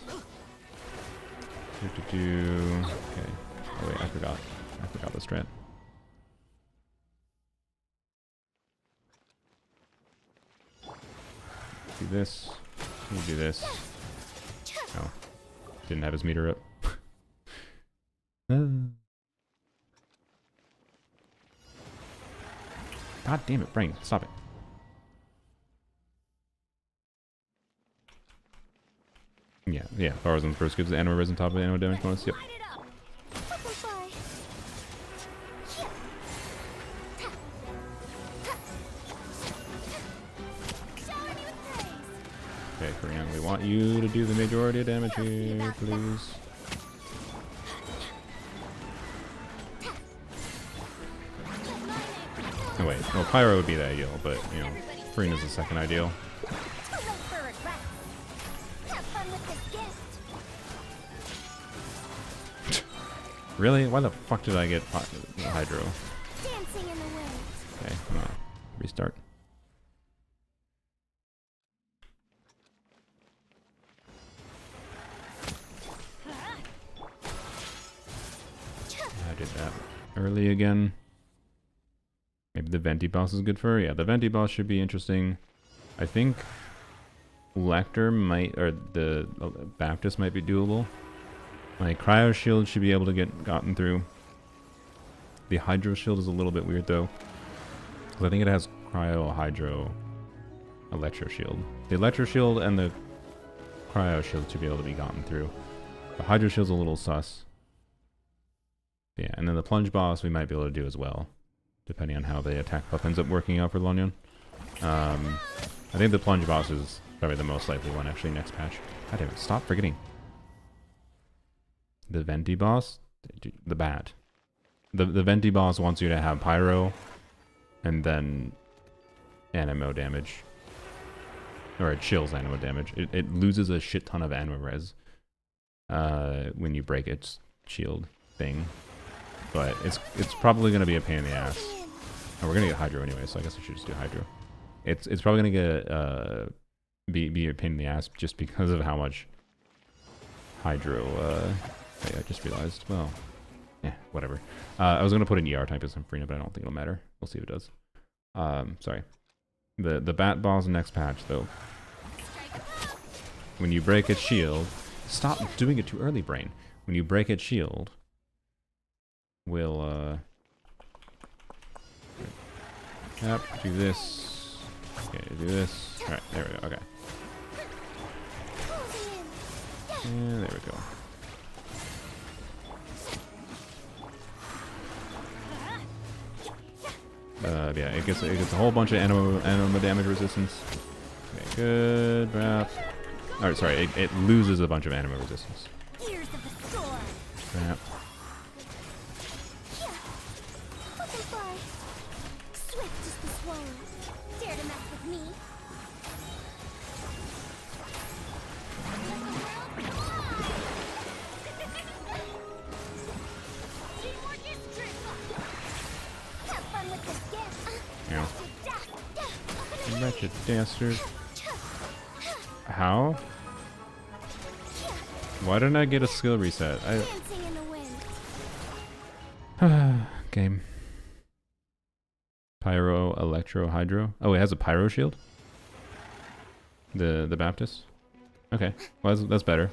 Okay. Oh wait, I forgot the strat. Do this. You do this. Oh. Didn't have his meter up. God damn it, brain. Stop it. Yeah. Farazan's first gives the Anemo Res on top of the Anemo damage bonus. Yep. Okay, Furina, we want you to do the majority of damage here, please. Oh wait, well Pyro would be the ideal, but you know, Furina's the second ideal. Really? Why the fuck did I get Hydro? Okay, I'm gonna restart. I did that early again. Maybe the Venti boss is good for her. Yeah, the Venti boss should be interesting. I think Lecter might, or the Baptist might be doable. My Cryo Shield should be able to get gotten through. The Hydro Shield is a little bit weird though, because I think it has Cryo, Hydro, Electro Shield. The Electro Shield and the Cryo Shield should be able to be gotten through. The Hydro Shield's a little sus. Yeah, and then the Plunge boss we might be able to do as well, depending on how the attack buff ends up working out for Lanyan. I think the Plunge boss is probably the most likely one actually next patch. God damn it, stop forgetting. The Venti boss? The bat. The Venti boss wants you to have Pyro and then Anemo damage. Or it chills Anemo damage. It loses a shit ton of Anemo res when you break its shield thing. But it's probably going to be a pain in the ass. Oh, we're going to get Hydro anyway, so I guess I should just do Hydro. It's probably gonna get be a pain in the ass just because of how much hydro. I just realized. Well, yeah, whatever. I was gonna put an ER type as some Furina, but I don't think it'll matter. We'll see if it does. Sorry. The bat boss next patch though. When you break its shield, stop doing it too early, brain. When you break its shield, we'll yep, do this. Okay, do this. Alright, there we go. Okay. And there we go. Yeah, it gets a whole bunch of anemo damage resistance. Okay, good. Wrap. Alright, sorry, it loses a bunch of anemo resistance. Ears of the storm. Wrap. Butterfly. Swift as the swallow. Dare to mess with me? Have fun with this gift. Yeah. Wretched dastard. How? Why didn't I get a skill reset? Dancing in the wind. Game. Pyro, Electro, Hydro. Oh, it has a Pyro shield? The Baptist? Okay. Well, that's better.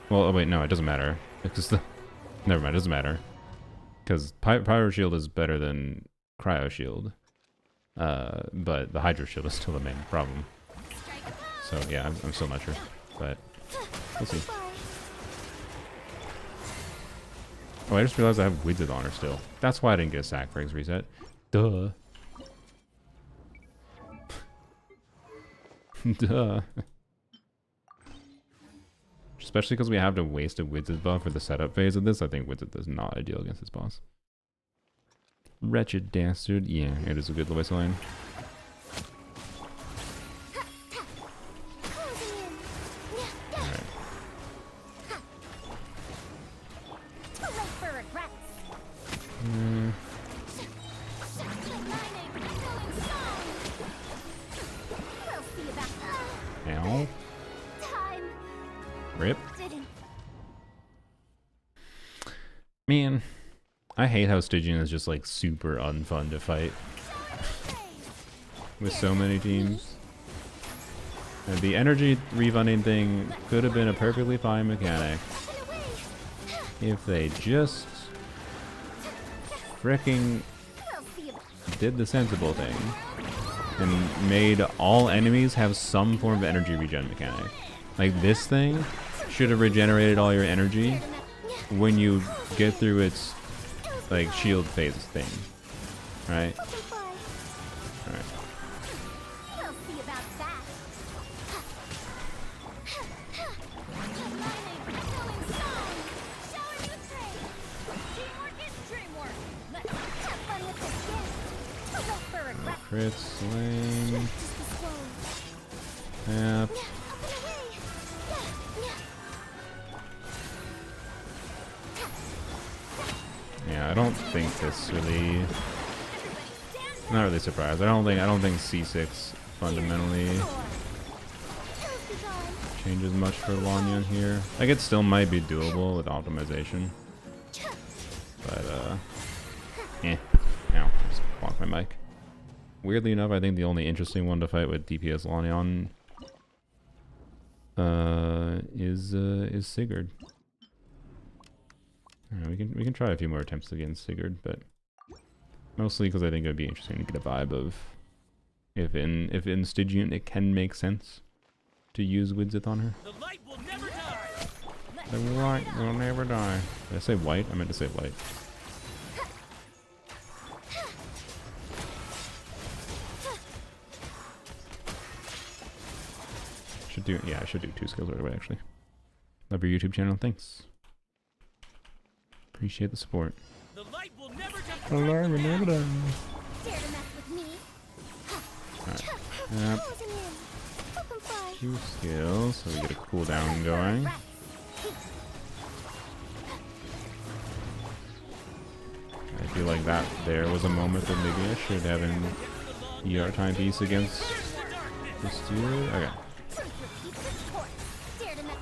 Well, oh wait, no, it doesn't matter. Because never mind, it doesn't matter. Because Pyro shield is better than Cryo shield. But the Hydro shield is still the main problem. So yeah, I'm still not sure. But we'll see. Oh, I just realized I have Wizard on her still. That's why I didn't get a sack frags reset. Duh. Duh. Especially because we have to waste a Wizard buff for the setup phase of this. I think Wizard is not ideal against this boss. Wretched dastard. Yeah, it is a good voice line. Alright. Ow. Rip. Man, I hate how Stygian is just like super unfun to fight with so many teams. And the energy refunding thing could have been a perfectly fine mechanic if they just fricking did the sensible thing and made all enemies have some form of energy regen mechanic. Like this thing should have regenerated all your energy when you get through its like shield phase thing, right? Alright. Crit sling. Tap. Yeah, I don't think this really. Not really surprised. I don't think C6 fundamentally changes much for Lanyan here. Like it still might be doable with optimization, but eh. Ow! Just blocked my mic. Weirdly enough, I think the only interesting one to fight with DPS Lanyan is Sigurd. We can try a few more attempts against Sigurd, but mostly because I think it would be interesting to get a vibe of if in Stygian it can make sense to use Widzith on her. The light will never die. The light will never die. Did I say white? I meant to say white. I should do 2 skills right away, actually. Love your YouTube channel, thanks. Appreciate the support. The light will never die. Polarm will never die. Alright. Yep. 2 skills, so we get a cooldown going. I feel like that there was a moment that maybe I should have ER timepiece against the Steeler. Okay. Truth repeats its course. Dare to not.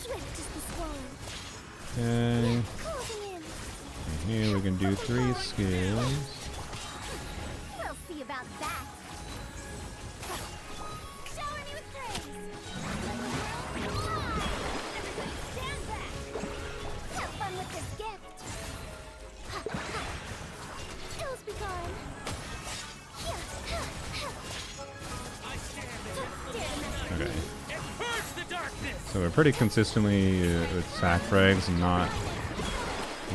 Swift is the swallow. Okay. Closing in. And here we can do 3 skills. We'll see about that. Shower me with praise. Everybody stand back. Have fun with this gift. Ills be gone. Okay. And purge the darkness! So we're pretty consistently with sack frags not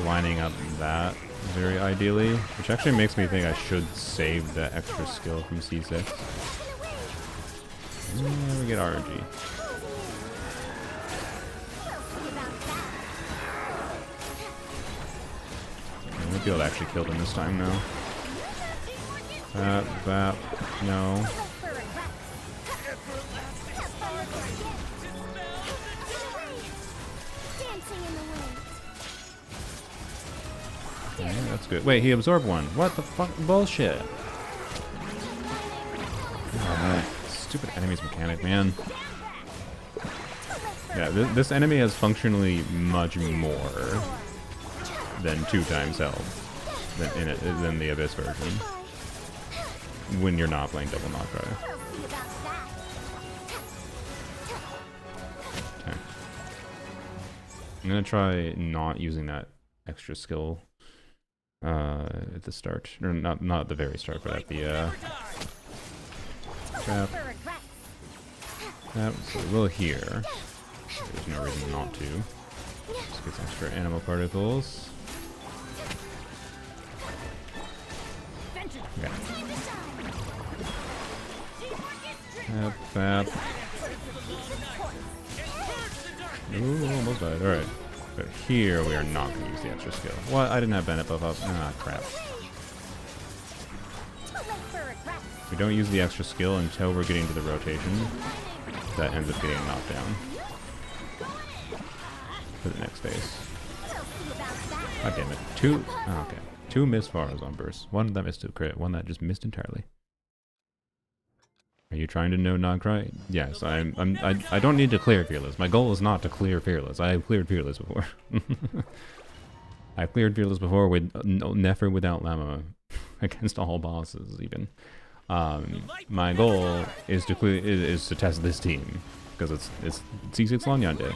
lining up that very ideally, which actually makes me think I should save that extra skill from C6. Yeah, we get RNG. I might be able to actually kill them this time now. That, no. Okay, that's good. Wait, he absorbed one. What the fuck? Bullshit. Oh, man. Stupid enemy's mechanic, man. Yeah, this enemy has functionally much more than 2 times health than the Abyss version. When you're not playing double knockback. Okay. I'm gonna try not using that extra skill at the start, or not at the very start, but at the trap. So we will here. There's no reason not to. Just get some extra animal particles. Okay. Bap. Ooh, almost died. Alright. But here we are not going to use the extra skill. What? I didn't have Bennett buff up. Ah, crap. We don't use the extra skill until we're getting to the rotation. That ends up getting knocked down. For the next phase. God damn it. 2. Oh, okay. 2 missed Faras on burst. 1 that missed a crit. 1 that just missed entirely. Are you trying to no Nogcry? Yes, I don't need to clear Fearless. My goal is not to clear Fearless. I have cleared Fearless before. I've cleared Fearless before with Nefer without Llama against all bosses even. My goal is to is to test this team because it's C6 Lanyan day.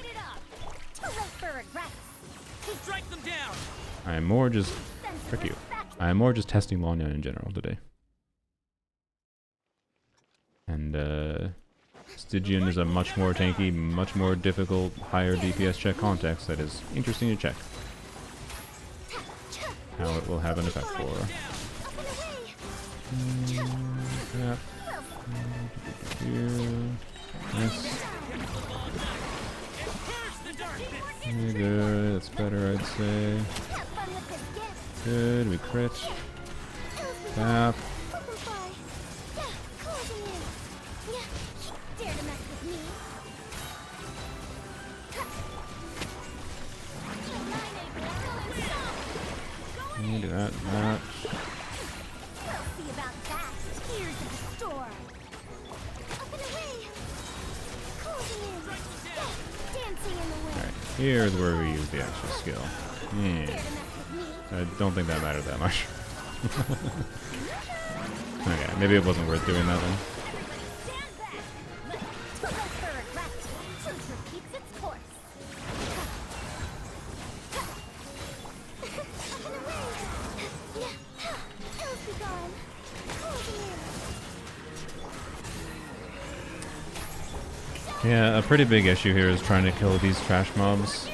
I am more just frick you. I am more just testing Lanyan in general today. And Stygian is a much more tanky, much more difficult, higher DPS check context that is interesting to check. How it will have an effect for her. Nice. Really good, that's better I'd say. Good, we crit. Tap. Do that, that. Alright, here's where we use the extra skill. Yeah. I don't think that mattered that much. Okay, maybe it wasn't worth doing that then. Yeah, a pretty big issue here is trying to kill these trash mobs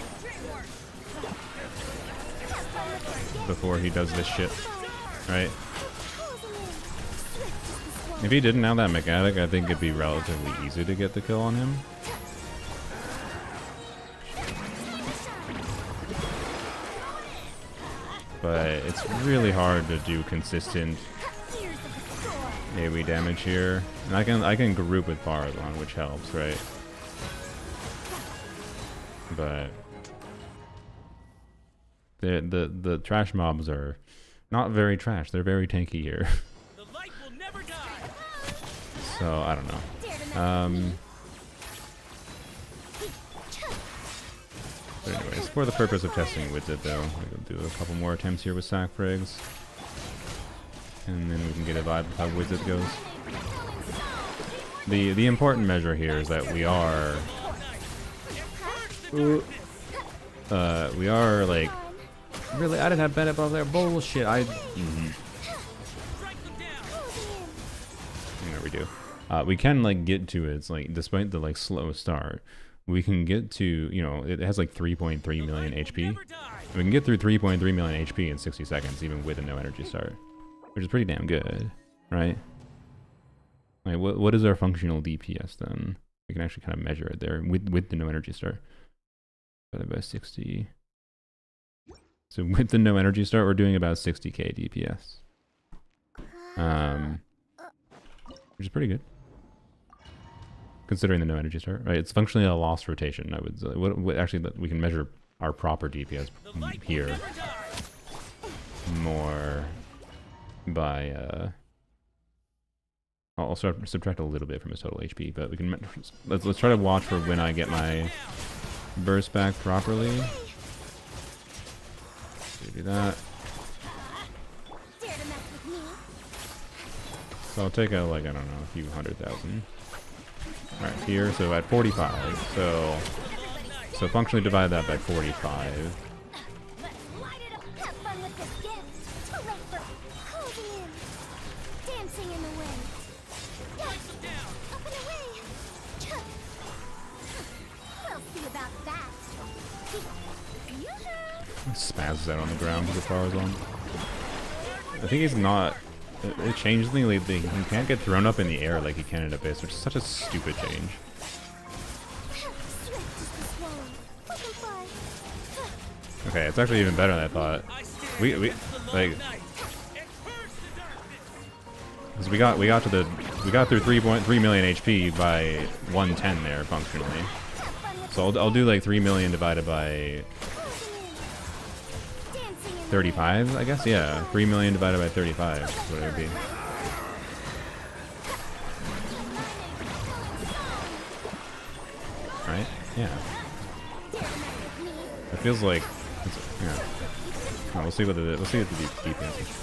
before he does this shit, right? If he didn't have that mechanic, I think it'd be relatively easy to get the kill on him. But it's really hard to do consistent AoE damage here. And I can group with Polarm, which helps, right? But the trash mobs are not very trash. They're very tanky here. So I don't know. Dare to mess with me. But anyways, for the purpose of testing Widget though, we'll do a couple more attempts here with sack frags. And then we can get a vibe of how Widget goes. The important measure here is that we are like, really, I didn't have Bennett above there, bullshit. There we do. We can like get to it. It's like, despite the like slow start, we can get to, you know, it has like 3.3 million HP. We can get through 3.3 million HP in 60 seconds, even with a no energy start, which is pretty damn good, right? Like, what is our functional DPS then? We can actually kind of measure it there with the no energy start. Divided by 60. So with the no energy start, we're doing about 60k DPS, which is pretty good considering the no energy start, right? It's functionally a lost rotation. I would say. What actually, we can measure our proper DPS here more by I'll subtract a little bit from his total HP, but we can let's try to watch for when I get my burst back properly. Do that. So I'll take out like, I don't know, a few 100,000. Right here, so at 45. So functionally divide that by 45. Spazzes out on the ground with the flowers on. I think he's not. It changed the lately. He can't get thrown up in the air like he can in Abyss, which is such a stupid change. Okay, it's actually even better than I thought. We like, because we got through 3.3 million HP by 110 there functionally. So I'll do like 3 million divided by 35, I guess? Yeah, 3 million divided by 35 is what it would be. Right? Yeah. It feels like, yeah. Oh, we'll see what the defense is.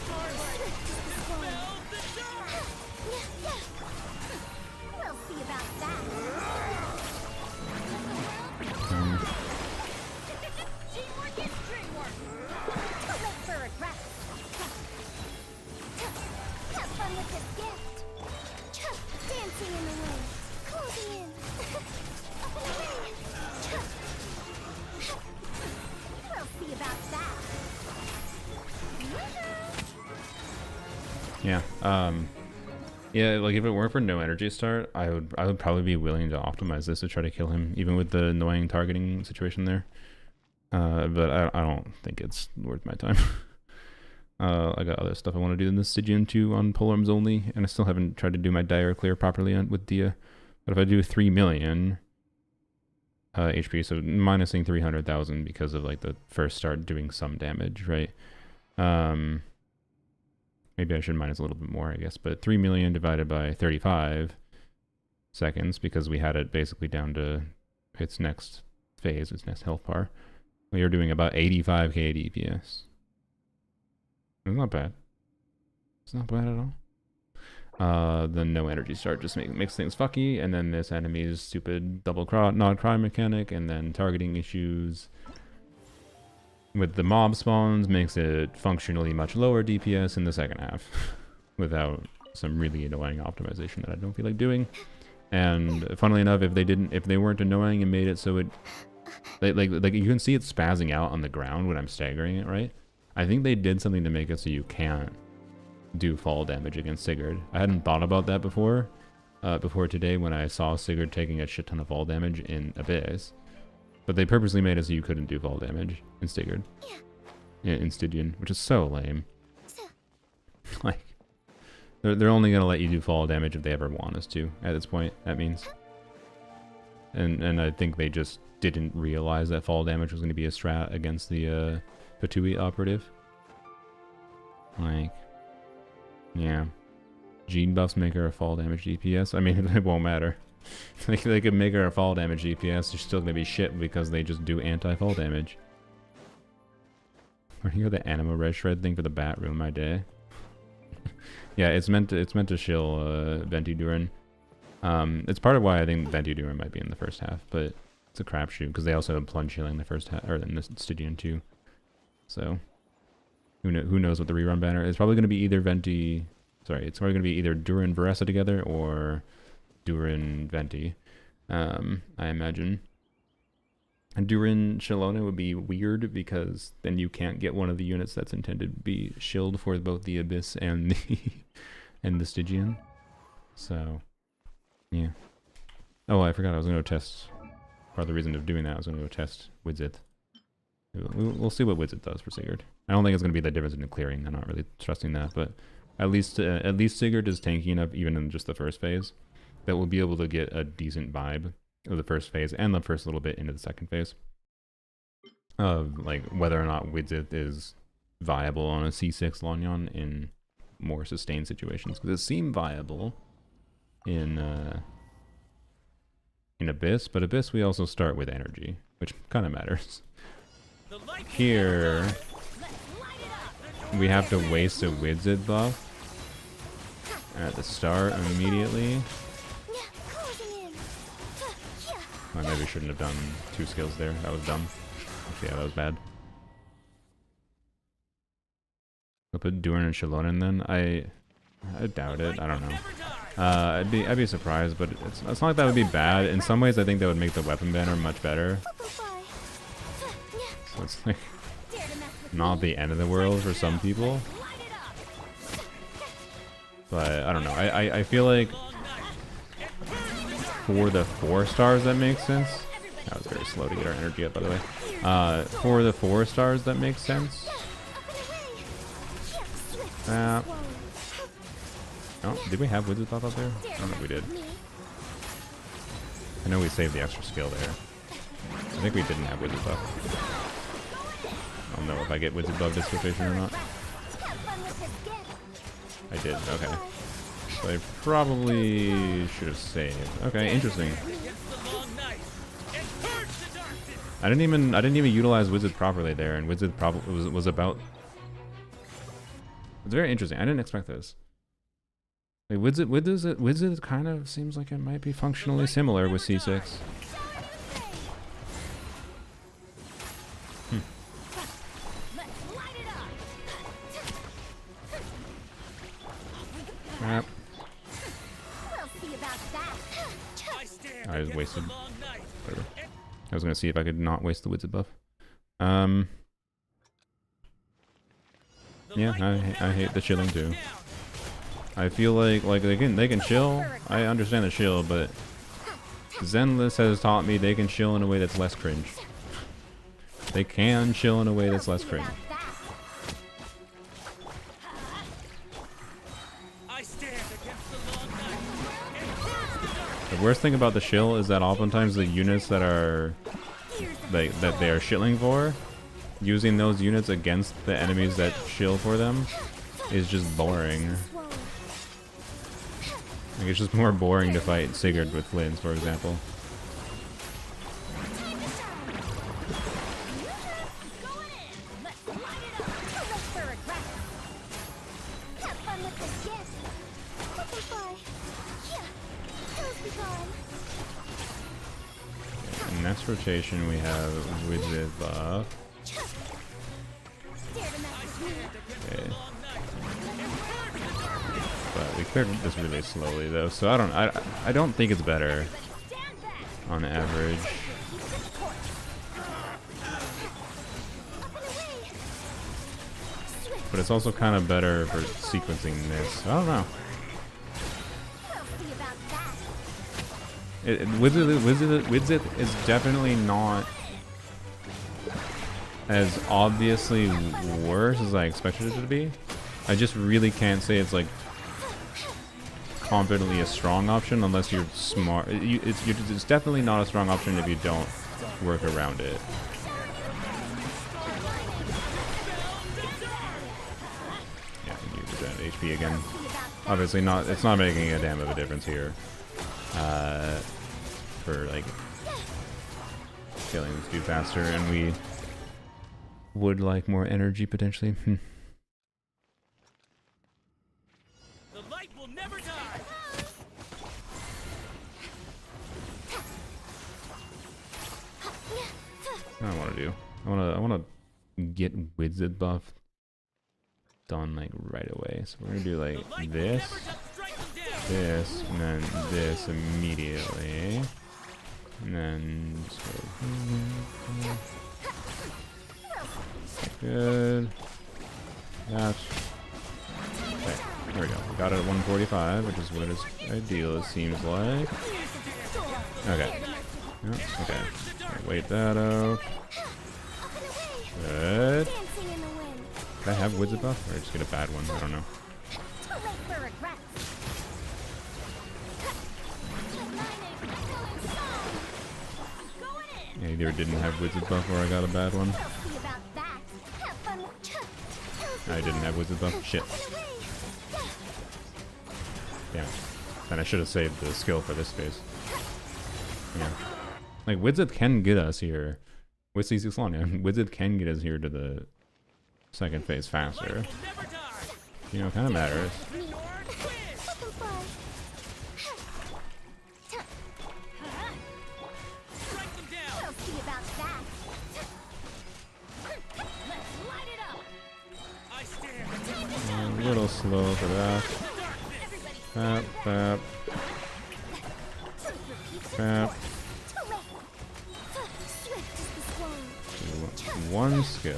Yeah, like if it weren't for no energy start, I would probably be willing to optimize this to try to kill him, even with the annoying targeting situation there. But I don't think it's worth my time. I got other stuff I want to do in this Stygian 2 on Polarms only, and I still haven't tried to do my dire clear properly with Dia. But if I do 3 million HP, so minusing 300,000 because of like the first start doing some damage, right? Maybe I should minus a little bit more, I guess, but 3 million divided by 35 seconds, because we had it basically down to its next phase, its next health bar. We are doing about 85k DPS. It's not bad. It's not bad at all. The no energy start just makes things fucky, and then this enemy's stupid double nod cry mechanic, and then targeting issues with the mob spawns makes it functionally much lower DPS in the second half without some really annoying optimization that I don't feel like doing. And funnily enough, if they weren't annoying and made it so it like you can see it spazzing out on the ground when I'm staggering it, right? I think they did something to make it so you can't do fall damage against Sigurd. I hadn't thought about that before today when I saw Sigurd taking a shit ton of fall damage in Abyss. But they purposely made it so you couldn't do fall damage in Sigurd. Yeah, in Stygian, which is so lame. Like, they're only gonna let you do fall damage if they ever want us to. At this point, that means. And I think they just didn't realize that fall damage was going to be a strat against the Patui operative. Like, yeah. Gene buffs make her a fall damage DPS. I mean, it won't matter. They could make her a fall damage DPS. She's still gonna be shit because they just do anti-fall damage. Where do you go the Anemo red shred thing for the bat ruin my day? Yeah, it's meant to shill Venti Durin. It's part of why I think Venti Durin might be in the first half, but it's a crapshoot because they also have plunge healing in the first half or in the Stygian too. So who knows what the rerun banner is? Probably going to be either Venti. Sorry, it's probably going to be either Durin Varessa together or Durin Venti. I imagine. And Durin Shalona would be weird because then you can't get one of the units that's intended to be shilled for both the Abyss and the and the Stygian. So yeah. Oh, I forgot I was going to test. Part of the reason of doing that I was going to go test Widzith. We'll see what Widzith does for Sigurd. I don't think it's going to be the difference in the clearing. I'm not really trusting that, but at least Sigurd is tanky enough, even in just the first phase, that we'll be able to get a decent vibe of the first phase and the first little bit into the second phase of like whether or not Widzith is viable on a C6 Lanyan in more sustained situations, because it seemed viable in Abyss, but Abyss we also start with energy, which kind of matters. Here we have to waste a Widzith buff at the start immediately. I maybe shouldn't have done 2 skills there. That was dumb. Yeah, that was bad. I'll put Durin and Shallonen then. I doubt it. I don't know. I'd be surprised, but it's not like that would be bad. In some ways, I think that would make the weapon banner much better. So it's like not the end of the world for some people. But I don't know. I feel like for the 4 stars that makes sense. That was very slow to get our energy up, by the way. For the 4 stars that makes sense. Oh, did we have Widzith buff up there? I don't know if we did. I know we saved the extra skill there. I think we didn't have Widzith buff. I don't know if I get Widzith buff this rotation or not. I did, okay. So I probably should have saved. Okay, interesting. I didn't even utilize Widzith properly there, and Widzith probably was about. It's very interesting. I didn't expect this. Like Widzith kind of seems like it might be functionally similar with C6. Yep. I just wasted. Whatever. I was gonna see if I could not waste the Widzith buff. Yeah, I hate the chilling too. I feel like they can chill. I understand the chill, but Zenless has taught me they can chill in a way that's less cringe. They can chill in a way that's less cringe. The worst thing about the shill is that oftentimes the units that are that they are shilling for, using those units against the enemies that shill for them is just boring. Like, it's just more boring to fight Sigurd with Flames, for example. Okay, next rotation we have Widzith buff. Okay. But we cleared this really slowly though, so I don't think it's better on average. But it's also kind of better for sequencing this. I don't know. Widzith is definitely not as obviously worse as I expected it to be. I just really can't say it's like confidently a strong option unless you're smart. It's definitely not a strong option if you don't work around it. Yeah, you use that HP again. obviously not. It's not making a damn of a difference here. For like killing this dude faster, and we would like more energy potentially. The light will never die. I don't want to do. I want to get Wizard buff done like right away. So we're gonna do like this, this, and then this immediately, and then good. That's okay. There we go. We got it at 145, which is what is ideal. It seems like. Okay. Yep, okay. Wait that out. Good. Did I have Wizard buff, or I just get a bad one? I don't know. Yeah, either didn't have Wizard buff, or I got a bad one. I didn't have Wizard buff. Shit. Yeah. Then I should have saved the skill for this phase. Yeah. Like, Wizard can get us here. With C6 LANYAN, Wizard can get us here to the second phase faster. You know, kind of matters. A little slow for that. Bap, bap. Bap. One skill.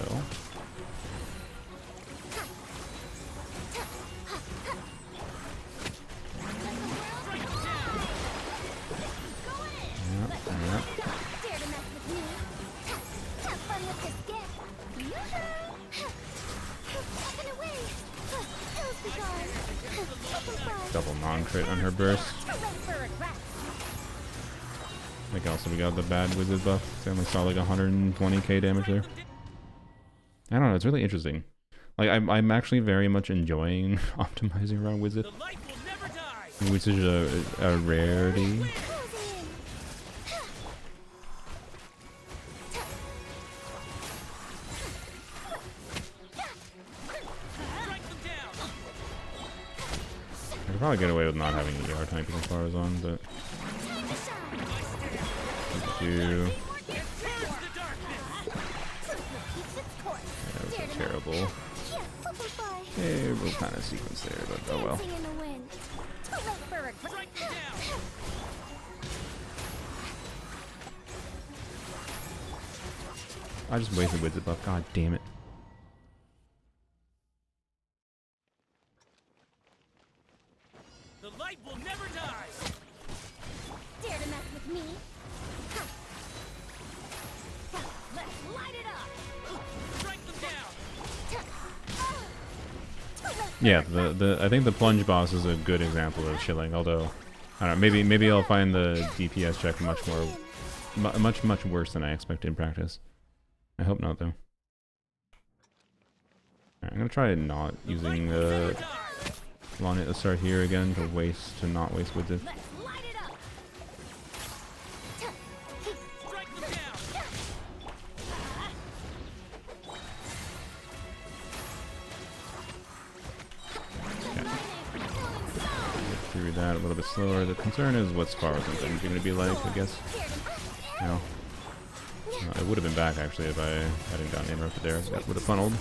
Double non-crit on her burst. I think also we got the bad Wizard buff. So I only saw like 120k damage there. I don't know, it's really interesting. Like, I'm actually very much enjoying optimizing around Wizard, which is a rarity. I could probably get away with not having ER typing as far as on, but... Yeah, that was a terrible kind of sequence there, but oh well. I just wasted Wizard buff, god damn it. The light will never die. Dare to mess with me? Let's light it up. Strike them down. Yeah, I think the plunge boss is a good example of chilling. Although, I don't know, maybe I'll find the DPS check much worse than I expected in practice. I hope not, though. Alright, I'm gonna try not using the Lanyat to start here again to not waste with it. Through that a little bit slower. The concern is what Sparrows and things are going to be like, I guess. You know, it would have been back actually if I hadn't gotten interrupted there. That would have funneled.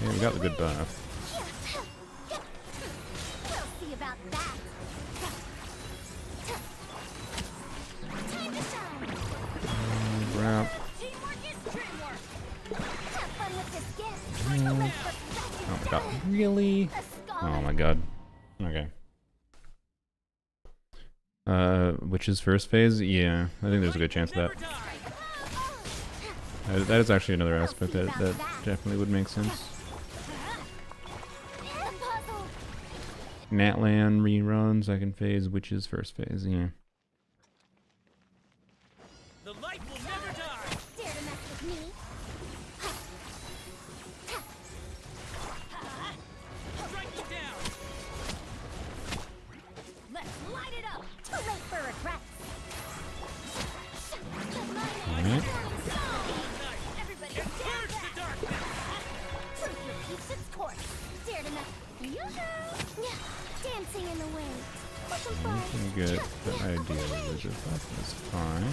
Yeah, we got the good buff. Wrap. Oh my god. Really? Oh my god. Okay. Which is first phase? Yeah, I think there's a good chance of that. That is actually another aspect that definitely would make sense. Natlan rerun, second phase, which is first phase, yeah. The light will never die. Dare to mess with me? Strike them down. Dare to mess. Yoo-hoo! Dancing in the wind. Looking You fun. can get the idea of it. That's fine.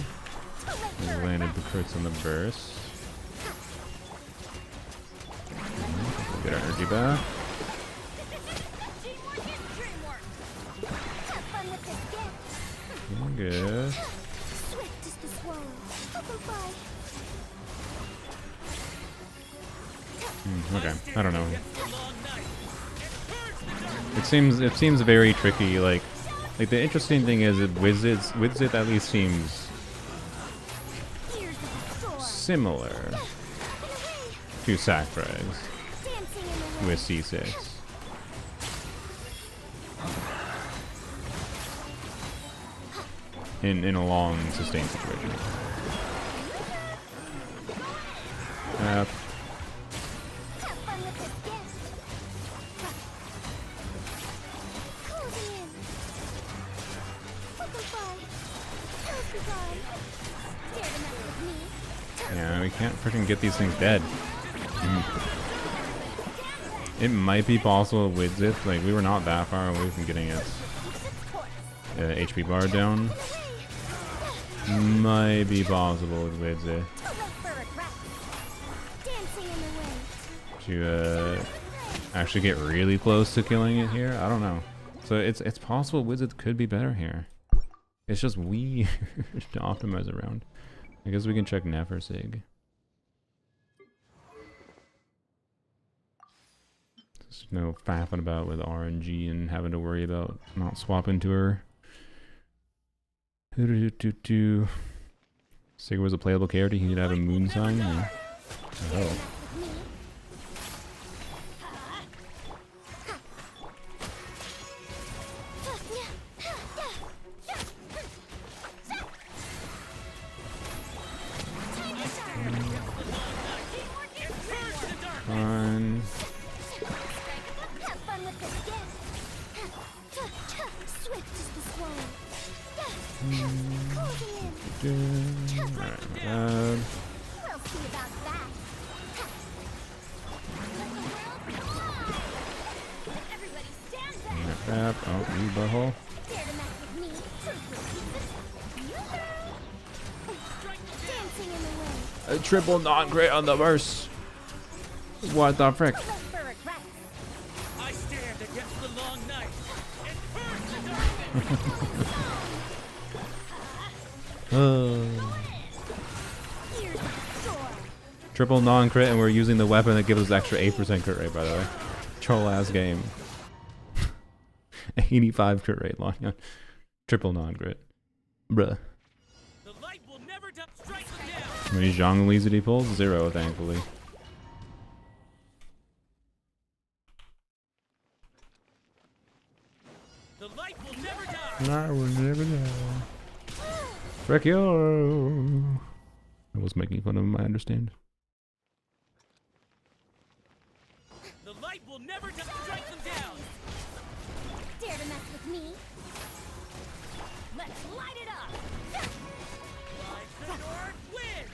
We landed the crits on the burst. We'll get our energy back. Teamwork is dreamwork. Have fun with this gift. Doing good. Swift is the swallow. Looking fun. Okay, I don't know. Against the long night. And purge the dark. It seems very tricky. Like the interesting thing is, Wizard at least seems Ears of the storm. similar Up and away. to Sacrifice Dancing in the wind. with C6. In a long, sustained situation. Have fun with this gift. Closing in. Looking fun. Toast be gone. Dare to mess with me. Yeah, we can't freaking get these things dead. It might be possible with Zip. Like, we were not that far away from getting its HP bar down. Might be possible with Zip Too late for regret. Dancing in the wind. to actually get really close to killing it here. I don't know. So it's possible Wizard could be better here. It's just weird to optimize around. I guess we can check Neversig. There's no faffing about with RNG and having to worry about not swapping to her. Sig was a playable character. He could have a moon sign. Yeah. Oh. With me. Fun. Have fun with this gift. Swift is the swallow. Closing in. Alright, We'll see about that. Everybody stand back. Oh, you butthole. Dare to mess with me. Dancing in the wind. A triple non-crit on the verse. What the frick? Too late for regrets. I stand against the long night. And purge the darkness. Ears of the storm. Triple non-crit, and we're using the weapon that gives us extra 8% crit rate, by the way. Troll ass game. 85 crit rate, Lanyan. Triple non-crit. Bruh. The light will never die. Strike them down. How many Zhongli's did he pull? 0, thankfully. The light will never die. I will never know. Frick you! I was making fun of him, I understand. The light will never die. Strike them down. Dare to mess with me. Let's light it up. Rise the north wind.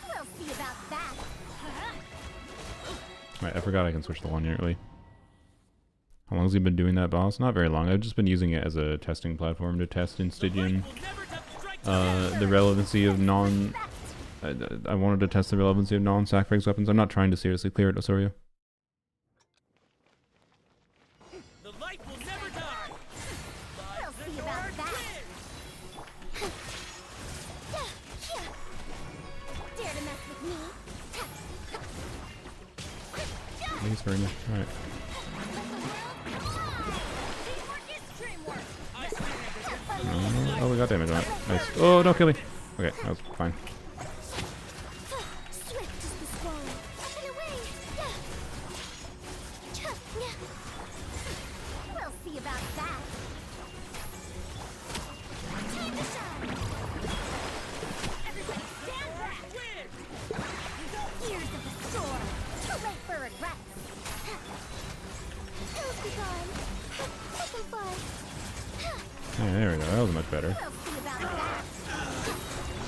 We'll see about that. Right, I forgot I can switch the Lanyan early. How long has he been doing that boss? Not very long. I've just been using it as a testing platform to test in Stygian Will never die. Strike them down. the relevancy of non... I wanted to test the relevancy of non-sacrifice weapons. I'm not trying to seriously clear it, Osorio. The light will never die. We'll Rise the see about north that. wind. Dare to mess with me. Thanks, Furina. Alright. Teamwork is dreamwork. I stand against Oh, we got damage on it. Nice. Oh, don't kill me. Okay, that was fine. Swift is the swallow. Up and away. We'll see about that. Time to shine. Everybody stand back. wind. Ears of the storm. Too late for regrets. Who's be gone? Looking fun. Yeah, there we go. That was much better. We'll see about that.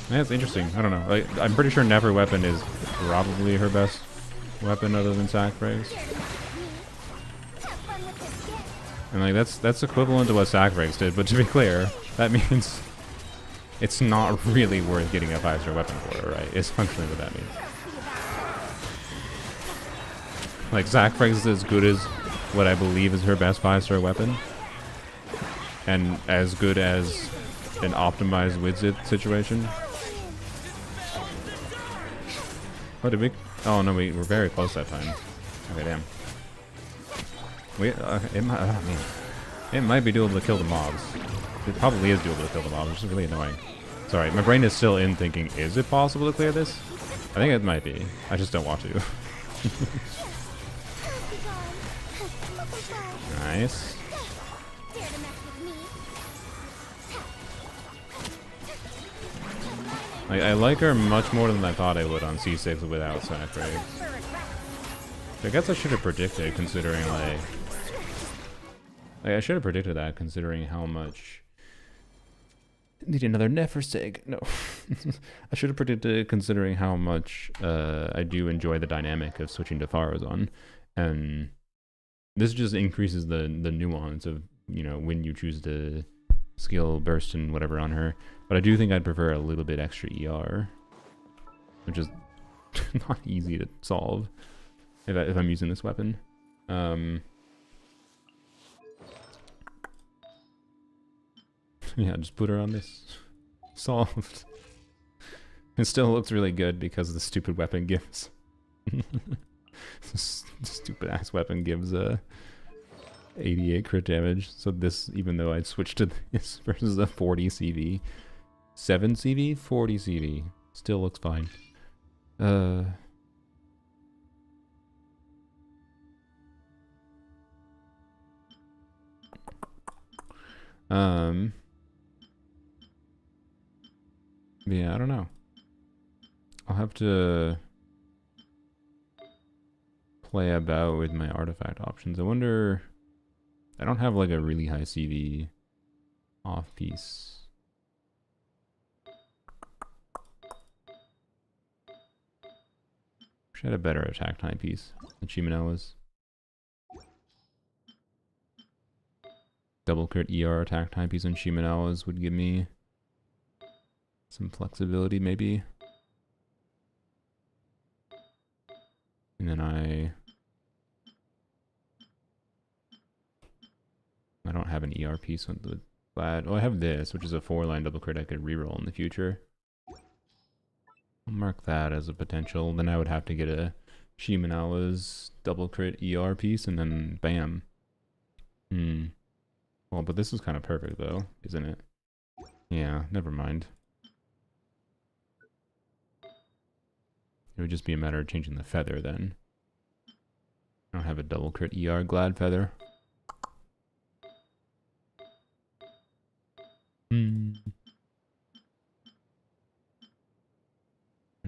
Yeah, it's interesting. I don't know. Like, I'm pretty sure Never Weapon is probably her best weapon other than Sacrifice. Dare to mess with me. done with this yet. And like that's equivalent to what Sacrifice did, but to be clear, that means it's not really worth getting a 5-star weapon for it, right? It's functionally what that means. Like Sacrifice is as good as what I believe is her best 5-star weapon. And as good as an optimized Widzit situation. Oh, did we? Oh no, we were very close that time. Okay, damn. It might be doable to kill the mobs. It probably is doable to kill the mobs, which is really annoying. Sorry, my brain is still in thinking, is it possible to clear this? I think it might be. I just don't want to. Nice. Dare to mess with me. I like her much more than I thought I would on C6 without Sacrifice. I guess I should have predicted, considering like I should have predicted that, considering how much. Need another Nefersig. No, I should have predicted, considering how much I do enjoy the dynamic of switching to Farazan, and this just increases the nuance of, you know, when you choose to skill burst and whatever on her. But I do think I'd prefer a little bit extra ER, which is not easy to solve if I'm using this weapon. Yeah, just put her on this. Solved. It still looks really good because the stupid weapon gives. Stupid ass weapon gives 88 crit damage. So this, even though I'd switched to this versus a 40 CV, 7 CV, 40 CV, still looks fine. Yeah, I don't know. I'll have to play about with my artifact options. I wonder, I don't have like a really high CV off piece. Wish I had a better attack time piece than Shimenella's. Double crit ER attack time piece on Shimenella's would give me some flexibility, maybe. And then I don't have an ER piece with the Glad. Oh, I have this, which is a 4-line double crit I could reroll in the future. I'll mark that as a potential. Then I would have to get a Shimenella's double crit ER piece, and then bam. Well, but this is kind of perfect, though, isn't it? Yeah, never mind. It would just be a matter of changing the feather, then. I don't have a double crit ER Glad feather. I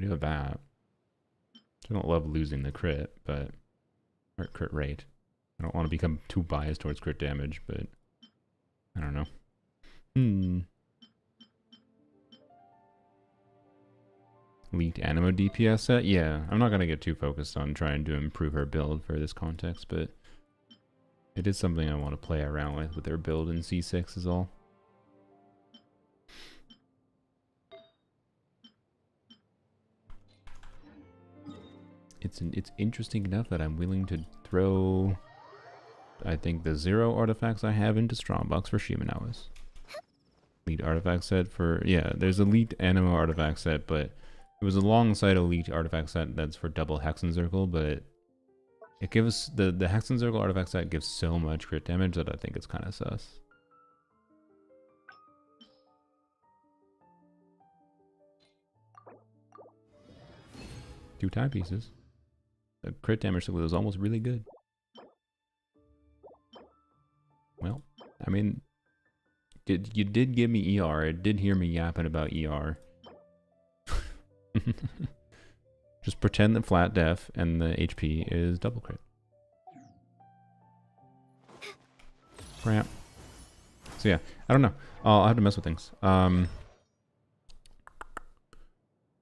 do have that. I don't love losing the crit, but... or crit rate. I don't want to become too biased towards crit damage, but... I don't know. Leaked Anemo DPS set? Yeah, I'm not going to get too focused on trying to improve her build for this context, but... it is something I want to play around with her build in C6 is all. It's interesting enough that I'm willing to throw, I think, the 0 artifacts I have into Strongbox for Shimenella's. Elite artifact set for, yeah, there's a leaked Anemo artifact set, but it was alongside a leaked artifact set that's for double Hexen Circle, but it gives, the Hexen Circle artifact set gives so much crit damage that I think it's kind of sus. Two timepieces. The crit damage was almost really good. Well, I mean, you did give me ER. It did hear me yapping about ER. Just pretend that flat def and the HP is double crit. Crap. So yeah, I don't know. I'll have to mess with things.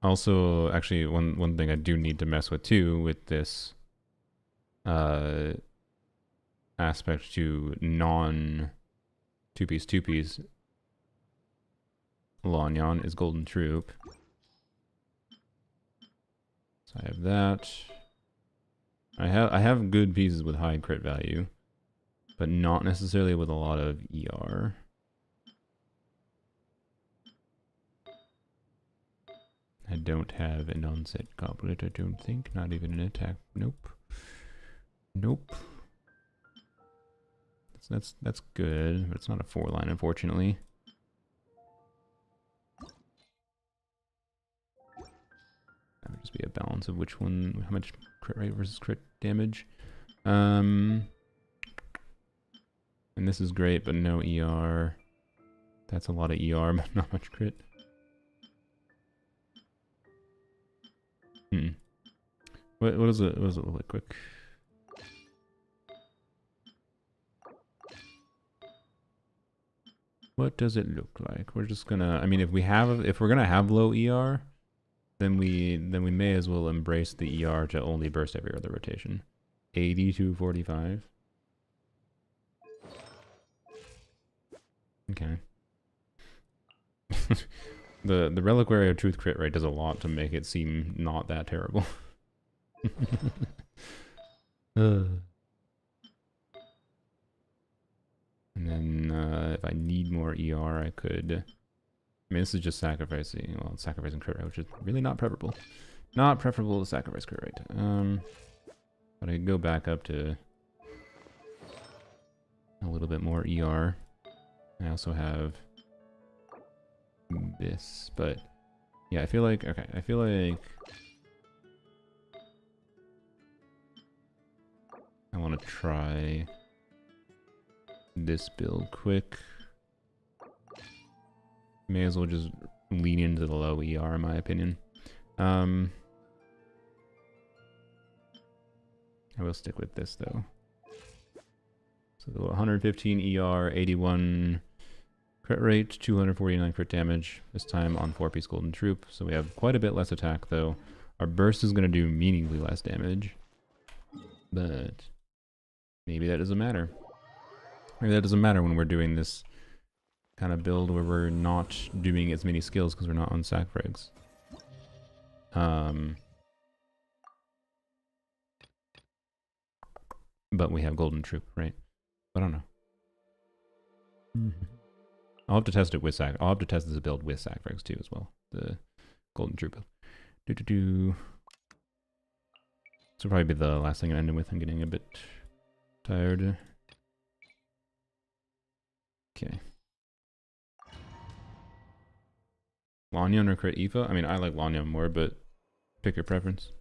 Also, actually, one thing I do need to mess with too with this aspect to non 2-piece Lanyan is Golden Troop. So I have that. I have good pieces with high crit value, but not necessarily with a lot of ER. I don't have an onset goblet, I don't think. Not even an attack. Nope. Nope. That's good, but it's not a 4-line, unfortunately. That would just be a balance of which one, how much crit rate versus crit damage. And this is great, but no ER. That's a lot of ER, but not much crit. What does it look like quick? What does it look like? We're just gonna, I mean, if we're gonna have low ER, then we may as well embrace the ER to only burst every other rotation. 80 to 45. Okay. The Reliquary of Truth crit rate does a lot to make it seem not that terrible. And then if I need more ER, I could. I mean, this is just sacrificing. Well, it's sacrificing crit rate, which is really not preferable. Not preferable to sacrifice crit rate. But I could go back up to a little bit more ER. I also have this, but yeah, I feel like I want to try this build quick. May as well just lean into the low ER in my opinion. I will stick with this though. So 115 ER, 81 crit rate, 249 crit damage, this time on 4-piece Golden Troop. So we have quite a bit less attack though. Our burst is going to do meaningfully less damage. But maybe that doesn't matter. Maybe that doesn't matter when we're doing this kind of build where we're not doing as many skills because we're not on sac frags. But we have Golden Troop, right? I don't know. I'll have to test it with sac. I'll have to test this build with sac frags too as well. The Golden Troop build. This will probably be the last thing I end with. I'm getting a bit tired. Okay. Lanyan or crit Aoife? I mean, I like Lanyan more, but pick your preference.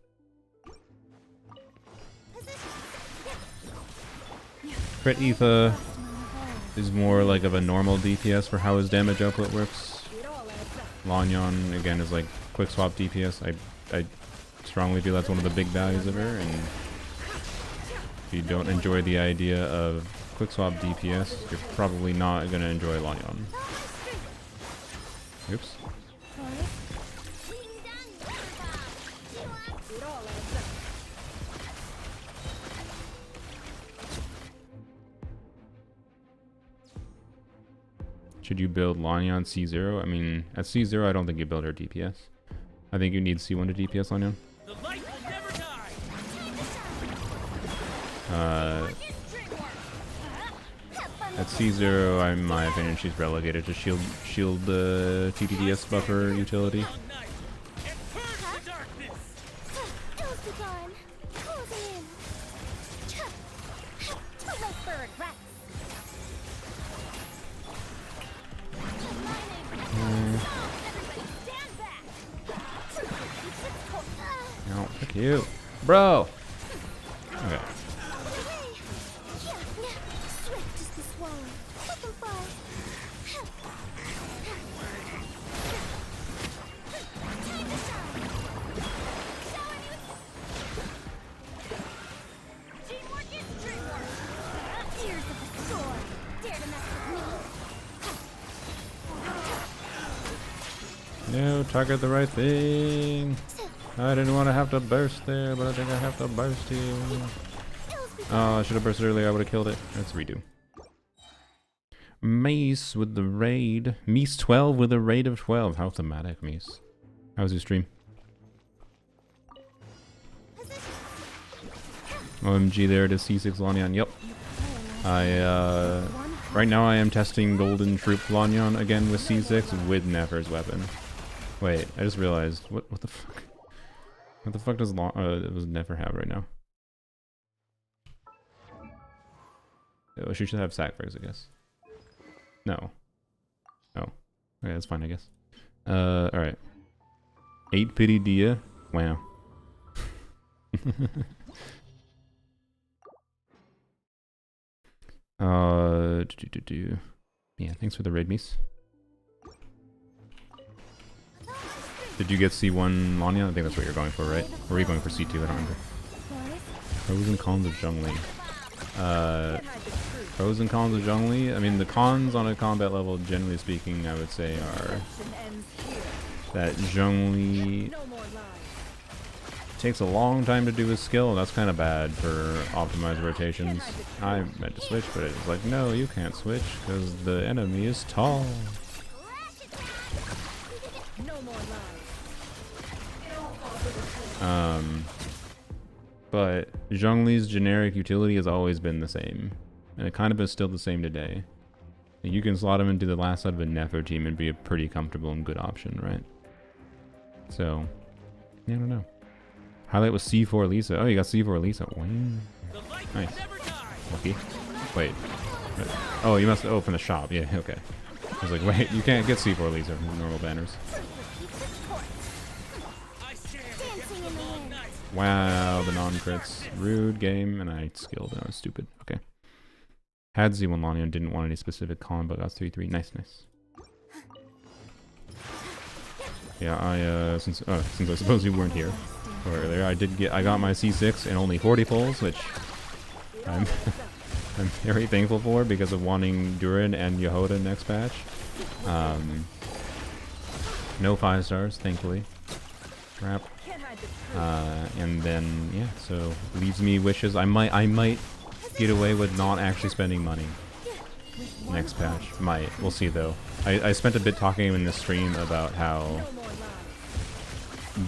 Crit Aoife is more like of a normal DPS for how his damage output works. Lanyan, again, is like quick swap DPS. I strongly feel that's one of the big values of her, and if you don't enjoy the idea of quick swap DPS, you're probably not going to enjoy Lanyan. Oops. Should you build Lanyan C0? I mean, at C0, I don't think you build her DPS. I think you need C1 to DPS Lanyan. The light will never die. At C0, in my opinion, she's relegated to shield the TPDS buffer utility. Long night, and purge the darkness. Ills be gone. Closing in. Too late for regrets. Everybody stand back. No, fuck you. Bro! Okay. Swift is the swallow. Let them fly. Time to shine. Showing you. Teamwork is dreamwork. Ears of the storm. Dare to mess with me. No, target the right thing. I didn't want to have to burst there, but I think I have to burst here. Ills be Oh, I should have bursted earlier. I would have killed it. Let's redo. Mace with the raid. Meese 12 with a raid of 12. How thematic, Meese. How was your stream? OMG, there it is. C6 LANYAN. Yep. Right now I am testing Golden Troop LANYAN again with C6 with Nefer's weapon. Wait, I just realized. What the fuck? What the fuck does Nefer have right now? Oh, she should have sacrifice, I guess. No. Oh. Okay, that's fine, I guess. Alright. 8 pity dia. Wow. Yeah, thanks for the raid, Mies. Did you get C1 LANYAN? I think that's what you're going for, right? Or were you going for C2? I don't remember. Pros and cons of Zhongli. Pros and cons of Zhongli. I mean, the cons on a combat level, generally speaking, I would say are that Zhongli takes a long time to do his skill. That's kind of bad for optimized rotations. I meant to switch, but it's like, no, you can't switch because the enemy is tall. But Zhongli's generic utility has always been the same, and it kind of is still the same today. You can slot him into the last side of a Nefer team and be a pretty comfortable and good option, right? So, yeah, I don't know. Highlight was C4 Lisa. Oh, you got C4 Lisa. Wow. Nice. Lucky. Wait. Oh, you must. Oh, from the shop. Yeah, okay. I was like, wait, you can't get C4 Lisa from normal banners. Wow, the non-crits. Rude game, and I skilled and I was stupid. Okay. Had Z1 LANYAN, didn't want any specific con, but got 3-3. Nice, nice. Yeah, since I suppose you weren't here earlier, I got my C6 in only 40 pulls, which I'm I'm very thankful for because of wanting Durin and Yehoda next patch. No 5 stars, thankfully. Crap. And then yeah, so leaves me wishes. I might get away with not actually spending money next patch. Might. We'll see though. I spent a bit talking in the stream about how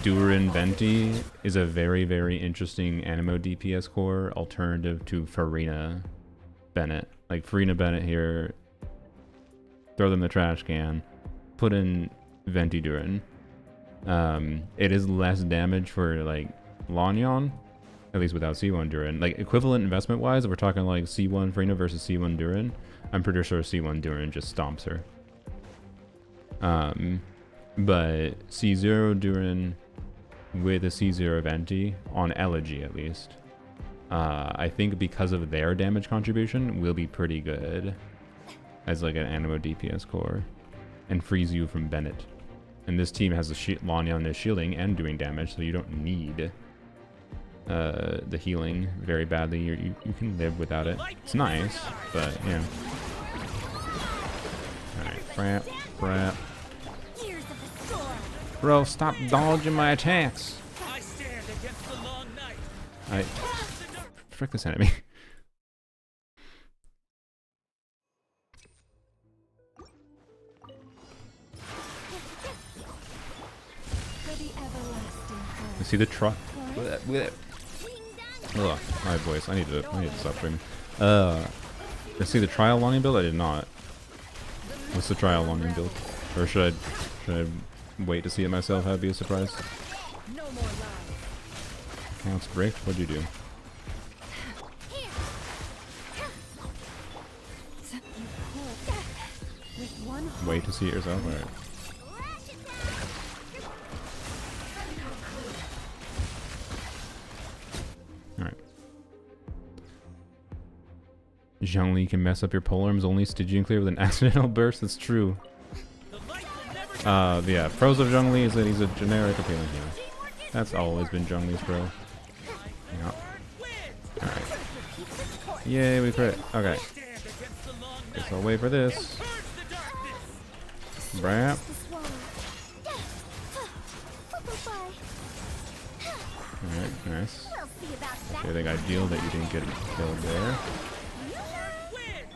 Durin Venti is a very, very interesting Anemo DPS core alternative to Furina Bennett. Like Furina Bennett here, throw them in the trash can, put in Venti Durin. It is less damage for like LANYAN, at least without C1 Durin. Like equivalent investment wise, if we're talking like C1 Furina versus C1 Durin, I'm pretty sure C1 Durin just stomps her. But C0 Durin with a C0 Venti on Elegy at least, I think because of their damage contribution will be pretty good as like an Anemo DPS core and frees you from Bennett. And this team has a LANYAN is shielding and doing damage, so you don't need the healing very badly. You can live without it. It's nice, but yeah. Alright, crap, crap. Bro, stop dodging my attacks. I stand against the long night. Frick this enemy. You see the truck? Ugh, my voice. I need to stop streaming. You see the trial LANYAN build? I did not. What's the trial LANYAN build? Or should I wait to see it myself? That'd be a surprise. Counts break. What'd you do? Wait to see it yourself. All right. Alright. Zhongli can mess up your polarms only Stygian clear with an accidental burst. That's true. Yeah, pros of Zhongli is that he's a generic appealing hero. That's always been Zhongli's pro. Yeah. Alright. Yay, we crit. Okay. Guess I'll wait for this. Brap. Alright, nice. We'll see about that. I think ideal that you didn't get killed there. Win!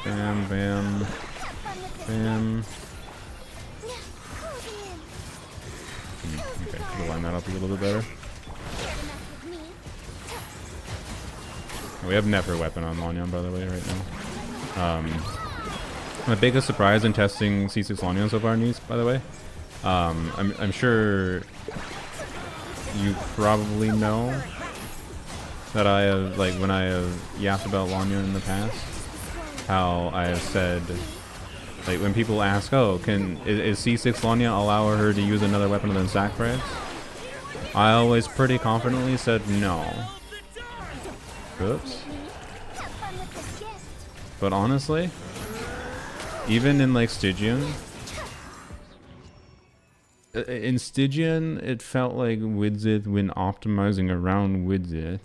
Bam, bam, Have fun with this. bam. Closing in. Okay, should have lined that up a little bit better. Dare to mess with me. We have Nefer weapon on Lanyan, by the way, right now. My biggest surprise in testing C6 Lanyan so far, Nice, by the way. I'm sure you probably know that I have, like, when I have yapped about Lanyan in the past, how I have said, like, when people ask, oh, is C6 Lanya allow her to use another weapon other than sacrifice? I always pretty confidently said no. Oops. Have fun with this gift. But honestly, even in like Stygian, in Stygian, it felt like Widzith, when optimizing around Widzith,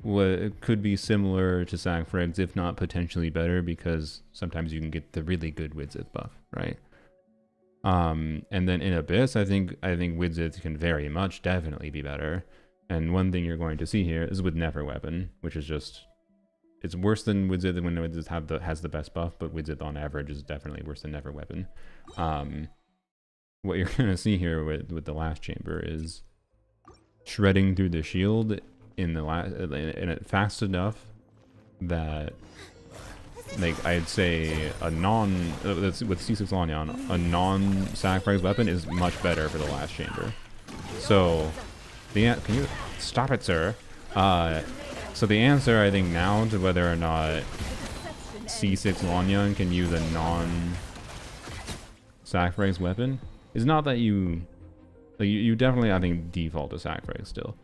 what could be similar to Sacrifice, if not potentially better, because sometimes you can get the really good Widzith buff, right? And then in Abyss, I think Widzith can very much definitely be better. And one thing you're going to see here is with Nefer weapon, which is just, it's worse than Widzith when Widzith has the best buff, but Widzith on average is definitely worse than Nefer weapon. What you're gonna see here with the last chamber is shredding through the shield in the last, and it fast enough that, like, I'd say a with C6 Lanyan, a non-sacrifice weapon is much better for the last chamber. So can you stop it, sir? So the answer, I think, now to whether or not C6 Lanyan can use a non-sacrifice weapon is not that you definitely, I think, default to sacrifice still.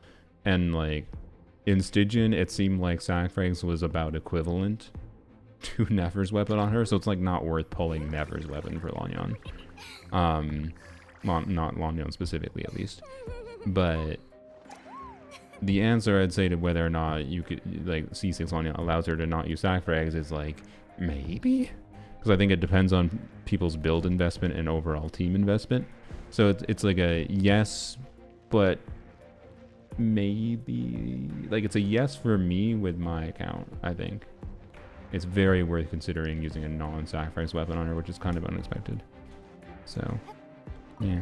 And like in Stygian, it seemed like sacrifice was about equivalent to Nefer's weapon on her, so it's like not worth pulling Nefer's weapon for Lanyan. Not Lanyan specifically, at least. But the answer, I'd say, to whether or not you could, like, C6 Lanyan allows her to not use sacrifice is like, maybe? Because I think it depends on people's build investment and overall team investment. So it's like a yes, but maybe, like, it's a yes for me with my account. I think it's very worth considering using a non-sacrifice weapon on her, which is kind of unexpected. So yeah.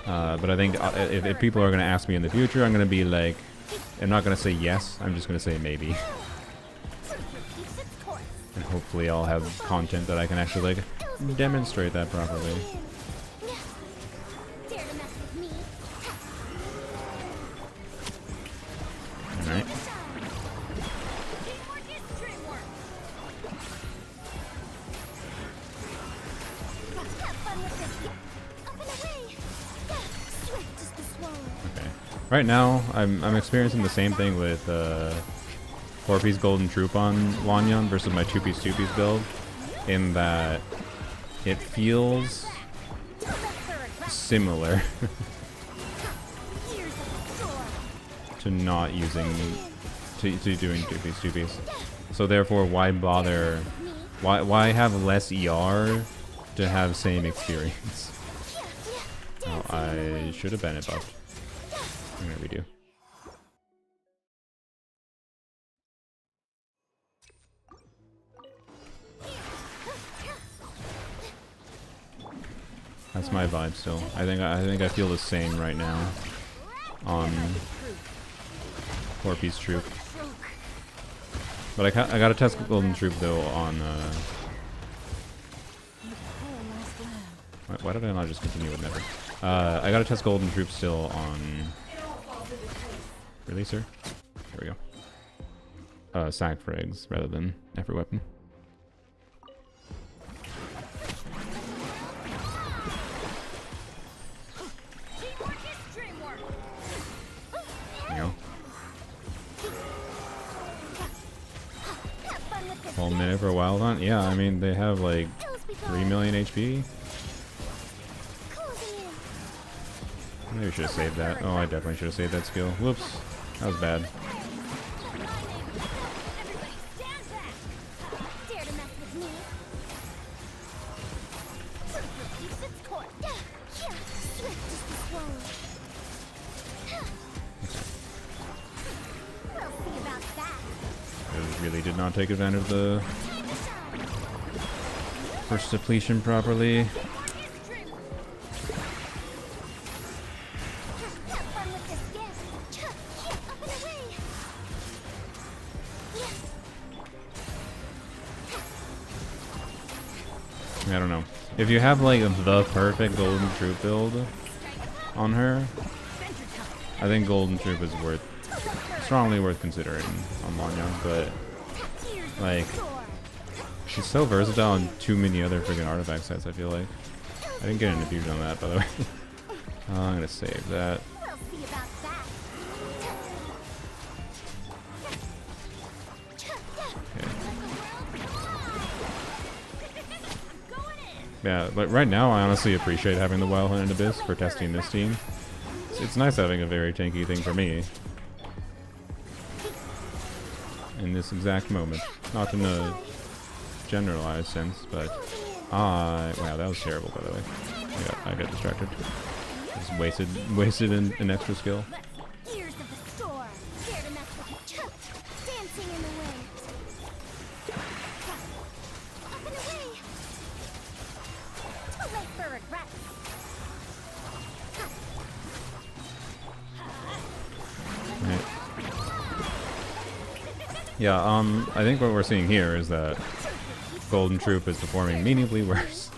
But I think if people are going to ask me in the future, I'm going to be like, I'm not going to say yes, I'm just going to say maybe. And hopefully I'll have content that I can actually, like, demonstrate that properly. Dare to mess with me. Alright. Teamwork is dreamwork. Have fun with this gift. Up and away. Swift as the swallow. Okay. Right now, I'm experiencing the same thing with 4-piece Golden Troop on Lanyan versus my 2-piece 2-piece build, in that it feels similar to not using, to doing 2-piece 2-piece. So therefore, why bother? Why have less ER to have same experience? Oh, I should have Bennett buffed. I'm gonna redo. That's my vibe still. I think I feel the same right now on 4-piece Troop. But I gotta test Golden Troop though on why did I not just continue with Nefer? I gotta test Golden Troop still on Releaser. There we go. Sac frags rather than Nefer weapon. There you go. Whole minute for a wild hunt? Yeah, I mean, they have like 3 million HP. Maybe I should have saved that. Oh, I definitely should have saved that skill. Whoops. That was bad. really did not take advantage of the first depletion properly. Have fun with this gift. Up and away. I don't know. If you have like the perfect golden troop build on her, I think golden troop is strongly worth considering on Lanyan, but like she's so versatile on too many other freaking artifact sets, I feel like. I didn't get an infusion on that, by the way. I'm gonna save that. We'll see about that. Yeah, but right now I honestly appreciate having the Wild Hunt and Abyss for testing this team. It's nice having a very tanky thing for me in this exact moment. Not in a generalized sense, but wow, that was terrible, by the way. I got distracted. Just wasted an extra skill. Ears of the storm. Dare to mess with it. Dancing in the wind. Up and away. Too late for regrets. Right. Yeah, I think what we're seeing here is that Golden Troop is performing meaningfully worse.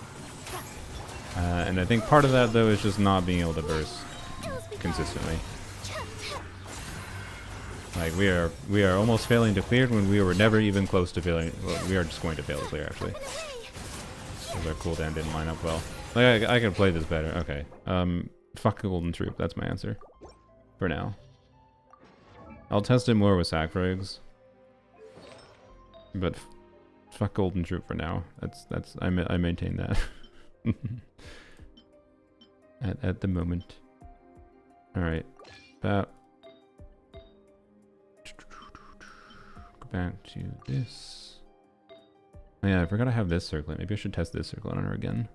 And I think part of that, though, is just not being able to burst consistently. Like, we are almost failing to clear when we were never even close to failing. Well, we are just going to fail to clear, actually. Because our cooldown didn't line up well. Like, I could play this better. Okay. Fuck Golden Troop. That's my answer. For now. I'll test it more with Sacrifice. But fuck Golden Troop for now. I maintain that. at the moment. All right. Go back to this. Oh, yeah, I forgot I have this circlet. Maybe I should test this circlet on her again.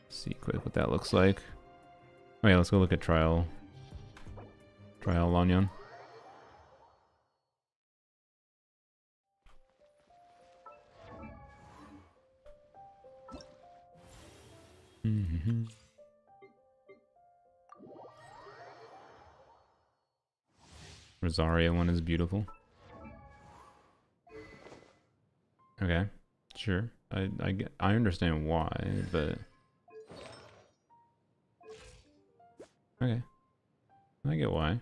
See quick what that looks like. Oh yeah, let's go look at Trial Lanyan. Rosario one is beautiful. Okay, sure. I understand why, but okay, I get why.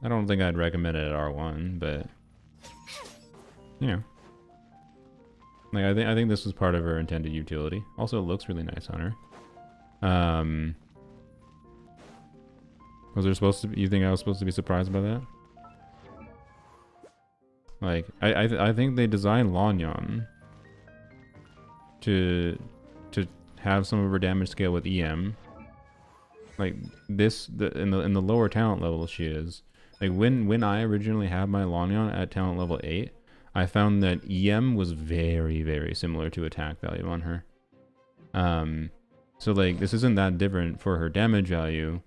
I don't think I'd recommend it at R1, but you know, like I think this was part of her intended utility. Also, it looks really nice on her. Was there supposed to be, you think I was supposed to be surprised by that? Like, I think they designed Lanyan to have some of her damage scale with EM. Like this, in the lower talent level she is. Like when I originally had my Lanyan at talent level 8, I found that EM was very, very similar to attack value on her. So like this isn't that different for her damage value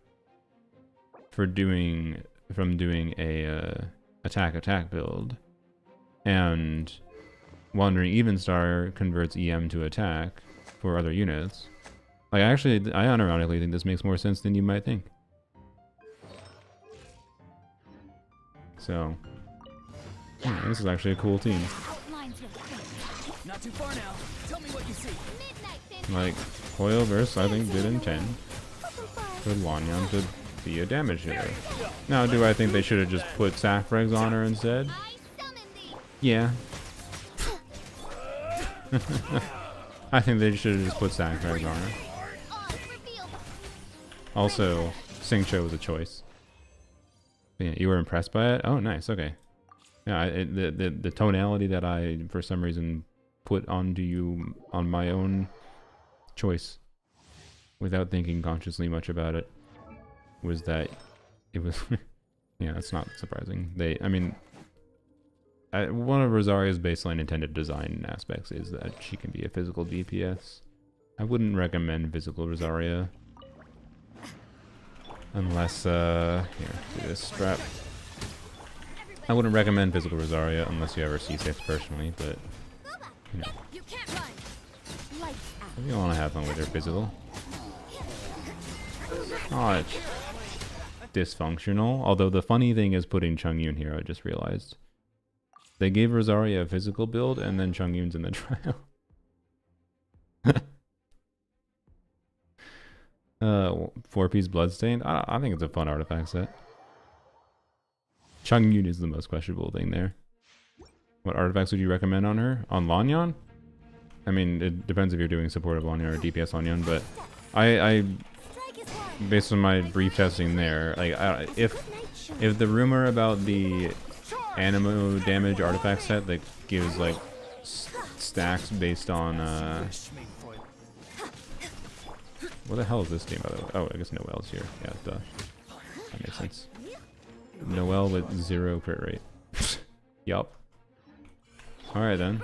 from doing a attack build. And Wandering Evenstar converts EM to attack for other units. Like I unironically think this makes more sense than you might think. So, yeah, this is actually a cool team. Not too far now. Tell me what you see. Like, Hoyoverse, I think, did intend for Lanyan to be a damage hitter. Now, do I think they should have just put Saffregs on her instead? Yeah. I think they should have just put Saffregs on her. Also, Singcho was a choice. But yeah, you were impressed by it? Oh, nice. Okay. Yeah, the tonality that I, for some reason, put onto you on my own choice, without thinking consciously much about it, was that it was. Yeah, that's not surprising. One of Rosario's baseline intended design aspects is that she can be a physical DPS, I wouldn't recommend physical Rosaria. Unless, here, do this strap. I wouldn't recommend physical Rosaria unless you ever C6 personally, but, you know. You can't run. Lights out. If you want to have fun with your physical. Oh, it's dysfunctional. Although the funny thing is putting Chongyun here, I just realized. They gave Rosaria a physical build, and then Chongyun's in the trial. 4-piece Bloodstained. I think it's a fun artifact set. Chongyun is the most questionable thing there. What artifacts would you recommend on her? On Lanyan? I mean, it depends if you're doing supportive Lanyan or DPS Lanyan, but I based on my brief testing there, like if the rumor about the Anemo damage artifact set that gives like stacks based on what the hell is this team, by the way? Oh, I guess Noel's here. Yeah, duh. That makes sense. Noel with 0 crit rate. Yup. Alright then.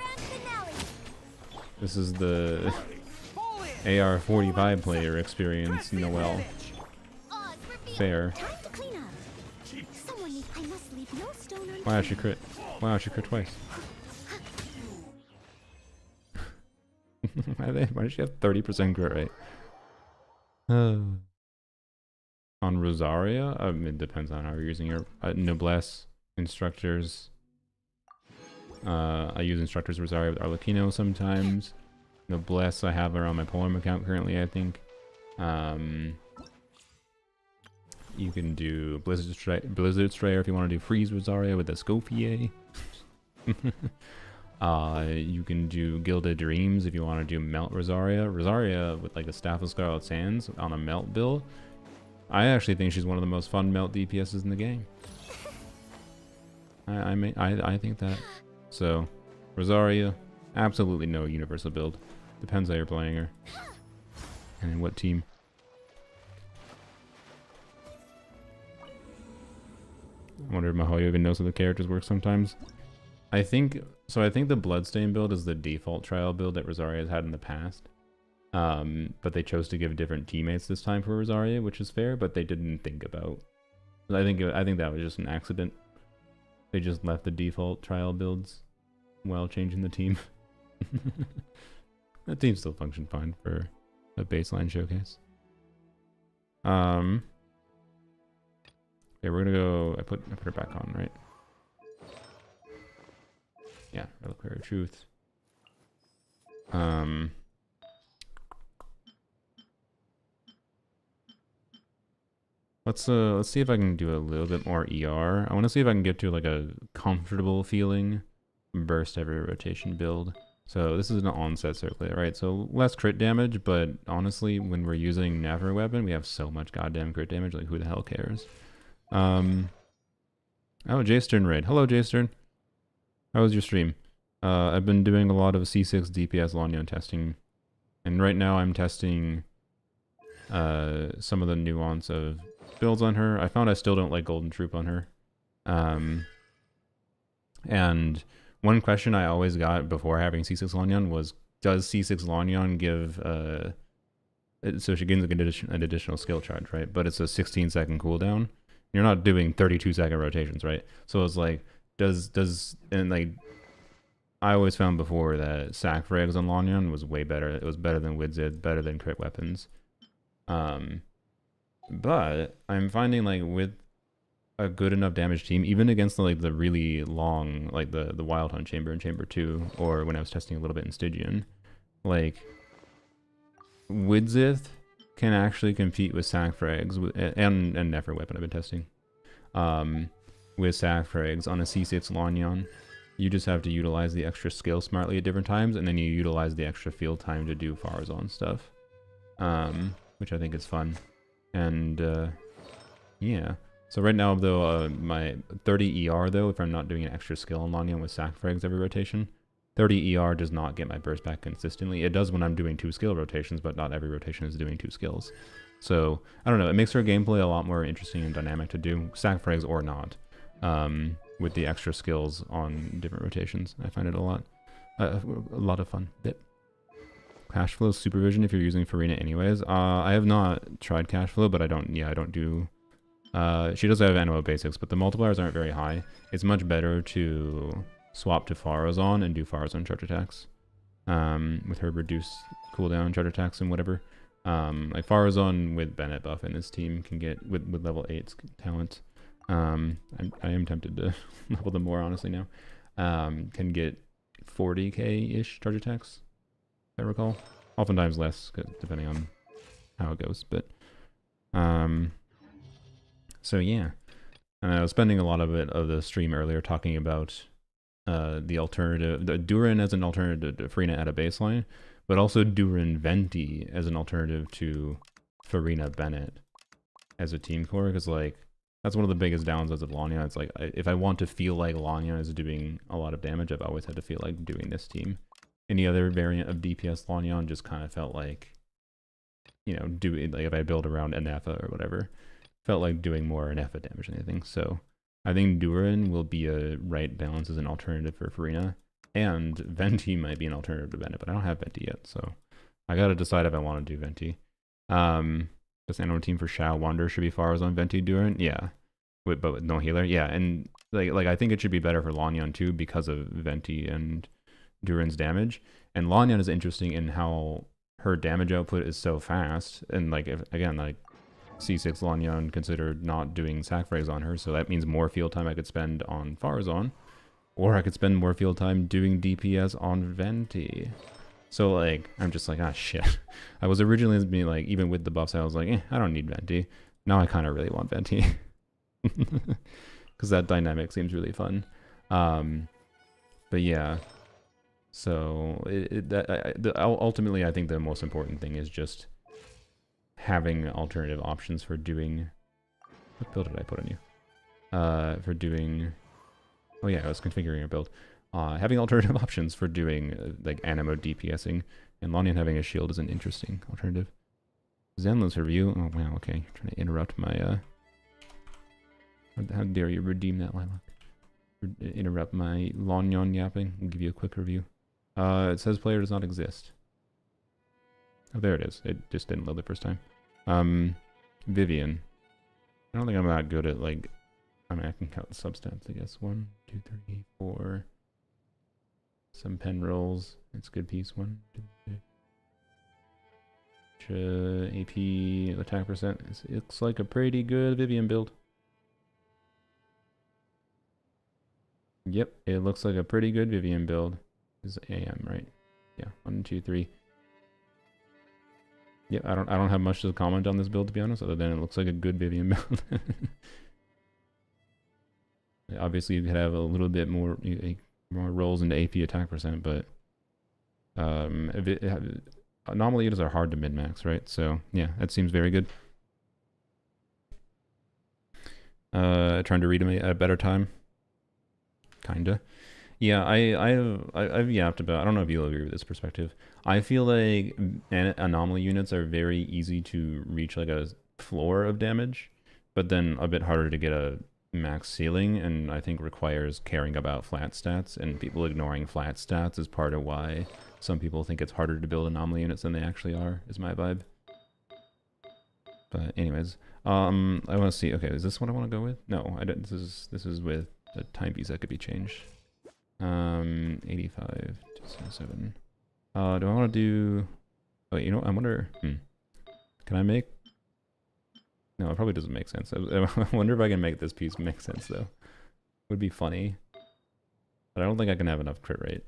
This is the AR-45 player experience, Noel. Fair. Wow, she crit. Wow, she crit twice. Why does she have 30% crit rate? On Rosaria? I mean, it depends on how you're using your Noblesse, Instructors. I use Instructors Rosaria with Arlecchino sometimes. Noblesse I have her on my Polarm account currently, I think. You can do Blizzard Strayer if you want to do Freeze Rosaria with the Scofier. You can do Gilded Dreams if you want to do Melt Rosaria. Rosaria with like the Staff of Scarlet Sands on a Melt build. I actually think she's one of the most fun Melt DPSs in the game. I think that. So, Rosaria, absolutely no universal build. Depends how you're playing her. And what team. I wonder if Mahoyo even knows how the characters work sometimes. I think the Bloodstain build is the default trial build that Rosaria has had in the past. But they chose to give different teammates this time for Rosaria, which is fair, but they didn't think about. I think that was just an accident. They just left the default trial builds while changing the team. The team still functioned fine for a baseline showcase. Okay, we're gonna go. I put her back on, right? Yeah, Reliquary of Truth. Let's see if I can do a little bit more ER. I want to see if I can get to like a comfortable feeling burst every rotation build. So this is an onset circlet, right? So less crit damage, but honestly, when we're using Never Weapon, we have so much goddamn crit damage. Like, who the hell cares? Oh, Jaystern raid. Hello, Jaystern. How was your stream? I've been doing a lot of C6 DPS Lanyan testing, and right now I'm testing some of the nuance of builds on her. I found I still don't like Golden Troop on her. And one question I always got before having C6 Lanyan was, does C6 Lanyan give so she gains an additional skill charge, right? But it's a 16-second cooldown. You're not doing 32-second rotations, right? So it's like, and like, I always found before that sac frags on Lanyan was way better. It was better than Widzid, better than crit weapons. But I'm finding like with a good enough damage team, even against like the really long, like the Wild Hunt Chamber in Chamber 2, or when I was testing a little bit in Stygian, like Widzith can actually compete with sac frags and Nefer Weapon I've been testing. With sac frags on a C6 Lanyan. You just have to utilize the extra skill smartly at different times, and then you utilize the extra field time to do Farazan stuff, which I think is fun. And yeah, so right now though, my 30 ER though, if I'm not doing an extra skill on Lanyan with sac frags every rotation, 30 ER does not get my burst back consistently. It does when I'm doing 2 skill rotations, but not every rotation is doing 2 skills. So I don't know, it makes her gameplay a lot more interesting and dynamic to do, sac frags or not. With the extra skills on different rotations. I find it a lot of fun. Yep. Cash flow supervision if you're using Furina anyways. I have not tried cash flow, but I don't do... she does have Anemo basics, but the multipliers aren't very high. It's much better to swap to Farazon and do Farazon charge attacks. With her reduced cooldown charge attacks and whatever. Like Farazon with Bennett buff in his team can get, with level 8 talent. I am tempted to level them more honestly now. Can get 40k-ish charge attacks, if I recall. Oftentimes less, depending on how it goes. But so yeah, and I was spending a lot of the stream earlier talking about the alternative, the Durin as an alternative to Furina at a baseline, but also Durin Venti as an alternative to Furina Bennett as a team core, because like that's one of the biggest downsides of Lanyan. It's like if I want to feel like Lanyan is doing a lot of damage, I've always had to feel like doing this team. Any other variant of DPS Lanyan just kind of felt like, you know, doing like if I build around Anefa or whatever, felt like doing more Anefa damage than anything. So I think Durin will be a right balance as an alternative for Furina, and Venti might be an alternative to Bennett, but I don't have Venti yet, so I gotta decide if I want to do Venti. This Anemo team for Shao Wander should be Farazon, Venti, Durin, yeah, but with no healer, yeah, and like I think it should be better for Lanyan too because of Venti and Durin's damage, and Lanyan is interesting in how her damage output is so fast, and like again like C6 Lanyan considered not doing sacrifice on her, so that means more field time I could spend on Farazon, or I could spend more field time doing DPS on Venti. So like, I'm just like, ah shit. I was originally being like, even with the buffs, I was like, I don't need Venti. Now I kind of really want Venti. Because that dynamic seems really fun. But yeah. So, ultimately I think the most important thing is just having alternative options for doing... What build did I put on you? For doing... Oh yeah, I was configuring a build. Having alternative options for doing like Anemo DPSing, and Lanyan having a shield is an interesting alternative. Zenless review. Oh wow, okay. Trying to interrupt my how dare you redeem that, Lilac? Interrupt my Lanyan yapping. I'll give you a quick review. It says player does not exist. Oh, there it is. It just didn't load the first time. Vivian. I don't think I'm that good at like... I mean, I can count the substats, I guess. 1, 2, 3, 4. Some pen rolls. It's a good piece. 1, 2, 3. AP attack percent. It looks like a pretty good Vivian build. Yep, it looks like a pretty good Vivian build. This is AM, right? Yeah, 1, 2, 3. Yep, I don't have much to comment on this build, to be honest, other than it looks like a good Vivian build. Obviously, you could have a little bit more rolls into AP attack percent, but anomaly units are hard to min-max, right? So yeah, that seems very good. Trying to read them at a better time. Kinda. Yeah, I've yapped about... I don't know if you'll agree with this perspective. I feel like anomaly units are very easy to reach like a floor of damage, but then a bit harder to get a max ceiling, and I think requires caring about flat stats, and people ignoring flat stats is part of why some people think it's harder to build anomaly units than they actually are, is my vibe. But anyways, I want to see... Okay, is this what I want to go with? No, I don't. This is with a timepiece that could be changed. 85 to 7. Do I want to do... Oh, you know, I wonder... Can I make... No, it probably doesn't make sense. I wonder if I can make this piece make sense, though. Would be funny. But I don't think I can have enough crit rate.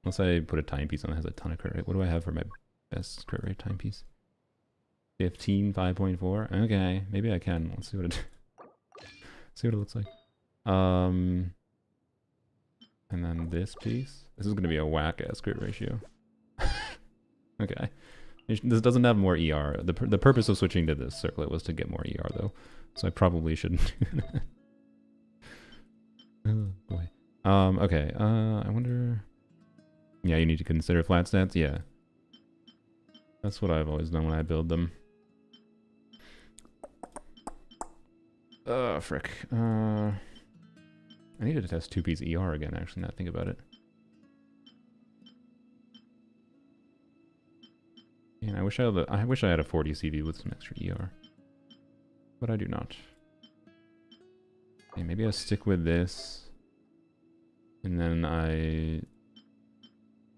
Unless I put a timepiece on that has a ton of crit rate. What do I have for my best crit rate timepiece? 15, 5.4? Okay, maybe I can. Let's see what it... see what it looks like. And then this piece. This is going to be a whack-ass crit ratio. Okay. This doesn't have more ER. The purpose of switching to this circlet was to get more ER, though. So I probably shouldn't do that. Oh, boy. Okay. I wonder... Yeah, you need to consider flat stats? Yeah. That's what I've always done when I build them. Frick. I needed to test 2-piece ER again, actually, now that I think about it. Man, I wish I had a 40 CV with some extra ER, but I do not. Okay, maybe I'll stick with this, and then I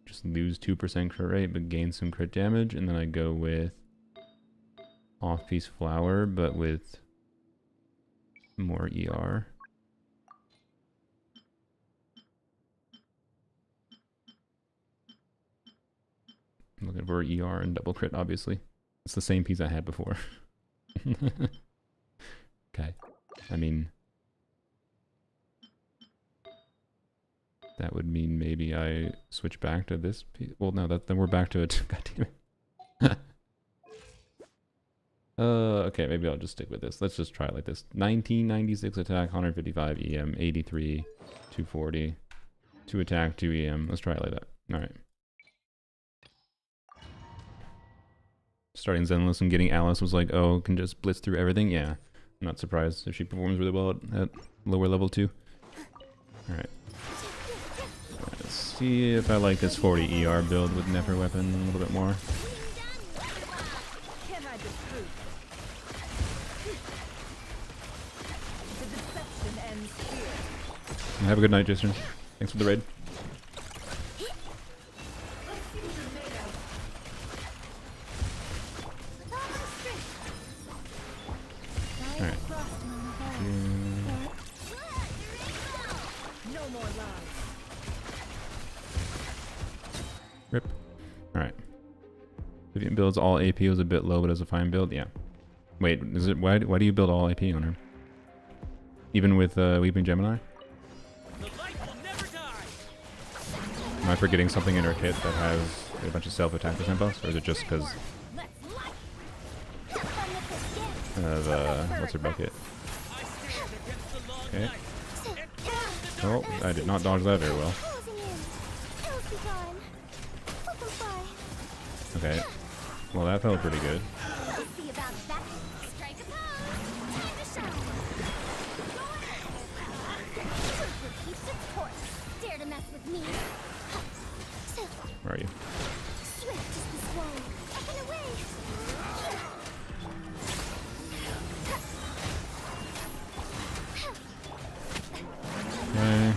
just lose 2% crit rate, but gain some crit damage, and then I go with off-piece flower, but with more ER. I'm looking for ER and double crit, obviously. It's the same piece I had before. Okay. I mean, that would mean maybe I switch back to this piece. Well, no, then we're back to it. God damn it. Okay, maybe I'll just stick with this. Let's just try it like this. 1996 attack, 155 EM, 83, 240, 2 attack, 2 EM. Let's try it like that. Alright. Starting Zenless and getting Alice was like, oh, can just blitz through everything? Yeah. I'm not surprised if she performs really well at lower level 2. Alright. Let's see if I like this 40 ER build with Nefer weapon a little bit more. Have a good night, Jason. Thanks for the raid. Alright. Rip. Alright. Vivian builds all AP was a bit low, but as a fine build, yeah. Wait, is it why do you build all AP on her? Even with Weeping Gemini? Am I forgetting something in her kit that has a bunch of self-attack percent buffs, or is it just because of, what's her bucket? Okay. Oh, I did not dodge that very well. Okay. Well, that felt pretty good. Where are you? Okay.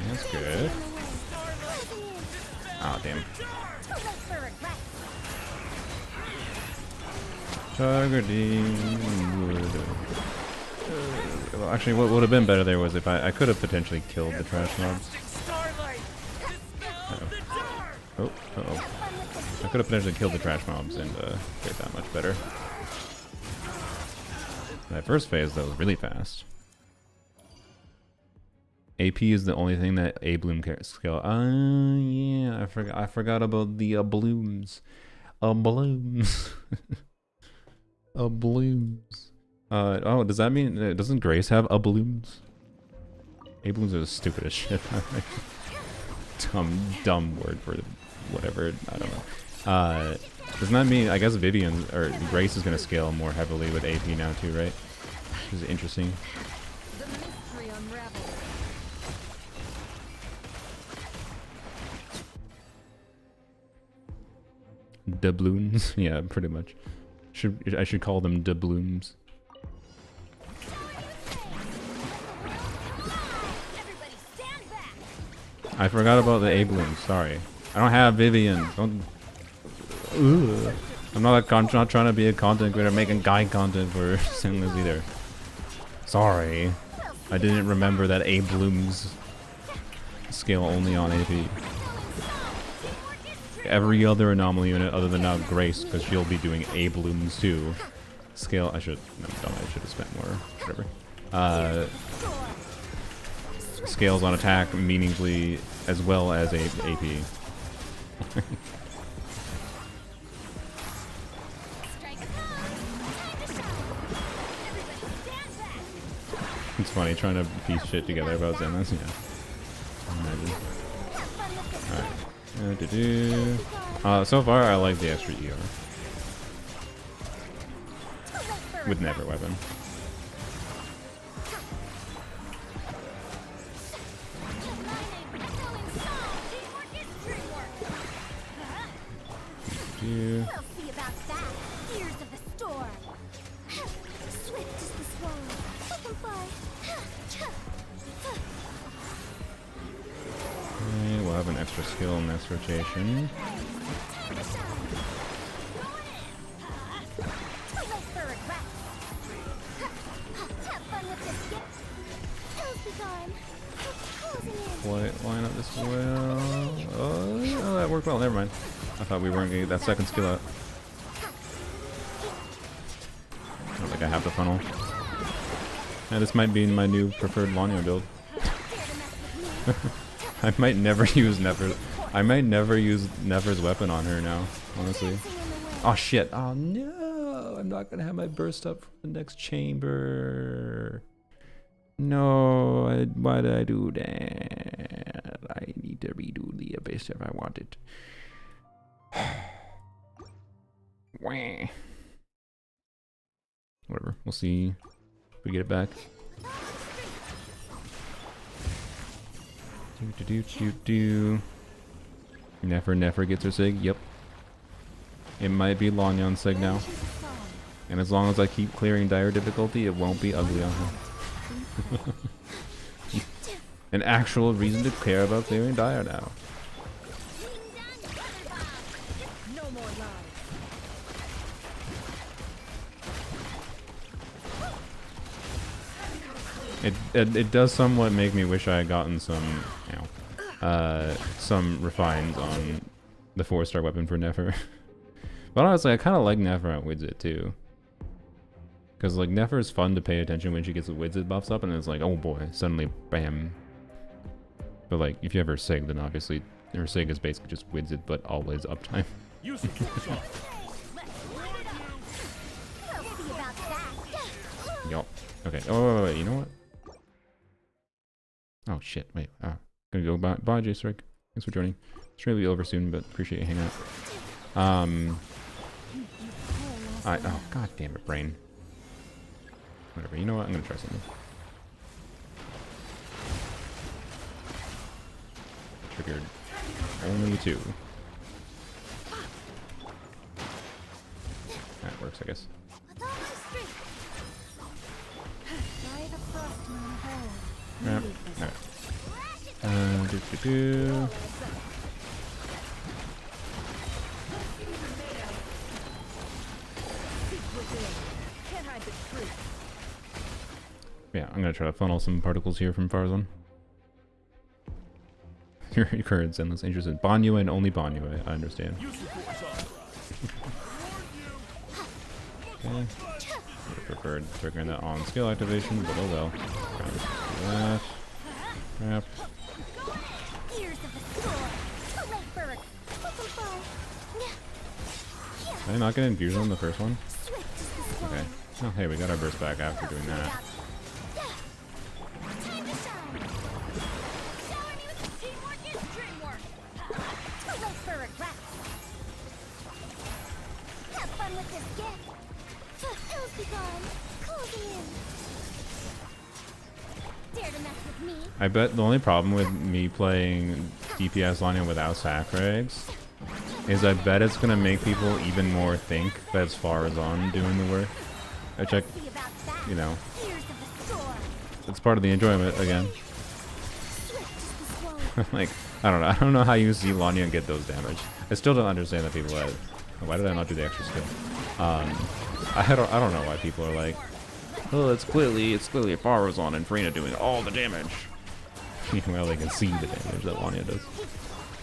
That's good. Ah, damn. Well, actually, what would have been better there was if I could have potentially killed the trash mobs. Oh, uh-oh. I could have potentially killed the trash mobs and made that much better. That first phase, though, was really fast. AP is the only thing that A bloom scale. Yeah, I forgot about the blooms. Blooms. Blooms. Oh, does that mean doesn't Grace have blooms? A blooms are the stupidest shit. dumb word for whatever. I don't know. Doesn't that mean I guess Vivian or Grace is gonna scale more heavily with AP now too, right? Which is interesting. Doubloons? Yeah, pretty much. I should call them doubloons. I forgot about the A blooms. Sorry, I don't have Vivian. Don't. Ugh. I'm not trying to be a content creator making guide content for Sinless either. Sorry, I didn't remember that A blooms scale only on AP. Every other anomaly unit other than now Grace, because she'll be doing A blooms too. Scale. I should. No, dumb. I should have spent more. Whatever. Scales on attack meaningfully as well as AP. It's funny trying to piece shit together about Zenless. Yeah. Imagine. Alright. So far, I like the extra ER. With Never Weapon. We'll see about that. Ears of the storm. Swift as the swallow. Let them fly. Okay, we'll have an extra skill in this rotation. Time to shine. Going in. Twilight bird rest. Have fun with this gift. Hills be gone. Closing in. Line up this well. Oh, yeah, that worked well. Never mind. I thought we weren't gonna get that second skill out. I don't think I have the funnel. Yeah, this might be my new preferred Lanyan build. I might never use Nefer. I might never use Nefer's weapon on her now, honestly. Oh shit! Oh no! I'm not gonna have my burst up for the next chamber. No, why did I do that? I need to redo the abyss if I want it. Wah. Whatever, we'll see if we get it back. Nefer gets her sig. Yep. It might be Lanyan's sig now. And as long as I keep clearing dire difficulty, it won't be ugly on her. An actual reason to care about clearing dire now. No more lies. It does somewhat make me wish I had gotten some, you know, some refines on the 4-star weapon for Nefer. But honestly, I kind of like Nefer at Widget too. Because like Nefer is fun to pay attention when she gets the Widget buffs up, and it's like, oh boy, suddenly bam. But like, if you have her sig, then obviously her sig is basically just Widget, but always uptime. You should push on. We'll see about that. Yup. Okay. Oh, wait, you know what? Oh shit! Wait. Gonna go bye, J-Strike. Thanks for joining. It's gonna be over soon, but appreciate you hanging out. Oh god damn it, brain. Whatever. You know what? I'm gonna try something. Triggered only 2. That works, I guess. With all my strength. Try the frost moon hold. Yep. Alright. Can't hide the truth. Yeah, I'm gonna try to funnel some particles here from Farzan. Your current endless interest in Banyu and only Banyu, I understand. You should push on. Okay. Would have preferred triggering that on skill activation, but oh well. Kind of do that. Crap. Ears of the storm. Twilight bird. Let them fly. Did I not get infused on the first one? Swift as the swallow. Okay. Oh, hey, we got our burst back after doing that. Time to shine. Shower me with teamwork is dreamwork. Twilight bird rest. Have fun with this gift. Hills be gone. Closing in. Dare to mess with me? I bet the only problem with me playing DPS Lanyan without sacrags is I bet it's gonna make people even more think that it's Farazan doing the work. Which I, See about that. you know, Ears of the storm. it's part of the enjoyment again. Swift as the swallow. Like, I don't know how you see Lanyan get those damage. I still don't understand that people that. Why did I not do the extra skill? I don't know why people are like, oh, it's clearly Farazan and Furina doing all the damage. Well, they can see the damage that Lanyan does.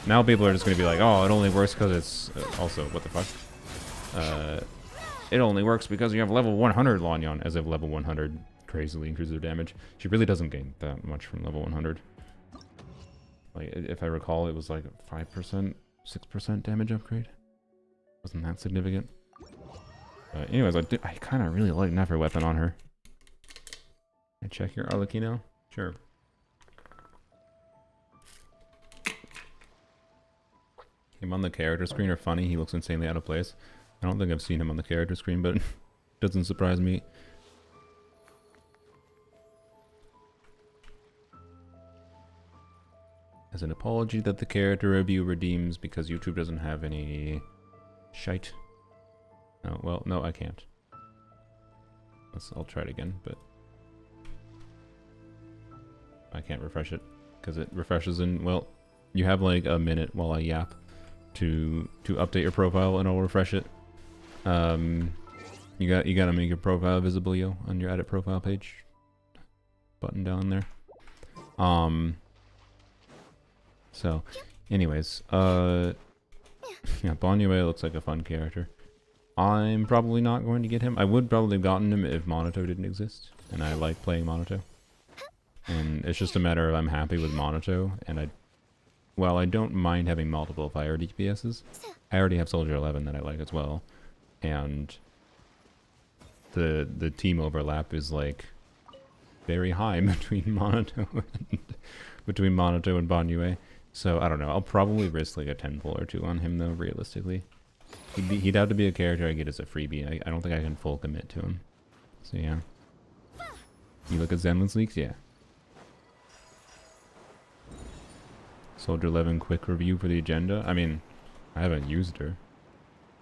Now people are just gonna be like, oh, it only works because it's also what the fuck. It only works because you have level 100 Lanyan, as if level 100 crazily increases their damage. She really doesn't gain that much from level 100. Like, if I recall, it was like 5%, 6% damage upgrade. Wasn't that significant? Anyways, I kind of really like Nefer weapon on her. Can I check your Arlecchino? Sure. Him on the character screen are funny. He looks insanely out of place. I don't think I've seen him on the character screen, but it doesn't surprise me. As an apology that the character review redeems because YouTube doesn't have any Shite. Oh, well, no, I can't. I'll try it again, but I can't refresh it because it refreshes in, well, you have like a minute while I yap to update your profile and I'll refresh it. You gotta make your profile visible, yo, on your edit profile page. Button down there. So, anyways, yeah, Banyue looks like a fun character. I'm probably not going to get him. I would probably have gotten him if Monato didn't exist, and I like playing Monato. And it's just a matter of I'm happy with Monato, and while I don't mind having multiple fire DPSs, I already have Soldier 11 that I like as well, and the team overlap is like very high between Monato and Banyue. So I don't know. I'll probably risk like a 10 pull or 2 on him though. Realistically, he'd have to be a character I get as a freebie. I don't think I can full commit to him. So yeah. You look at Zenlin's leaks, yeah. Soldier 11 quick review for the agenda. I mean, I haven't used her,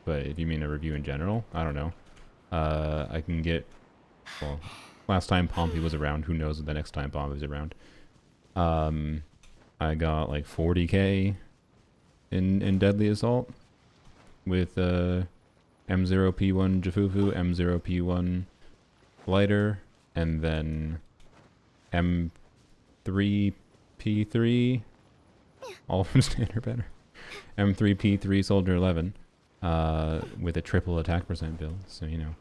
but if you mean a review in general, I don't know. I can get, well, last time Pompey was around, who knows if the next time Pompey's around. I got like 40k in Deadly Assault with M0P1 Jafufu, M0P1 Lighter, and then M3P3, all from standard banner. M3P3 Soldier 11 with a triple attack percent build, so you know.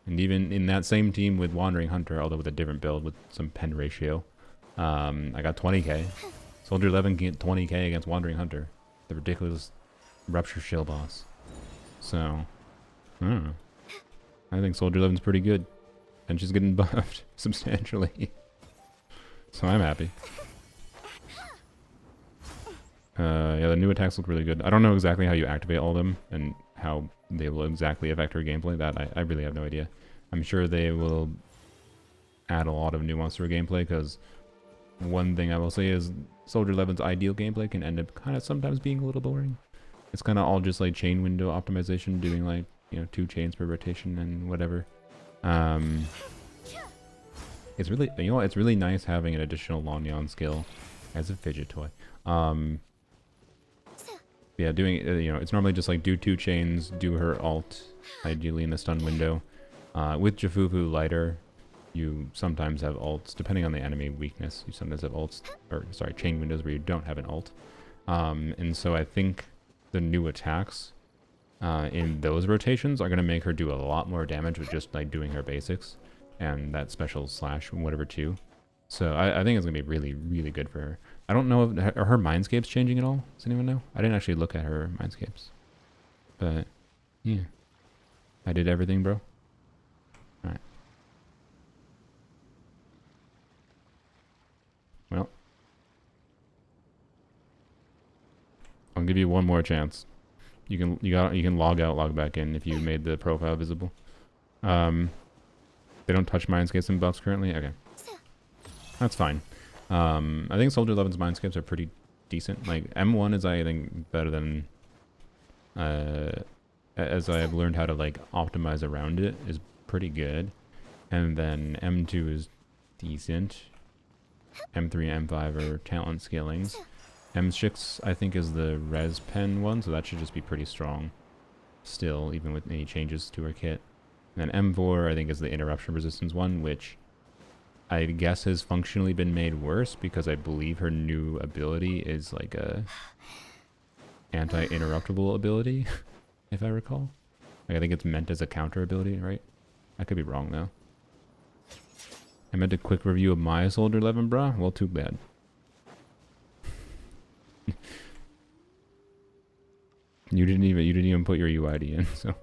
And even in that same team with Wandering Hunter, although with a different build with some pen ratio, I got 20k. Soldier 11 can get 20k against Wandering Hunter, the ridiculous Rupture Shield boss. So, I don't know. I think Soldier 11's pretty good, and she's getting buffed substantially. So I'm happy. Yeah, the new attacks look really good. I don't know exactly how you activate all of them and how they will exactly affect her gameplay. That I really have no idea. I'm sure they will add a lot of nuance to her gameplay, because one thing I will say is Soldier 11's ideal gameplay can end up kind of sometimes being a little boring. It's kind of all just like chain window optimization, doing like, you know, 2 chains per rotation and whatever. It's really, you know what, it's really nice having an additional Lanyan skill as a fidget toy. Yeah, doing, you know, it's normally just like do 2 chains, do her alt, ideally in the stun window. With Jafufu Lighter, you sometimes have ults, depending on the enemy weakness, you sometimes have ults, or sorry, chain windows where you don't have an ult. And so I think the new attacks in those rotations are going to make her do a lot more damage with just like doing her basics and that special slash whatever too. So I think it's going to be really, really good for her. I don't know if are her mindscapes changing at all. Does anyone know? I didn't actually look at her mindscapes. But yeah. I did everything, bro. Alright. Well. I'll give you one more chance. You can log out, log back in if you made the profile visible. They don't touch mindscapes and buffs currently? Okay. That's fine. I think Soldier 11's mindscapes are pretty decent. Like, M1 is, I think, better than... as I have learned how to, like, optimize around it, is pretty good. And then M2 is decent. M3 and M5 are talent scalings. M6, I think, is the res pen one, so that should just be pretty strong still, even with any changes to her kit. And then M4, I think, is the interruption resistance one, which I guess has functionally been made worse because I believe her new ability is like a anti-interruptible ability, if I recall. Like, I think it's meant as a counter ability, right? I could be wrong, though. I meant a quick review of my Soldier 11, bruh? Well, too bad. You didn't even put your UID in, so.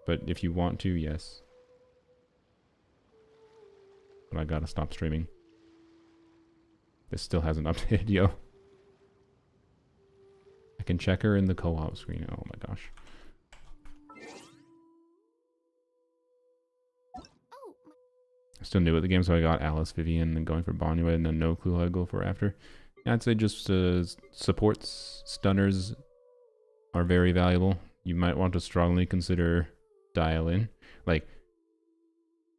But if you want to, yes. But I gotta stop streaming. This still hasn't updated, yo. I can check her in the co-op screen. Oh my gosh. I'm still new at the game, so I got Alice, Vivian, and going for Banyue, and then no clue how to go for after. I'd say just supports, stunners, are very valuable. You might want to strongly consider dial in. Like,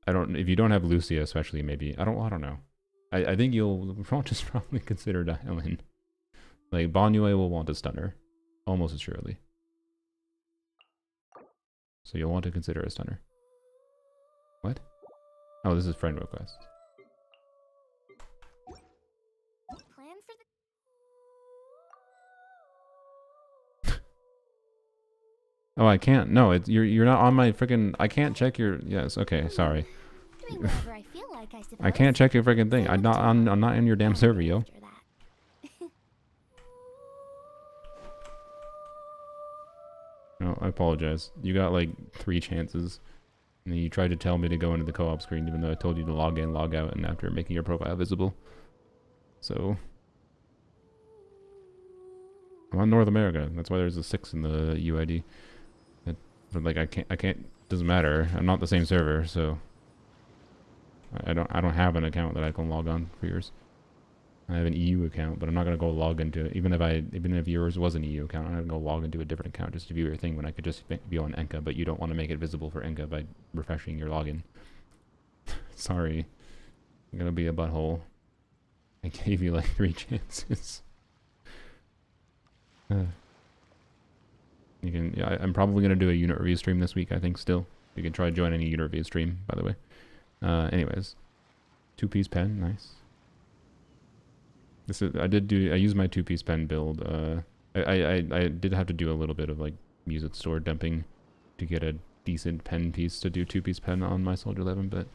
if you don't have Lucia especially, maybe, I don't know. I think you'll want to strongly consider dial in. Like, Banyue will want a stunner, almost assuredly. So you'll want to consider a stunner. What? Oh, this is friend request. Plan for the Oh, I can't. No, you're not on my freaking. I can't check your. Yes. Okay. Sorry. doing whatever I feel like, I suppose. I can't check your freaking thing. I'm not in your damn server, yo. After that. No, I apologize. You got like 3 chances. And then you tried to tell me to go into the co-op screen even though I told you to log in, log out, and after making your profile visible. So I'm on North America. That's why there's a 6 in the UID. But like I can't doesn't matter. I'm not the same server, so I don't have an account that I can log on for yours. I have an EU account, but I'm not gonna go log into it. Even if yours was an EU account, I'm not gonna go log into a different account just to view your thing when I could just be on Enka. But you don't want to make it visible for Enka by refreshing your login. Sorry, I'm gonna be a butthole. I gave you like 3 chances. You can. Yeah, I'm probably gonna do a unit review stream this week. I think still. You can try joining a unit review stream, by the way. Anyways, 2-piece pen, nice. I used my 2-piece pen build. I did have to do a little bit of like music store dumping to get a decent pen piece to do 2-piece pen on my Soldier 11, but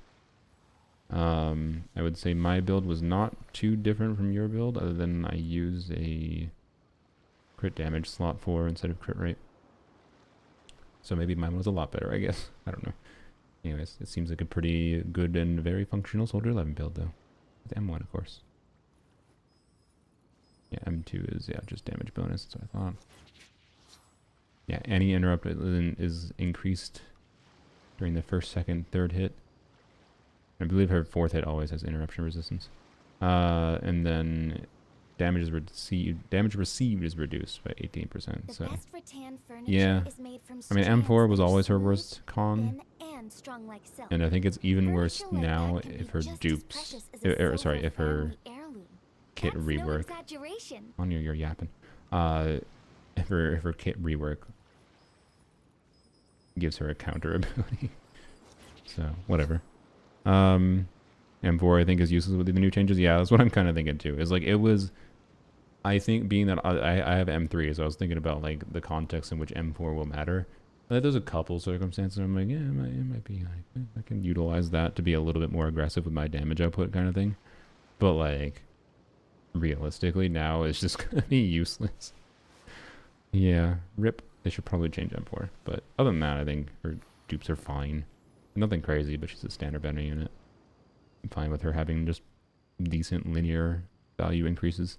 I would say my build was not too different from your build, other than I used a crit damage slot 4 instead of crit rate. So maybe mine was a lot better, I guess. I don't know. Anyways, it seems like a pretty good and very functional Soldier 11 build though. With M1, of course. Yeah, M2 is, just damage bonus, that's what I thought. Yeah, any interrupt is increased during the first, second, third hit. I believe her 4th hit always has interruption resistance. And then damage received is reduced by 18%. So yeah, I mean M4 was always her worst con, and I think it's even worse now if her dupes, if her kit rework. On you're yapping. If her kit rework gives her a counter ability. So whatever. M4 I think is useless with the new changes. Yeah, that's what I'm kind of thinking too. Is like it was. I think being that I have M3, so I was thinking about like the context in which M4 will matter. But there's a couple circumstances where I'm like, yeah, it might be like I can utilize that to be a little bit more aggressive with my damage output kind of thing. But like realistically now it's just gonna be useless. Yeah, rip. They should probably change M4. But other than that, I think her dupes are fine. Nothing crazy, but she's a standard Bennett unit. I'm fine with her having just decent linear value increases.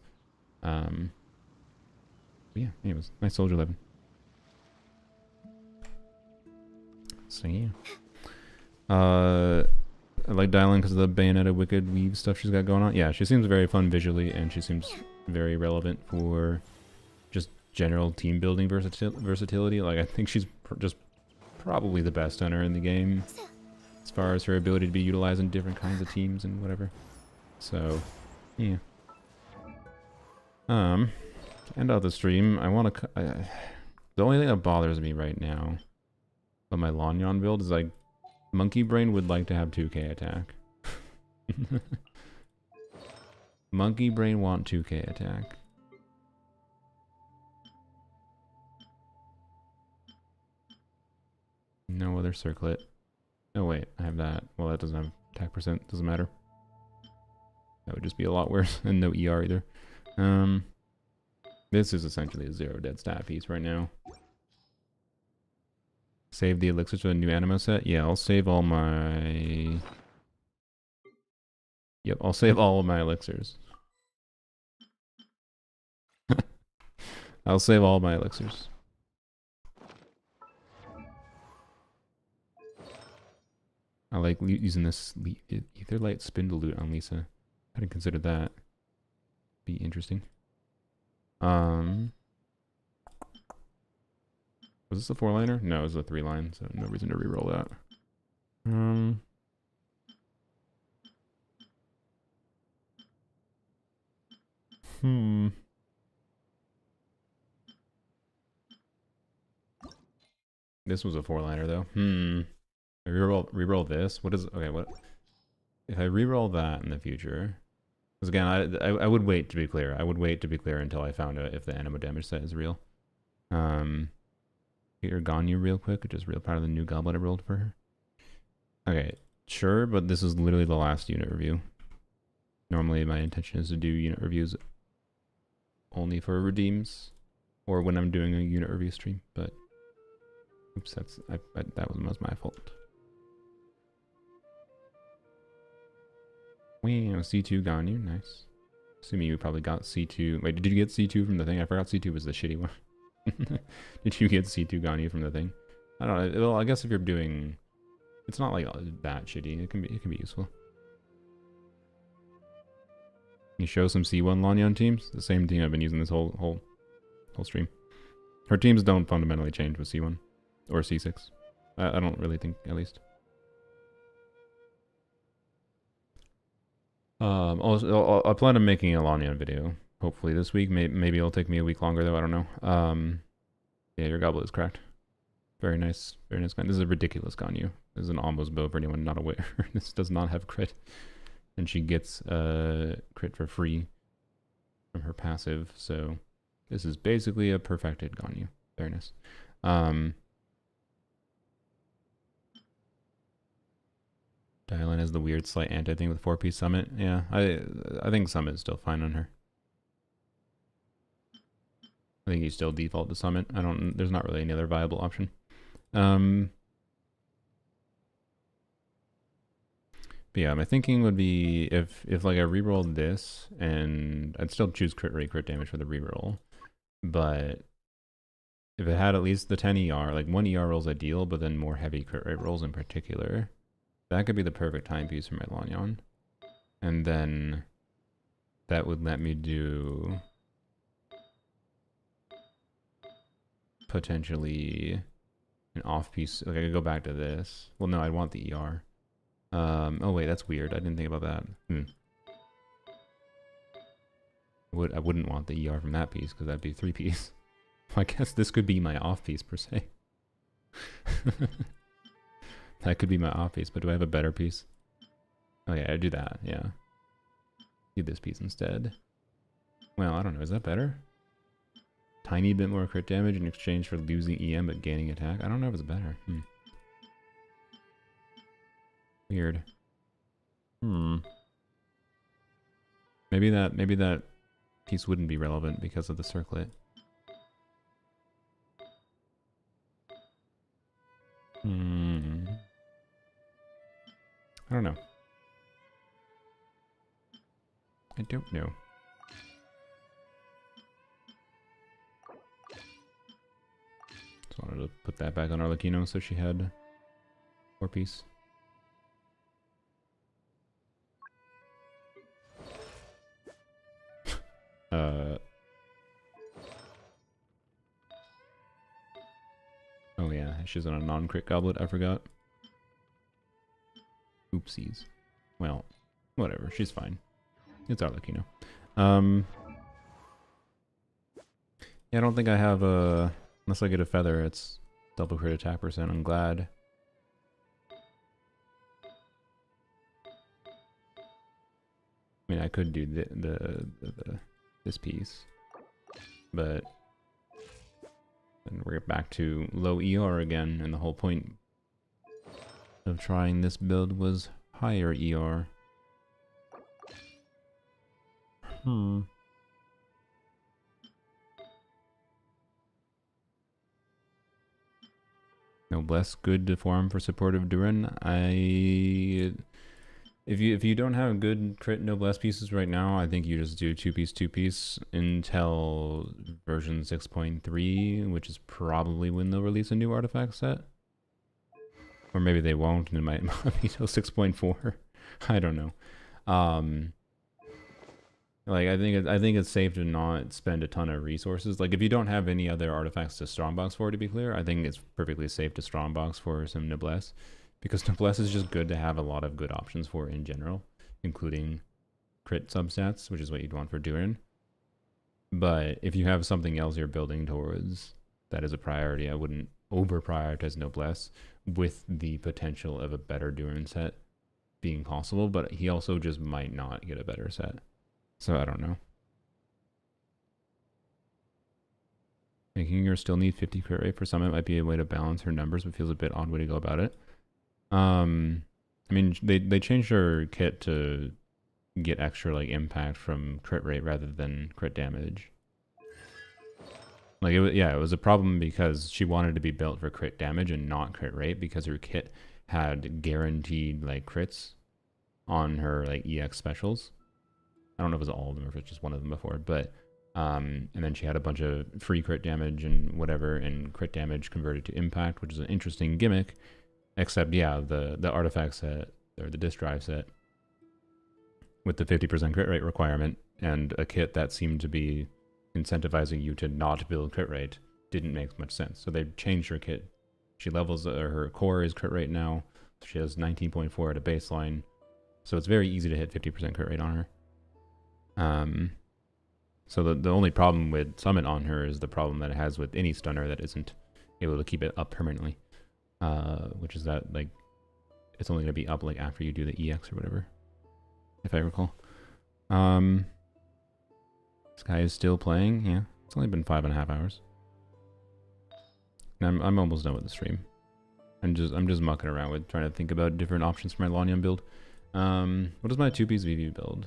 Yeah, anyways, nice Soldier 11. So yeah. I like dialing because of the Bayonetta Wicked Weave stuff she's got going on. Yeah, she seems very fun visually, and she seems very relevant for just general team building versatility. Like, I think she's just probably the best hunter in the game as far as her ability to be utilized in different kinds of teams and whatever. So, yeah. To end out the stream, I want to... the only thing that bothers me right now about my Lanyan build is like Monkey Brain would like to have 2k attack. Monkey Brain want 2k attack. No other circlet. Oh wait, I have that. Well, that doesn't have attack percent. Doesn't matter. That would just be a lot worse. And no ER either. This is essentially a 0 dead stat piece right now. Save the elixirs for the new Anemo set? Yeah, I'll save all my... Yep, I'll save all of my elixirs. I'll save all my elixirs. I like using this Etherlight Spindle loot on Lisa. I hadn't considered that. Be interesting. Was this a 4-liner? No, it was a 3-line, so no reason to reroll that. This was a 4-liner though. I reroll this. What is okay? What if I reroll that in the future? Because again, I would wait to be clear. I would wait to be clear until I found out if the Anemo damage set is real. Get your Ganyu real quick, which is real part of the new goblet I rolled for her. Okay, sure, but this is literally the last unit review. Normally, my intention is to do unit reviews only for redeems, or when I'm doing a unit review stream. But oops, that was my fault. Wow, C2 Ganyu, nice. Assuming you probably got C2. Wait, did you get C2 from the thing? I forgot C2 was the shitty one. Did you get C2 Ganyu from the thing? I don't know. Well, I guess if you're doing, it's not like that shitty. It can be useful. You show some C1 Lanyan teams. The same team I've been using this whole stream. Her teams don't fundamentally change with C1 or C6. I don't really think, at least. I plan on making a Lanyan video. Hopefully this week. Maybe it'll take me a week longer though. I don't know. Yeah, your goblet is cracked. Very nice. Very nice. This is a ridiculous Ganyu. This is an almost bow for anyone not aware. This does not have crit. And she gets crit for free from her passive. So this is basically a perfected Ganyu. Very nice. Dialin has the weird slight anti thing with 4-piece Summit. Yeah, I think Summit is still fine on her. I think you still default to Summit. There's not really any other viable option. But yeah, my thinking would be if like I rerolled this, and I'd still choose crit rate, crit damage for the reroll. But if it had at least the 10 ER, like 1 ER roll's ideal, but then more heavy crit rate rolls in particular, that could be the perfect timepiece for my Lanyan. And then that would let me do potentially an off piece. Like I could go back to this. Well, no, I'd want the ER. Oh wait, that's weird. I didn't think about that. I wouldn't want the ER from that piece because that'd be 3-piece. I guess this could be my off piece per se. That could be my off piece, but do I have a better piece? Oh yeah, I do that. Yeah, do this piece instead. Well, I don't know. Is that better? Tiny bit more crit damage in exchange for losing EM but gaining attack. I don't know if it's better. Weird. Maybe that piece wouldn't be relevant because of the circlet. I don't know. I don't know. Just wanted to put that back on Arlecchino so she had 4-piece. Oh yeah, she's on a non-crit goblet, I forgot. Oopsies. Well, whatever, she's fine. It's Arlecchino. Yeah, I don't think I have a... Unless I get a feather, it's double crit attack percent. I'm glad. I mean, I could do this piece, but then we're back to low ER again, and the whole point of trying this build was higher ER. Noblesse good to farm for supportive Durin. If you don't have good crit noblesse pieces right now, I think you just do 2-piece until version 6.3, which is probably when they'll release a new artifact set. Or maybe they won't, and it might be till 6.4. I don't know. Like I think it's safe to not spend a ton of resources. Like if you don't have any other artifacts to strongbox for, to be clear, I think it's perfectly safe to strongbox for some noblesse, because noblesse is just good to have a lot of good options for in general, including crit substats, which is what you'd want for Durin. But if you have something else you're building towards that is a priority, I wouldn't over prioritize noblesse with the potential of a better Durin set being possible, but he also just might not get a better set. So I don't know. Making her still need 50 crit rate for Summit might be a way to balance her numbers, but feels a bit odd way to go about it. I mean, they changed her kit to get extra like impact from crit rate rather than crit damage. Like it was a problem because she wanted to be built for crit damage and not crit rate, because her kit had guaranteed like crits on her like EX specials. I don't know if it was all of them or if it's just one of them before, but and then she had a bunch of free crit damage and whatever, and crit damage converted to impact, which is an interesting gimmick. Except yeah, the artifact set or the disc drive set with the 50% crit rate requirement and a kit that seemed to be incentivizing you to not build crit rate didn't make much sense. So they changed her kit. She levels, her core is crit rate now. So she has 19.4 at a baseline. So it's very easy to hit 50% crit rate on her. So the only problem with Summit on her is the problem that it has with any stunner that isn't able to keep it up permanently. Which is that like it's only gonna be up like after you do the EX or whatever, if I recall. This guy is still playing. Yeah, it's only been 5.5 hours. And I'm almost done with the stream. I'm just mucking around with trying to think about different options for my Lanyan build. What is my 2-piece VV build?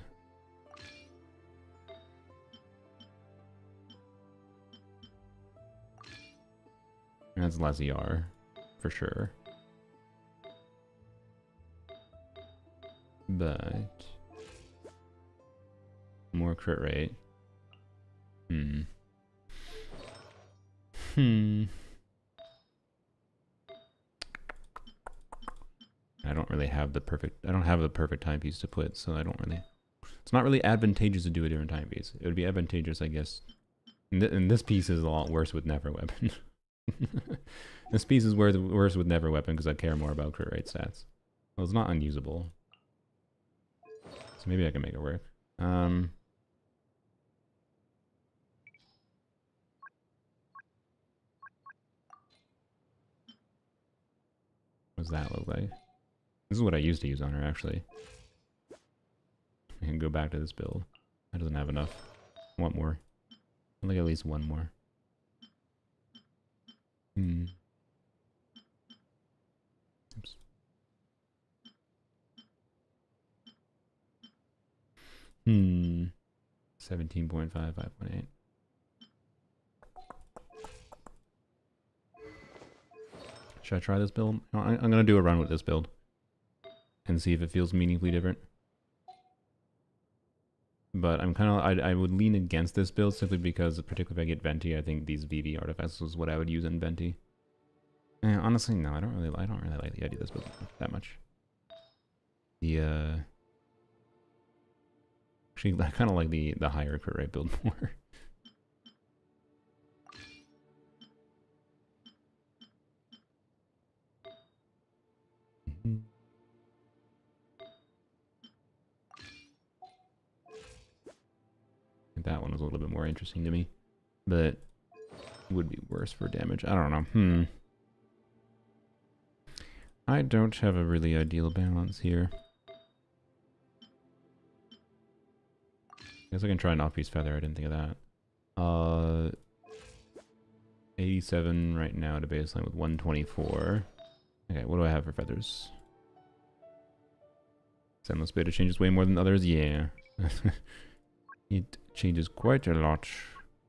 That's Laziar, for sure. But more crit rate. I don't really have the perfect. I don't have the perfect timepiece to put, so I don't really. It's not really advantageous to do a different timepiece. It would be advantageous, I guess. And this piece is a lot worse with Never Weapon. This piece is worse with Never Weapon because I care more about crit rate stats. Well, it's not unusable, so maybe I can make it work. What does that look like? This is what I used to use on her, actually. I can go back to this build. That doesn't have enough. I want more. I'd like at least one more. Oops. Hmm. 17.5, 5.8. Should I try this build? No, I'm going to do a run with this build and see if it feels meaningfully different. But I'm kind of, I would lean against this build simply because, particularly if I get Venti, I think these VV artifacts is what I would use in Venti. And honestly, no, I don't really like the idea of this build that much. Actually, I kind of like the higher crit rate build more. That one was a little bit more interesting to me, but would be worse for damage. I don't know. I don't have a really ideal balance here. I guess I can try an off-piece feather. I didn't think of that. 87 right now at a baseline with 124. Okay, what do I have for feathers? Sendless beta changes way more than others. Yeah. It changes quite a lot.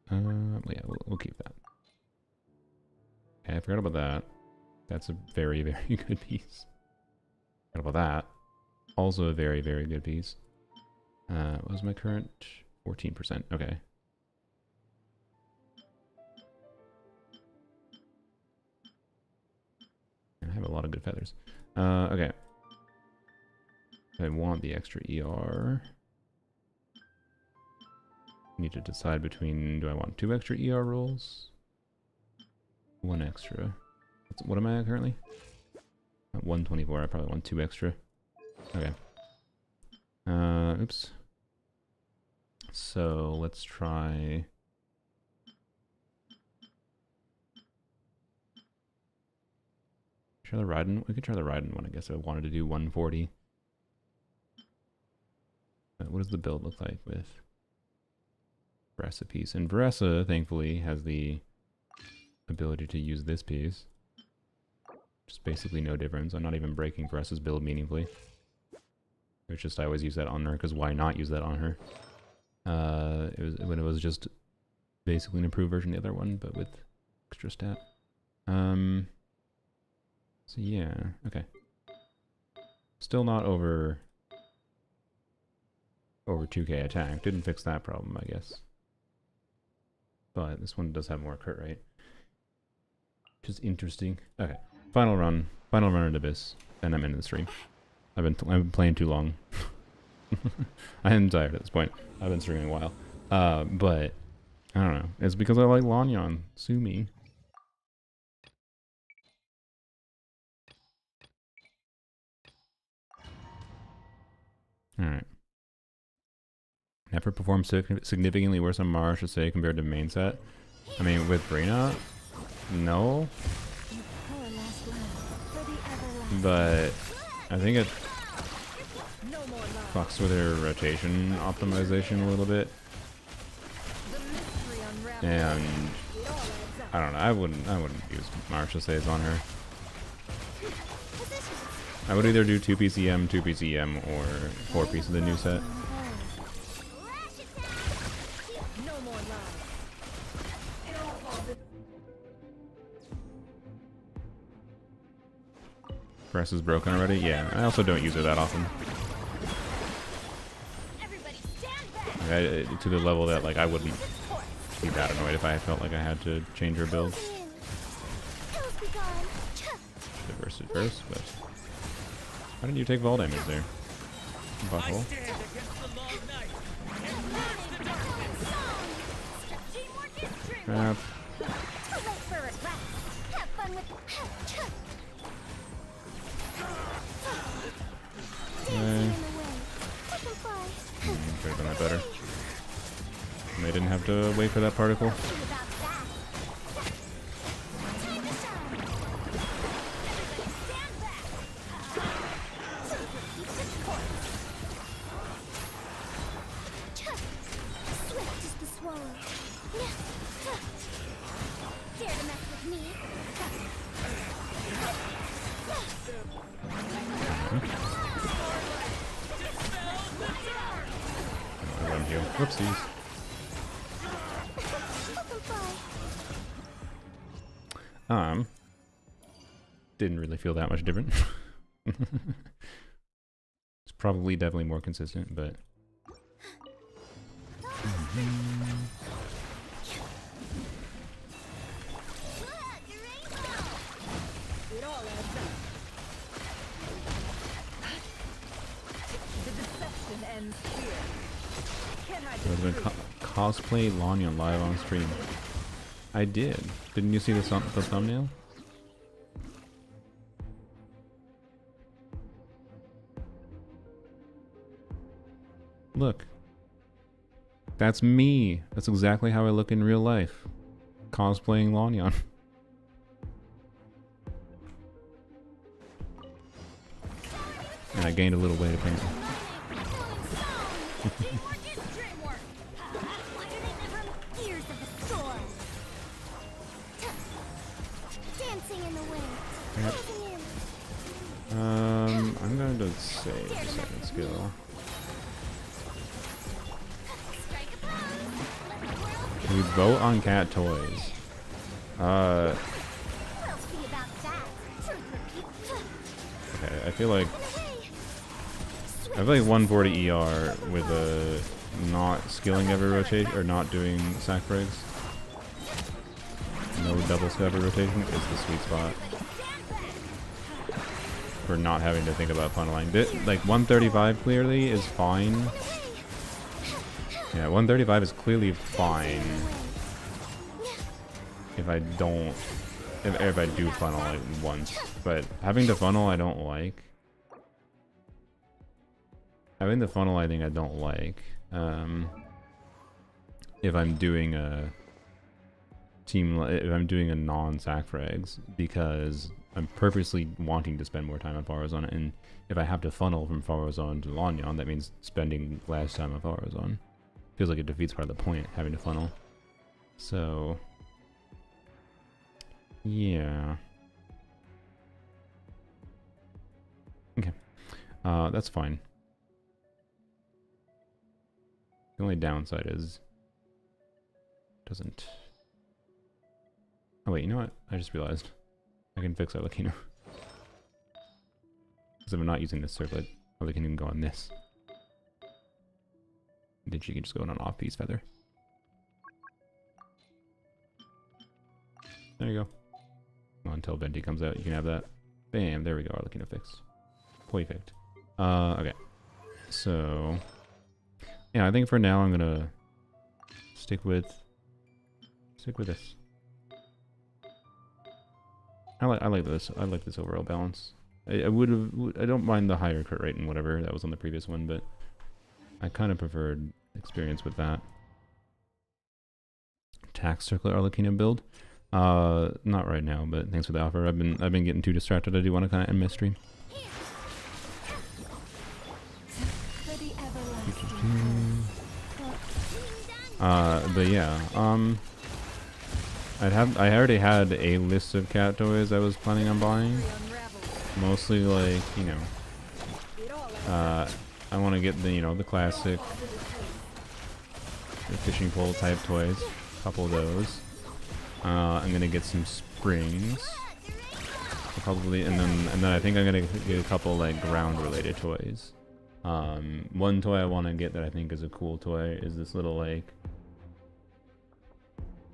Yeah, we'll keep that. Okay, I forgot about that. That's a very, very good piece. Forgot about that. Also a very, very good piece. What was my current? 14%. Okay. I have a lot of good feathers. Okay. I want the extra ER. Need to decide between, do I want 2 extra ER rolls? 1 extra. What am I at currently? At 124, I probably want 2 extra. Okay. Oops. So let's try... Try the Raiden. We could try the Raiden one, I guess. I wanted to do 140. What does the build look like with Vressa piece? And Vressa, thankfully, has the ability to use this piece. Just basically no difference. I'm not even breaking Vressa's build meaningfully. It's just I always use that on her, because why not use that on her? It was when it was just basically an improved version of the other one, but with extra stat. So yeah, okay. Still not over 2k attack. Didn't fix that problem, I guess. But this one does have more crit rate, which is interesting. Okay, final run at Abyss, and I'm in the stream. I've been playing too long. I am tired at this point. I've been streaming a while. But I don't know. It's because I like Lanyan. Sue me. Alright. Never performed significantly worse on Mara, I should say, compared to main set. I mean, with Furina, no. But I think it fucks with her rotation optimization a little bit. And I don't know, I wouldn't use Martial Saves on her. I would either do 2 PCM, 2 PCM, or 4 piece of the new set. Press is broken already? Yeah, I also don't use her that often. To the level that like I wouldn't be that annoyed if I felt like I had to change her build. Diverse at first, but why didn't you take Vol damage there? Butthole. Crap. Could have done that better. And they didn't have to wait for that particle. Whoopsies. Didn't really feel that much different. It's probably definitely more consistent, but cosplay Lanyan live on stream. I did. Didn't you see the thumbnail? Look. That's me. That's exactly how I look in real life. Cosplaying Lanyan. And I gained a little weight apparently. I'm going to save a second skill. We vote on cat toys. Okay, I feel like 140 ER with a not skilling every rotation or not doing sack breaks. No double skill every rotation is the sweet spot for not having to think about funneling. Like 135 clearly is fine Yeah, 135 is clearly fine if I don't, if I do funnel it once. But having to funnel, I don't like. Having the funnel, I think I don't like. If I'm doing a team, if I'm doing a non-sac frags, because I'm purposely wanting to spend more time on Far Zone, and if I have to funnel from Far Zone to Lanyan, that means spending less time on Far Zone. Feels like it defeats part of the point, having to funnel. So, yeah. Okay, that's fine. The only downside is doesn't. Oh wait, you know what? I just realized I can fix Arlecchino. Because if I'm not using this circlet, Arlecchino can go on this. Then she can just go on an off-piece feather. There you go. Well, until Venti comes out, you can have that. Bam, there we go, Arlecchino fixed. Perfect. Okay. So, yeah, I think for now I'm gonna stick with this. I like this. I like this overall balance. I don't mind the higher crit rate and whatever that was on the previous one, but I kind of preferred experience with that. Tax circlet Arlecchino build. Not right now, but thanks for the offer. I've been getting too distracted. I do want to kind of end my stream. But yeah, I already had a list of cat toys I was planning on buying. Mostly like, you know, I want to get the, you know, the classic fishing pole type toys. A couple of those. I'm gonna get some springs. Probably, and then I think I'm gonna get a couple like ground related toys. One toy I want to get that I think is a cool toy is this little like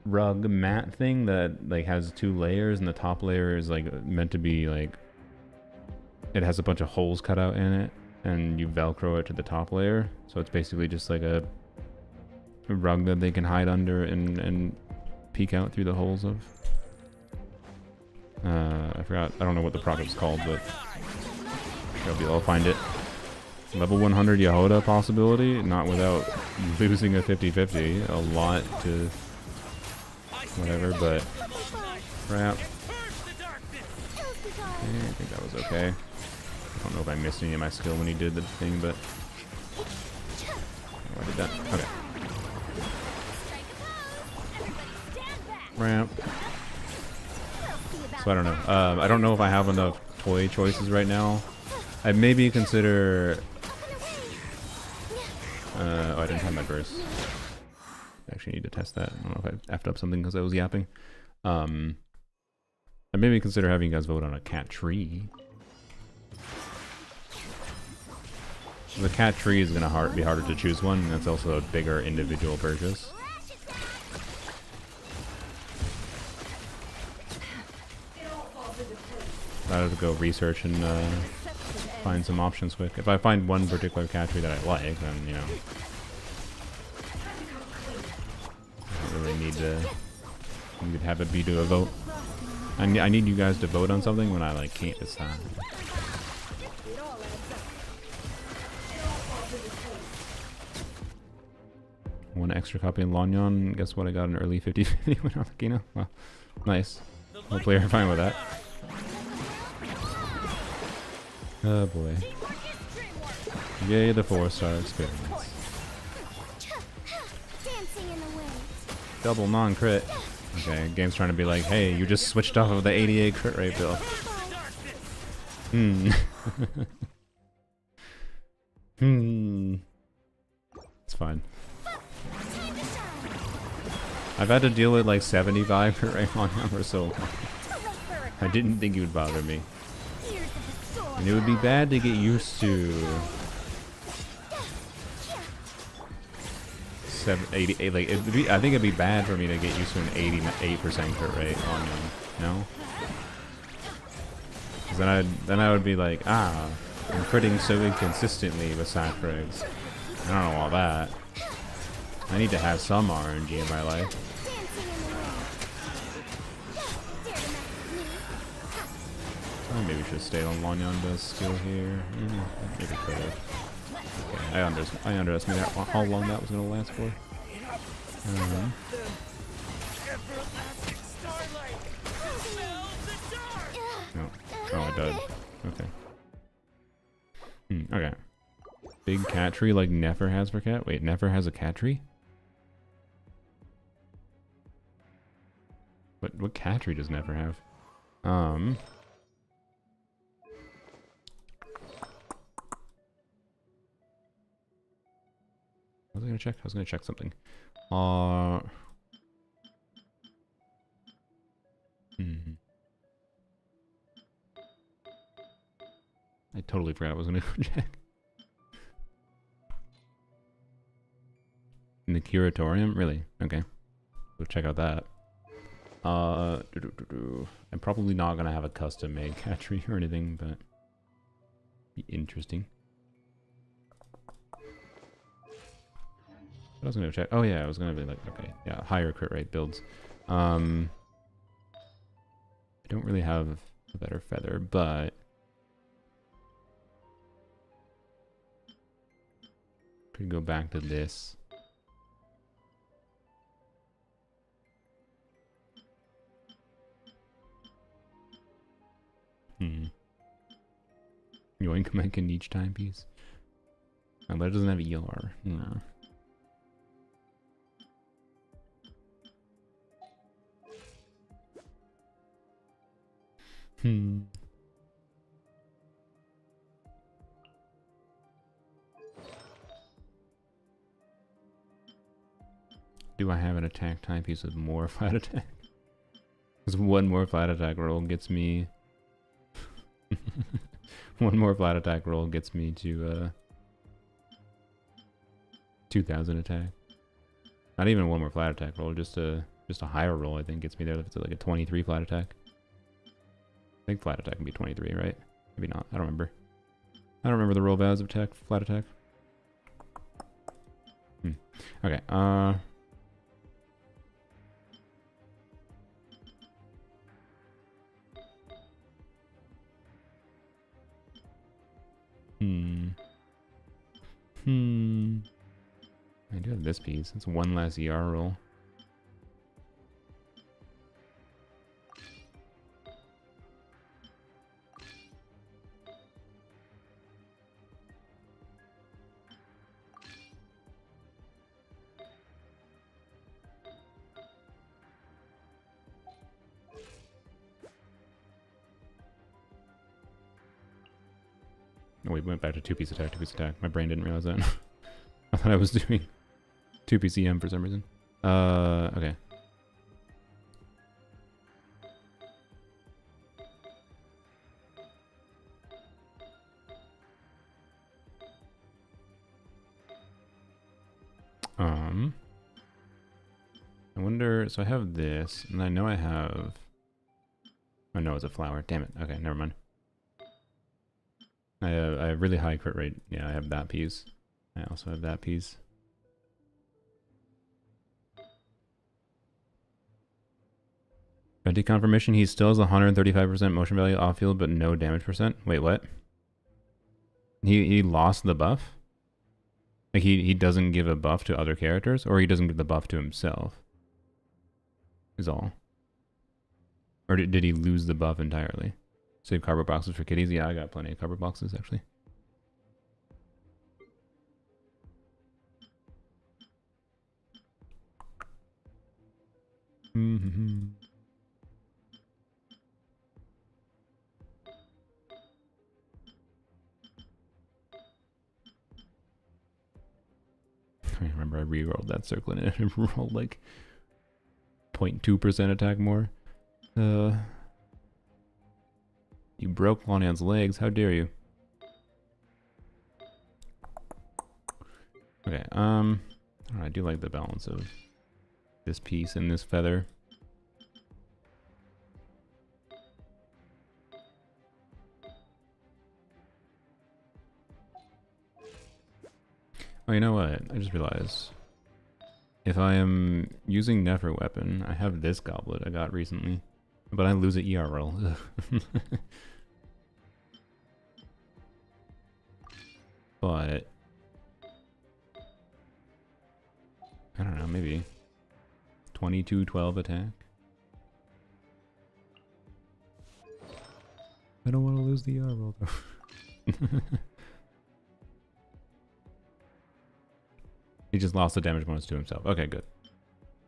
rug mat thing that like has 2 layers, and the top layer is like meant to be like, it has a bunch of holes cut out in it, and you velcro it to the top layer, so it's basically just like a rug that they can hide under and peek out through the holes of. I forgot, I don't know what the product's called, but I'll be able to find it. Level 100 Yehoda possibility, not without losing a 50-50. A lot to whatever, but crap. I think that was okay. I don't know if I missed any of my skill when he did the thing, but oh, I did that. Okay. Ramp. So I don't know. I don't know if I have enough toy choices right now. I'd maybe consider. Oh, I didn't have my burst. I actually need to test that. I don't know if I effed up something because I was yapping. I'd maybe consider having you guys vote on a cat tree. The cat tree is gonna be harder to choose one, and that's also a bigger individual purchase. I have to go research and find some options quick. If I find one particular cat tree that I like, then you know, I don't really need to have it be to a vote. I need you guys to vote on something when I like can't decide. One extra copy in Lanyan. Guess what? I got an early 50-50 with Arlecchino. Well, nice. Hopefully you're fine with that. Oh boy. Yay, the 4-star experience. Double non-crit. Okay, game's trying to be like, hey, you just switched off of the 88 crit rate bill. It's fine. I've had to deal with like 75 crit rate on him for so long. I didn't think it would bother me. And it would be bad to get used to 88, like it'd be, I think it'd be bad for me to get used to an 88% crit rate on him, you know? Because then I would be like, I'm critting so inconsistently with sacrifice. I don't know all that. I need to have some RNG in my life. Dancing in the wind. Dare to mess with me? Oh, maybe we should have stayed on Lanyan to steal here. Maybe could have. Okay, I underestimated how long that was going to last for. Everlasting starlight. Dispel the dark. Oh, I died. Okay. Okay. Big cat tree like Nefer has for cat? Wait, Nefer has a cat tree? What cat tree does Nefer have? I was gonna check. I was gonna check something. I totally forgot I was gonna go check. In the curatorium? Really? Okay. Go check out that. I'm probably not gonna have a custom made cat tree or anything, but be interesting. I was gonna check. Oh yeah, I was gonna be like, okay, yeah, higher crit rate builds. I don't really have a better feather, but could go back to this. Yoink Mike in each timepiece. Oh, but it doesn't have ER. No. Do I have an attack timepiece with more flat attack? Because one more flat attack roll gets me... one more flat attack roll gets me to 2,000 attack. Not even one more flat attack roll, just a higher roll I think gets me there. If it's like a 23 flat attack. I think flat attack can be 23, right? Maybe not. I don't remember. I don't remember the roll values of attack, flat attack. Okay, I do have this piece. It's one less ER roll. Oh, we went back to two-piece attack, two-piece attack. My brain didn't realize that. I thought I was doing two-piece EM for some reason. Okay. I wonder, so I have this, and I know I have... Oh no, it's a flower. Damn it. Okay, never mind. I have really high crit rate. Yeah, I have that piece. I also have that piece. Venti confirmation, he still has 135% motion value off field, but no damage percent. Wait, what? He lost the buff? Like he doesn't give a buff to other characters, or he doesn't give the buff to himself? Is all. Or did he lose the buff entirely? Save cardboard boxes for kitties? Yeah, I got plenty of cardboard boxes, actually. I remember I re-rolled that circle and it rolled like 0.2% attack more. You broke Lanyan's legs, how dare you? Okay, I do like the balance of this piece and this feather. Oh, you know what? I just realized if I am using Nefer weapon, I have this goblet I got recently, but I lose it ERL. But I don't know, maybe 22-12 attack. I don't want to lose the ERL though. He just lost the damage bonus to himself. Okay, good.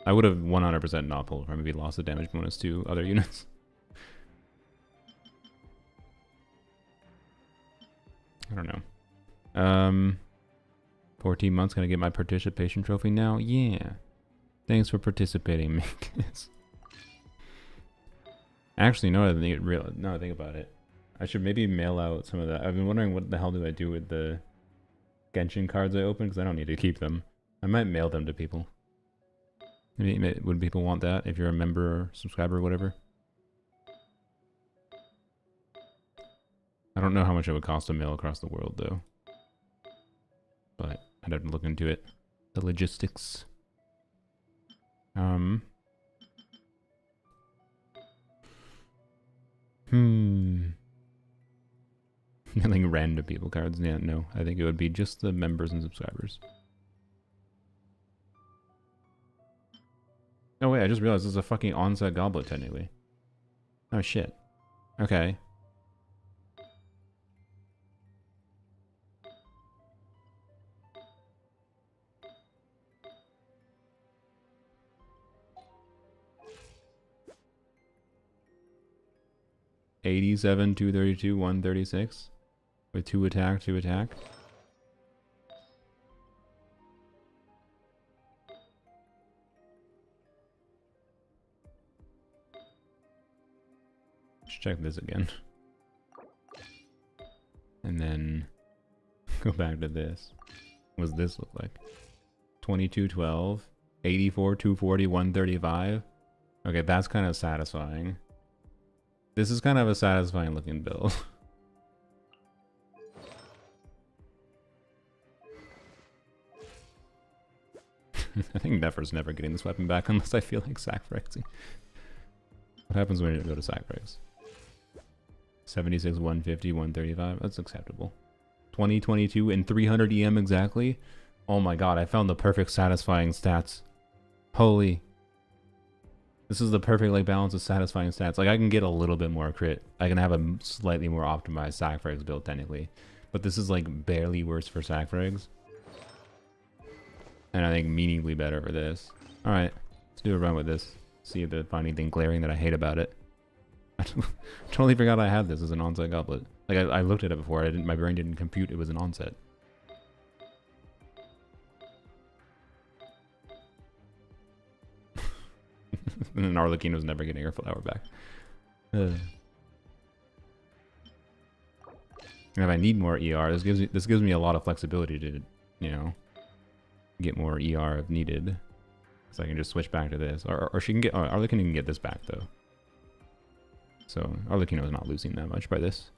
I would have 100% not pulled from him if he lost the damage bonus to other units. I don't know. 14 months, gonna get my participation trophy now? Yeah. Thanks for participating, Minkus. Actually, no, I think about it. I should maybe mail out some of that. I've been wondering what the hell do I do with the Genshin cards I open, because I don't need to keep them. I might mail them to people. Maybe, would people want that if you're a member or subscriber or whatever? I don't know how much it would cost to mail across the world though. But I'd have to look into it. The logistics. Mailing random people cards? Yeah, no. I think it would be just the members and subscribers. Oh wait, I just realized this is a fucking onset goblet technically. Oh shit. Okay. $87, 232, 136 with 2 attack, 2 attack. Let's check this again. And then go back to this. What does this look like? 22, 12, 84, 240, 135. Okay, that's kind of satisfying. This is kind of a satisfying looking build. I think Nefer's never getting this weapon back unless I feel like sacrificing. What happens when you go to sacrifice? 76, 150, 135. That's acceptable. 20, 22, and 300 EM exactly. Oh my god, I found the perfect satisfying stats. Holy. This is the perfect like balance of satisfying stats. Like I can get a little bit more crit. I can have a slightly more optimized sac frags build technically. But this is like barely worse for sac frags. And I think meaningfully better for this. Alright, let's do a run with this. See if I find anything glaring that I hate about it. I totally forgot I had this as an onset goblet. Like I looked at it before, my brain didn't compute it was an onset. And then Arlecchino's never getting her flower back. And if I need more ER, this gives me a lot of flexibility to, you know, get more ER if needed. So I can just switch back to this. Or she can get, Arlecchino can get this back though. So Arlecchino is not losing that much by this.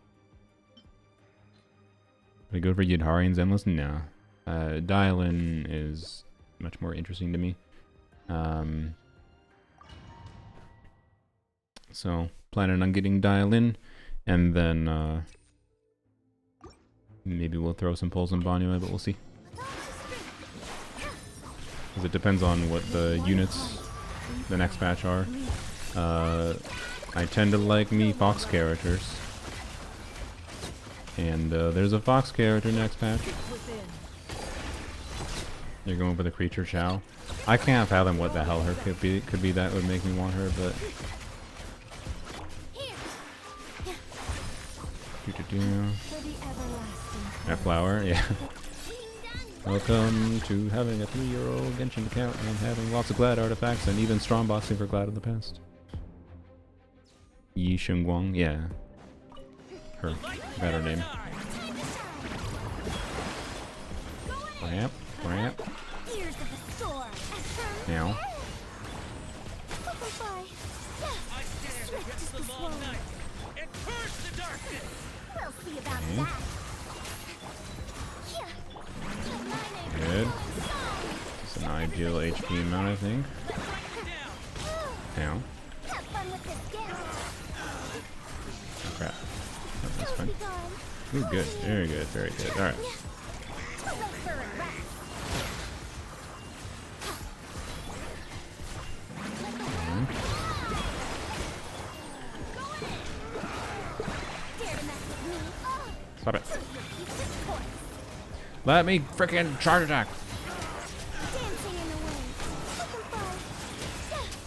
Are we good for Yudhari and Zenless? No. Dial-in is much more interesting to me. So planning on getting Dial-in, and then maybe we'll throw some pulls on Banyo, but we'll see. Because it depends on what the units the next patch are. I tend to like me Fox characters. And there's a Fox character next patch. You're going for the creature Chow. I can't fathom what the hell her could be that would make me want her, but... That flower, yeah. Welcome to having a 3-year-old Genshin account and having lots of Glad artifacts and even strong boxing for Glad in the past. Yi Shengguang, yeah. Her better name. Ramp, ramp. Now. We'll see about Okay. that. Good. It's an ideal HP amount, I think. Ow. Have fun with this gift. Oh, crap. Oh, that's Elves fine. be gone. Ooh, good. Very good. Very good. Alright. Let's for a rest. Dare to mess with me? Oh, Stop it. truth repeats its course. Let me frickin' charge attack! Dancing in the wind. Looking fun.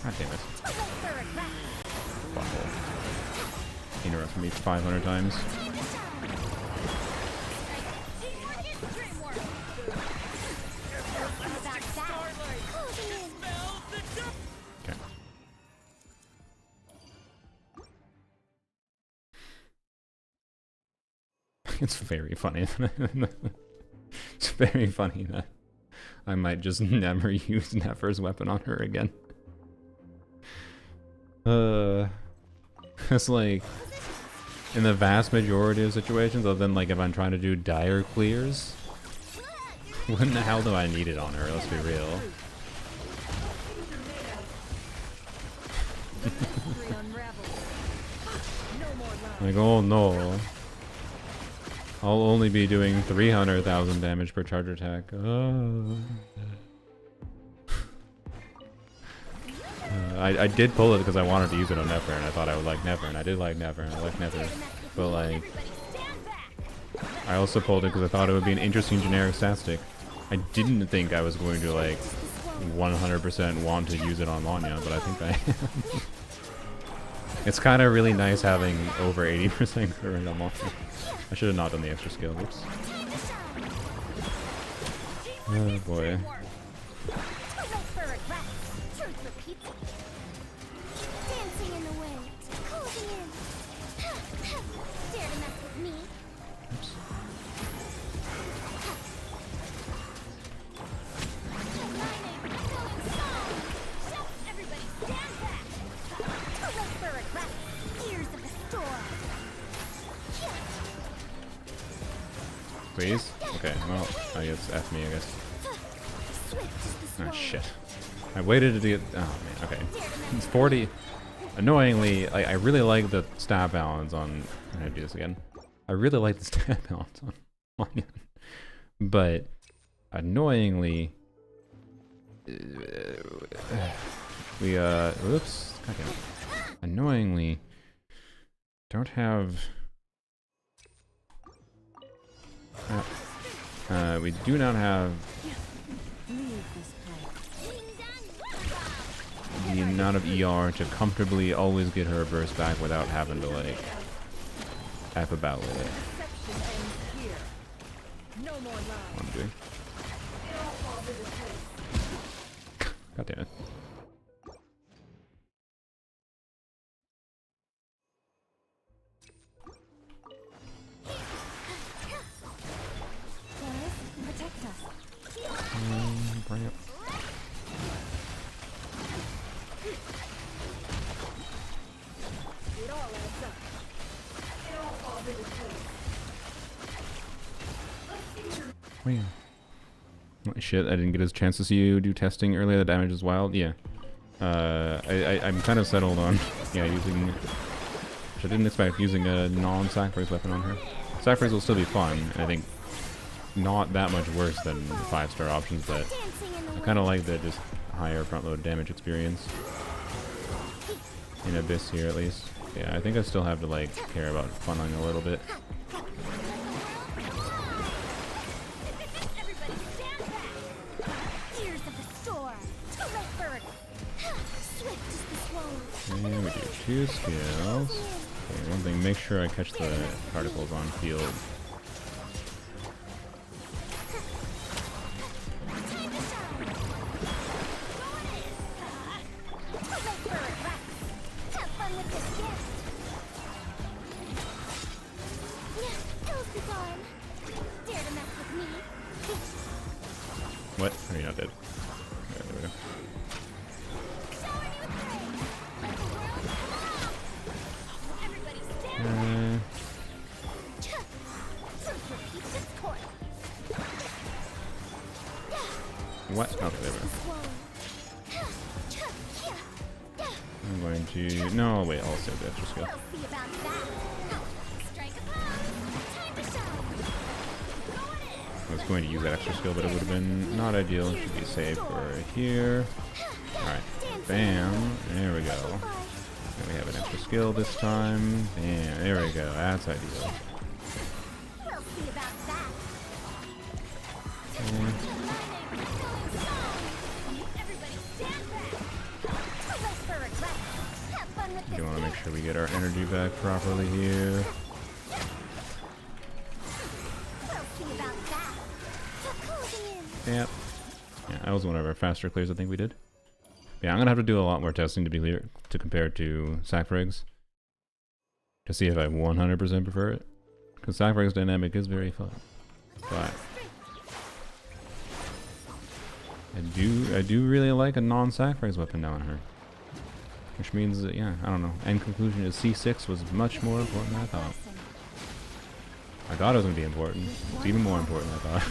God damn it. Let's for a rest. Butthole. Interrupted me 500 times. Time to shine. Teamwork is dreamwork. About that. Closing in. Okay. It's very funny. It's very funny that I might just never use Nefer's weapon on her again. It's like, in the vast majority of situations, other than like if I'm trying to do dire clears, when the hell do I need it on her? Let's be real. Mystery unravels. No more love. Like, oh no. I'll only be doing 300,000 damage per charge attack. I did pull it because I wanted to use it on Nefer, and I thought I would like Nefer, and I did like Nefer, and I like Nefer. But like, Everybody stand back. I also pulled it because I thought it would be an interesting generic stat stick. I didn't think I was going to like 100% want to use it on Lanya, but I think I am. It's kind of really nice having over 80% current on Lanya. I should have not done the extra skill. Oops. Oh boy. For a rest. Truth repeats. Dancing in the wind. Closing in. Dare to mess with me? Oops. Everybody stand back. For a rest. Ears of the storm. Please? Okay, well, I guess F me, I guess. Swift is the Ah, swallow. shit. I waited to get. Oh, man, okay. It's 40. Annoyingly, I really like the stat balance on. I'm gonna do this again. I really like the stat balance on Lanya. But, annoyingly. We, whoops. God damn it. Annoyingly, don't have. We do not have Leave this place. the amount of ER to comfortably always get her burst back without having to like F about with it. Deception ends here. No more love. I'm doing. God damn it. Paris, protect us. Bring it. It all adds up. Wait. Oh, shit, I didn't get a chance to see you do testing earlier. The damage is wild. Yeah. I'm kind of settled on, yeah, using, which I didn't expect, using a non-sacrifice weapon on her. Sacrifice will still be fun, and I think not that much worse than the 5-star options, but I kind of like the just higher front load damage experience. In Abyss here, at least. Yeah, I think I still have to, like, care about funneling a little bit. Everybody stand back. Ears of the storm. Swift is the swallow. And we do 2 skills. Okay, one thing, make sure I catch the particles on field. Have fun with this gift. Elves be gone. Dare to mess with me? What? Oh, you're not dead. Okay, there we go. Showering you with praise. Let the world come out. Everybody stand back. Truth repeats its course. What? Okay, there we go. I'm going to... No, wait, I'll save the extra skill. We'll see about that. Strike a pose. Time to shine. Going in. I was going to use that extra skill, but it would have been not ideal. It should be safe for here. Alright. Bam. There we go. And we have an extra skill this time. Bam. There we go. That's ideal. We'll see about that. Okay. Everybody stand back. Wait for regret. Have fun with Do this. want to make sure we get our energy back properly here. We'll see about that. So closing in. Yep. Yeah, that was one of our faster clears I think we did. Yeah, I'm gonna have to do a lot more testing to be clear to compare to Sacrigs to see if I 100% prefer it. Because Sacrigs dynamic is very fun, but I do really like a non-Sacrigs weapon now on her, which means that yeah, I don't know. End conclusion is C6 was much more important than I thought. I thought it was gonna be important. It's even more important than I thought.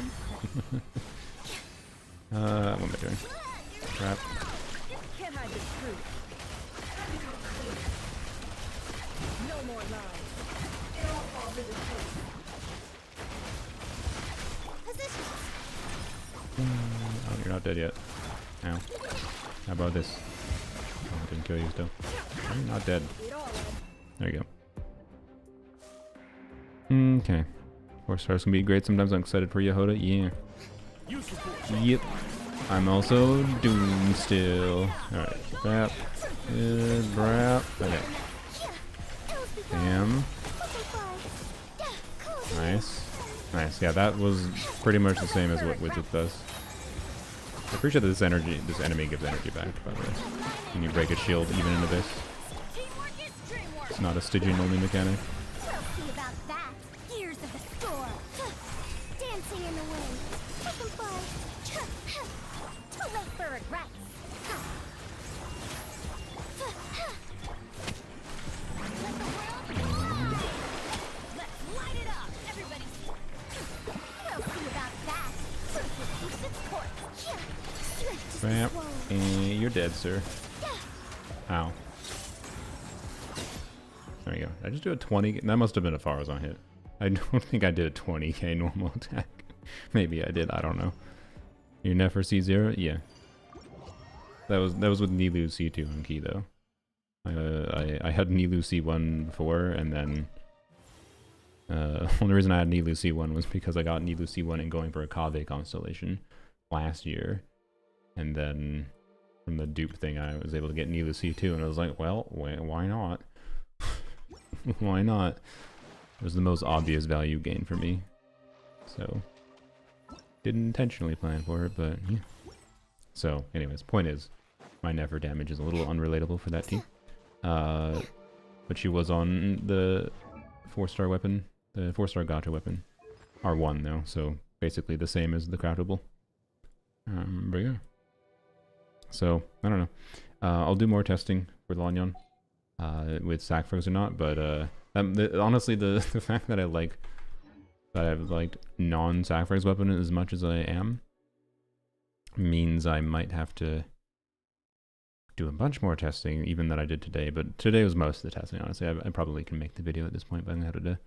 What am I doing? Crap. Can't hide the truth. No more lies. Oh, you're not dead yet. Ow. How about this? Oh, I didn't kill you still. You're not dead. There you go. Okay. 4 stars can be great sometimes. I'm excited for Yehoda. Yeah. Yep. I'm also doomed still. Alright. Brap. Good. Brap. Okay. Bam. Nice. Nice. Yeah, that was pretty much the same as what Widget does. I'm pretty sure that this enemy gives energy back, by the way. When you break a shield, even in Abyss. It's not a Stygian only mechanic. We'll see about that. Years of the store. Dancing in the wind. Let them fly. Too late for regrets. Let the world. Let's light it up, everybody. We'll see about that. First with C6 court. Bam. And you're dead, sir. Ow. There we go. Did I just do a 20? That must have been a Farazan hit. I don't think I did a 20k normal attack. Maybe I did. I don't know. Your Nefer C0? Yeah. That was with Nilu C2 on key though. I had Nilu C1 before, and then only reason I had Nilu C1 was because I got Nilu C1 and going for a Kaveh constellation last year, and then from the dupe thing I was able to get Nilu C2, and I was like, well, why not? Why not? It was the most obvious value gain for me, so didn't intentionally plan for it, but yeah. So anyways, point is, my Nefer damage is a little unrelatable for that team. But she was on the 4-star weapon, the 4-star gacha weapon. R1 though, so basically the same as the craftable. But yeah. So, I don't know. I'll do more testing for Lanyan, with Sacrigs or not, but honestly, the fact that I've liked non-Sacrigs weapon as much as I am means I might have to do a bunch more testing even than I did today, but today was most of the testing, honestly. I probably can make the video at this point, but I'm going to have to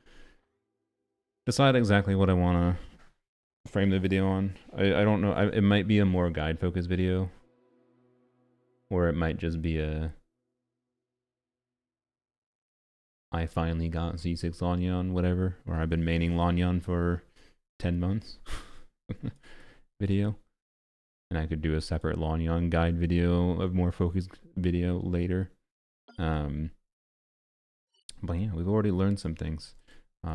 decide exactly what I want to frame the video on. I don't know. It might be a more guide-focused video, or it might just be a I finally got C6 Lanyan, whatever, or I've been maining Lanyan for 10 months video. And I could do a separate Lanyan guide video, a more focused video later. But yeah, we've already learned some things.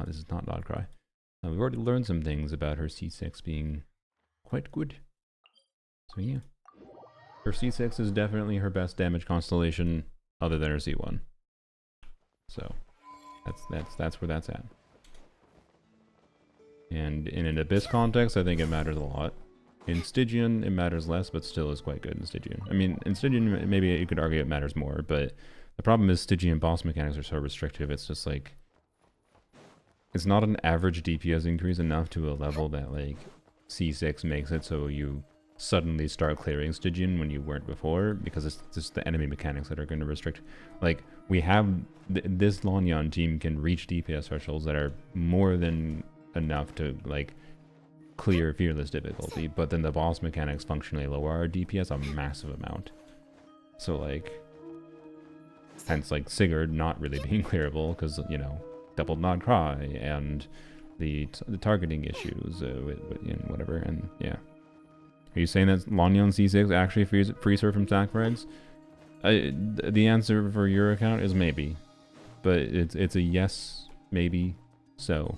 This is not Dogcry. We've already learned some things about her C6 being quite good. So yeah. Her C6 is definitely her best damage constellation other than her C1. So that's where that's at. And in an Abyss context, I think it matters a lot. In Stygian, it matters less, but still is quite good in Stygian. I mean, in Stygian, maybe you could argue it matters more, but the problem is Stygian boss mechanics are so restrictive. It's just like, it's not an average DPS increase enough to a level that like C6 makes it so you suddenly start clearing Stygian when you weren't before, because it's just the enemy mechanics that are going to restrict. Like, we have this Lanyan team can reach DPS thresholds that are more than enough to like clear fearless difficulty, but then the boss mechanics functionally lower our DPS a massive amount. So like, hence like Sigurd not really being clearable because, you know, double nod cry and the targeting issues and whatever. And yeah, are you saying that Lanyan C6 actually frees her from stack frags? The answer for your account is maybe, but it's a yes, maybe, so.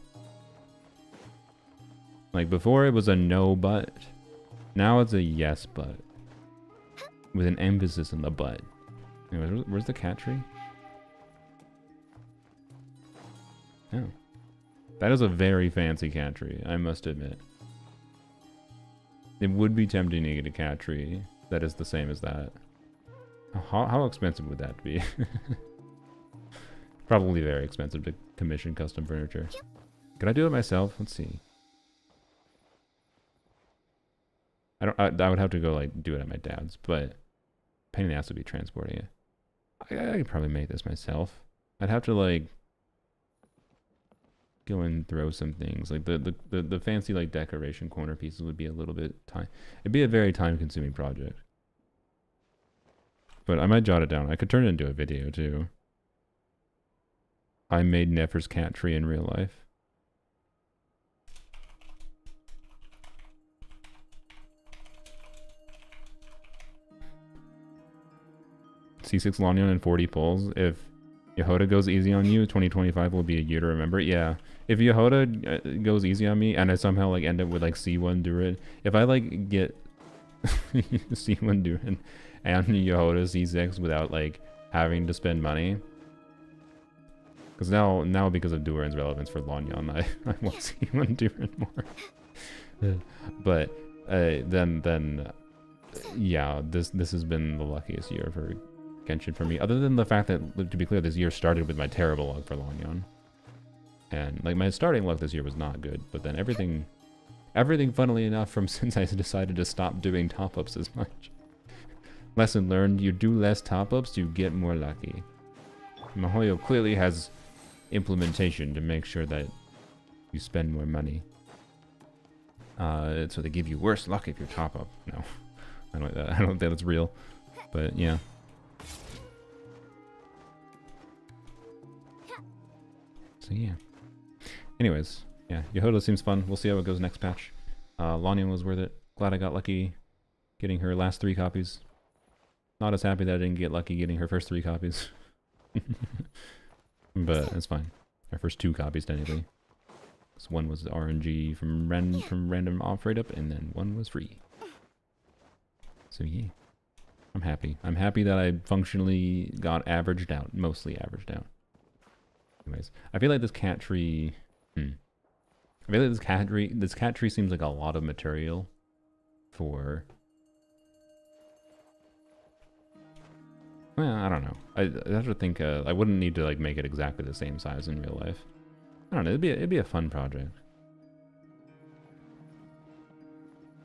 Like before it was a no but, now it's a yes but, with an emphasis on the but. Anyway, where's the cat tree? Oh. That is a very fancy cat tree, I must admit. It would be tempting to get a cat tree that is the same as that. How expensive would that be? Probably very expensive to commission custom furniture. Could I do it myself? Let's see. I would have to go like do it at my dad's, but pain in the ass would be transporting it. I could probably make this myself. I'd have to like go and throw some things. Like the fancy like decoration corner pieces would be a little bit it'd be a very time consuming project. But I might jot it down. I could turn it into a video too. I made Nefer's cat tree in real life. C6 Lanyan and 40 pulls. If Yehoda goes easy on you, 2025 will be a year to remember. Yeah. If Yehoda goes easy on me and I somehow like end up with like C1 Durin, if I like get C1 Durin and Yehoda C6 without like having to spend money, because now because of Durin's relevance for Lanyan, I want C1 Durin more. But then yeah, this has been the luckiest year for Genshin for me, other than the fact that, to be clear, this year started with my terrible luck for Lanyan. And like my starting luck this year was not good, but then everything funnily enough from since I decided to stop doing top-ups as much. Lesson learned, you do less top-ups, you get more lucky. Mihoyo clearly has implementation to make sure that you spend more money. So they give you worse luck if you're top-up. No, I don't think that's real, but yeah. So yeah. Anyways, yeah, Yehoda seems fun. We'll see how it goes next patch. Lanyan was worth it. Glad I got lucky getting her last 3 copies. Not as happy that I didn't get lucky getting her first 3 copies. But it's fine. Her first 2 copies technically. So one was RNG from random off rate up, and then one was free. So yeah. I'm happy. I'm happy that I functionally got averaged out. Mostly averaged out. Anyways, I feel like this cat tree... I feel like this cat tree seems like a lot of material for... Well, I don't know. I have to think, I wouldn't need to like make it exactly the same size in real life. I don't know, it'd be a fun project.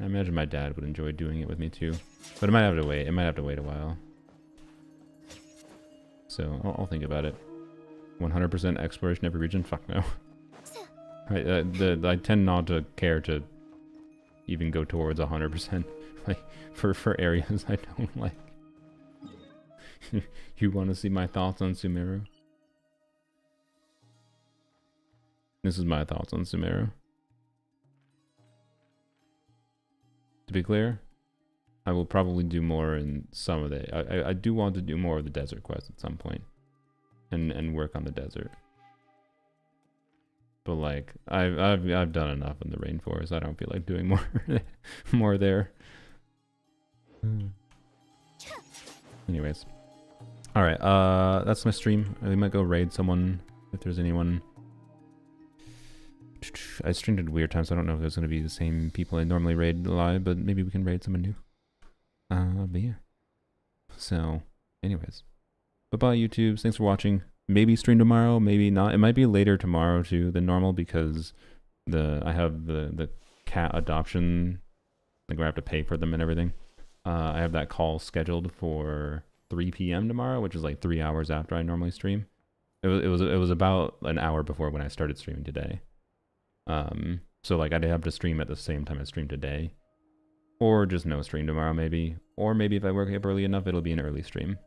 I imagine my dad would enjoy doing it with me too. But it might have to wait. It might have to wait a while. So I'll think about it. 100% exploration every region? Fuck no. I tend not to care to even go towards 100%. Like for areas I don't like. You want to see my thoughts on Sumeru? This is my thoughts on Sumeru. To be clear, I will probably do more in some of the... I do want to do more of the desert quest at some point. And work on the desert. But like, I've done enough in the rainforest. I don't feel like doing more there. Anyways. Alright, that's my stream. We might go raid someone if there's anyone. I streamed at weird times, so I don't know if there's going to be the same people I normally raid live, but maybe we can raid someone new. But yeah. So, anyways. Bye-bye, YouTube. Thanks for watching. Maybe stream tomorrow, maybe not. It might be later tomorrow, too, than normal, because I have the cat adoption like where I have to pay for them and everything. I have that call scheduled for 3 p.m. tomorrow, which is like 3 hours after I normally stream. It was about an hour before when I started streaming today. So like I'd have to stream at the same time I stream today, or just no stream tomorrow maybe, or maybe if I work up early enough, it'll be an early stream.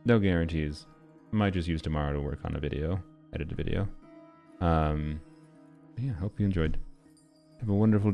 No guarantees. Might just use tomorrow to work on a video, edit a video. Yeah, hope you enjoyed. Have a wonderful day.